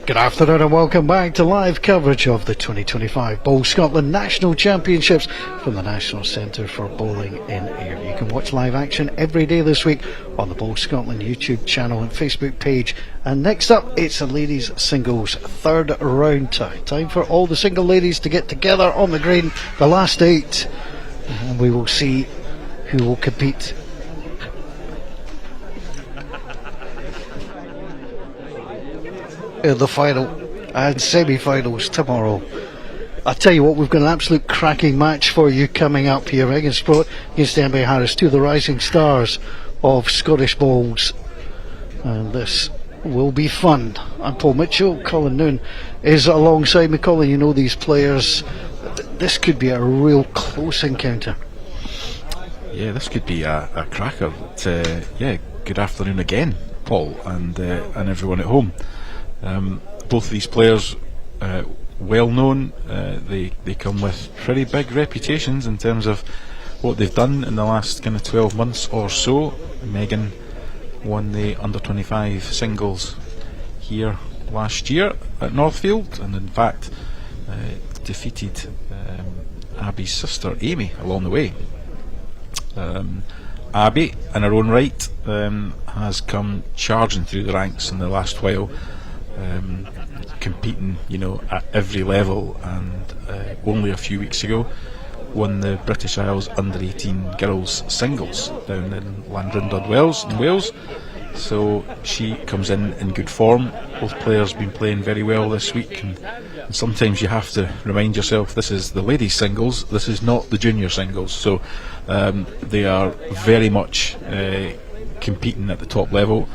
C: Good afternoon and welcome back to live coverage of the 2025 Bowl Scotland National Championships from the National Centre for Bowling in Ayr. You can watch live action every day this week on the Bowl Scotland YouTube channel and Facebook page. And next up, it's the ladies singles third round tie. Time for all the single ladies to get together on the green. The last 8 and we will see who will compete. In the final and semi-finals tomorrow. I tell you what, we've got an absolute cracking match for you coming up here. Megan Sprott against Emily Harris, two of the rising stars of Scottish bowls, and this will be fun. I'm Paul Mitchell. Colin Noon is alongside me. Colin, you know these players. This could be a real close encounter.
D: Yeah, this could be a cracker. Yeah, good afternoon again, Paul, and everyone at home. Both of these players, well known. They come with pretty big reputations in terms of what they've done in the last kind of 12 months or so. Megan won the under 25 singles here last year at Northfield, and in fact defeated Abby's sister Amy along the way. Abby, in her own right, has come charging through the ranks in the last while, competing, at every level, and only a few weeks ago won the British Isles under 18 girls singles down in Landrindod Wells in Wales. So she comes in good form. Both players have been playing very well this week, and sometimes you have to remind yourself this is the ladies singles, this is not the junior singles. So they are very much competing at the top level,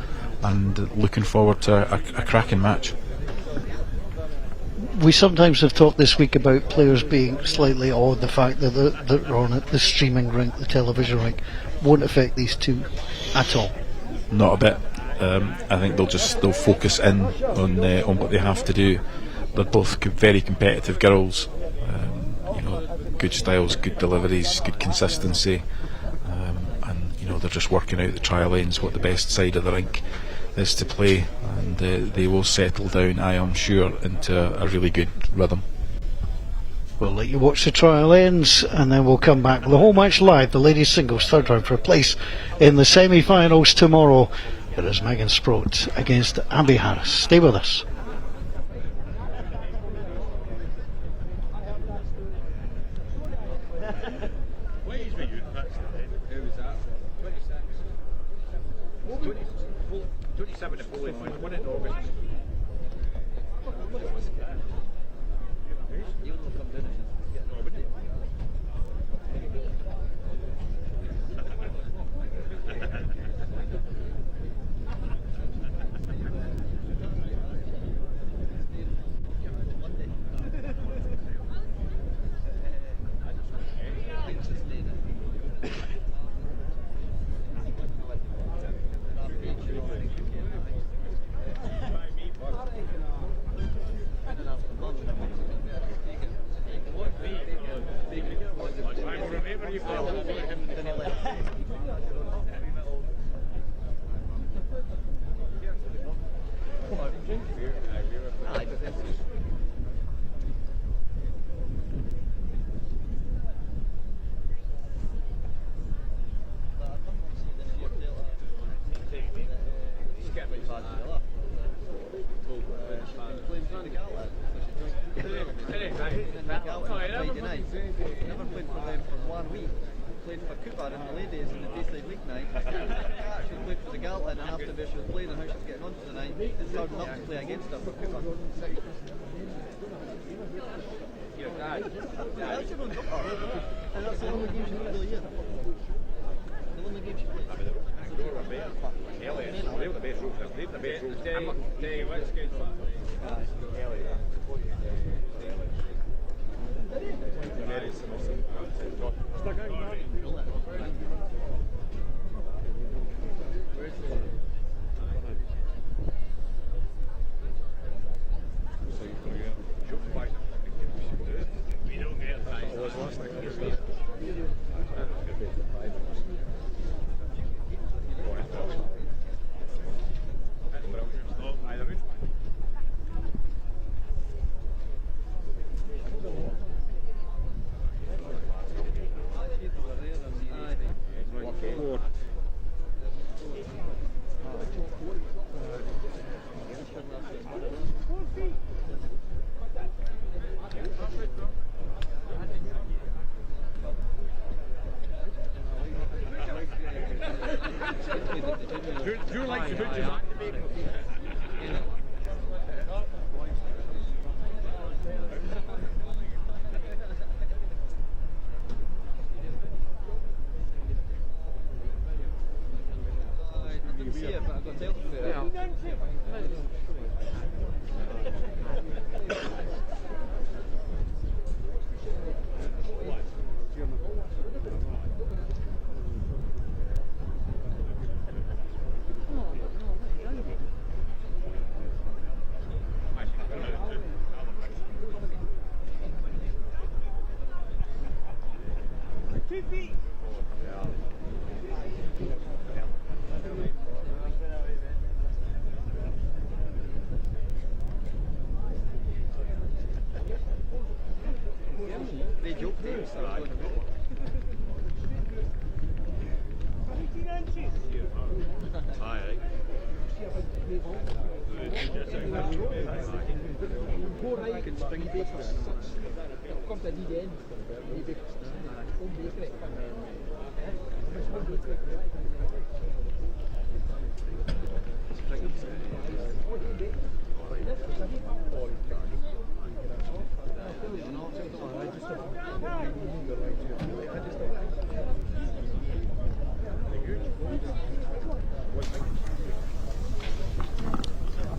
D: and looking forward to a cracking match.
C: We sometimes have talked this week about players being slightly odd. The fact that they're on the streaming rink, the television rink, won't affect these two at all.
D: Not a bit. I think they'll focus in on what they have to do. They're both very competitive girls. Good styles, good deliveries, good consistency, and they're just working out the trial lanes, what the best side of the rink is to play, and they will settle down, I am sure, into a really good rhythm.
C: We'll let you watch the trial ends, and then we'll come back with the whole match live. The ladies singles third round for a place in the semi-finals tomorrow. It is Megan Sprott against Abby Harris. Stay with us.
I: Never played for them for 1 week. Played for Cooper in the ladies in the Dayside League night. Actually played for the Galton, and after she was playing and how she was getting on to the night, they started up to play against her for Cooper. Your dad? That's everyone's up for. And that's the only game she played all year. The only game she played.
F: They were the best ropes. They were the best ropes. Day, what's good for? We don't get Your likes the butchers aren't the bacon.
I: Yeah, but I've got to tell you. They joke names.
G: Komt er niet in. Onbegrip.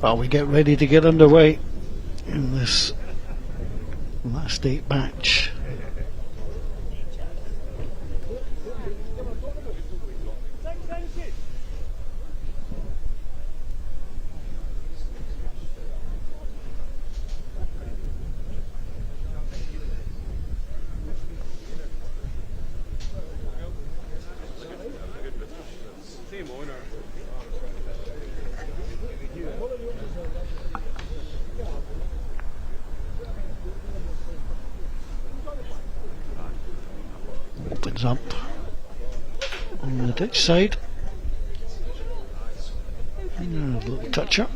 C: Well, we get ready to get underway in this last 8 match. Opens up on the ditch side. And a little touch up.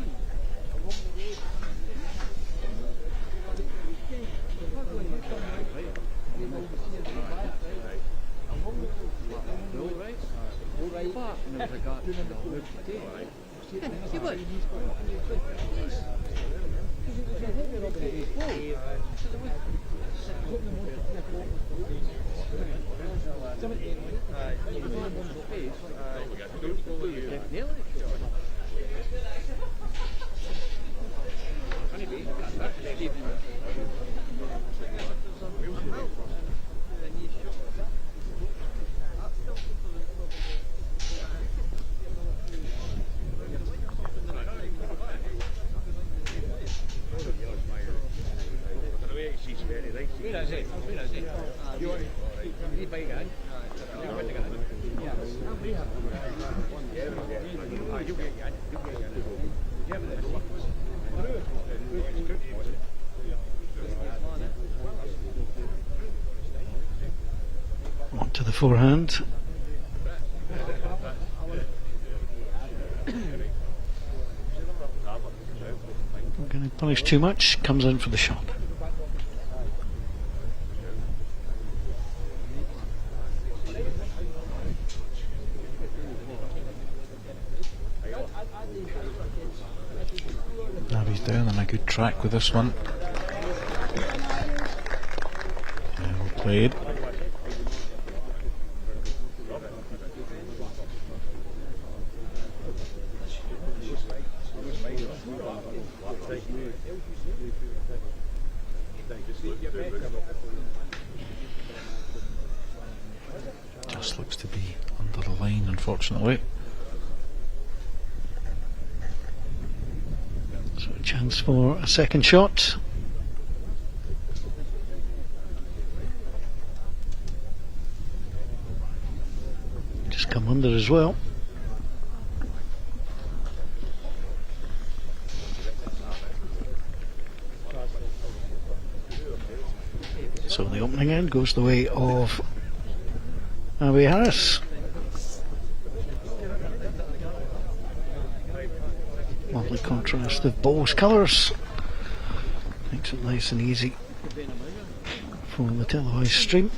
C: Onto the forehand. Not going to punish too much. Comes in for the shot.
D: Now he's down on a good track with this one. Yeah, well played. Just looks to be under the line, unfortunately.
C: So a chance for a second shot. Just come under as well. So the opening end goes the way of Abby Harris. Lovely contrast of bowls colours. Makes it nice and easy for the televised stream.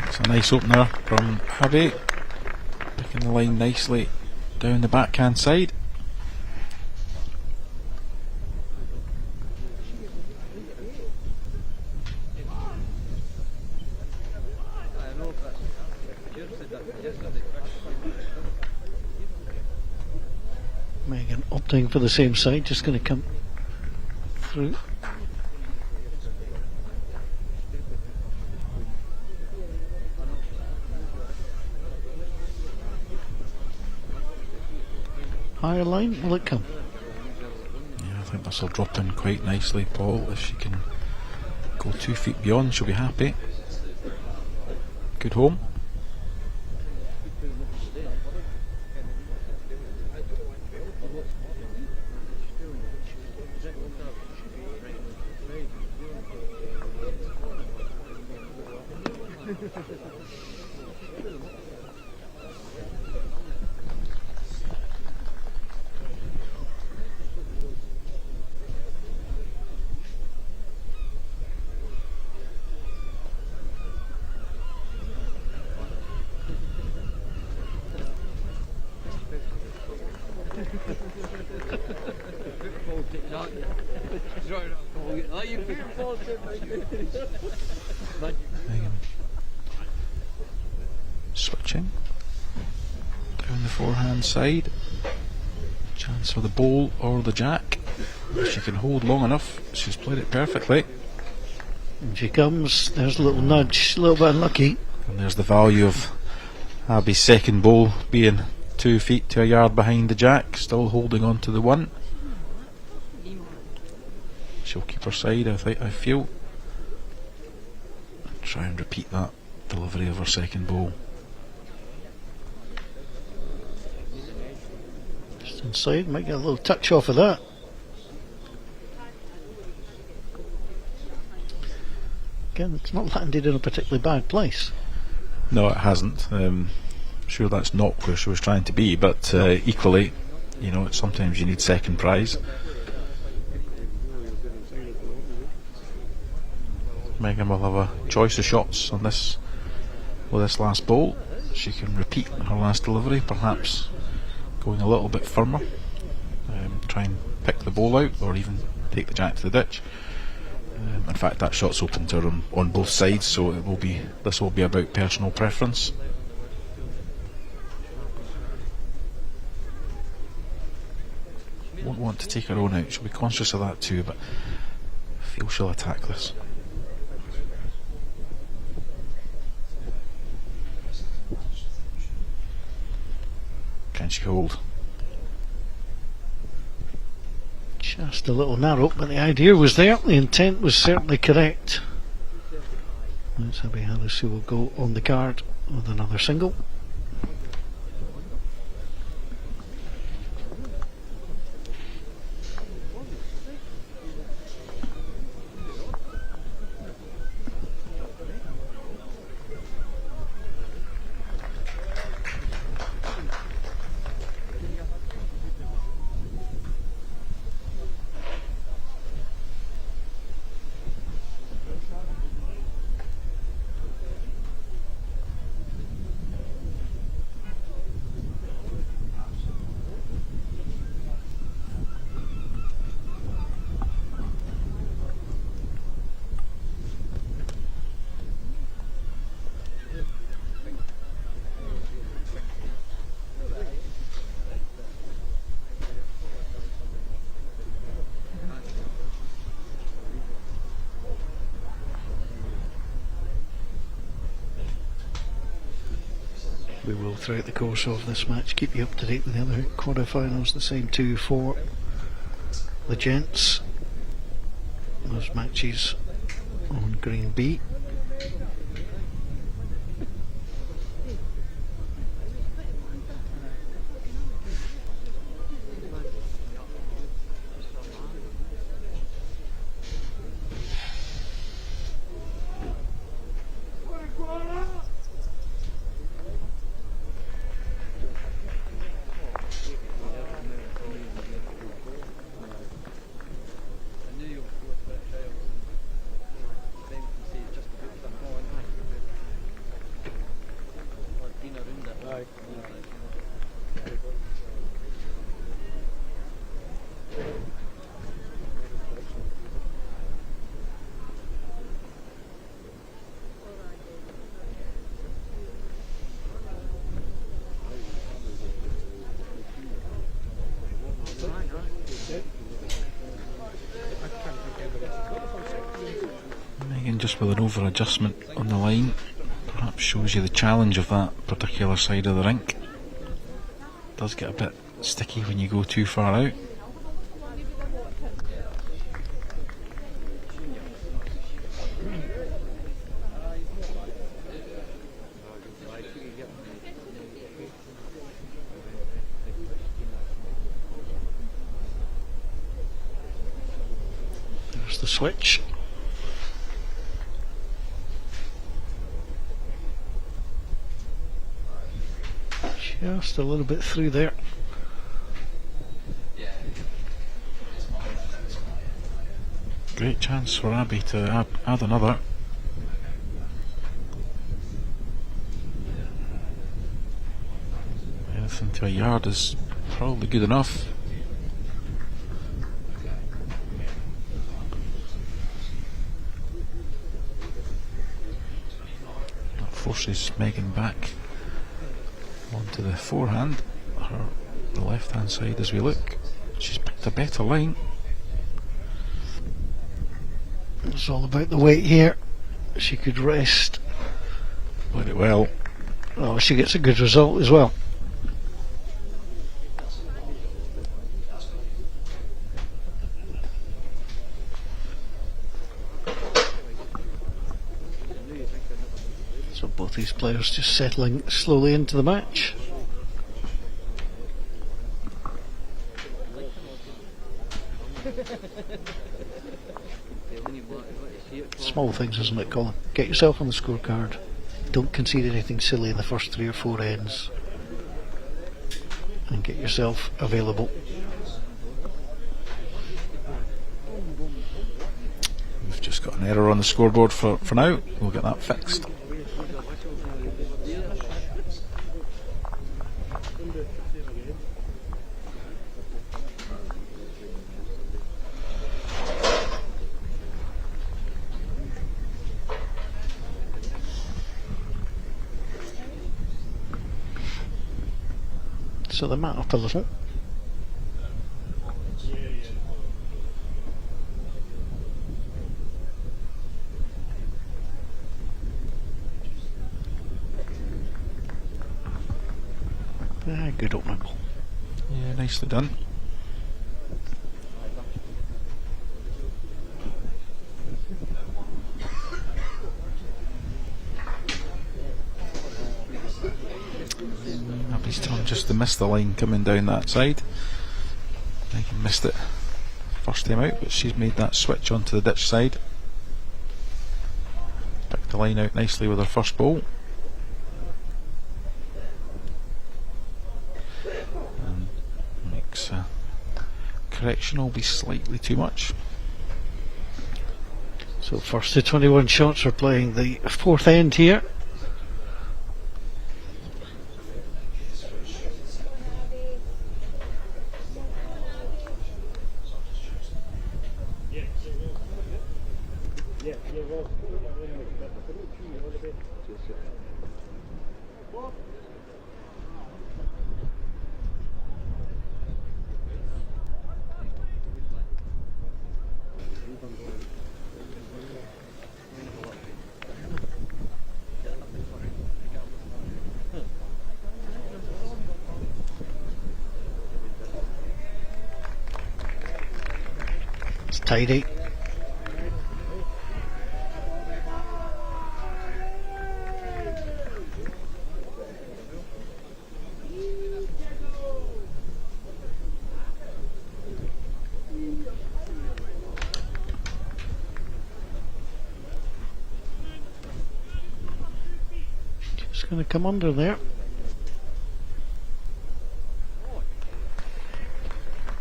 D: It's a nice opener from Javi, picking the line nicely down the backhand side.
C: Megan opting for the same side, just going to come through. Higher line, will it come?
D: Yeah, I think this will drop in quite nicely, Paul. If she can go 2 feet beyond, she'll be happy. Good home. Megan switching down the forehand side. Chance for the bowl or the jack. If she can hold long enough, she's played it perfectly.
C: And she comes, there's a little nudge, a little bit unlucky.
D: And there's the value of Abby's second bowl being 2 feet to a yard behind the jack, still holding on to the one. She'll keep her side, I feel. Try and repeat that delivery of her second bowl.
C: Just inside, might get a little touch off of that. Again, it's not landed in a particularly bad place.
D: No, it hasn't. Sure, that's not where she was trying to be, but equally, you know, sometimes you need second prize. Megan will have a choice of shots on this with this last bowl. She can repeat her last delivery, perhaps going a little bit firmer, try and pick the bowl out, or even take the jack to the ditch. In fact, that shot's open to her on both sides, so this will be about personal preference. Won't want to take her own out. She'll be conscious of that too, but I feel she'll attack this. Can she hold?
C: Just a little narrow, but the idea was there. The intent was certainly correct. Let's have Harris, who will go on the card with another single. We will, throughout the course of this match, keep you up to date with the other quarterfinals. The same too for the gents. Those matches on Green B.
D: Megan, just with an over adjustment on the line, perhaps shows you the challenge of that particular side of the rink. It does get a bit sticky when you go too far out.
C: There's the switch. Just a little bit through there.
D: Great chance for Abby to add another. Anything to a yard is probably good enough. That forces Megan back onto the forehand, the left hand side as we look. She's picked a better line.
C: It's all about the weight here. She could rest.
D: Very well.
C: Oh, she gets a good result as well. So both these players just settling slowly into the match. Small things, isn't it, Colin? Get yourself on the scorecard. Don't concede anything silly in the first 3 or 4 ends. And get yourself available.
D: We've just got an error on the scoreboard for now. We'll get that fixed.
C: So the mat up a little. Good opening ball.
D: Yeah, nicely done. Abby's turn just to miss the line coming down that side. Megan missed it first time out, but she's made that switch onto the ditch side. Picked the line out nicely with her first ball. And makes correction will be slightly too much.
C: So first to 21 shots, we're playing the 4th end here. tidy. Just going to come under there.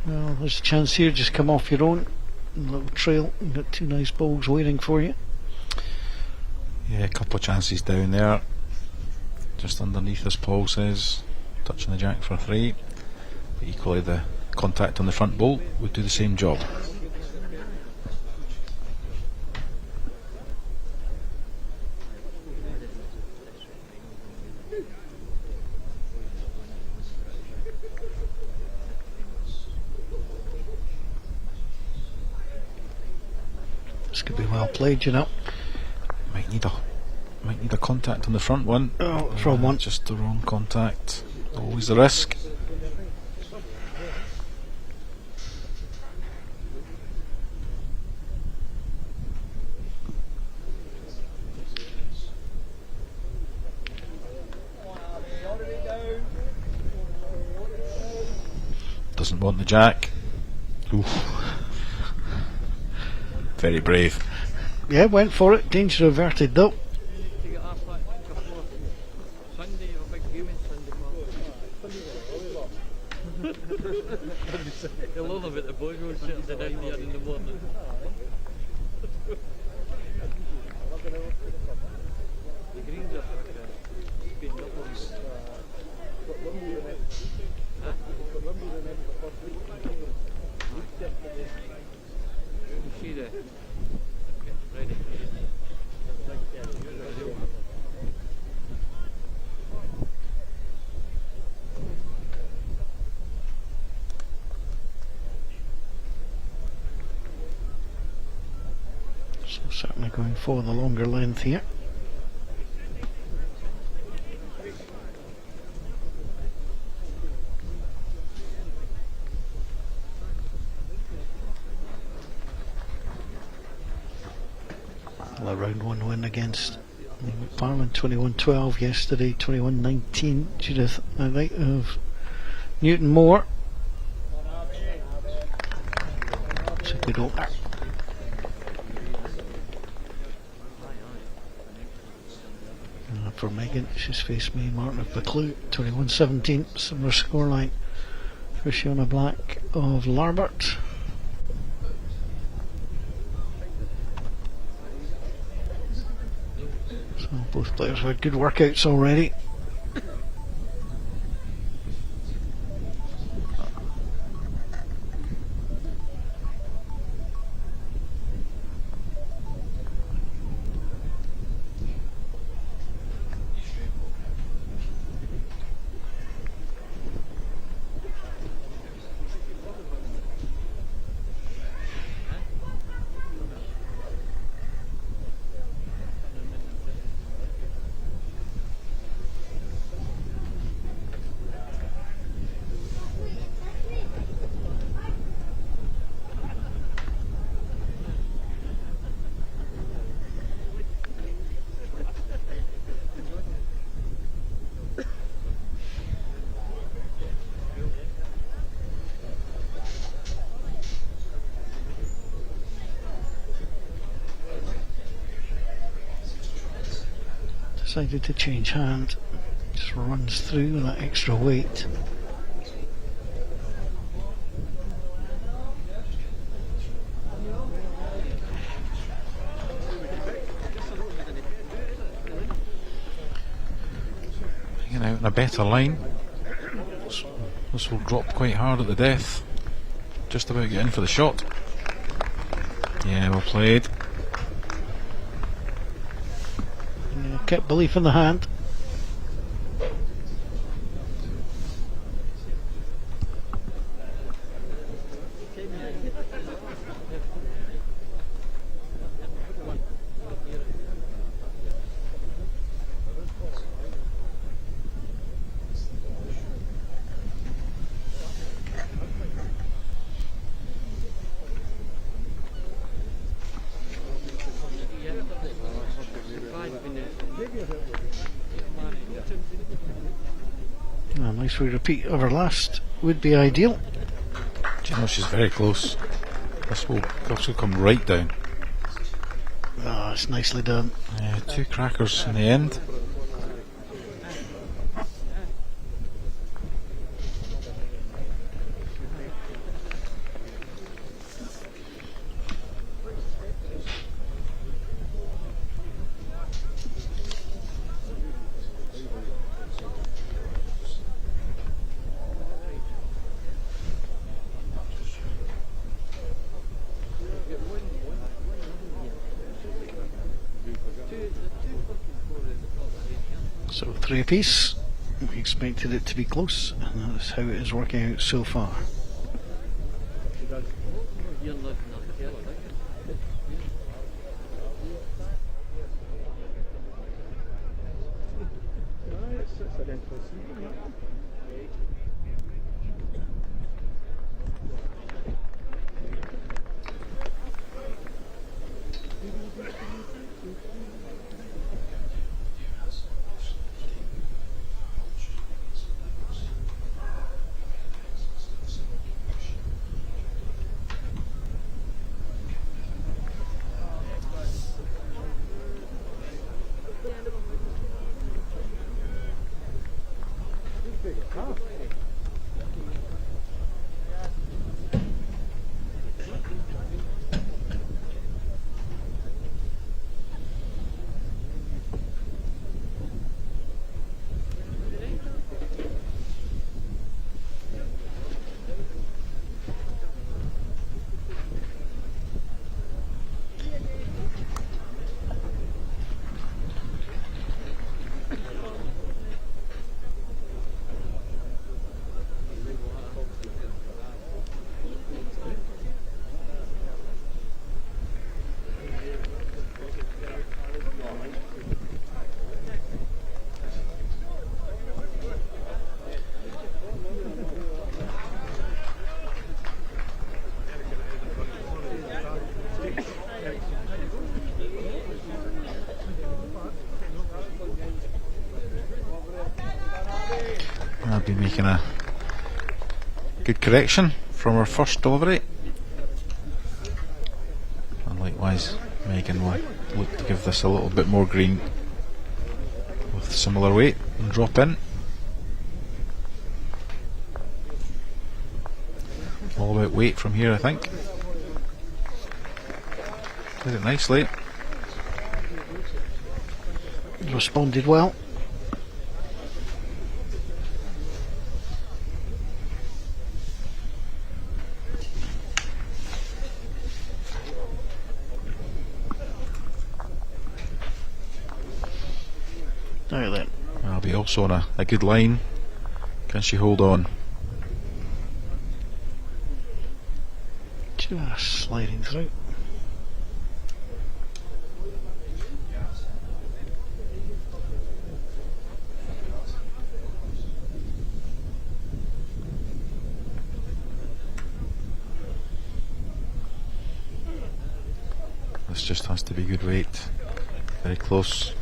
C: Well, there's a chance here, just come off your own. A little trail, you've got two nice balls waiting for you.
D: Yeah, a couple of chances down there. Just underneath, as Paul says, touching the jack for 3. But equally, the contact on the front bolt would do the same job.
C: This could be well played, you know.
D: Might need a contact on the front one.
C: Oh, from one.
D: Just the wrong contact. Always the risk. Doesn't want the jack. Oof. Very brave.
C: Yeah, went for it. Danger averted though.
F: You'll love about the boys who sitting down there in the morning. The greens are being up on you see that? Ready.
C: So certainly going for the longer length here. Well, a round one win against McFarlane, 21-12 yesterday, 21-19. Judith, I think, of Newton Moore. It's a good opener. For Megan, she's faced me, Martin of Buccleuch, 21-17, similar scoreline for Shiona Black of Larbert. So both players have had good workouts already. Decided to change hand, just runs through with that extra weight.
D: Hanging out in a better line. This will drop quite hard at the death. Just about getting for the shot. Yeah, well played.
C: Kept belief in the hand. A nice wee repeat of her last would be ideal.
D: Do you know, she's very close. This will come right down.
C: Ah, it's nicely done.
D: Yeah, 2 crackers in the end.
C: So 3 apiece. We expected it to be close, and that's how it is working out so far. I'll be making a good correction from our first delivery, and likewise Megan will look to give this a little bit more green with similar weight and drop in. All about weight from here, I think. Did it nicely. Responded well. Now then.
D: I'll be also on a good line. Can she hold on?
C: Just sliding through.
D: This just has to be good weight. Very close.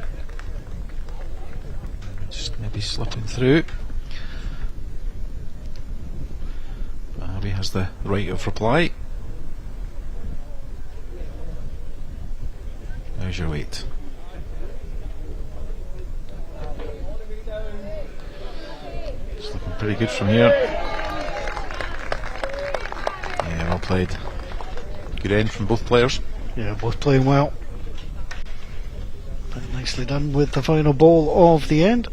D: Just maybe slipping through. But Abby has the right of reply. There's your weight. It's looking pretty good from here. Yeah, well played. Good end from both players.
C: Yeah, both playing well. But nicely done with the final ball of the end.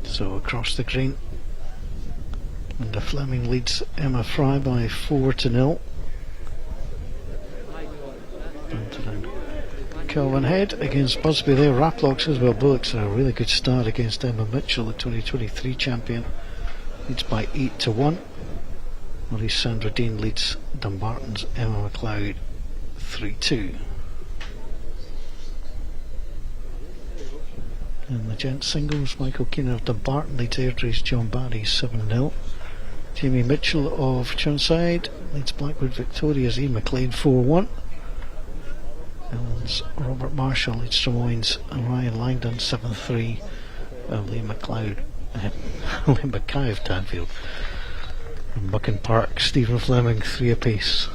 C: So across the green, and the Fleming leads Emma Fry by 4-0. Calvin Head against Busby there. Raplock says, well, Bullock's a really good start against Emma Mitchell, the 2023 champion. Leads by 8-1. Maurice Sandra Dean leads Dumbarton's Emma McLeod 3-2. In the gents singles, Michael Keenan of Dumbarton leads Airdrie's John Barry 7-0. Jamie Mitchell of Churnside leads Blackwood Victoria's Ian McLean 4-1. Ellen's Robert Marshall leads Drummoyne's and Ryan Langdon 7-3. Liam Mackay of Tanfield. And Buchan Park, Stephen Fleming 3 apiece.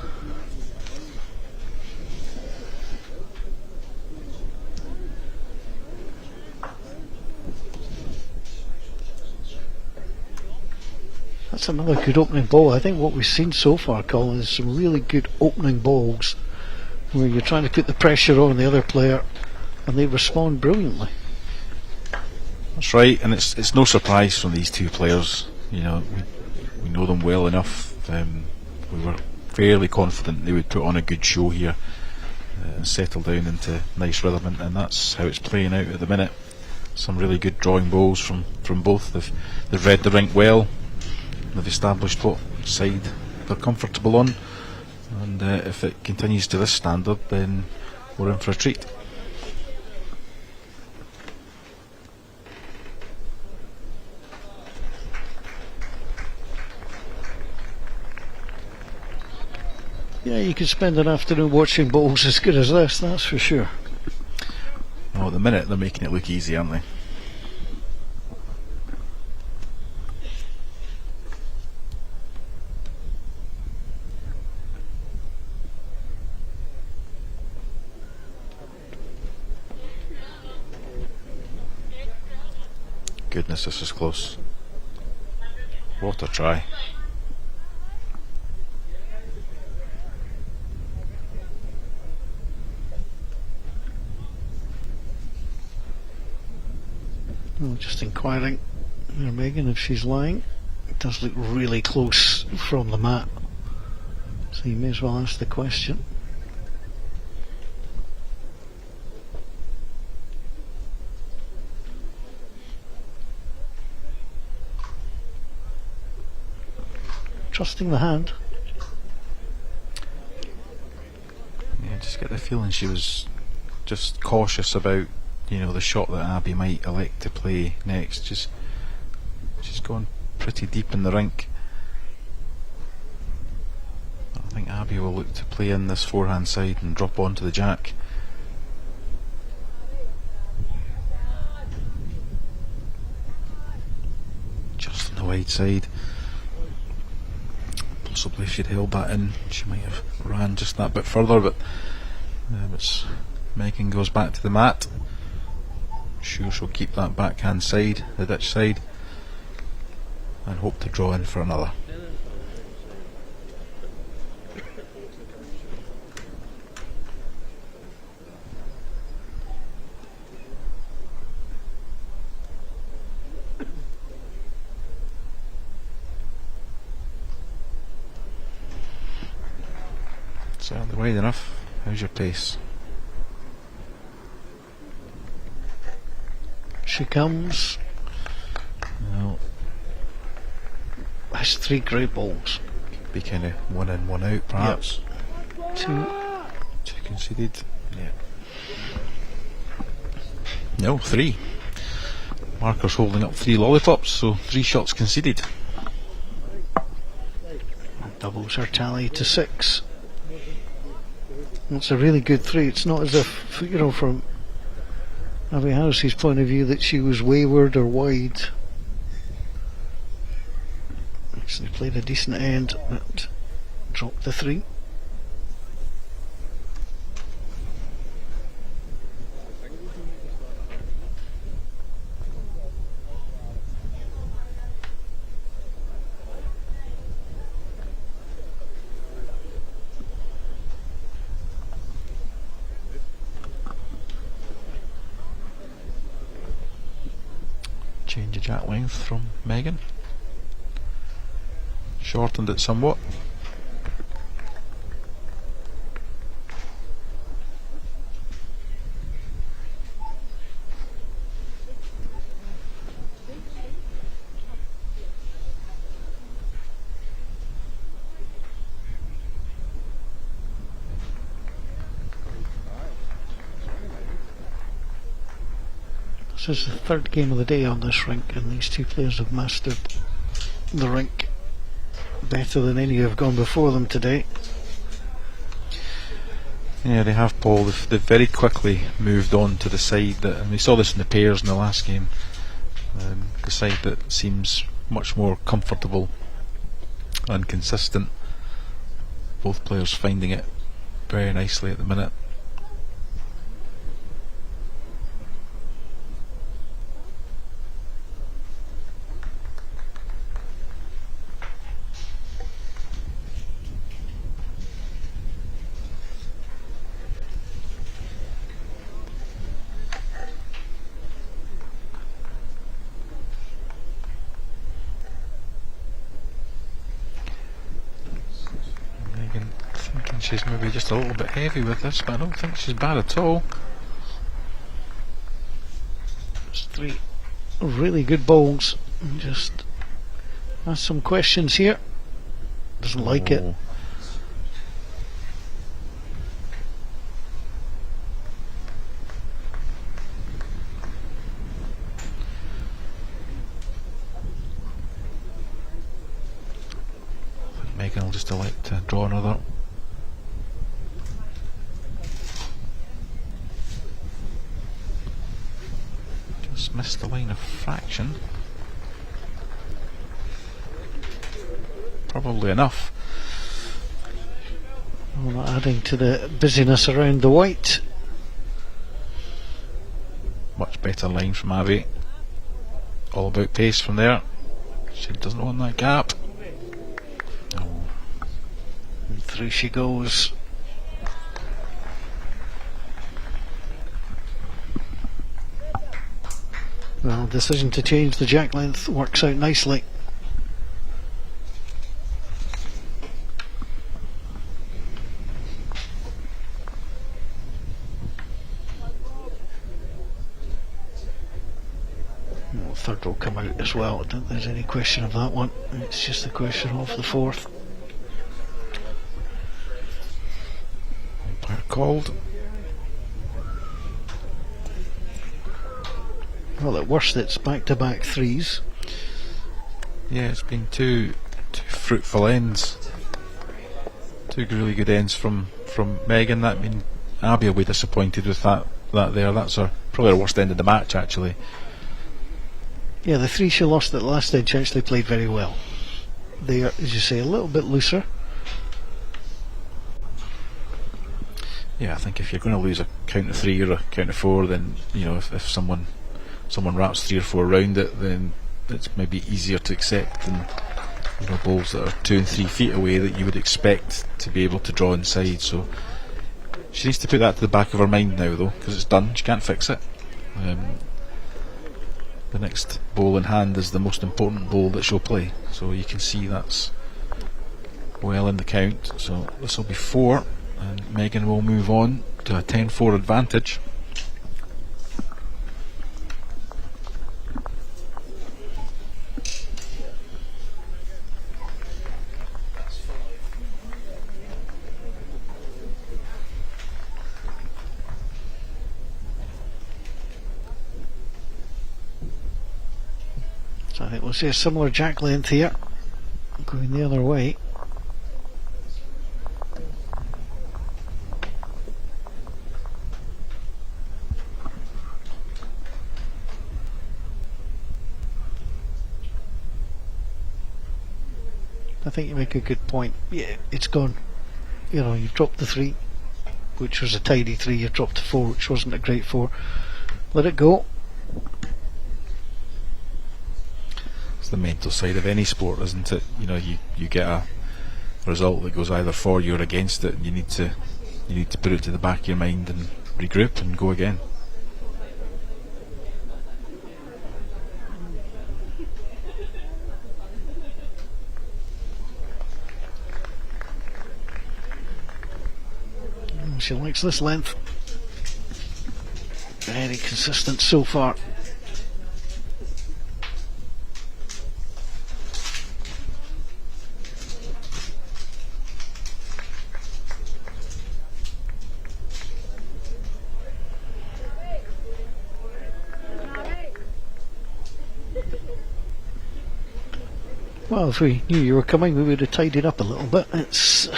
C: That's another good opening ball. I think what we've seen so far, Colin, is some really good opening balls where you're trying to put the pressure on the other player and they respond brilliantly.
D: That's right, and it's no surprise from these two players. You know, we know them well enough. We were fairly confident they would put on a good show here and settle down into nice rhythm, and that's how it's playing out at the minute. Some really good drawing balls from both. They've read the rink well. They've established what side they're comfortable on, and if it continues to this standard, then we're in for a treat.
C: Yeah, you could spend an afternoon watching balls as good as this, that's for sure.
D: Well, at the minute they're making it look easy, aren't they? Goodness, this is close. What a try.
C: Well, just inquiring there, Megan, if she's lying. It does look really close from the mat, so you may as well ask the question. Trusting the hand.
D: Yeah, just get the feeling she was just cautious about, you know, the shot that Abby might elect to play next. She's gone pretty deep in the rink. I think Abby will look to play in this forehand side and drop onto the jack. Just on the wide side. Possibly if she'd held that in, she might have ran just that bit further, but Megan goes back to the mat. Sure, she'll keep that backhand side, the ditch side, and hope to draw in for another. Certainly wide enough. How's your pace?
C: She comes.
D: Well,
C: has 3 great balls.
D: Could be kind of 1 in, 1 out, perhaps.
C: Yep.
D: 2 conceded. Yeah. No, 3. Marker's holding up 3 lollipops, so 3 shots conceded.
C: Doubles her tally to 6. That's a really good 3. It's not as if, you know, from Abby Harris's point of view, that she was wayward or wide. Actually played a decent end, but dropped the 3.
D: Change of jack length from Megan. Shortened it somewhat.
C: This is the third game of the day on this rink, and these two players have mastered the rink better than any who have gone before them today.
D: Yeah, they have, Paul. They've very quickly moved on to the side that, and we saw this in the pairs in the last game, the side that seems much more comfortable and consistent. Both players finding it very nicely at the minute. She's maybe just a little bit heavy with this, but I don't think she's bad at all.
C: There's three really good bowls. Just ask some questions here. Doesn't like it.
D: Megan will just elect to draw another. Just missed the line of fraction. Probably enough.
C: Well, not adding to the busyness around the white.
D: Much better line from Abby. All about pace from there. She doesn't want that gap.
C: And through she goes. Well, decision to change the jack length works out nicely. Well, third will come out as well. I don't think there's any question of that one. It's just a question of the fourth.
D: Umpire called.
C: Well, at worst it's back-to-back threes.
D: Yeah, it's been two fruitful ends. Two really good ends from Megan. That, I mean, Abby will be disappointed with that there. That's probably her worst end of the match, actually.
C: Yeah, the three she lost at the last edge actually played very well. They are, as you say, a little bit looser.
D: Yeah, I think if you're going to lose a count of three or a count of four, then, you know, if someone wraps 3 or 4 around it, then it's maybe easier to accept than, you know, balls that are 2 and 3 feet away that you would expect to be able to draw inside. So she needs to put that to the back of her mind now, though, because it's done. She can't fix it. The next bowl in hand is the most important bowl that she'll play, so you can see that's well in the count. So this will be 4, and Megan will move on to a 10-4 advantage.
C: So I think we'll see a similar jack length here, going the other way. I think you make a good point. Yeah, it's gone. You know, you've dropped the 3, which was a tidy 3. You've dropped the 4, which wasn't a great 4. Let it go.
D: It's the mental side of any sport, isn't it? You know, you get a result that goes either for you or against it, and you need to put it to the back of your mind and regroup and go again.
C: She likes this length. Very consistent so far. Well, if we knew you were coming, we would have tidied up a little bit. It's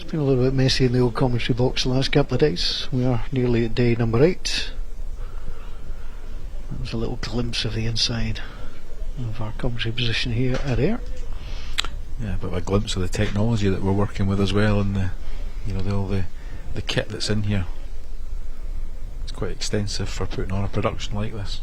C: been a little bit messy in the old commentary box the last couple of days. We are nearly at day number 8. That was a little glimpse of the inside of our commentary position here at Ayr.
D: Yeah, a bit of a glimpse of the technology that we're working with as well, and all the kit that's in here. It's quite extensive for putting on a production like this.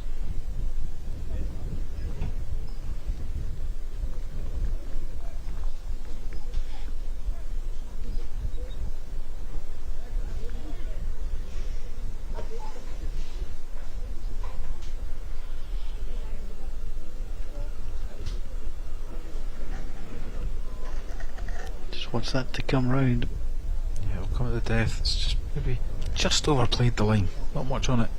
C: What's that to come round?
D: Yeah, it'll come at the death. It's just maybe just overplayed the line. Not much on it.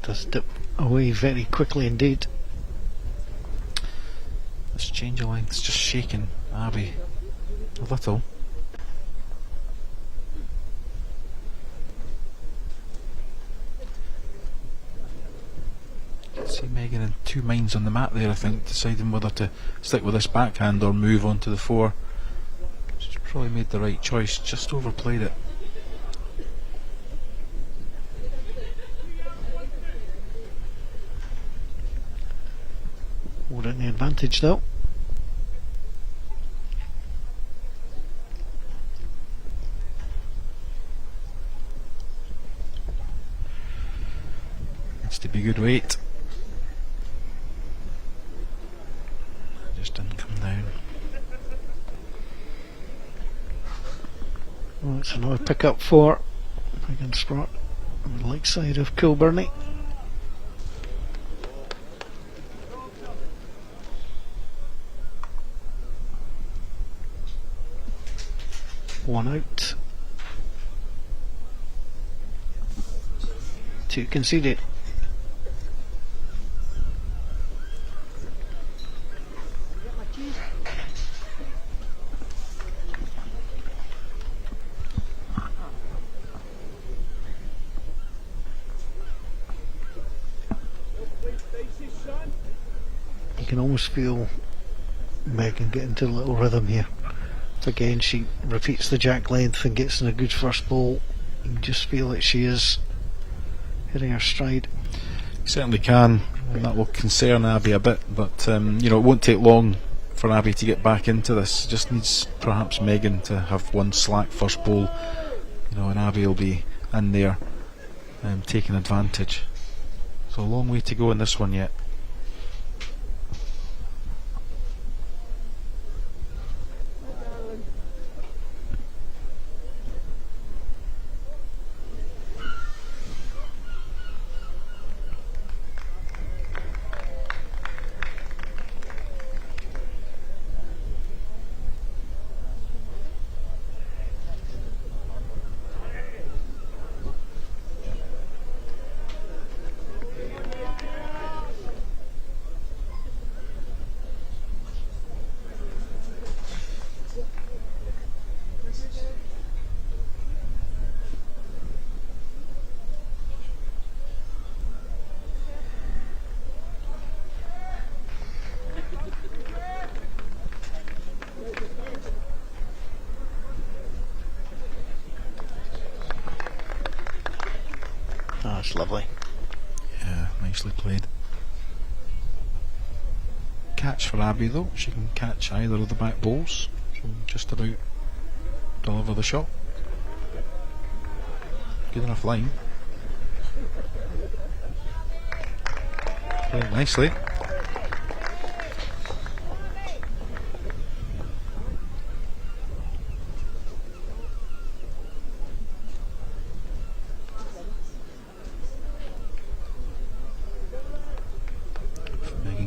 C: Does dip away very quickly indeed.
D: This change of length's just shaking Abby a little. See Megan in two minds on the mat there, I think, deciding whether to stick with this backhand or move on to the 4. She's probably made the right choice, just overplayed it.
C: Holding the advantage though.
D: Needs to be good weight. Didn't come down.
C: Well, it's another pickup for Megan Sprott on the leg side of Kilburney. One out. 2 conceded. You can almost feel Megan get into a little rhythm here. So again, she repeats the jack length and gets in a good first ball. You can just feel that she is hitting her stride.
D: You certainly can, and that will concern Abby a bit, but it won't take long for Abby to get back into this. It just needs perhaps Megan to have one slack first bowl, and Abby will be in there taking advantage. So a long way to go in this one yet.
C: That's lovely.
D: Yeah, nicely played. Catch for Abby though. She can catch either of the back bowls, so just about deliver the shot. Good enough line. Played nicely.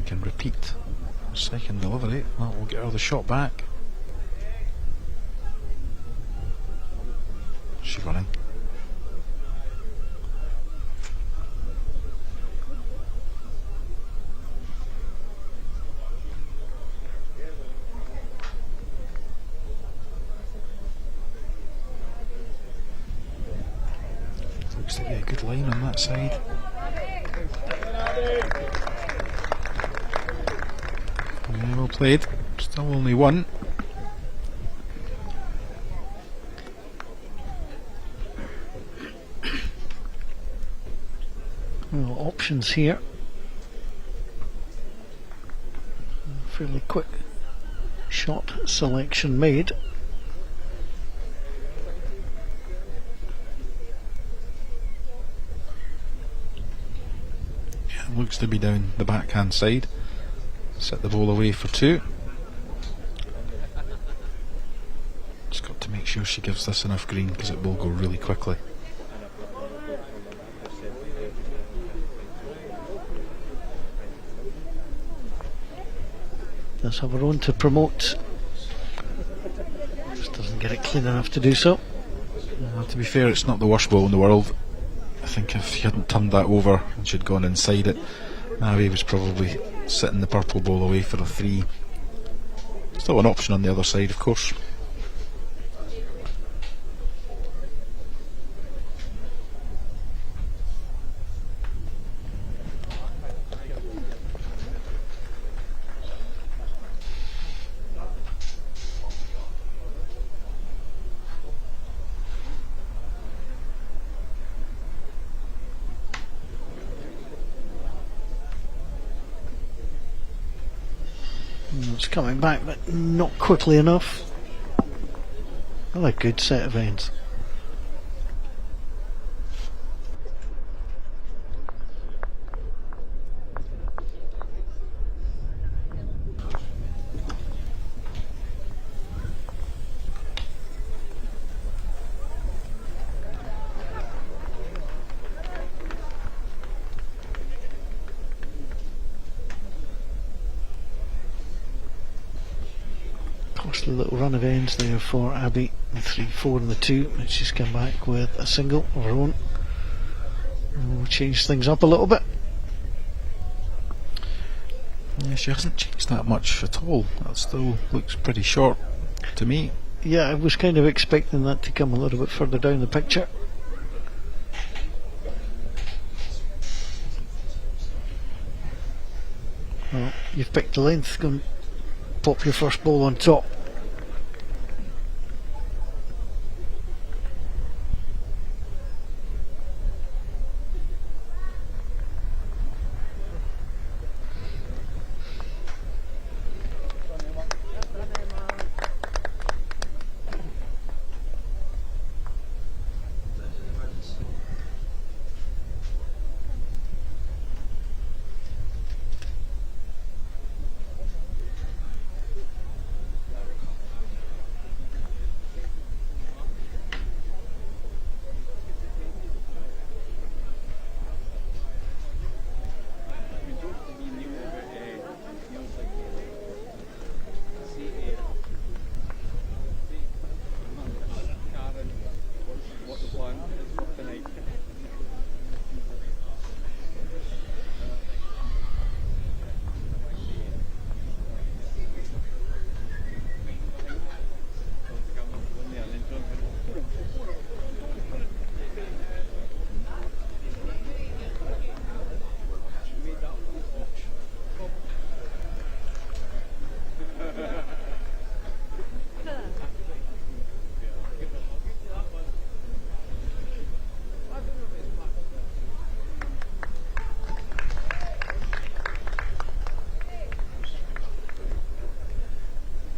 D: Can repeat second delivery, that will get her the shot back. She's running. Yeah, good line on that side. Yeah, well played. Still only one.
C: Well, options here. Fairly quick shot selection made.
D: Yeah, looks to be down the backhand side. Set the ball away for two. Just got to make sure she gives this enough green because it will go really quickly.
C: Does have her own to promote. Just doesn't get it clean enough to do so.
D: To be fair, it's not the worst ball in the world. I think if she hadn't turned that over and she'd gone inside it, Abby was probably sitting the purple ball away for a three. Still an option on the other side, of course.
C: It's coming back, but not quickly enough. Another good set of ends. Costly little run of ends there for Abby. The 3-4 and the 2, and she's come back with a single of her own. And we'll change things up a little bit.
D: Yeah, she hasn't changed that much at all. That still looks pretty short to me.
C: Yeah, I was kind of expecting that to come a little bit further down the picture. Well, you've picked the length, go and pop your first ball on top.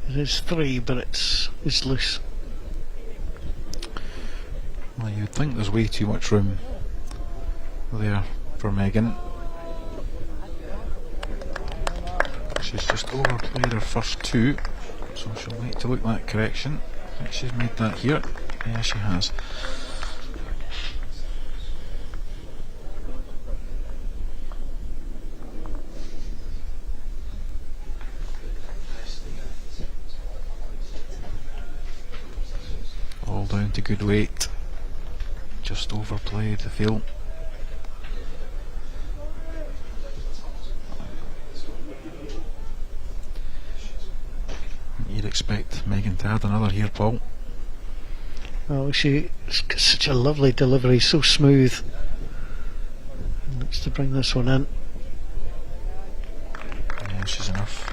C: It is 3, but it's loose.
D: Well, you'd think there's way too much room there for Megan. She's just overplayed her first 2, so she'll need to look that correction. I think she's made that here. Yeah, she has. All down to good weight. Just overplayed the field. You'd expect Megan to add another here, Paul.
C: Oh, she's got such a lovely delivery, so smooth. Looks to bring this one in.
D: Yeah, she's enough.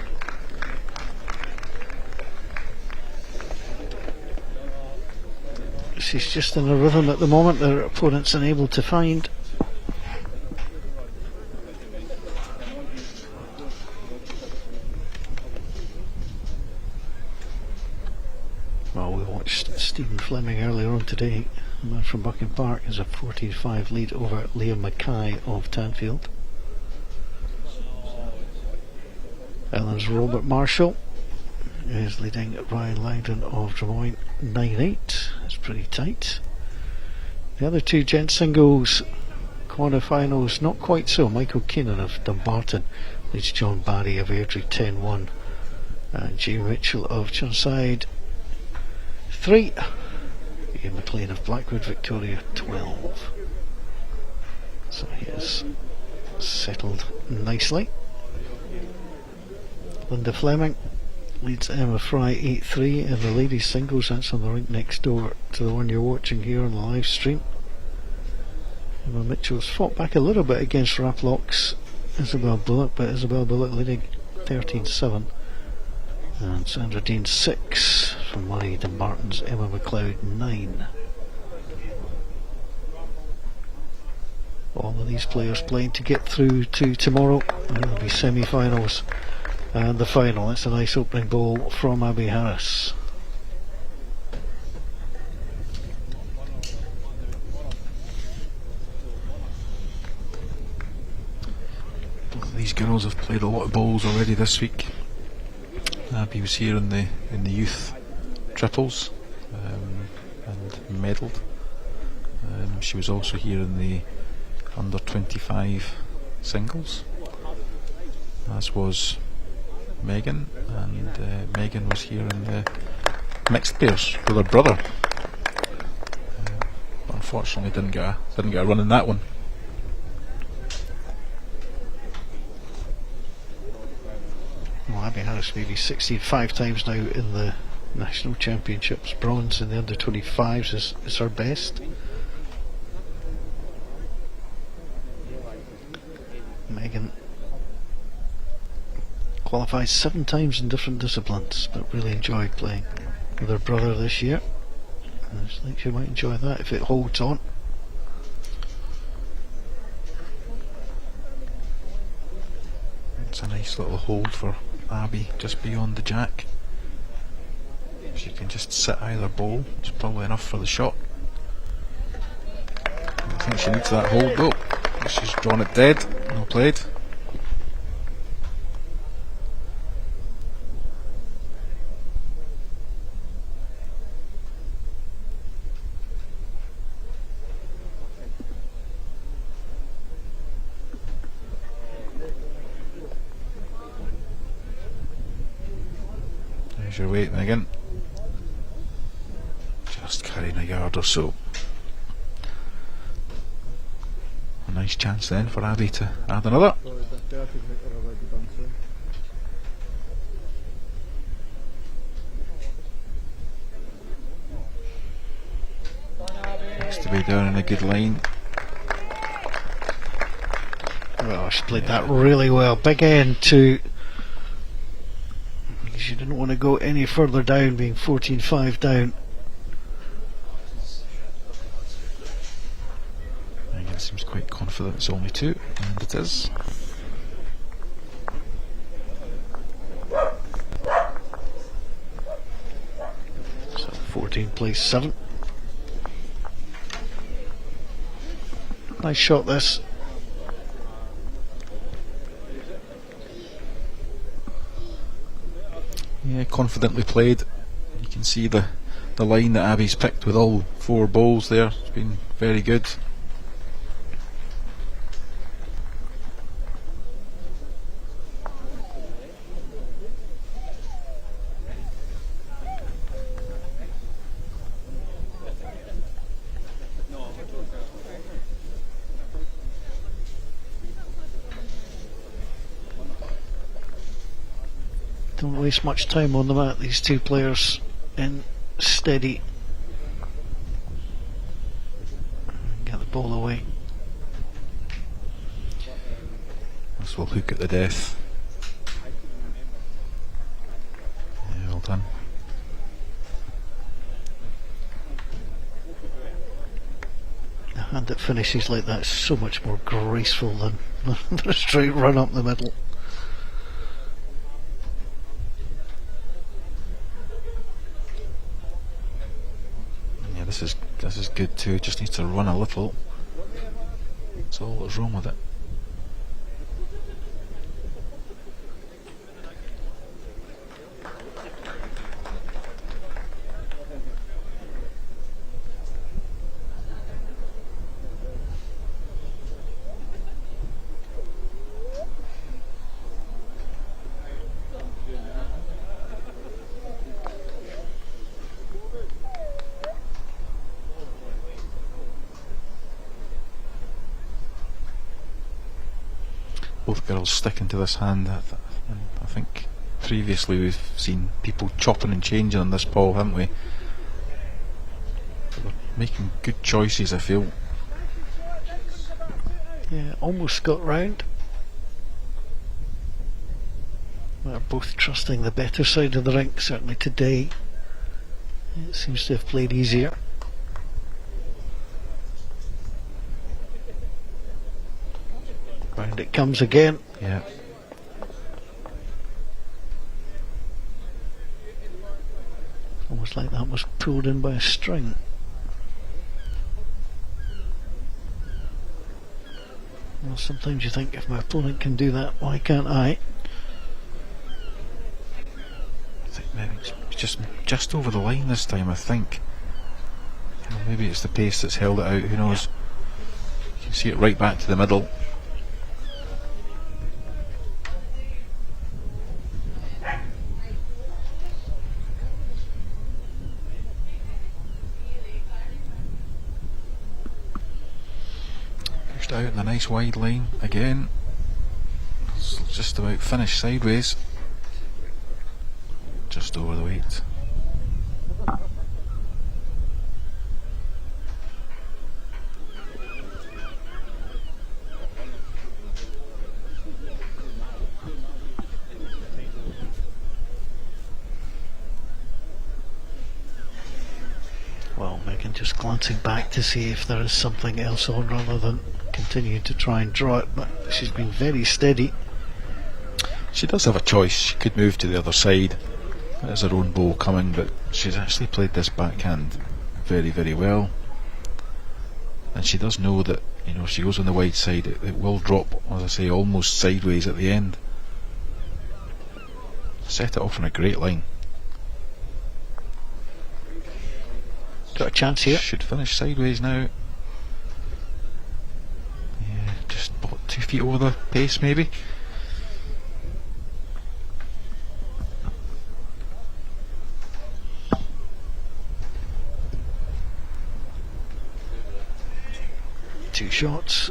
C: She's just in a rhythm at the moment that her opponent's unable to find. Well, we watched Stephen Fleming earlier on today. The man from Bucking Park has a 14-5 lead over Liam Mackay of Tanfield. Ellen's Robert Marshall is leading Ryan Langdon of Drummoyne 9-8. It's pretty tight. The other two gent singles quarterfinals, not quite so. Michael Keenan of Dumbarton leads John Barry of Airdrie 10-1, and Jay Mitchell of Churnside 3. Ian McLean of Blackwood Victoria 12. So he is settled nicely. Linda Fleming leads Emma Fry 8-3 in the ladies singles. That's on the rink next door to the one you're watching here on the live stream. Emma Mitchell's fought back a little bit against Raplock's Isabel Bullock, but Isabel Bullock leading 13-7. And Sandra Dean 6 from Murray Dumbarton's Emma McLeod 9. All of these players playing to get through to tomorrow, and it'll be semi-finals and the final. That's a nice opening ball from Abby Harris.
D: These girls have played a lot of bowls already this week. Abby was here in the youth triples and medalled. She was also here in the under 25 singles, as was Megan, and Megan was here in the mixed pairs with her brother. Unfortunately, didn't get a run in that one.
C: Well, Abby Harris maybe 65 times now in the national championships. Bronze in the under 25s is her best. Megan qualified 7 times in different disciplines, but really enjoyed playing with her brother this year. I just think she might enjoy that if it holds on.
D: It's a nice little hold for Abby just beyond the jack. She can just sit either bowl. It's probably enough for the shot. I think she needs that hold though. She's drawn it dead. No played. There's your weight, Megan. Just carrying a yard or so. A nice chance then for Abby to add another. Needs to be down in a good line.
C: Well, she played that really well. Big end to. She didn't want to go any further down, being 14-5 down.
D: Megan seems quite confident it's only 2, and it is.
C: So 14 plays 7. Nice shot this.
D: Yeah, confidently played. You can see the line that Abby's picked with all 4 bowls there. It's been very good.
C: Don't waste much time on the mat, these two players in steady ball away.
D: This will hook at the death. Yeah, well done.
C: A hand that finishes like that is so much more graceful than a straight run up the middle.
D: Yeah, this is good too. Just needs to run a little. That's all that's wrong with it. Both girls sticking to this hand. I think previously we've seen people chopping and changing on this ball, haven't we? But they're making good choices, I feel.
C: Yeah, almost got round. They're both trusting the better side of the rink, certainly today. It seems to have played easier. Round it comes again.
D: Yeah.
C: Almost like that was pulled in by a string. Well, sometimes you think, if my opponent can do that, why can't I?
D: I think maybe it's just over the line this time, I think. You know, maybe it's the pace that's held it out, who knows. You can see it right back to the middle. Pushed out in the nice wide line again. It's just about finished sideways. Just over the weight.
C: Well, Megan just glancing back to see if there is something else on rather than continuing to try and draw it, but she's been very steady.
D: She does have a choice. She could move to the other side. There's her own ball coming, but she's actually played this backhand very, very well. And she does know that, you know, if she goes on the wide side, it will drop, as I say, almost sideways at the end. Set it off on a great line.
C: Got a chance here.
D: Should finish sideways now. Yeah, just about 2 feet over the pace, maybe.
C: Two shots.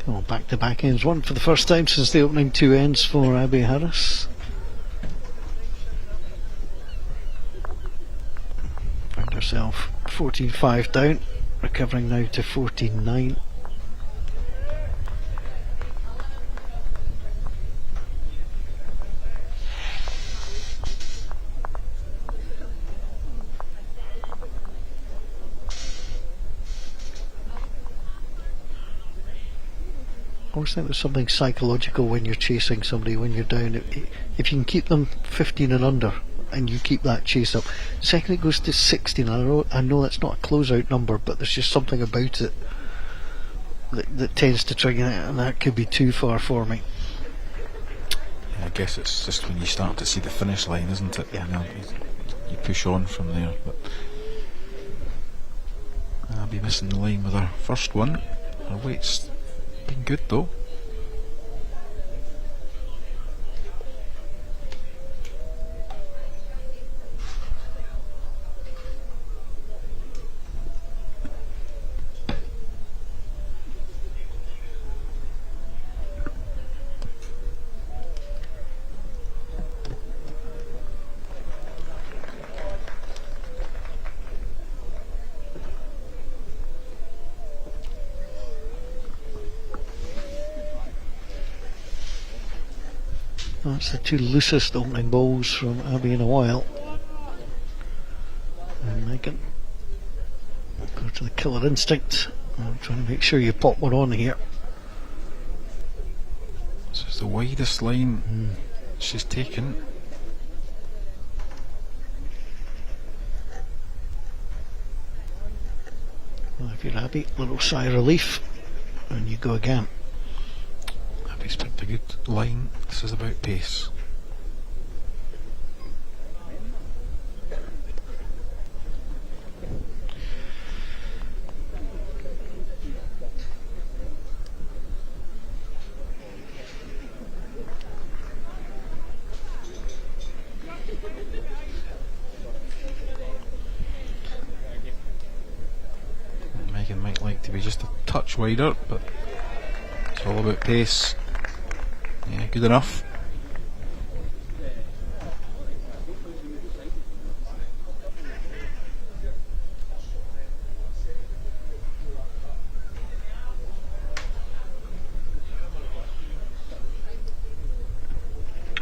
C: Oh, back to back ends. One for the first time since the opening two ends for Abby Harris. Found herself 14-5 down, recovering now to 14-9. I always think there's something psychological when you're chasing somebody when you're down. If you can keep them 15 and under and you keep that chase up, second it goes to 16, I know that's not a closeout number, but there's just something about it that tends to trigger it, and that could be too far for me.
D: Yeah, I guess it's just when you start to see the finish line, isn't it?
C: Yeah.
D: You know, you push on from there. But I'll be missing the line with her first one. Her weight's been good though.
C: That's the two loosest opening balls from Abby in a while. And Megan will go to the killer instinct. I'm trying to make sure you pop one on here.
D: This is the widest line she's taken.
C: Well, if you're Abby, little sigh of relief, and you go again.
D: Abby's picked a good line. This is about pace. Megan might like to be just a touch wider, but it's all about pace. Yeah, good enough.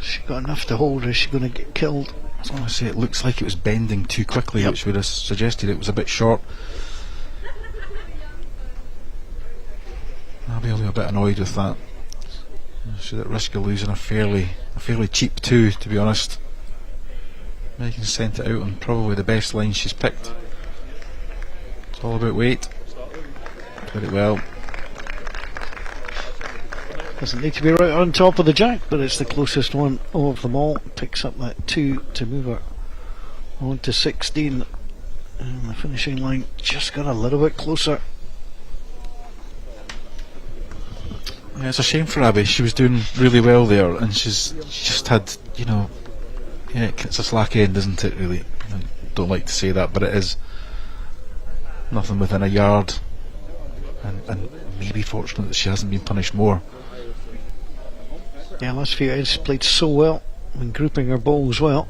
C: She got enough to hold, or is she going to get killed?
D: I was going to say, it looks like it was bending too quickly, which would have suggested it was a bit short. I'll be a bit annoyed with that. She's at risk of losing a fairly cheap two, to be honest. Megan sent it out on probably the best line she's picked. It's all about weight. Played it well.
C: Doesn't need to be right on top of the jack, but it's the closest one of them all. Picks up that 2 to move her on to 16. And the finishing line just got a little bit closer.
D: Yeah, it's a shame for Abby. She was doing really well there, and she's just had, you know, yeah, it's a slack end, isn't it, really? I don't like to say that, but it is. Nothing within a yard, and maybe fortunate that she hasn't been punished more.
C: Yeah, last few ends played so well and grouping her balls well.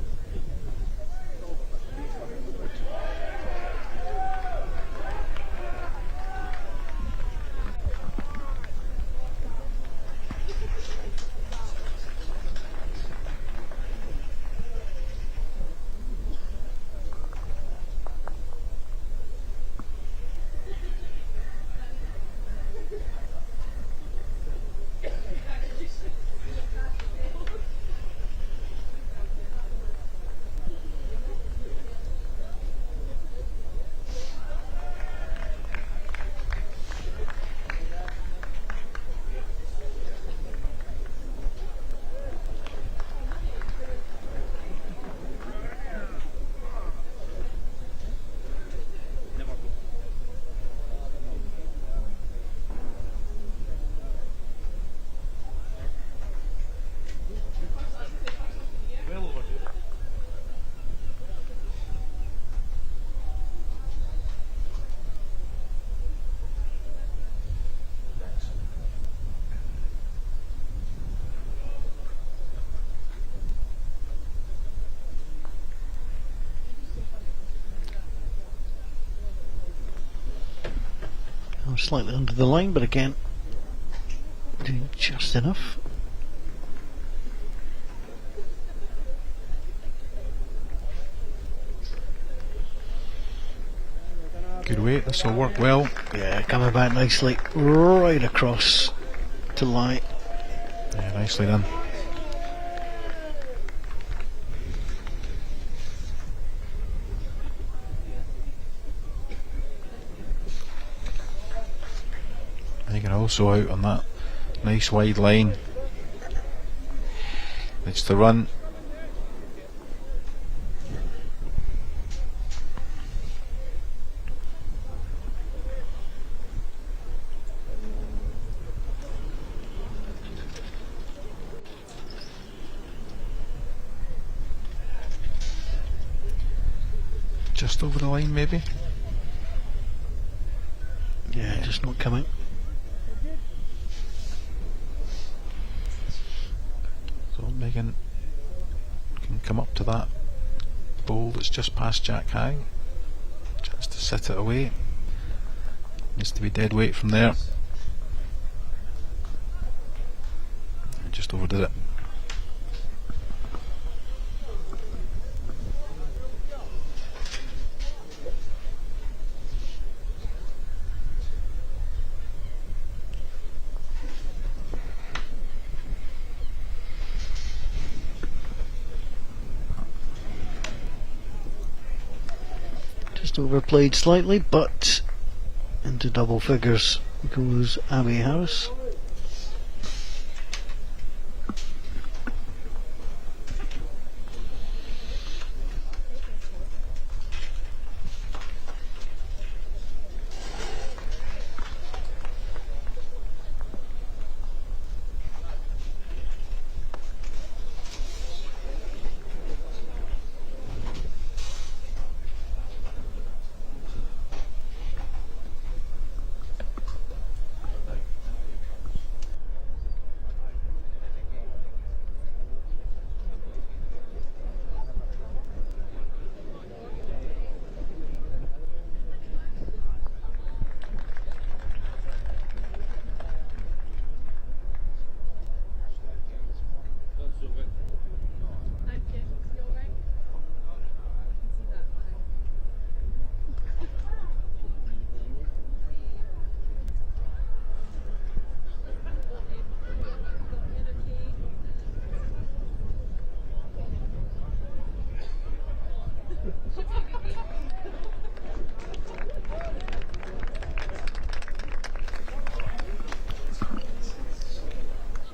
C: Slightly under the line, but again, doing just enough.
D: Good weight, this will work well.
C: Yeah, coming back nicely, right across to lie.
D: Yeah, nicely done. Also out on that nice wide line. It's the run. Just over the line, maybe?
C: Yeah, just not coming.
D: Megan can come up to that bowl that's just past jack high. Chance to set it away. Needs to be dead weight from there. And just overdid it.
C: Just overplayed slightly, but into double figures goes Abby Harris.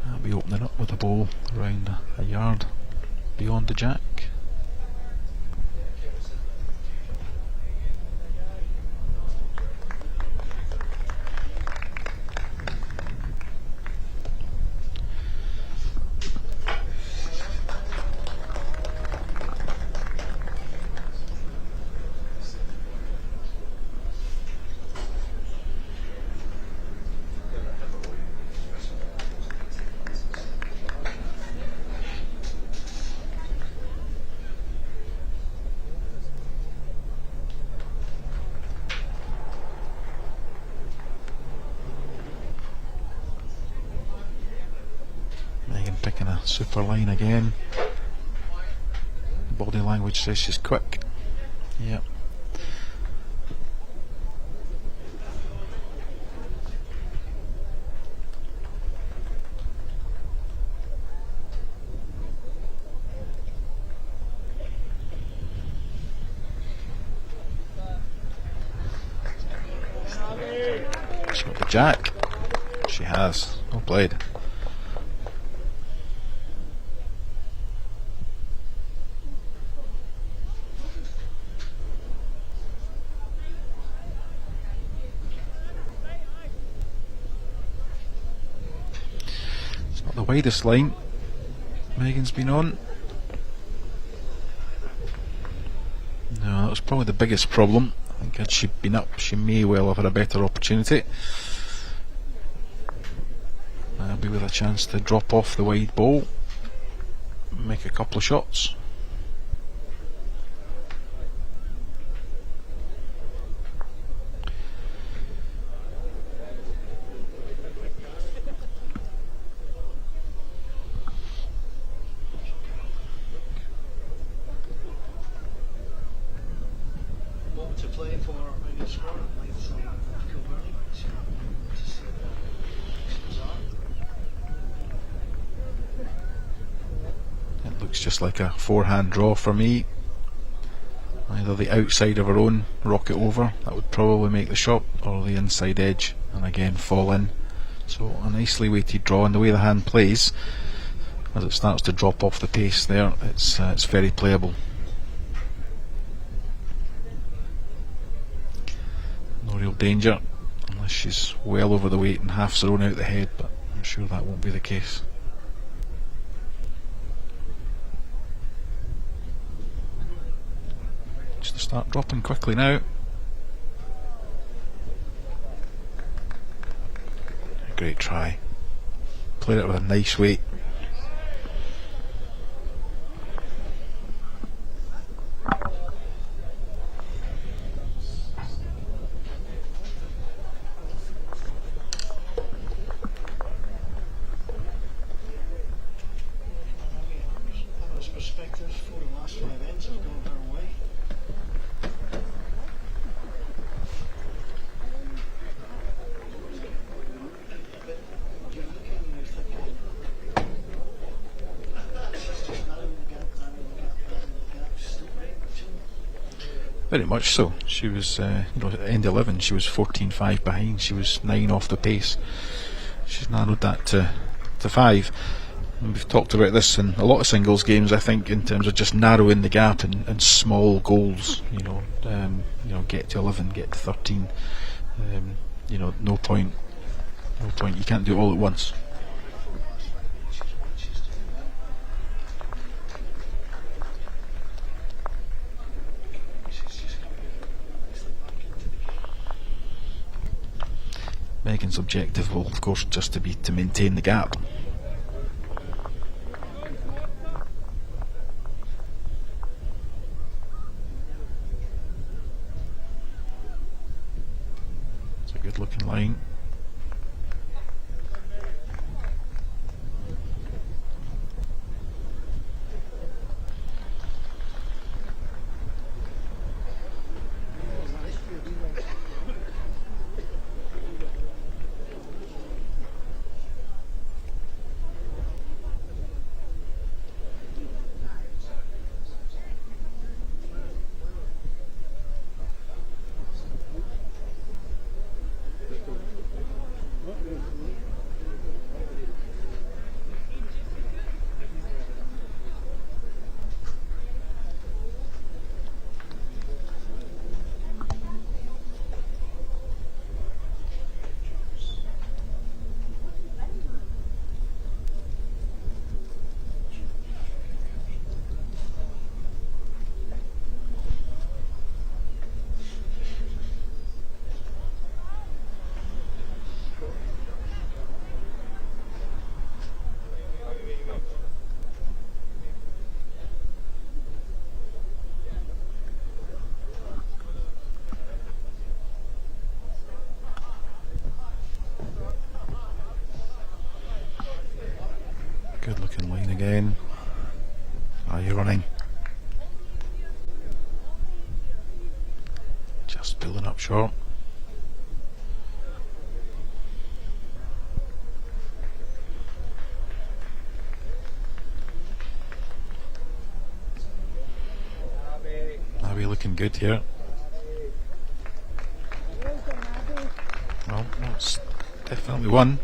D: I'll be opening up with a ball around a yard beyond the jack. Picking a super line again. Body language says she's quick. Yep. She's got the jack. She has. Well played. The widest line Megan's been on. No, that was probably the biggest problem. I think had she been up, she may well have had a better opportunity. Maybe with a chance to drop off the wide ball, make a couple of shots. It looks just like a forehand draw for me. Either the outside of her own, rock it over, that would probably make the shot, or the inside edge and again fall in. So a nicely weighted draw, and the way the hand plays, as it starts to drop off the pace there, it's very playable. No real danger unless she's well over the weight and half thrown out the head, but I'm sure that won't be the case. Just to start dropping quickly now. Great try. Played it with a nice weight.
C: Perspective for the last 5 ends have gone her way.
D: Very much so. She was, at end 11, she was 14.5 behind. She was 9 off the pace. She's narrowed that to 5. And we've talked about this in a lot of singles games, I think, in terms of just narrowing the gap and small goals. Get to 11, get to 13. No point. You can't do it all at once. Megan's objective will, of course, just to maintain the gap. It's a good looking line. Good looking line again. Are you running? Just pulling up short. Are we looking good here? Well, that's definitely one.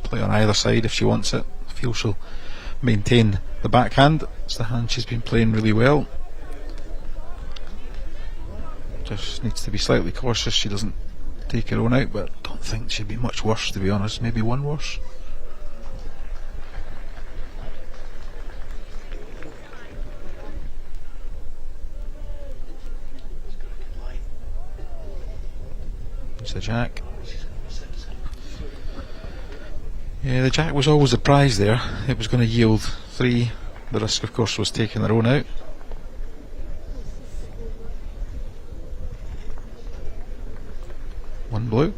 D: Play on either side if she wants it. I feel she'll maintain the backhand. It's the hand she's been playing really well. Just needs to be slightly cautious she doesn't take her own out, but I don't think she'd be much worse, to be honest. Maybe one worse. It's the jack. Yeah, the jack was always the prize there. It was going to yield 3. The risk, of course, was taking their own out. One blue.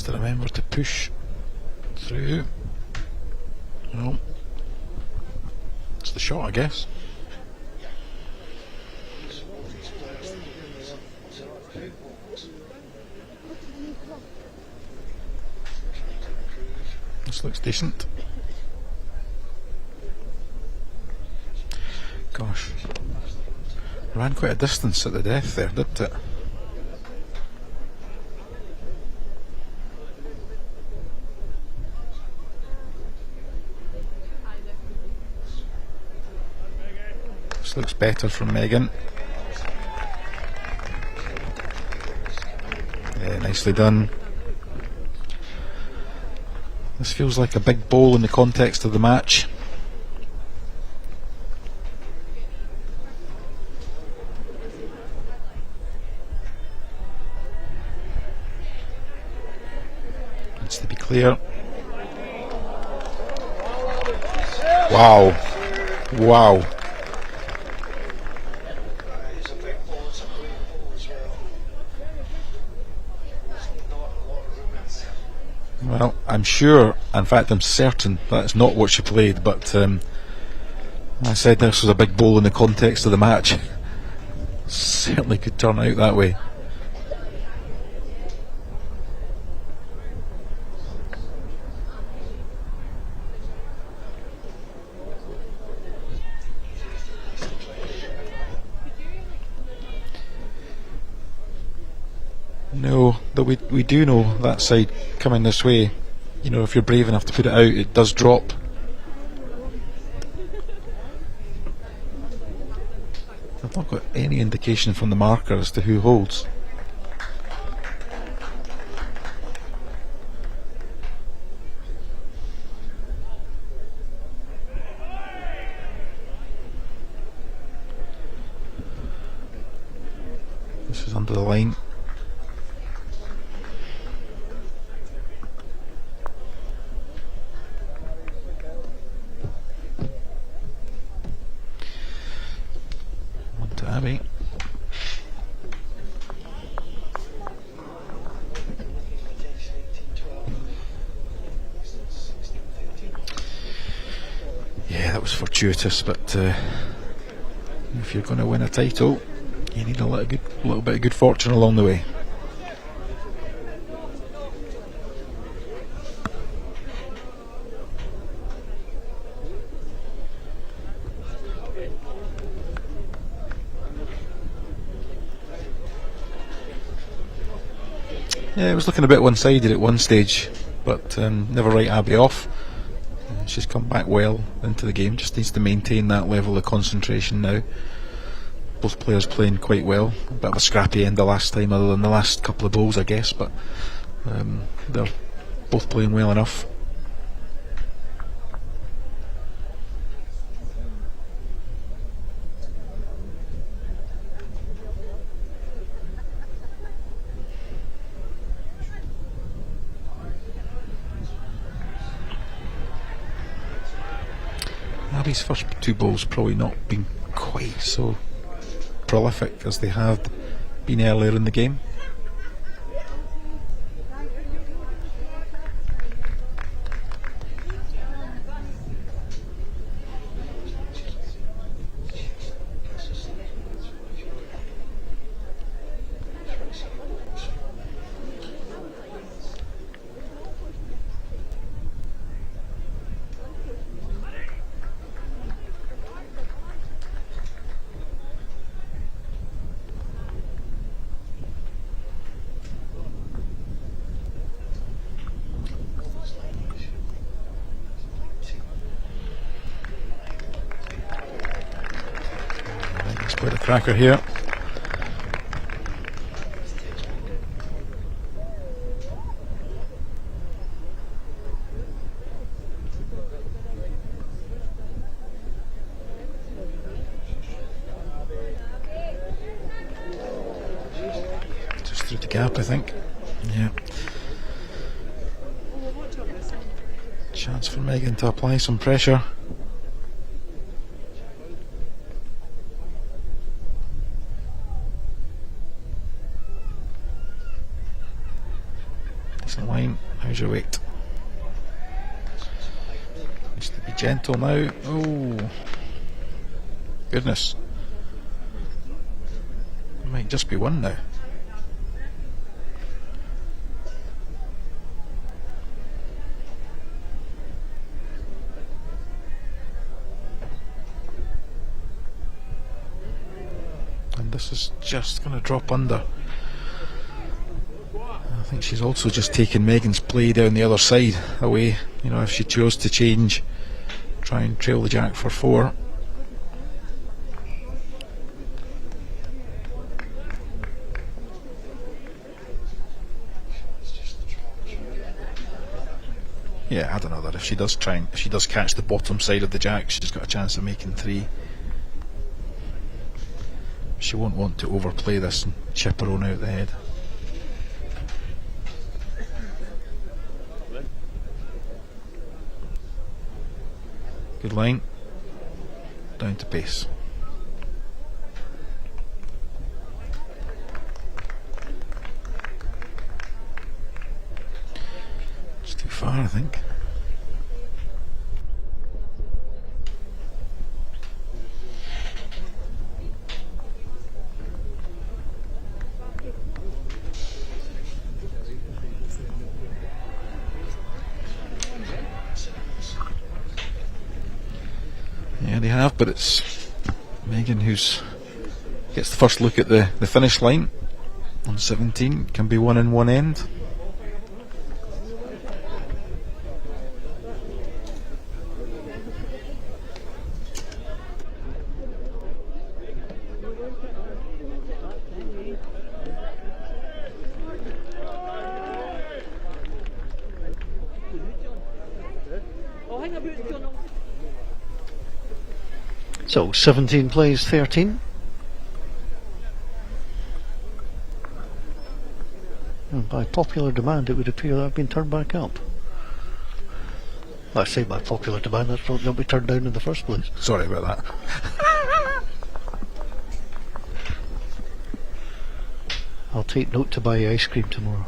D: to remember to push through. Well, it's the shot, I guess. This looks decent. Gosh, ran quite a distance at the death there, didn't it? This looks better from Megan. Yeah, nicely done. This feels like a big bowl in the context of the match. Needs to be clear. Wow. Wow. Well, I'm sure, in fact I'm certain that's not what she played, but I said this was a big bowl in the context of the match. Certainly could turn out that way. No, but we do know that side coming this way. You know, if you're brave enough to put it out, it does drop. I've not got any indication from the marker as to who holds. This is under the line. Abby. Yeah, that was fortuitous, but if you're going to win a title, you need a little bit of good fortune along the way. Yeah, it was looking a bit one-sided at one stage, but never write Abby off. She's come back well into the game, just needs to maintain that level of concentration now. Both players playing quite well. A bit of a scrappy end the last time, other than the last couple of bowls, I guess, but they're both playing well enough. Abby's first two bowls probably not been quite so prolific as they have been earlier in the game. Quite a cracker here. Just through the gap, I think. Yeah. Chance for Megan to apply some pressure. Line. How's your weight? Needs to be gentle now. Oh, goodness. It might just be one now. And this is just going to drop under. I think she's also just taken Megan's play down the other side away. You know, if she chose to change, try and trail the jack for 4. Yeah, I don't know that if she does catch the bottom side of the jack, she's got a chance of making 3. She won't want to overplay this and chip her own out the head. Good line. Down to pace. It's too far, I think. Yeah, they have, but it's Megan who's gets the first look at the finish line on 17. Can be one in one end.
C: So 17 plays 13. And by popular demand, it would appear that I've been turned back up. I say by popular demand, that's probably not be turned down in the first place.
D: Sorry about that.
C: I'll take note to buy you ice cream tomorrow.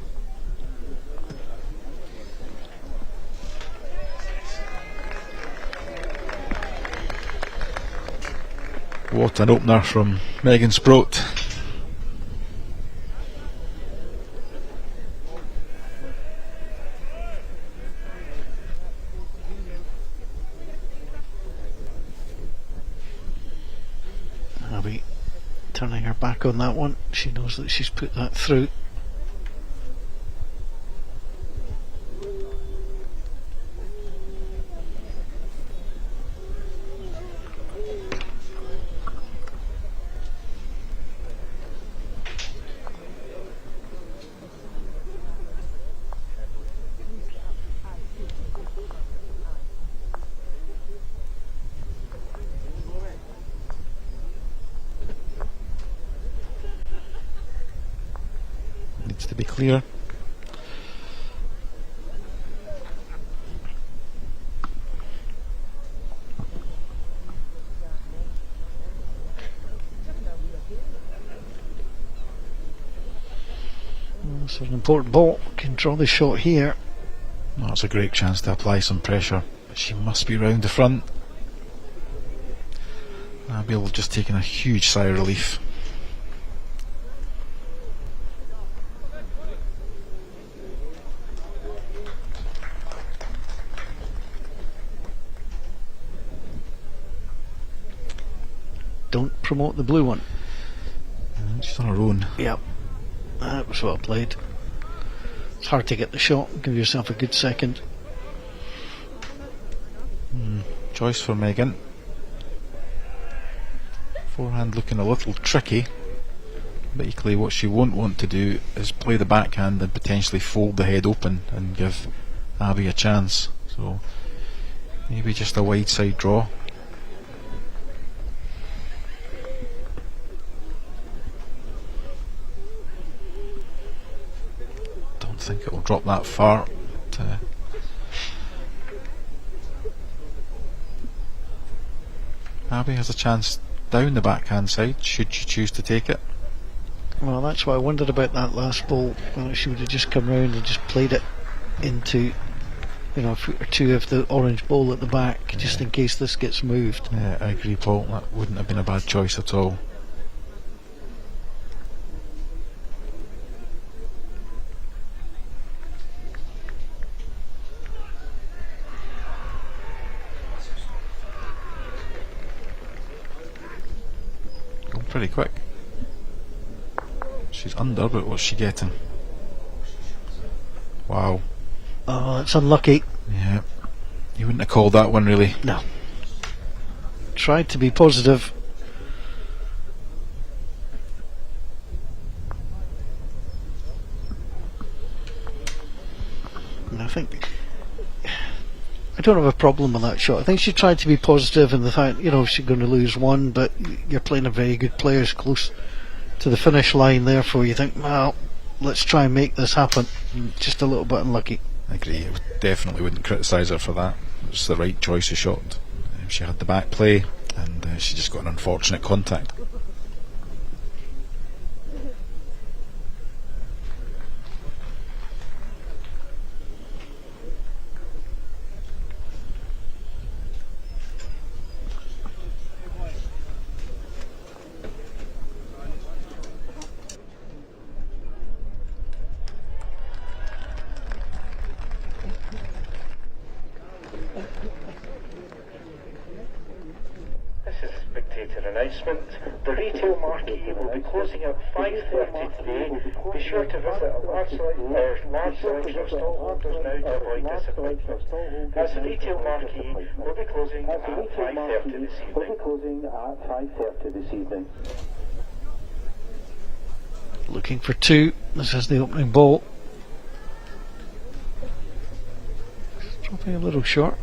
D: What an opener from Megan Sproat.
C: Abby turning her back on that one. She knows that she's put that through.
D: Needs to be clear.
C: It's an important ball. Can draw the shot here.
D: Oh, it's a great chance to apply some pressure, but she must be round the front. Abiel just taking a huge sigh of relief.
C: Don't promote the blue one.
D: She's on her own.
C: Yep, that was well played. It's hard to get the shot. Give yourself a good second.
D: Choice for Megan. Forehand looking a little tricky, but equally what she won't want to do is play the backhand and potentially fold the head open and give Abby a chance. So maybe just a wide side draw. Don't think it will drop that far. But, Abby has a chance down the backhand side should she choose to take it.
C: Well, that's why I wondered about that last ball. Well, she would have just come round and just played it into, a foot or two of the orange ball at the back, just in case this gets moved.
D: Yeah, I agree, Paul. That wouldn't have been a bad choice at all. Going pretty quick. She's under, but what's she getting? Wow.
C: Oh, that's unlucky.
D: Yeah. You wouldn't have called that one, really.
C: No. Tried to be positive. And I think I don't have a problem with that shot. I think she tried to be positive in the fact, she's going to lose one, but you're playing a very good players close to the finish line, therefore you think, well, let's try and make this happen. Just a little bit unlucky.
D: I agree. I definitely wouldn't criticise her for that. It was the right choice of shot. She had the back play, and she just got an unfortunate contact.
B: Announcement. The retail marquee will be closing at 5:30 today. Be sure to visit a large selection of stallholders now to avoid disappointment. As the retail marquee will be closing at 5:30 this evening.
C: Looking for two. This is the opening ball. Dropping a little short.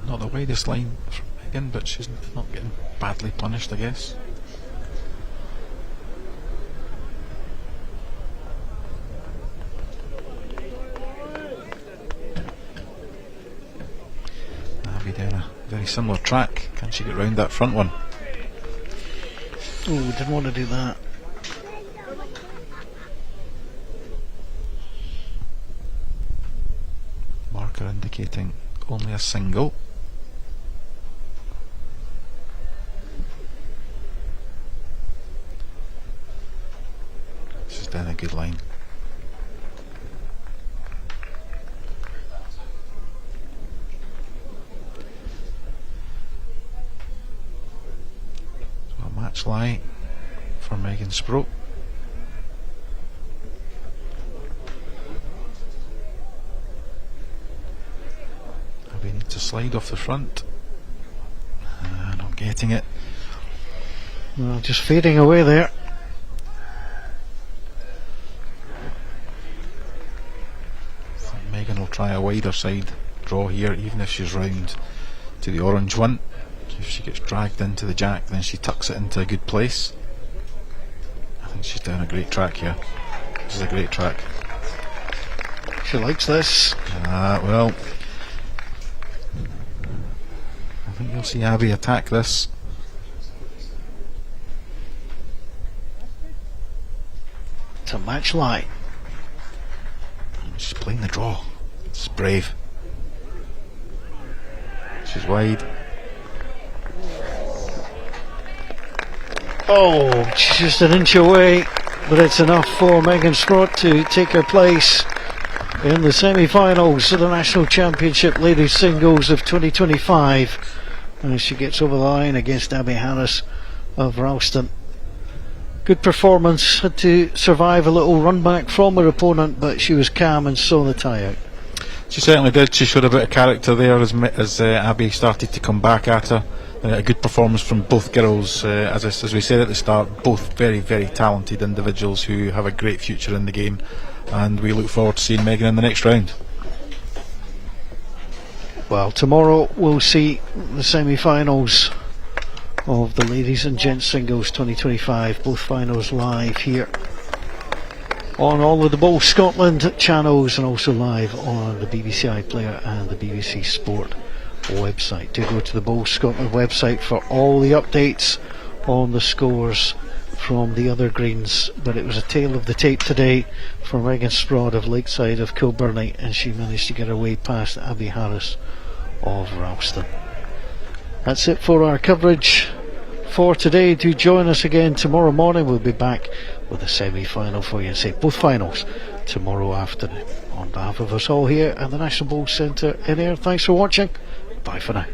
D: Not the widest line from Megan, but she's not getting badly punished, I guess. Abby down a very similar track. Can she get round that front one?
C: Oh, didn't want to do that.
D: Marker indicating only a single. She's down a good line. So a match lie for Megan Sproat. We need to slide off the front. Not getting it.
C: Well, just fading away there.
D: I think Megan will try a wider side draw here, even if she's round to the orange one. If she gets dragged into the jack, then she tucks it into a good place. I think she's down a great track here. This is a great track.
C: She likes this.
D: Well, I think you'll see Abby attack this.
C: It's a match lie.
D: She's playing the draw. It's brave. She's wide.
C: Oh, she's just an inch away, but it's enough for Megan Sproat to take her place in the semi-finals of the National Championship Ladies Singles of 2025. And she gets over the line against Abby Harris of Ralston. Good performance, had to survive a little run back from her opponent, but she was calm and saw the tie out.
D: She certainly did. She showed a bit of character there as Abby started to come back at her. a good performance from both girls. As we said at the start, both very, very talented individuals who have a great future in the game, and we look forward to seeing Megan in the next round.
C: Well, tomorrow we'll see the semi-finals of the ladies and gents singles 2025, both finals live here on all of the Bowl Scotland channels, and also live on the BBC iPlayer and the BBC Sport website. Do go to the Bowl Scotland website for all the updates on the scores from the other greens. But it was a tale of the tape today for Megan Sprod of Lakeside of Kilburney, and she managed to get her way past Abby Harris of Ralston. That's it for our coverage for today. Do join us again tomorrow morning. We'll be back with a semi-final for you, and say both finals tomorrow afternoon. On behalf of us all here at the National Bowls Centre in Ayr, thanks for watching. Bye for now.